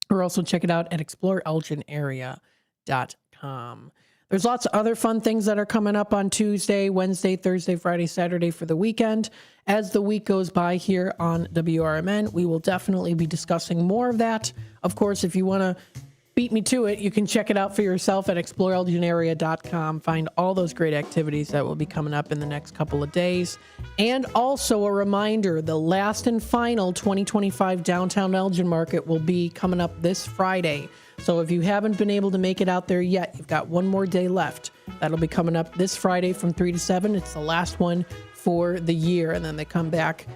or also check it out at exploreelginarea.com. There's lots of other fun things that are coming up on Tuesday, Wednesday, Thursday, Friday, Saturday for the weekend. As the week goes by here on WRMN, we will definitely be discussing more of that. Of course, if you want to beat me to it, you can check it out for yourself at exploreelginarea.com. Find all those great activities that will be coming up in the next couple of days. And also a reminder, the last and final 2025 Downtown Elgin Market will be coming up this Friday. So if you haven't been able to make it out there yet, you've got one more day left. That'll be coming up this Friday from 3 to 7. It's the last one for the year, and then they come back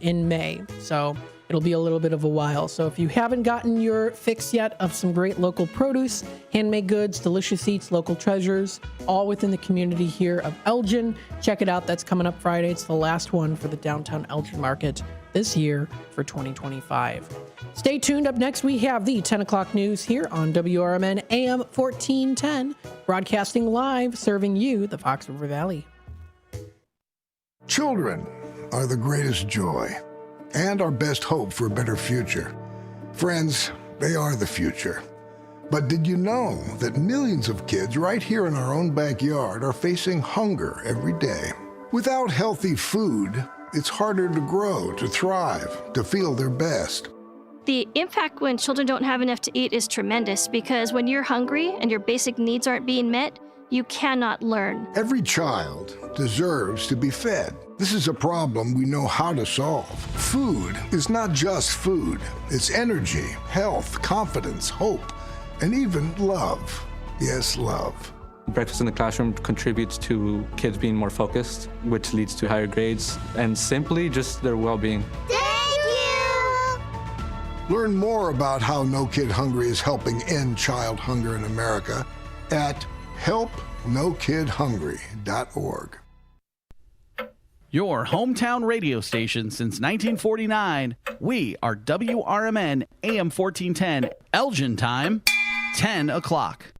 in May. So it'll be a little bit of a while. So if you haven't gotten your fix yet of some great local produce, handmade goods, delicious eats, local treasures, all within the community here of Elgin, check it out. That's coming up Friday. It's the last one for the Downtown Elgin Market this year for 2025. Stay tuned. Up next, we have the 10 o'clock news here on WRMN AM 1410, broadcasting live, serving you the Fox River Valley. Children are the greatest joy and our best hope for a better future. Friends, they are the future. But did you know that millions of kids right here in our own backyard are facing hunger every day? Without healthy food, it's harder to grow, to thrive, to feel their best. The impact when children don't have enough to eat is tremendous, because when you're hungry and your basic needs aren't being met, you cannot learn. Every child deserves to be fed. This is a problem we know how to solve. Food is not just food. It's energy, health, confidence, hope, and even love. Yes, love. Breakfast in the classroom contributes to kids being more focused, which leads to higher grades, and simply just their well-being. Learn more about how No Kid Hungry is helping end child hunger in America at helpnokidhungry.org. Your hometown radio station since 1949. We are WRMN AM 1410, Elgin time, 10 o'clock.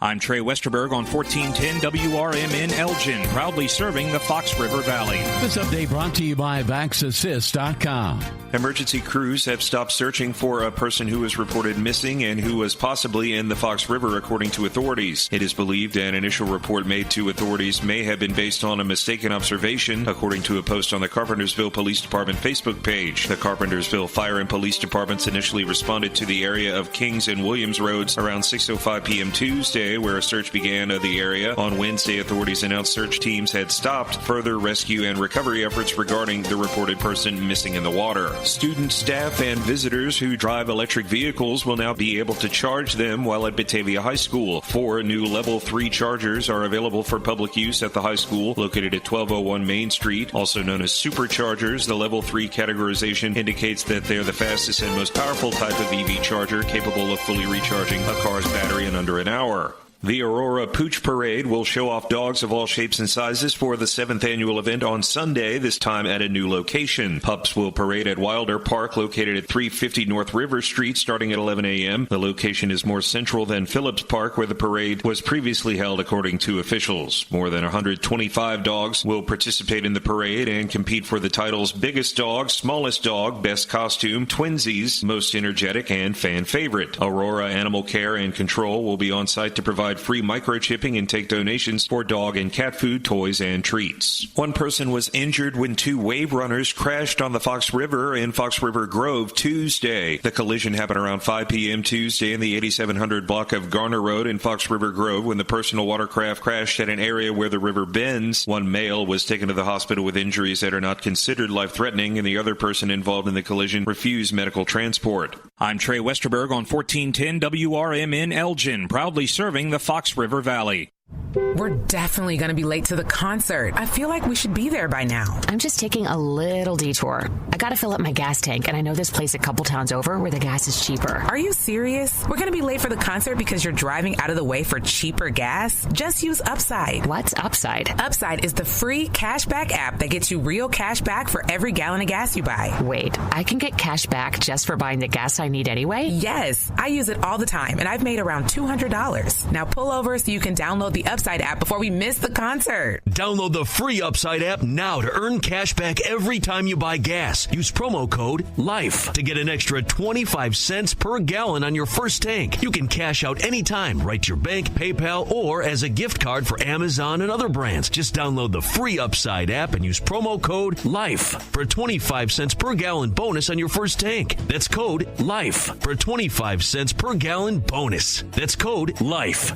I'm Trey Westerberg on 1410 WRMN Elgin, proudly serving the Fox River Valley. This update brought to you by VaxAssist.com. Emergency crews have stopped searching for a person who was reported missing and who was possibly in the Fox River, according to authorities. It is believed an initial report made to authorities may have been based on a mistaken observation, according to a post on the Carpentersville Police Department Facebook page. The Carpentersville Fire and Police Departments initially responded to the area of Kings and Williams Roads around 6:05 p.m. Tuesday, where a search began of the area. On Wednesday, authorities announced search teams had stopped further rescue and recovery efforts regarding the reported person missing in the water. Students, staff, and visitors who drive electric vehicles will now be able to charge them while at Batavia High School. 4 new Level 3 chargers are available for public use at the high school, located at 1201 Main Street, also known as superchargers. The Level 3 categorization indicates that they're the fastest and most powerful type of EV charger, capable of fully recharging a car's battery in under an hour. The Aurora Pooch Parade will show off dogs of all shapes and sizes for the 7th annual event on Sunday, this time at a new location. Pups will parade at Wilder Park, located at 350 North River Street, starting at 11 a.m. The location is more central than Phillips Park, where the parade was previously held, according to officials. More than 125 dogs will participate in the parade and compete for the titles Biggest Dog, Smallest Dog, Best Costume, Twinsies, Most Energetic, and Fan Favorite. Aurora Animal Care and Control will be on site to provide free microchipping and take donations for dog and cat food, toys, and treats. One person was injured when 2 wave runners crashed on the Fox River in Fox River Grove Tuesday. The collision happened around 5 p.m. Tuesday in the 8700 block of Garner Road in Fox River Grove when the personal watercraft crashed at an area where the river bends. One male was taken to the hospital with injuries that are not considered life-threatening, and the other person involved in the collision refused medical transport. I'm Trey Westerberg on 1410 WRMN Elgin, proudly serving the Fox River Valley. We're definitely going to be late to the concert. I feel like we should be there by now. I'm just taking a little detour. I gotta fill up my gas tank, and I know this place a couple towns over where the gas is cheaper. Are you serious? We're going to be late for the concert because you're driving out of the way for cheaper gas? Just use Upside. What's Upside? Upside is the free cashback app that gets you real cash back for every gallon of gas you buy. Wait, I can get cash back just for buying the gas I need anyway? Yes, I use it all the time, and I've made around $200. Now pull over so you can download the Upside app before we miss the concert. Download the free Upside app now to earn cash back every time you buy gas. Use promo code LIFE to get an extra 25 cents per gallon on your first tank. You can cash out anytime, right to your bank, PayPal, or as a gift card for Amazon and other brands. Just download the free Upside app and use promo code LIFE for a 25 cents per gallon bonus on your first tank. That's code LIFE for a 25 cents per gallon bonus. That's code LIFE.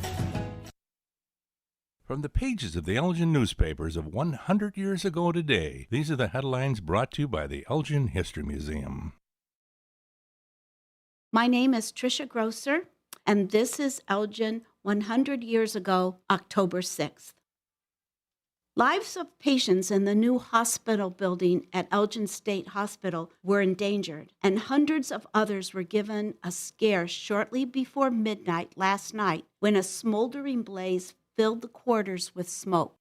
From the pages of the Elgin newspapers of 100 years ago today, these are the headlines brought to you by the Elgin History Museum. My name is Tricia Grosser, and this is Elgin 100 years ago, October 6th. Lives of patients in the new hospital building at Elgin State Hospital were endangered, and hundreds of others were given a scare shortly before midnight last night when a smoldering blaze filled the quarters with smoke.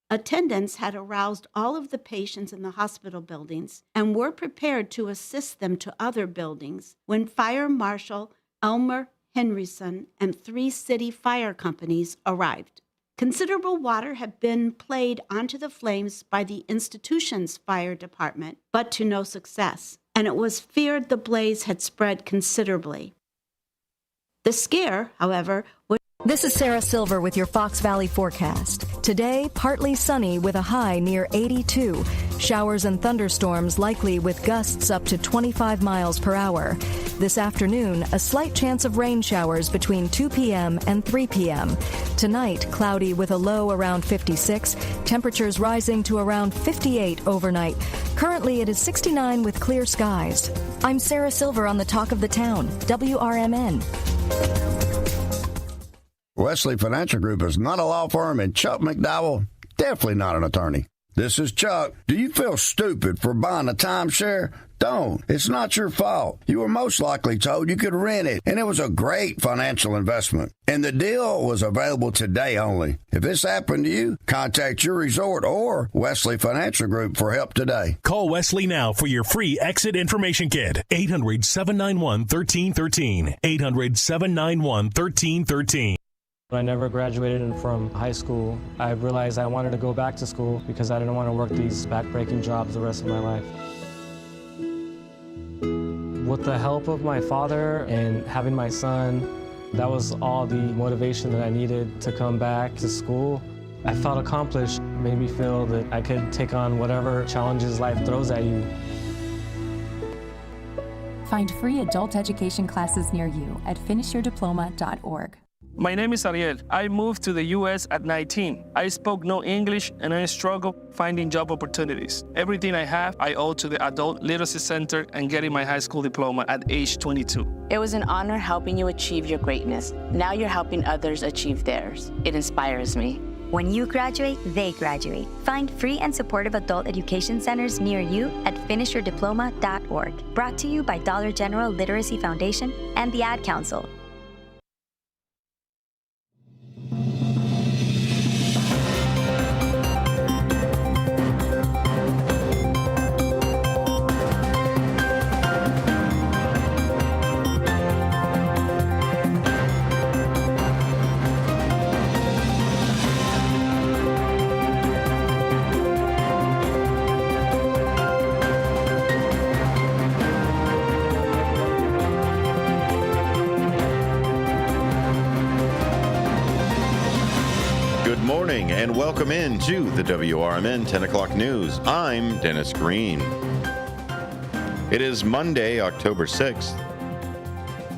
Attendants had aroused all of the patients in the hospital buildings and were prepared to assist them to other buildings when Fire Marshal Elmer Henryson and 3 city fire companies arrived. Considerable water had been played onto the flames by the institution's fire department, but to no success, and it was feared the blaze had spread considerably. The scare, however, was... This is Sarah Silver with your Fox Valley forecast. Today, partly sunny with a high near 82. Showers and thunderstorms likely with gusts up to 25 miles per hour. This afternoon, a slight chance of rain showers between 2 p.m. and 3 p.m. Tonight, cloudy with a low around 56. Temperatures rising to around 58 overnight. Currently, it is 69 with clear skies. I'm Sarah Silver on the Talk of the Town, WRMN. Wesley Financial Group is not a law firm, and Chuck McDowell, definitely not an attorney. This is Chuck. Do you feel stupid for buying a timeshare? Don't. It's not your fault. You were most likely told you could rent it, and it was a great financial investment. And the deal was available today only. If this happened to you, contact your resort or Wesley Financial Group for help today. Call Wesley now for your free exit information kit. 800-791-1313. 800-791-1313. When I never graduated from high school, I realized I wanted to go back to school because I didn't want to work these back-breaking jobs the rest of my life. With the help of my father and having my son, that was all the motivation that I needed to come back to school. I felt accomplished, made me feel that I could take on whatever challenges life throws at you. Find free adult education classes near you at finishyourdiploma.org. My name is Ariel. I moved to the U.S. at 19. I spoke no English and I struggled finding job opportunities. Everything I have, I owe to the Adult Literacy Center and getting my high school diploma at age 22. It was an honor helping you achieve your greatness. Now you're helping others achieve theirs. It inspires me. When you graduate, they graduate. Find free and supportive adult education centers near you at finishyourdiploma.org. Brought to you by Dollar General Literacy Foundation and the Ad Council. And welcome in to the WRMN 10 o'clock news. I'm Dennis Green. It is Monday, October 6th,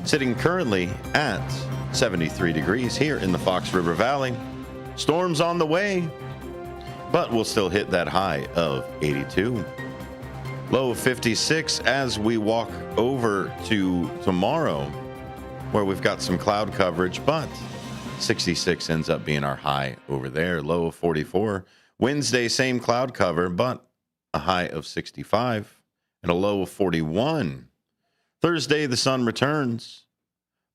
sitting currently at 73 degrees here in the Fox River Valley. Storms on the way, but we'll still hit that high of 82. Low of 56 as we walk over to tomorrow, where we've got some cloud coverage, but 66 ends up being our high over there. Low of 44. Wednesday, same cloud cover, but a high of 65 and a low of 41. Thursday, the sun returns,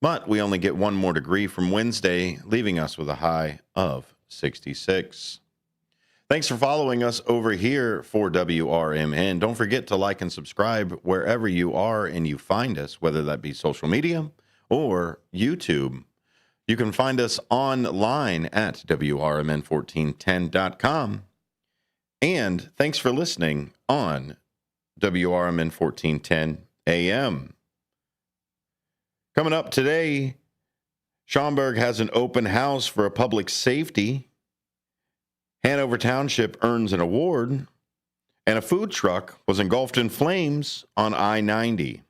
but we only get one more degree from Wednesday, leaving us with a high of 66. Thanks for following us over here for WRMN. Don't forget to like and subscribe wherever you are and you find us, whether that be social media or YouTube. You can find us online at WRMN1410.com. And thanks for listening on WRMN 1410 AM. Coming up today, Schaumburg has an open house for a public safety. Hanover Township earns an award. And a food truck was engulfed in flames on I-90.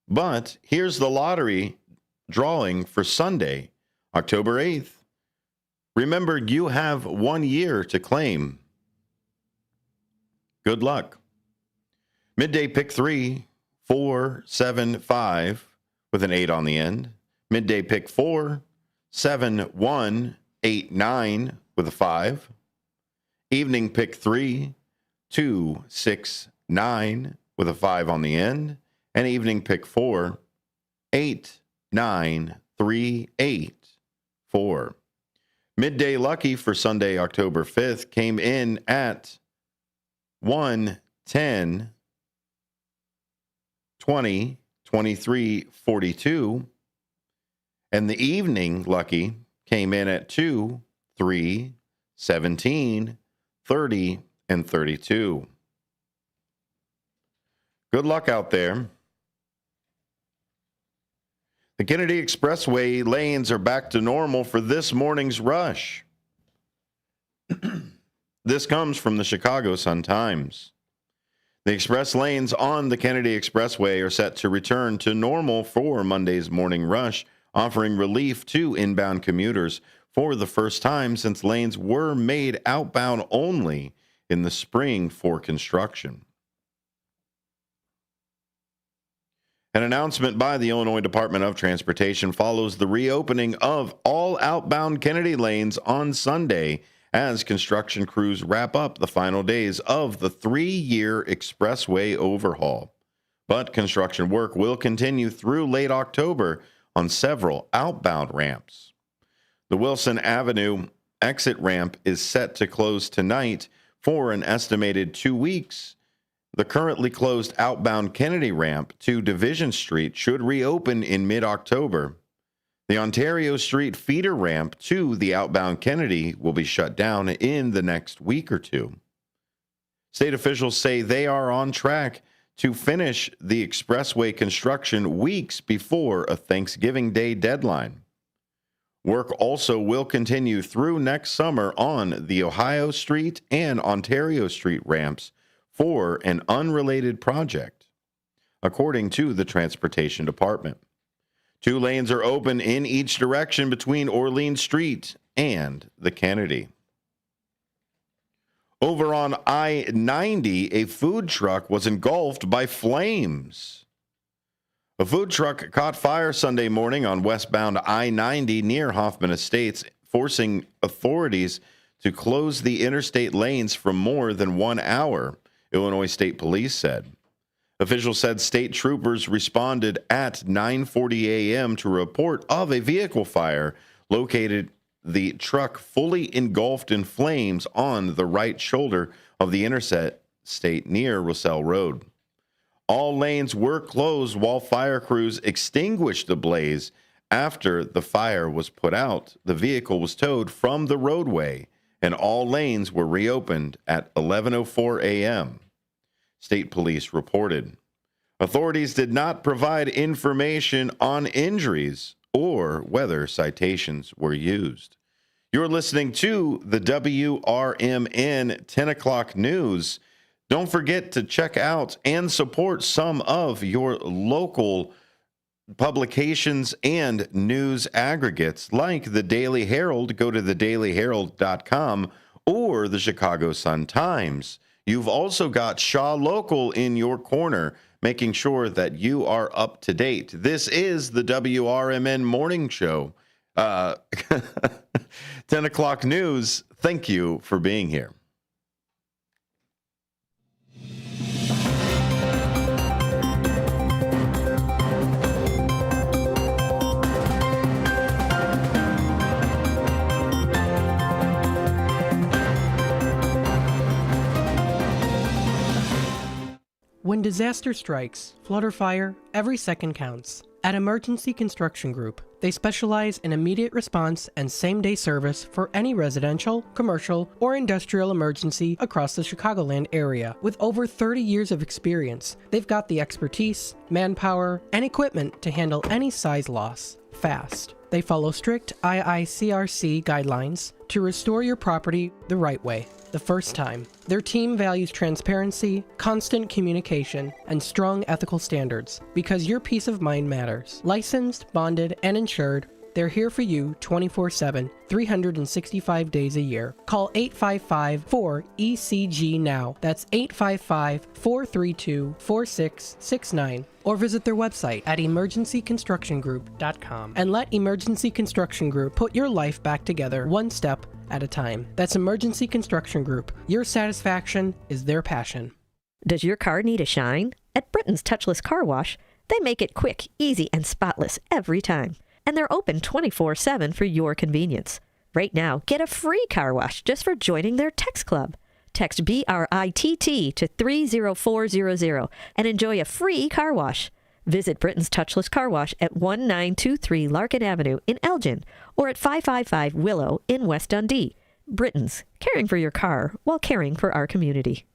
But here's the lottery drawing for Sunday, October 8th. Remember, you have 1 year to claim. Good luck. Midday pick 3, 4, 7, 5 with an 8 on the end. Midday pick 4, 7, 1, 8, 9 with a 5. Evening pick 3, 2, 6, 9 with a 5 on the end. And evening pick 4, 8, 9, 3, 8, 4. Midday lucky for Sunday, October 5th came in at 1, 10, 20, 23, 42. And the evening lucky came in at 2, 3, 17, 30, and 32. Good luck out there. The Kennedy Expressway lanes are back to normal for this morning's rush. This comes from the Chicago Sun-Times. The express lanes on the Kennedy Expressway are set to return to normal for Monday's morning rush, offering relief to inbound commuters for the first time since lanes were made outbound only in the spring for construction. An announcement by the Illinois Department of Transportation follows the reopening of all outbound Kennedy lanes on Sunday as construction crews wrap up the final days of the 3-year expressway overhaul. But construction work will continue through late October on several outbound ramps. The Wilson Avenue exit ramp is set to close tonight for an estimated 2 weeks. The currently closed outbound Kennedy ramp to Division Street should reopen in mid-October. The Ontario Street feeder ramp to the outbound Kennedy will be shut down in the next week or two. State officials say they are on track to finish the expressway construction weeks before a Thanksgiving Day deadline. Work also will continue through next summer on the Ohio Street and Ontario Street ramps for an unrelated project, according to the Transportation Department. 2 lanes are open in each direction between Orleans Street and the Kennedy. Over on I-90, a food truck was engulfed by flames. A food truck caught fire Sunday morning on westbound I-90 near Hoffman Estates, forcing authorities to close the interstate lanes for more than 1 hour, Illinois State Police said. Officials said state troopers responded at 9:40 a.m. to a report of a vehicle fire, located the truck fully engulfed in flames on the right shoulder of the interstate near Russell Road. All lanes were closed while fire crews extinguished the blaze. After the fire was put out, the vehicle was towed from the roadway, and all lanes were reopened at 11:04 a.m., State Police reported. Authorities did not provide information on injuries or whether citations were used. You're listening to the WRMN 10 o'clock news. Don't forget to check out and support some of your local publications and news aggregates like the Daily Herald. Go to thedailyherald.com or the Chicago Sun-Times. You've also got Shaw Local in your corner, making sure that you are up to date. This is the WRMN Morning Show. 10 o'clock news. Thank you for being here. When disaster strikes, flood or fire, every second counts. At Emergency Construction Group, they specialize in immediate response and same-day service for any residential, commercial, or industrial emergency across the Chicagoland area. With over 30 years of experience, they've got the expertise, manpower, and equipment to handle any size loss fast. They follow strict IICRC guidelines to restore your property the right way, the first time. Their team values transparency, constant communication, and strong ethical standards because your peace of mind matters. Licensed, bonded, and insured, they're here for you 24/7, 365 days a year. Call 855-4ECG now. That's 855-432-4669. Or visit their website at emergencyconstructiongroup.com and let Emergency Construction Group put your life back together one step at a time. That's Emergency Construction Group. Your satisfaction is their passion. Does your car need a shine? At Britain's Touchless Car Wash, they make it quick, easy, and spotless every time. And they're open 24/7 for your convenience. Right now, get a free car wash just for joining their text club. Text BRITT to 30400 and enjoy a free car wash. Visit Britain's Touchless Car Wash at 1923 Larkin Avenue in Elgin or at 555 Willow in West Dundee. Britain's, caring for your car while caring for our community.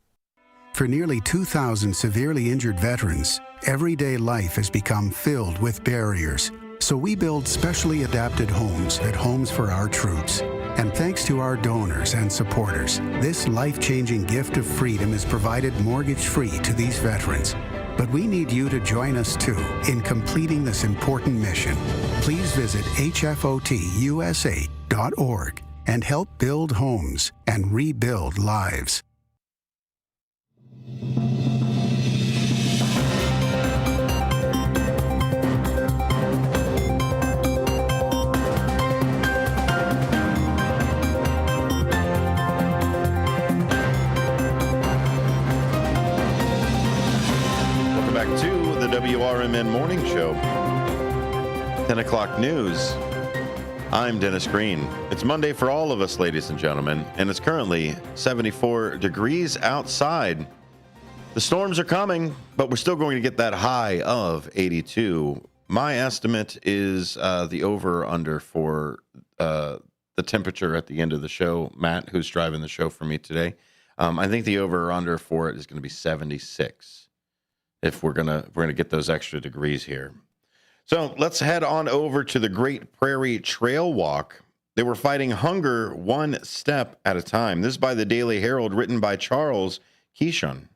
For nearly 2,000 severely injured veterans, everyday life has become filled with barriers. So we build specially adapted homes at Homes for Our Troops. And thanks to our donors and supporters, this life-changing gift of freedom is provided mortgage-free to these veterans. But we need you to join us too in completing this important mission. Please visit hfotusa.org and help build homes and rebuild lives. To the WRMN Morning Show, 10 o'clock news. I'm Dennis Green. It's Monday for all of us, ladies and gentlemen, and it's currently 74 degrees outside. The storms are coming, but we're still going to get that high of 82 My estimate is the over or under for the temperature at the end of the show. Matt, who's driving the show for me today, I think the over or under for it is going to be 76. If we're gonna get those extra degrees here. So let's head on over to the Great Prairie Trail Walk. They were fighting hunger one step at a time. This is by the Daily Herald, written by Charles Keishon.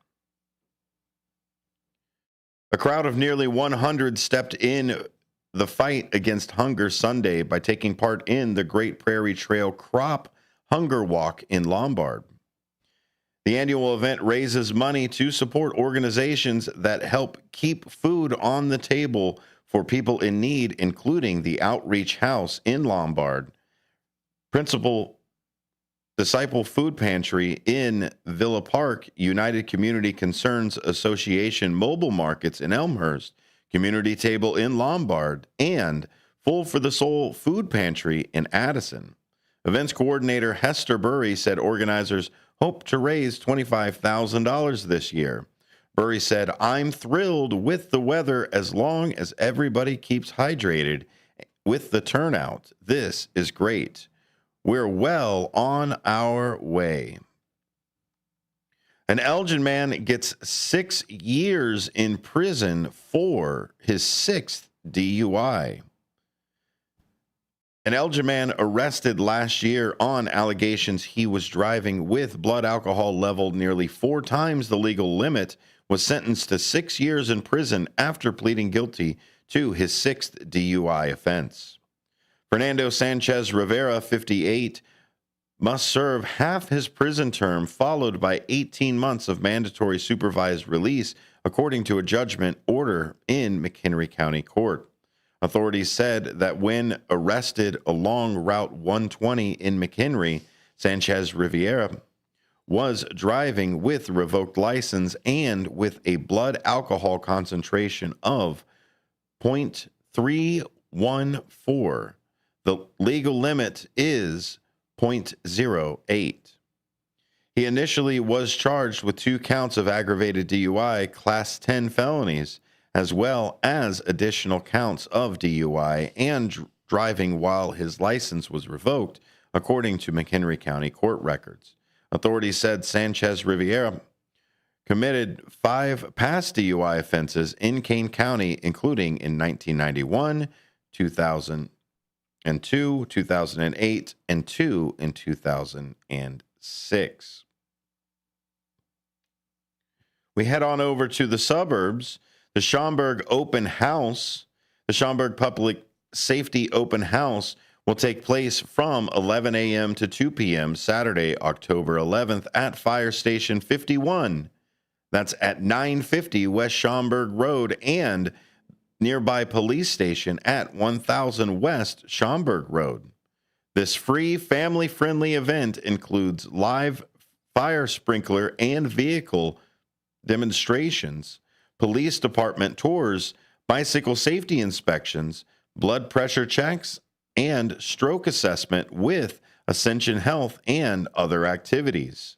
A crowd of nearly 100 stepped in the fight against hunger Sunday by taking part in the Great Prairie Trail Crop Hunger Walk in Lombard. The annual event raises money to support organizations that help keep food on the table for people in need, including the Outreach House in Lombard, Principal Disciple Food Pantry in Villa Park, United Community Concerns Association Mobile Markets in Elmhurst, Community Table in Lombard, and Full for the Soul Food Pantry in Addison. Events coordinator Hester Burry said organizers hope to raise $25,000 this year. Burry said, "I'm thrilled with the weather as long as everybody keeps hydrated with the turnout. This is great. We're well on our way." An Elgin man gets 6 years in prison for his 6th DUI. An Elgin man arrested last year on allegations he was driving with blood alcohol level nearly 4 times the legal limit was sentenced to 6 years in prison after pleading guilty to his 6th DUI offense. Fernando Sanchez Rivera, 58, must serve half his prison term, followed by 18 months of mandatory supervised release, according to a judgment order in McHenry County Court. Authorities said that when arrested along Route 120 in McHenry, Sanchez Rivera was driving with revoked license and with a blood alcohol concentration of 0.314. The legal limit is 0.08. He initially was charged with 2 counts of aggravated DUI, Class 10 felonies, as well as additional counts of DUI and driving while his license was revoked, according to McHenry County court records. Authorities said Sanchez Rivera committed 5 past DUI offenses in Kane County, including in 1991, 2002, 2008, and 2 in 2006. We head on over to the suburbs. The Schaumburg Open House, the Schaumburg Public Safety Open House, will take place from 11 a.m. to 2 p.m. Saturday, October 11th at Fire Station 51. That's at 950 West Schaumburg Road and nearby police station at 1000 West Schaumburg Road. This free, family-friendly event includes live fire sprinkler and vehicle demonstrations, police department tours, bicycle safety inspections, blood pressure checks, and stroke assessment with Ascension Health and other activities.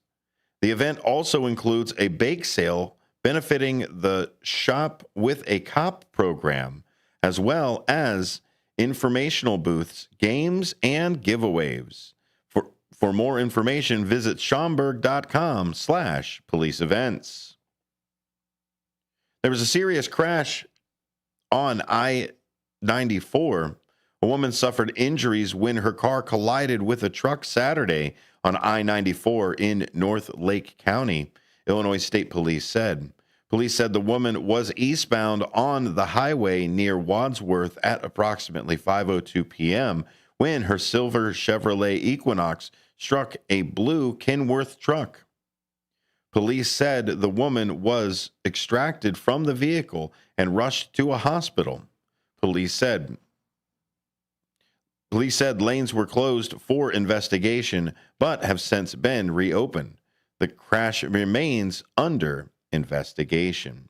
The event also includes a bake sale benefiting the Shop with a Cop program, as well as informational booths, games, and giveaways. For more information, visit schaumburg.com/police events. There was a serious crash on I-94. A woman suffered injuries when her car collided with a truck Saturday on I-94 in North Lake County, Illinois State Police said. Police said the woman was eastbound on the highway near Wadsworth at approximately 5:02 p.m. when her silver Chevrolet Equinox struck a blue Kenworth truck. Police said the woman was extracted from the vehicle and rushed to a hospital. Police said lanes were closed for investigation, but have since been reopened. The crash remains under investigation.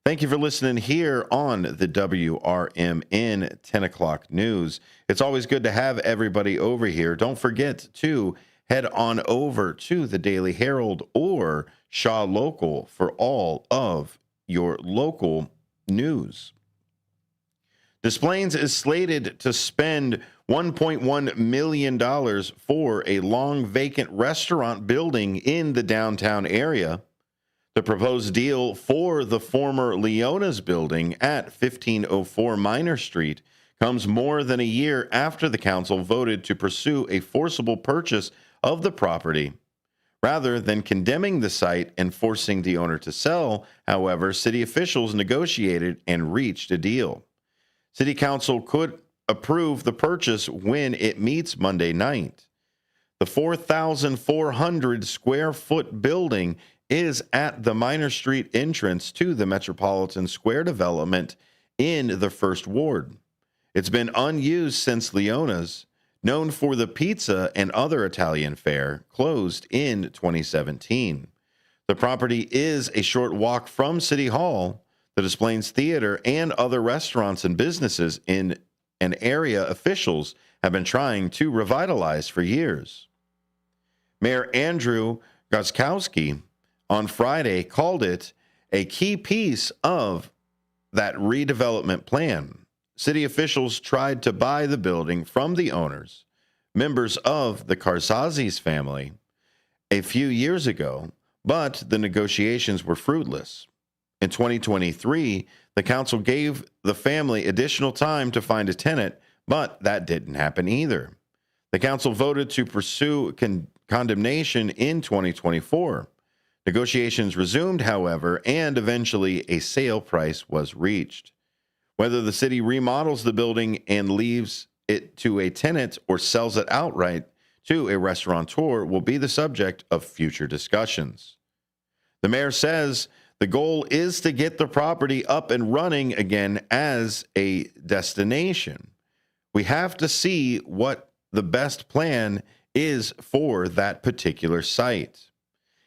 Thank you for listening here on the WRMN 10 o'clock news. It's always good to have everybody over here. Don't forget to head on over to the Daily Herald or Shaw Local for all of your local news. Des Plaines is slated to spend $1.1 million for a long vacant restaurant building in the downtown area. The proposed deal for the former Leona's building at 1504 Minor Street comes more than a year after the council voted to pursue a forcible purchase of the property. Rather than condemning the site and forcing the owner to sell, however, city officials negotiated and reached a deal. City Council could approve the purchase when it meets Monday night. The 4,400 square foot building is at the Minor Street entrance to the Metropolitan Square development in the First Ward. It's been unused since Leona's, known for the pizza and other Italian fare, closed in 2017. The property is a short walk from City Hall, the Des Plaines Theater, and other restaurants and businesses in an area officials have been trying to revitalize for years. Mayor Andrew Gostkowski on Friday called it a key piece of that redevelopment plan. City officials tried to buy the building from the owners, members of the Karzazis family, a few years ago, but the negotiations were fruitless. In 2023, the council gave the family additional time to find a tenant, but that didn't happen either. The council voted to pursue condemnation in 2024. Negotiations resumed, however, and eventually a sale price was reached. Whether the city remodels the building and leaves it to a tenant or sells it outright to a restaurateur will be the subject of future discussions. The mayor says the goal is to get the property up and running again as a destination. We have to see what the best plan is for that particular site.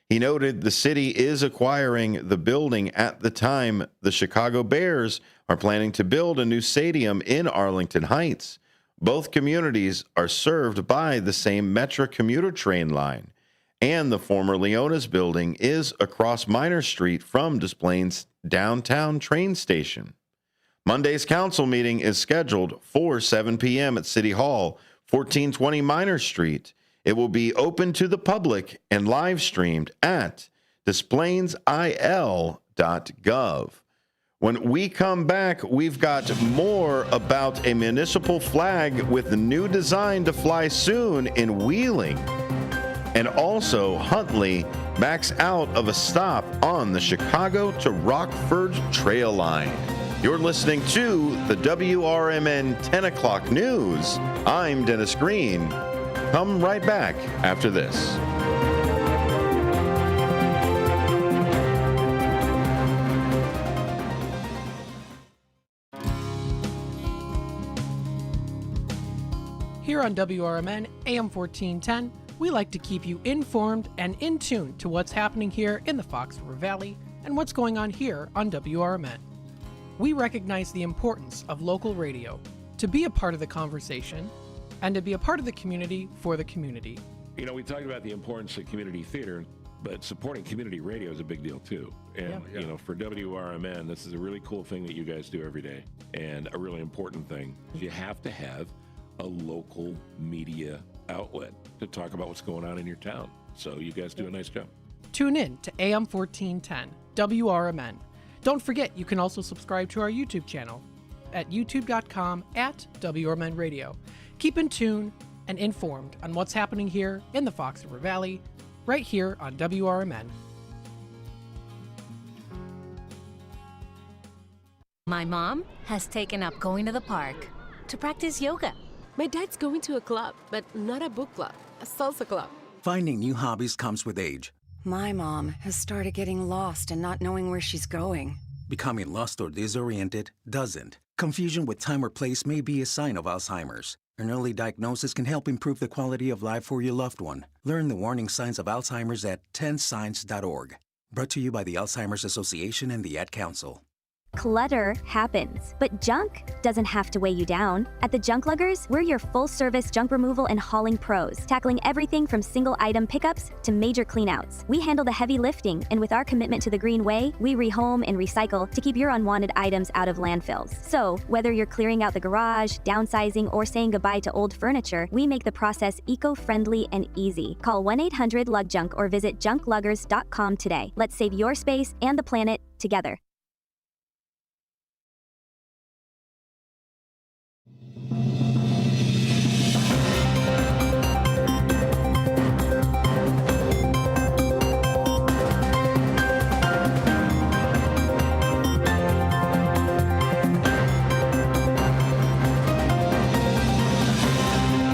He noted the city is acquiring the building at the time the Chicago Bears are planning to build a new stadium in Arlington Heights. Both communities are served by the same Metra commuter train line, and the former Leona's building is across Minor Street from Des Plaines' downtown train station. Monday's council meeting is scheduled for 7 p.m. at City Hall, 1420 Minor Street. It will be open to the public and live streamed at DesPlainesIL.gov. When we come back, we've got more about a municipal flag with a new design to fly soon in Wheeling. And also, Huntley backs out of a stop on the Chicago to Rockford Trail Line. You're listening to the WRMN 10 o'clock news. I'm Dennis Green. Come right back after this. Here on WRMN AM 1410, we like to keep you informed and in tune to what's happening here in the Fox River Valley and what's going on here on WRMN. We recognize the importance of local radio to be a part of the conversation and to be a part of the community for the community. You know, we talked about the importance of community theater, but supporting community radio is a big deal too. And, you know, for WRMN, this is a really cool thing that you guys do every day, and a really important thing. You have to have a local media outlet to talk about what's going on in your town. So you guys do a nice job. Tune in to AM 1410, WRMN. Don't forget, you can also subscribe to our YouTube channel at youtube.com/WRMN Radio. Keep in tune and informed on what's happening here in the Fox River Valley, right here on WRMN. My mom has taken up going to the park to practice yoga. My dad's going to a club, but not a book club, a salsa club. Finding new hobbies comes with age. My mom has started getting lost and not knowing where she's going. Becoming lost or disoriented doesn't. Confusion with time or place may be a sign of Alzheimer's. An early diagnosis can help improve the quality of life for your loved one. Learn the warning signs of Alzheimer's at 10signs.org. Brought to you by the Alzheimer's Association and the Ad Council. Clutter happens, but junk doesn't have to weigh you down. At the Junk Luggers, we're your full-service junk removal and hauling pros, tackling everything from single-item pickups to major cleanouts. We handle the heavy lifting, and with our commitment to the green way, we rehome and recycle to keep your unwanted items out of landfills. So, whether you're clearing out the garage, downsizing, or saying goodbye to old furniture, we make the process eco-friendly and easy. Call 1-800-LUG-JUNK or visit junkluggers.com today. Let's save your space and the planet together.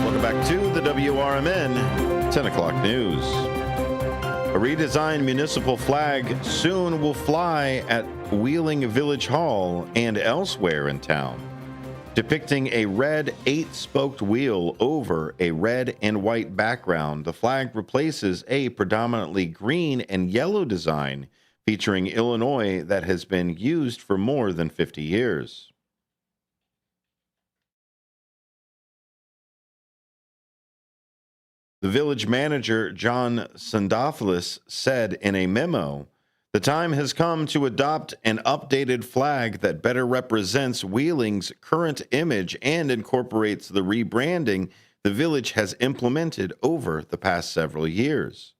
Welcome back to the WRMN 10 o'clock news. A redesigned municipal flag soon will fly at Wheeling Village Hall and elsewhere in town, depicting a red 8-spoked wheel over a red and white background. The flag replaces a predominantly green and yellow design featuring Illinois that has been used for more than 50 years. The village manager, John Sandopoulos, said in a memo, "The time has come to adopt an updated flag that better represents Wheeling's current image and incorporates the rebranding the village has implemented over the past several years.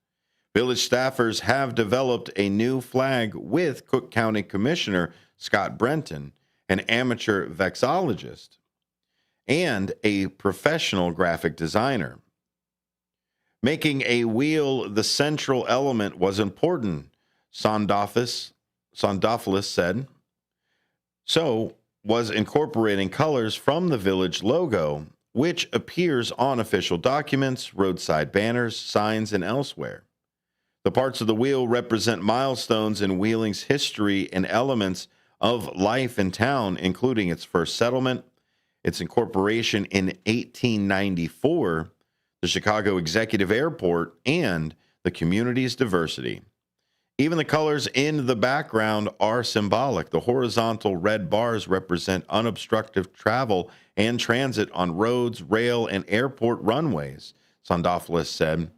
Village staffers have developed a new flag with Cook County Commissioner Scott Brenton, an amateur vexillologist, and a professional graphic designer. Making a wheel the central element was important," Sandopoulos said. So was incorporating colors from the village logo, which appears on official documents, roadside banners, signs, and elsewhere. The parts of the wheel represent milestones in Wheeling's history and elements of life in town, including its first settlement, its incorporation in 1894, the Chicago Executive Airport, and the community's diversity. Even the colors in the background are symbolic. The horizontal red bars represent unobstructed travel and transit on roads, rail, and airport runways, Sandopoulos said,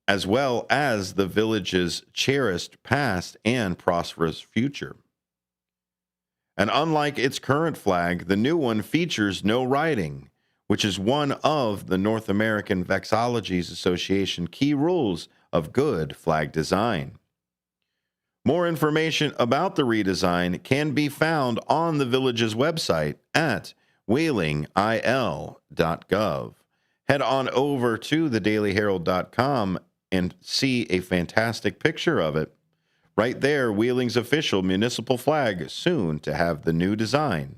as well as the village's cherished past and prosperous future. And unlike its current flag, the new one features no writing, which is one of the North American Vexillologies Association key rules of good flag design. More information about the redesign can be found on the village's website at wheelingil.gov. Head on over to thedailyherald.com and see a fantastic picture of it. Right there, Wheeling's official municipal flag, soon to have the new design.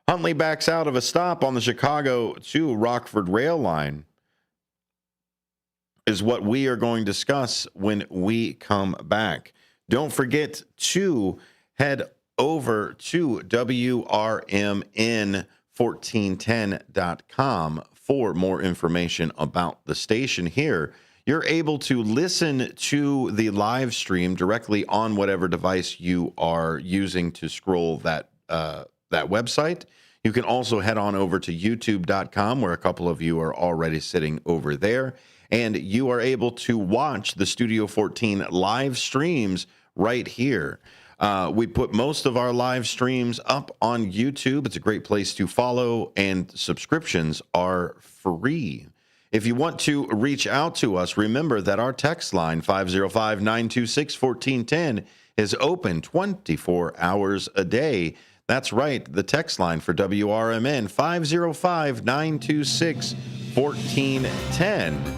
Huntley backs out of a stop on the Chicago to Rockford rail line is what we are going to discuss when we come back. Don't forget to head over to WRMN1410.com for more information about the station here. You're able to listen to the live stream directly on whatever device you are using to scroll that website. You can also head on over to youtube.com, where a couple of you are already sitting over there, and you are able to watch the Studio 14 live streams right here. We put most of our live streams up on YouTube. It's a great place to follow, and subscriptions are free. If you want to reach out to us, remember that our text line, 505-926-1410, is open 24 hours a day. That's right, the text line for WRMN, 505-926-1410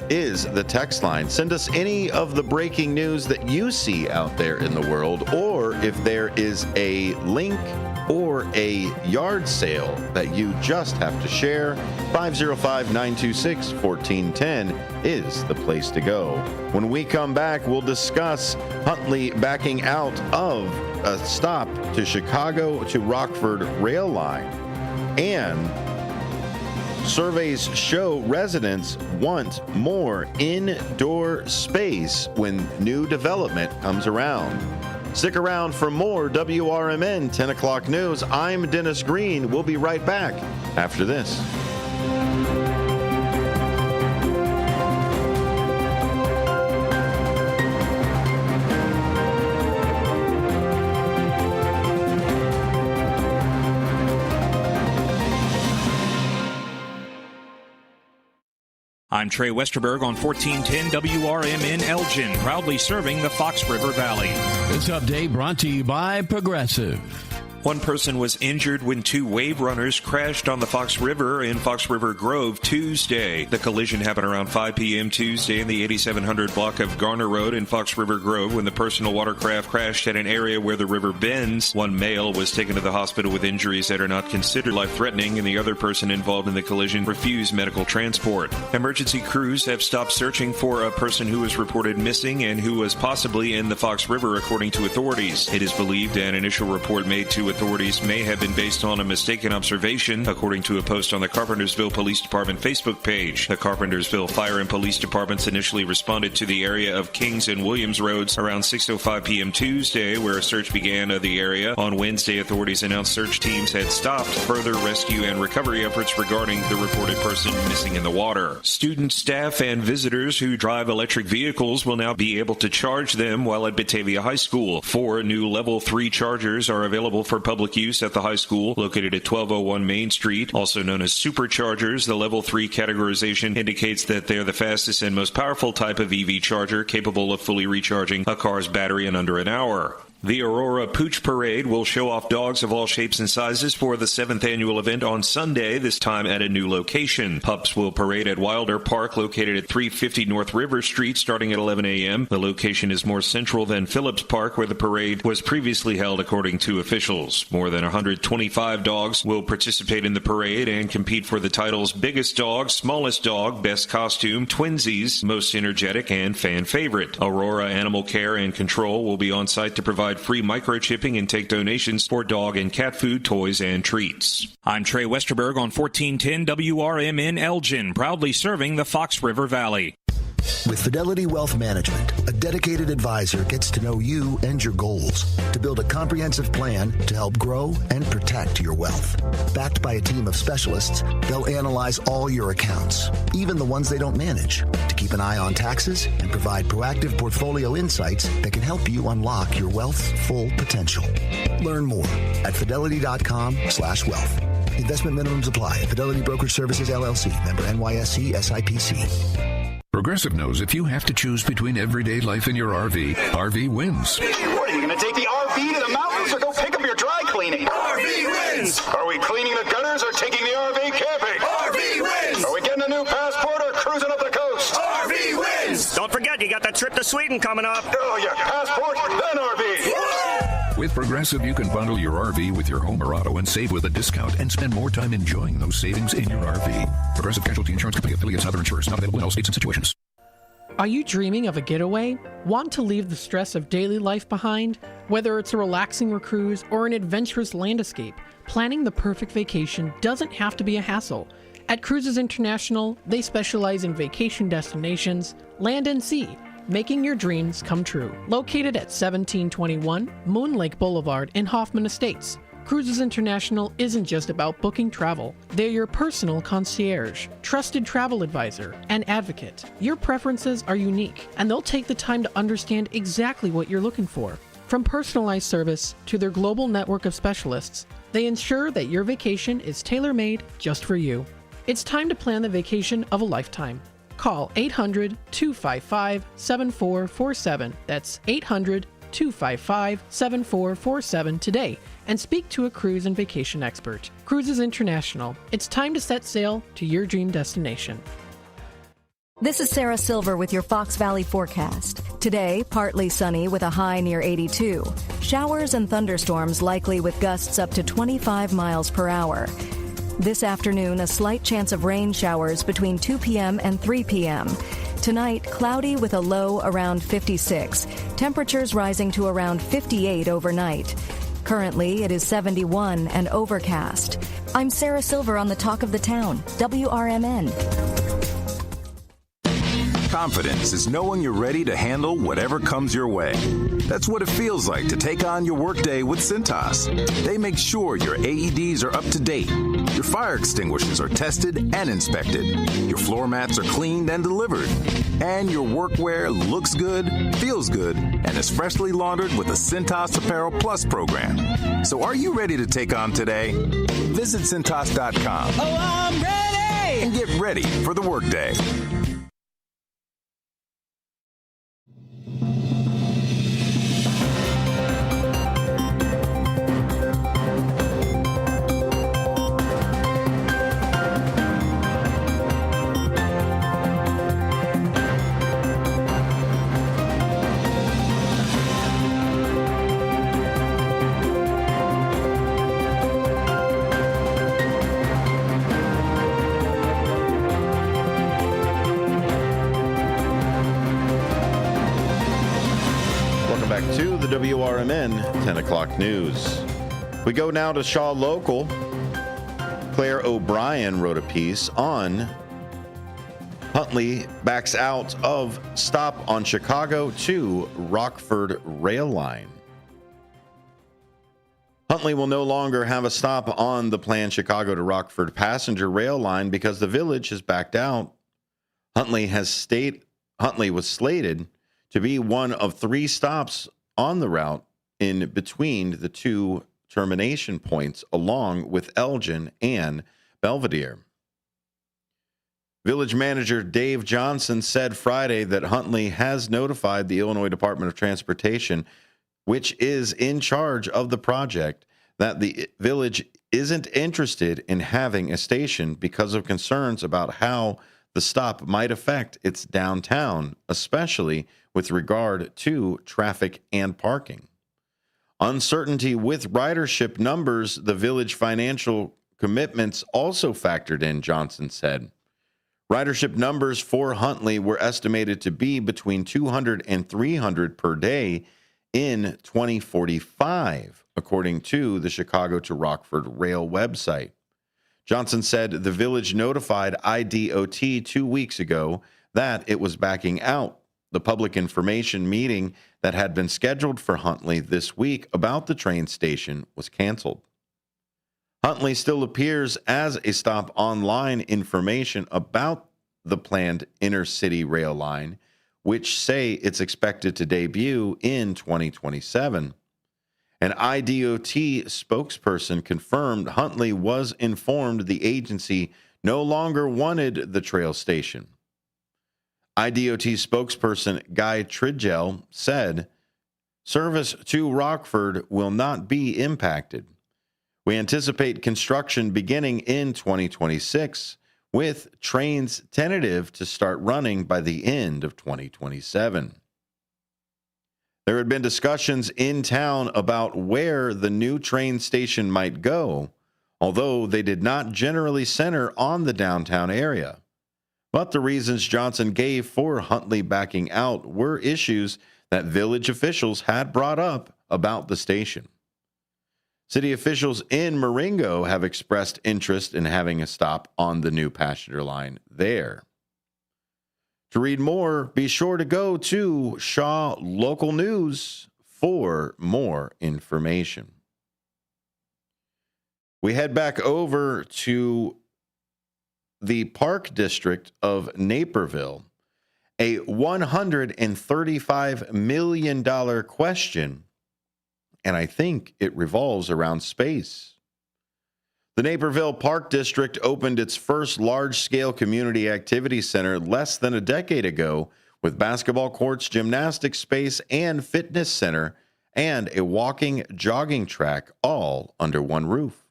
is the text line. Send us any of the breaking news that you see out there in the world, or if there is a link or a yard sale that you just have to share, 505-926-1410 is the place to go. When we come back, we'll discuss Huntley backing out of a stop to Chicago to Rockford rail line, and surveys show residents want more indoor space when new development comes around. Stick around for more WRMN 10 o'clock news. I'm Dennis Green. We'll be right back after this. I'm Trey Westerberg on 1410 WRMN Elgin, proudly serving the Fox River Valley. This update brought to you by Progressive. One person was injured when two wave runners crashed on the Fox River in Fox River Grove Tuesday. The collision happened around 5 p.m. Tuesday in the 8700 block of Garner Road in Fox River Grove when the personal watercraft crashed at an area where the river bends. One male was taken to the hospital with injuries that are not considered life-threatening, and the other person involved in the collision refused medical transport. Emergency crews have stopped searching for a person who was reported missing and who was possibly in the Fox River, according to authorities. It is believed an initial report made to authorities may have been based on a mistaken observation, according to a post on the Carpentersville Police Department Facebook page. The Carpentersville Fire and Police Departments initially responded to the area of Kings and Williams Roads around 6:05 p.m. Tuesday, where a search began of the area. On Wednesday, authorities announced search teams had stopped further rescue and recovery efforts regarding the reported person missing in the water. Students, staff, and visitors who drive electric vehicles will now be able to charge them while at Batavia High School. 4 new Level 3 chargers are available for public use at the high school, located at 1201 Main Street, also known as superchargers. The Level 3 categorization indicates that they are the fastest and most powerful type of EV charger, capable of fully recharging a car's battery in under an hour. The Aurora Pooch Parade will show off dogs of all shapes and sizes for the 7th annual event on Sunday, this time at a new location. Pups will parade at Wilder Park, located at 350 North River Street, starting at 11 a.m. The location is more central than Phillips Park, where the parade was previously held, according to officials. More than 125 dogs will participate in the parade and compete for the titles Biggest Dog, Smallest Dog, Best Costume, Twinsies, Most Energetic, and Fan Favorite. Aurora Animal Care and Control will be on site to provide free microchipping and take donations for dog and cat food, toys, and treats. I'm Trey Westerberg on 1410 WRMN Elgin, proudly serving the Fox River Valley. With Fidelity Wealth Management, a dedicated advisor gets to know you and your goals to build a comprehensive plan to help grow and protect your wealth. Backed by a team of specialists, they'll analyze all your accounts, even the ones they don't manage, to keep an eye on taxes and provide proactive portfolio insights that can help you unlock your wealth's full potential. Learn more at fidelity.com/wealth. Investment minimums apply. Fidelity Brokerage Services, LLC. Member NYSE SIPC. Progressive knows if you have to choose between everyday life and your RV wins. What, are you going to take the RV to the mountains or go pick up your dry cleaning? RV wins! Are we cleaning the gutters or taking the RV camping? RV wins! Are we getting a new passport or cruising up the coast? RV wins! Don't forget, you got that trip to Sweden coming up. Oh, yeah, passport, then RV. With Progressive, you can bundle your RV with your home or auto and save with a discount and spend more time enjoying those savings in your RV. Progressive Casualty Insurance Company affiliates and other insurers. Not available in all states and situations. Are you dreaming of a getaway? Want to leave the stress of daily life behind? Whether it's a relaxing cruise or an adventurous land escape, planning the perfect vacation doesn't have to be a hassle. At Cruises International, they specialize in vacation destinations, land and sea, making your dreams come true. Located at 1721 Moon Lake Boulevard in Hoffman Estates, Cruises International isn't just about booking travel. They're your personal concierge, trusted travel advisor, and advocate. Your preferences are unique, and they'll take the time to understand exactly what you're looking for. From personalized service to their global network of specialists, they ensure that your vacation is tailor-made just for you. It's time to plan the vacation of a lifetime. Call 800-255-7447. That's 800-255-7447 today and speak to a cruise and vacation expert. Cruises International. It's time to set sail to your dream destination. This is Sarah Silver with your Fox Valley forecast. Today, partly sunny with a high near 82. Showers and thunderstorms likely with gusts up to 25 miles per hour. This afternoon, a slight chance of rain showers between 2 p.m. and 3 p.m. Tonight, cloudy with a low around 56. Temperatures rising to around 58 overnight. Currently, it is 71 and overcast. I'm Sarah Silver on the Talk of the Town, WRMN. Confidence is knowing you're ready to handle whatever comes your way. That's what it feels like to take on your workday with Cintas. They make sure your AEDs are up to date, your fire extinguishers are tested and inspected, your floor mats are cleaned and delivered, and your workwear looks good, feels good, and is freshly laundered with the Cintas Apparel Plus program. So are you ready to take on today? Visit Cintas.com. Oh, I'm ready! And get ready for the workday. To the WRMN 10 o'clock news. We go now to Shaw Local. Claire O'Brien wrote a piece on Huntley backs out of stop on Chicago to Rockford rail line. Huntley will no longer have a stop on the planned Chicago to Rockford passenger rail line because the village has backed out. Huntley was slated to be one of 3 stops on the route in between the 2 termination points along with Elgin and Belvedere. Village manager Dave Johnson said Friday that Huntley has notified the Illinois Department of Transportation, which is in charge of the project, that the village isn't interested in having a station because of concerns about how the stop might affect its downtown, especially with regard to traffic and parking. Uncertainty with ridership numbers, the village financial commitments also factored in, Johnson said. Ridership numbers for Huntley were estimated to be between 200 and 300 per day in 2045, according to the Chicago to Rockford Rail website. Johnson said the village notified IDOT 2 weeks ago that it was backing out. The public information meeting that had been scheduled for Huntley this week about the train station was canceled. Huntley still appears as a stop online. Information about the planned intercity rail line, which say it's expected to debut in 2027. An IDOT spokesperson confirmed Huntley was informed the agency no longer wanted the trail station. IDOT spokesperson Guy Tridgell said, "Service to Rockford will not be impacted. We anticipate construction beginning in 2026, with trains tentative to start running by the end of 2027. There had been discussions in town about where the new train station might go, although they did not generally center on the downtown area. But the reasons Johnson gave for Huntley backing out were issues that village officials had brought up about the station. City officials in Marengo have expressed interest in having a stop on the new passenger line there. To read more, be sure to go to Shaw Local News for more information. We head back over to the Park District of Naperville. A $135 million question, and I think it revolves around space. The Naperville Park District opened its first large-scale community activity center less than a decade ago with basketball courts, gymnastics space, and fitness center, and a walking, jogging track all under one roof.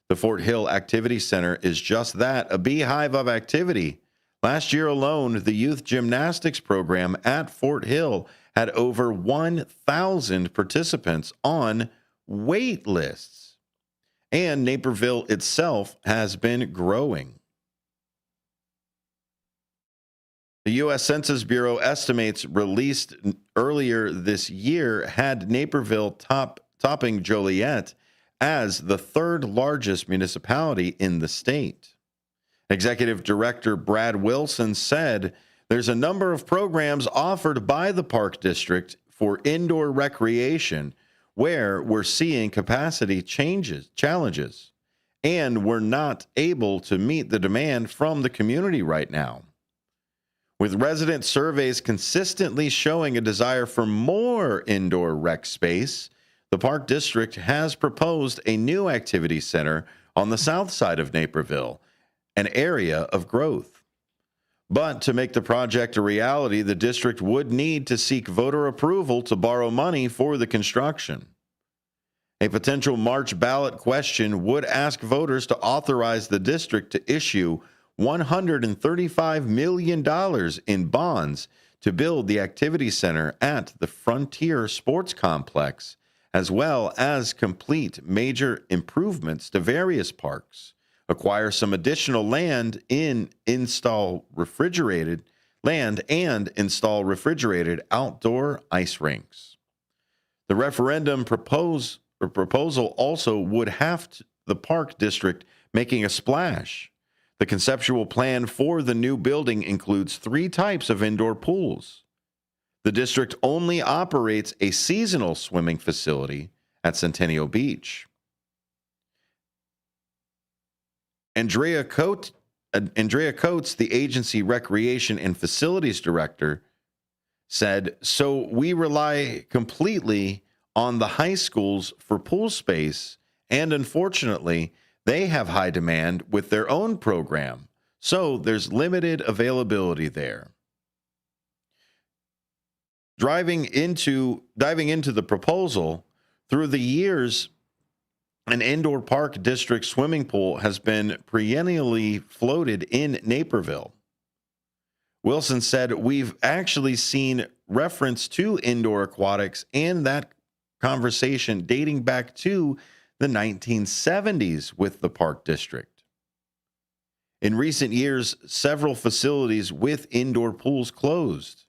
The Fort Hill Activity Center is just that, a beehive of activity. Last year alone, the youth gymnastics program at Fort Hill had over 1,000 participants on wait lists. And Naperville itself has been growing. The U.S. Census Bureau estimates released earlier this year had Naperville topping Joliet as the third largest municipality in the state. Executive Director Brad Wilson said There's a number of programs offered by the Park District for indoor recreation where we're seeing capacity challenges, and we're not able to meet the demand from the community right now. With resident surveys consistently showing a desire for more indoor rec space, the Park District has proposed a new activity center on the south side of Naperville, an area of growth. But to make the project a reality, the district would need to seek voter approval to borrow money for the construction. A potential March ballot question would ask voters to authorize the district to issue $135 million in bonds to build the activity center at the Frontier Sports Complex, as well as complete major improvements to various parks, acquire some additional land and install refrigerated outdoor ice rinks. The referendum proposal also would have the Park District making a splash. The conceptual plan for the new building includes 3 types of indoor pools. The district only operates a seasonal swimming facility at Centennial Beach. Andrea Coates, the agency recreation and facilities director, said, "So we rely completely on the high schools for pool space, and unfortunately, they have high demand with their own program, so there's limited availability there." Diving into the proposal, through the years, an indoor Park District swimming pool has been perennially floated in Naperville. Wilson said, "We've actually seen reference to indoor aquatics and that conversation dating back to the 1970s with the Park District. In recent years, several facilities with indoor pools closed.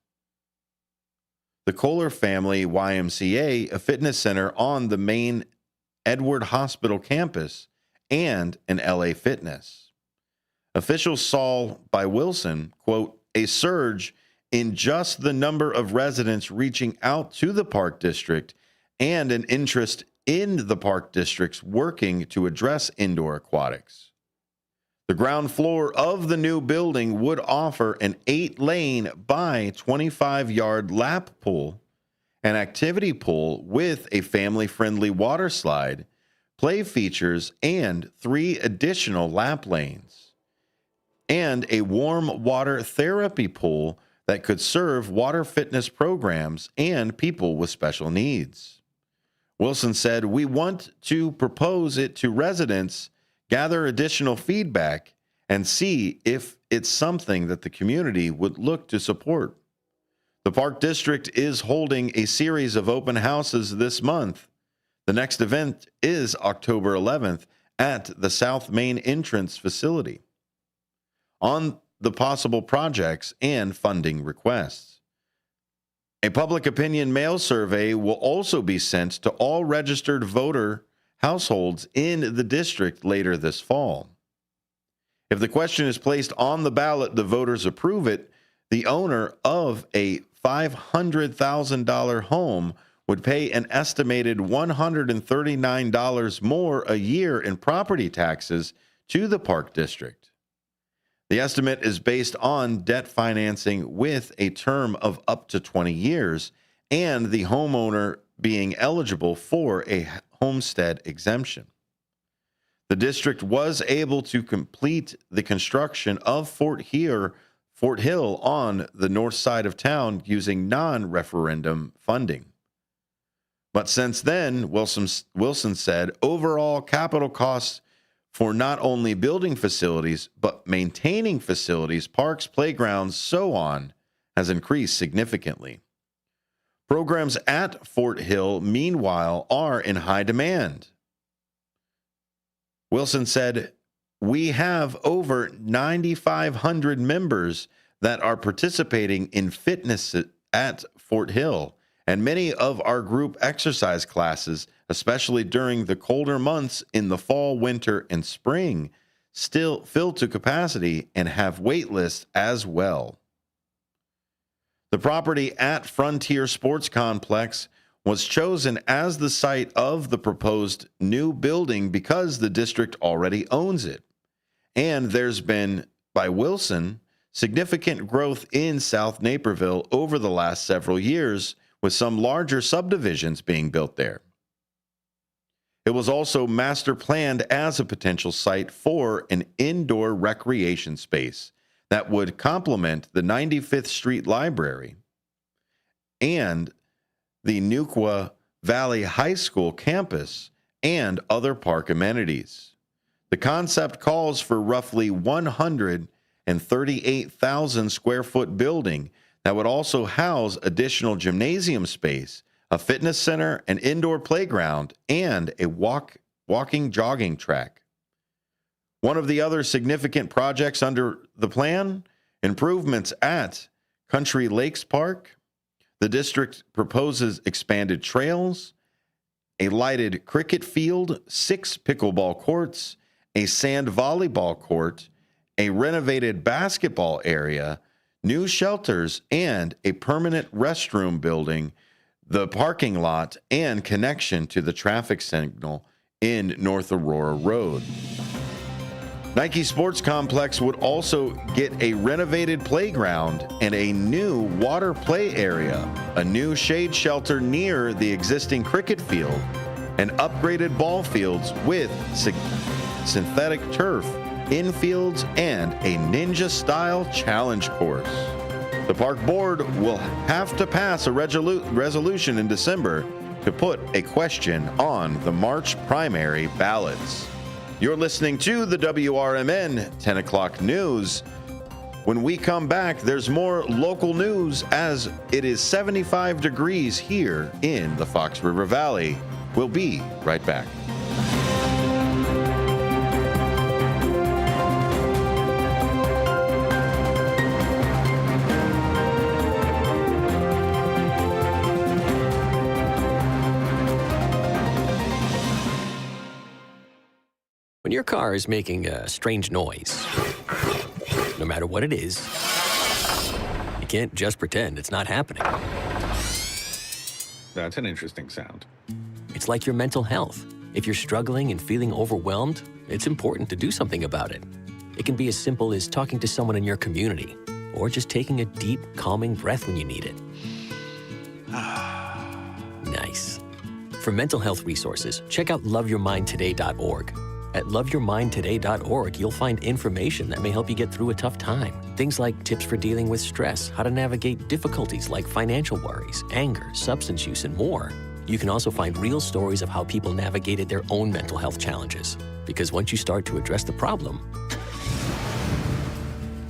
The Kohler Family YMCA, a fitness center on the main Edward Hospital campus, and an LA Fitness. Officials saw by Wilson, quote, a surge in just the number of residents reaching out to the Park District and an interest in the Park District's working to address indoor aquatics. The ground floor of the new building would offer an 8-lane by 25-yard lap pool, an activity pool with a family-friendly water slide, play features, and 3 additional lap lanes, and a warm water therapy pool that could serve water fitness programs and people with special needs. Wilson said, "We want to propose it to residents, gather additional feedback, and see if it's something that the community would look to support." The Park District is holding a series of open houses this month. The next event is October 11th at the South Main Entrance facility. On the possible projects and funding requests. A public opinion mail survey will also be sent to all registered voter households in the district later this fall. If the question is placed on the ballot, the voters approve it, the owner of a $500,000 home would pay an estimated $139 more a year in property taxes to the Park District. The estimate is based on debt financing with a term of up to 20 years and the homeowner being eligible for a homestead exemption. The district was able to complete the construction of Fort Hill on the north side of town using non-referendum funding. But since then, Wilson said, overall capital costs for not only building facilities, but maintaining facilities, parks, playgrounds, so on, has increased significantly. Programs at Fort Hill, meanwhile, are in high demand. Wilson said, "We have over 9,500 members that are participating in fitness at Fort Hill, and many of our group exercise classes, especially during the colder months in the fall, winter, and spring, still fill to capacity and have wait lists as well." The property at Frontier Sports Complex was chosen as the site of the proposed new building because the district already owns it. And there's been, by Wilson, significant growth in South Naperville over the last several years, with some larger subdivisions being built there. It was also master planned as a potential site for an indoor recreation space that would complement the 95th Street Library and the Neuqua Valley High School campus and other park amenities. The concept calls for roughly 138,000 square foot building that would also house additional gymnasium space, a fitness center, an indoor playground, and a walking jogging track. One of the other significant projects under the plan, improvements at Country Lakes Park. The district proposes expanded trails, a lighted cricket field, 6 pickleball courts, a sand volleyball court, a renovated basketball area, new shelters, and a permanent restroom building, the parking lot, and connection to the traffic signal in North Aurora Road. Nike Sports Complex would also get a renovated playground and a new water play area, a new shade shelter near the existing cricket field, and upgraded ball fields with synthetic turf, infields, and a ninja-style challenge course. The park board will have to pass a resolution in December to put a question on the March primary ballots. You're listening to the WRMN 10 o'clock news. When we come back, there's more local news as it is 75 degrees here in the Fox River Valley. We'll be right back. When your car is making a strange noise, no matter what it is, you can't just pretend it's not happening. That's an interesting sound. It's like your mental health. If you're struggling and feeling overwhelmed, it's important to do something about it. It can be as simple as talking to someone in your community, or just taking a deep, calming breath when you need it. Nice. For mental health resources, check out loveyourmindtoday.org. At loveyourmindtoday.org, you'll find information that may help you get through a tough time. Things like tips for dealing with stress, how to navigate difficulties like financial worries, anger, substance use, and more. You can also find real stories of how people navigated their own mental health challenges. Because once you start to address the problem,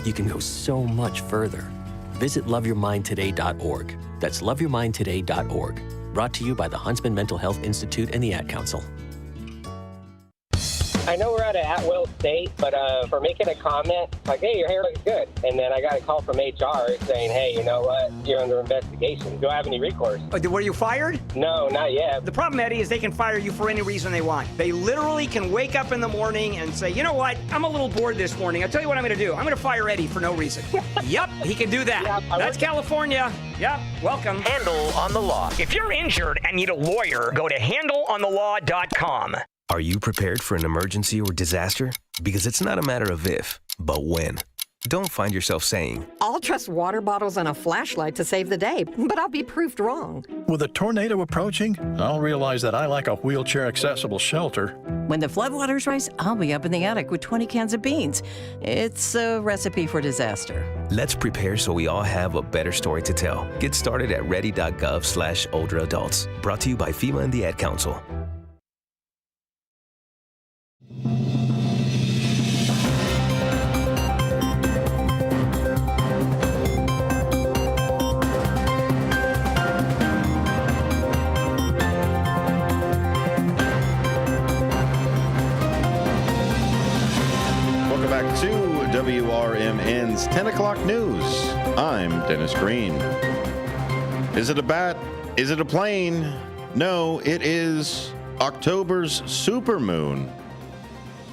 you can go so much further. Visit loveyourmindtoday.org. That's loveyourmindtoday.org. Brought to you by the Huntsman Mental Health Institute and the Ad Council. I know we're at an at-will state, but for making a comment, like, hey, your hair looks good. And then I got a call from HR saying, hey, you know what? You're under investigation. Do I have any recourse? Were you fired? No, not yet. The problem, Eddie, is they can fire you for any reason they want. They literally can wake up in the morning and say, you know what? I'm a little bored this morning. I'll tell you what I'm going to do. I'm going to fire Eddie for no reason. Yep, he can do that. Yeah, that's California. Yep, welcome. Handle on the Law. If you're injured and need a lawyer, go to handleonthelaw.com. Are you prepared for an emergency or disaster? Because it's not a matter of if, but when. Don't find yourself saying, I'll trust water bottles and a flashlight to save the day, but I'll be proved wrong. With a tornado approaching, I'll realize that I lack a wheelchair-accessible shelter. When the floodwaters rise, I'll be up in the attic with 20 cans of beans. It's a recipe for disaster. Let's prepare so we all have a better story to tell. Get started at ready.gov/older adults. Brought to you by FEMA and the Ad Council. Welcome back to WRMN's 10 o'clock news. I'm Dennis Green. Is it a bat? Is it a plane? No, it is October's supermoon.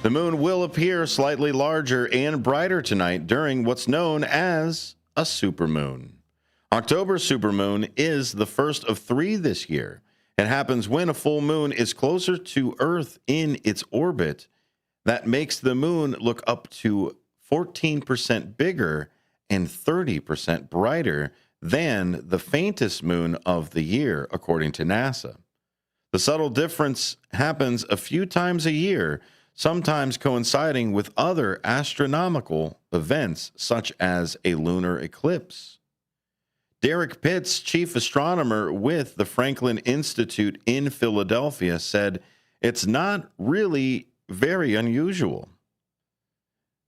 The moon will appear slightly larger and brighter tonight during what's known as a supermoon. October supermoon is the first of 3 this year. It happens when a full moon is closer to Earth in its orbit. That makes the moon look up to 14% bigger and 30% brighter than the faintest moon of the year, according to NASA. The subtle difference happens a few times a year, sometimes coinciding with other astronomical events, such as a lunar eclipse. Derek Pitts, chief astronomer with the Franklin Institute in Philadelphia, said, "It's not really very unusual.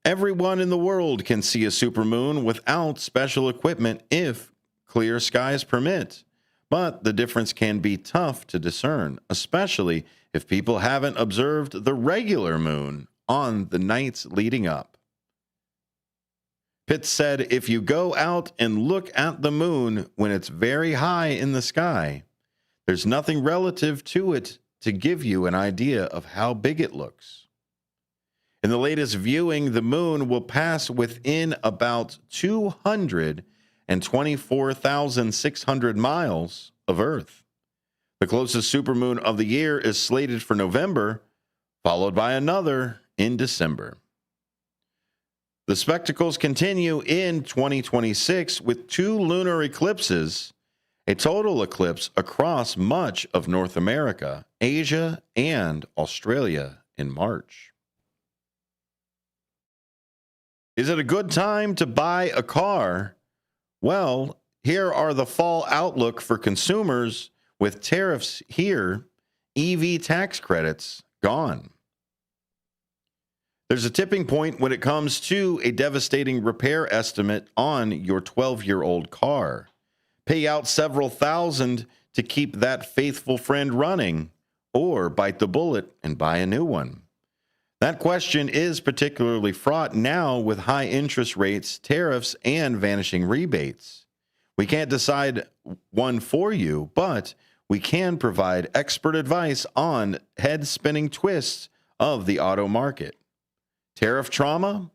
Everyone in the world can see a supermoon without special equipment if clear skies permit. But the difference can be tough to discern, especially if people haven't observed the regular moon on the nights leading up." Pitts said, "If you go out and look at the moon when it's very high in the sky, there's nothing relative to it to give you an idea of how big it looks. In the latest viewing, the moon will pass within about 224,600 miles of Earth. The closest supermoon of the year is slated for November, followed by another in December. The spectacles continue in 2026 with 2 lunar eclipses, a total eclipse across much of North America, Asia, and Australia in March. Is it a good time to buy a car? Well, here are the fall outlook for consumers with tariffs here, EV tax credits gone. There's a tipping point when it comes to a devastating repair estimate on your 12-year-old car. Pay out several thousand to keep that faithful friend running, or bite the bullet and buy a new one. That question is particularly fraught now with high interest rates, tariffs, and vanishing rebates. We can't decide one for you, but we can provide expert advice on head-spinning twists of the auto market. Tariff trauma?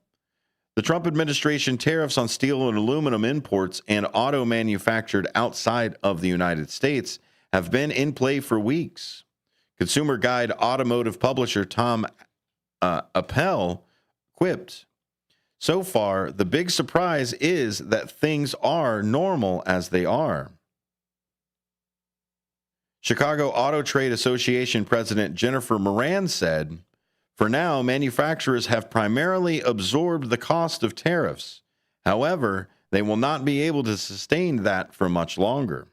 The Trump administration tariffs on steel and aluminum imports and auto manufactured outside of the United States have been in play for weeks. Consumer Guide automotive publisher Tom Appel quipped, "So far, the big surprise is that things are normal as they are." Chicago Auto Trade Association President Jennifer Moran said, "For now, manufacturers have primarily absorbed the cost of tariffs. However, they will not be able to sustain that for much longer."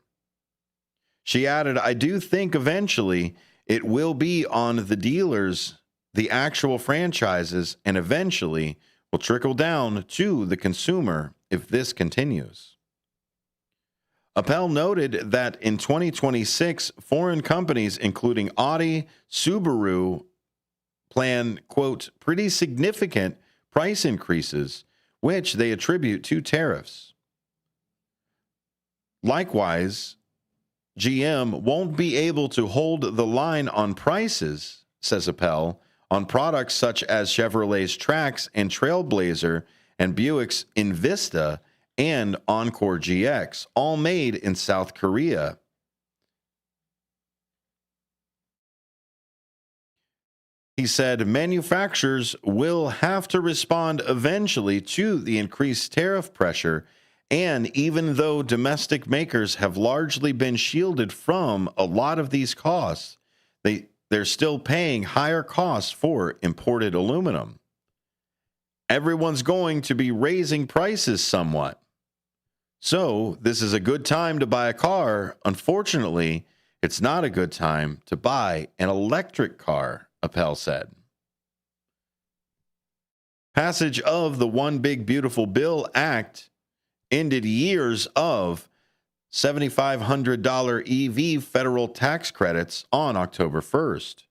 She added, "I do think eventually it will be on the dealers, the actual franchises, and eventually will trickle down to the consumer if this continues." Appel noted that in 2026, foreign companies, including Audi, Subaru, plan, quote, "pretty significant price increases," which they attribute to tariffs. Likewise, GM won't be able to hold the line on prices, says Appel, on products such as Chevrolet's Trax and Trailblazer and Buick's Invista and Encore GX, all made in South Korea. He said manufacturers will have to respond eventually to the increased tariff pressure, and even though domestic makers have largely been shielded from a lot of these costs, they're still paying higher costs for imported aluminum. Everyone's going to be raising prices somewhat. So this is a good time to buy a car. Unfortunately, it's not a good time to buy an electric car, Appel said. Passage of the One Big Beautiful Bill Act ended years of $7,500 EV federal tax credits on October 1st.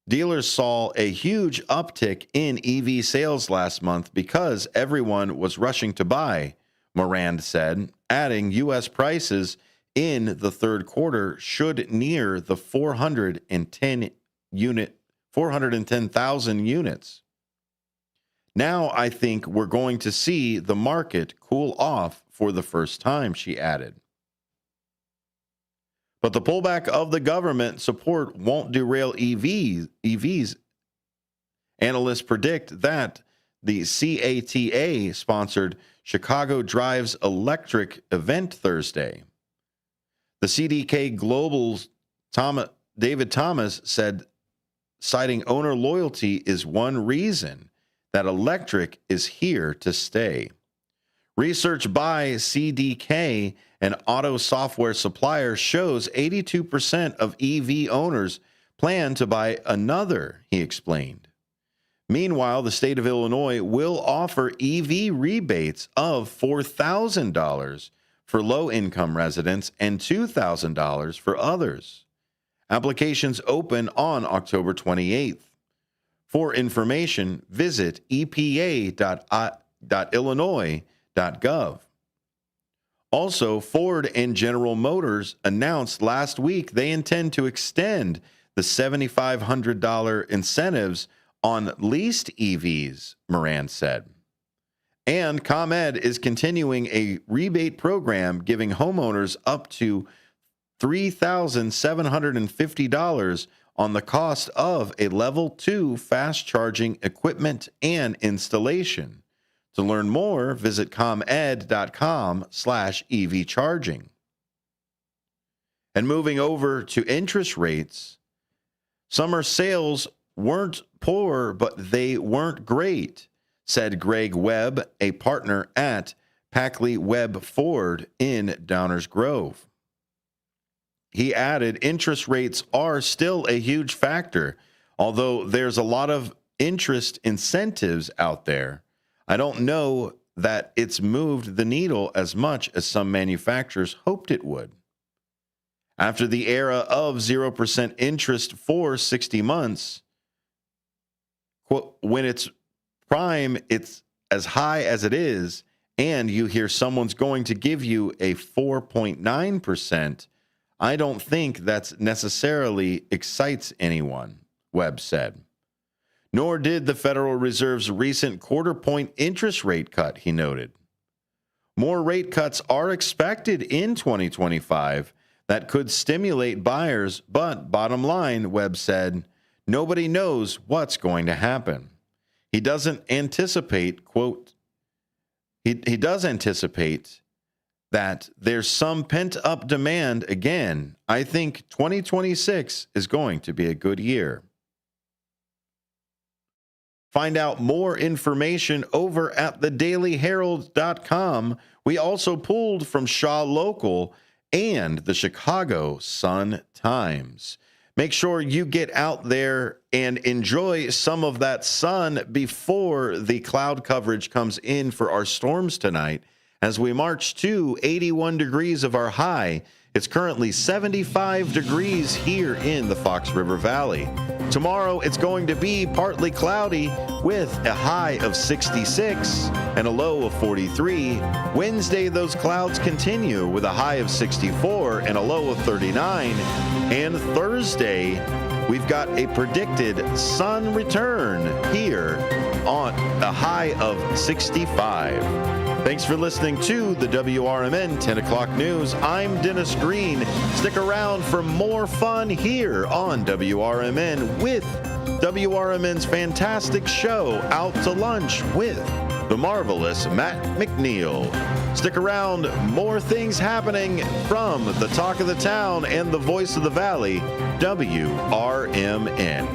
Dealers saw a huge uptick in EV sales last month because everyone was rushing to buy, Moran said, adding U.S. prices in the third quarter should near the 410,000 units. Now I think we're going to see the market cool off for the first time, she added. But the pullback of the government support won't derail EVs. Analysts predict that the CATA-sponsored Chicago Drives Electric event Thursday. The CDK Global's David Thomas said, citing owner loyalty is one reason that electric is here to stay. Research by CDK, an auto software supplier, shows 82% of EV owners plan to buy another, he explained. Meanwhile, the state of Illinois will offer EV rebates of $4,000 for low-income residents and $2,000 for others. Applications open on October 28th. For information, visit epa.illinois.gov. Also, Ford and General Motors announced last week they intend to extend the $7,500 incentives on leased EVs, Moran said. And ComEd is continuing a rebate program giving homeowners up to $3,750 on the cost of a Level 2 fast charging equipment and installation. To learn more, visit comed.com/EV charging. And moving over to interest rates, summer sales weren't poor, but they weren't great, said Greg Webb, a partner at Packley Webb Ford in Downers Grove. He added, interest rates are still a huge factor, although there's a lot of interest incentives out there. I don't know that it's moved the needle as much as some manufacturers hoped it would. After the era of 0% interest for 60 months, quote, when it's prime, it's as high as it is, and you hear someone's going to give you a 4.9%, I don't think that's necessarily excites anyone, Webb said. Nor did the Federal Reserve's recent quarter-point interest rate cut, he noted. More rate cuts are expected in 2025 that could stimulate buyers, but bottom line, Webb said, nobody knows what's going to happen. He doesn't anticipate, quote, he does anticipate that there's some pent-up demand again. I think 2026 is going to be a good year. Find out more information over at thedailyherald.com. We also pulled from Shaw Local and the Chicago Sun-Times. Make sure you get out there and enjoy some of that sun before the cloud coverage comes in for our storms tonight. As we march to 81 degrees of our high, it's currently 75 degrees here in the Fox River Valley. Tomorrow, it's going to be partly cloudy with a high of 66 and a low of 43. Wednesday, those clouds continue with a high of 64 and a low of 39. And Thursday, we've got a predicted sun return here on a high of 65. Thanks for listening to the WRMN 10 o'clock news. I'm Dennis Green. Stick around for more fun here on WRMN with WRMN's fantastic show, Out to Lunch with the marvelous Matt McNeil. Stick around, more things happening from the talk of the town and the voice of the valley, WRMN.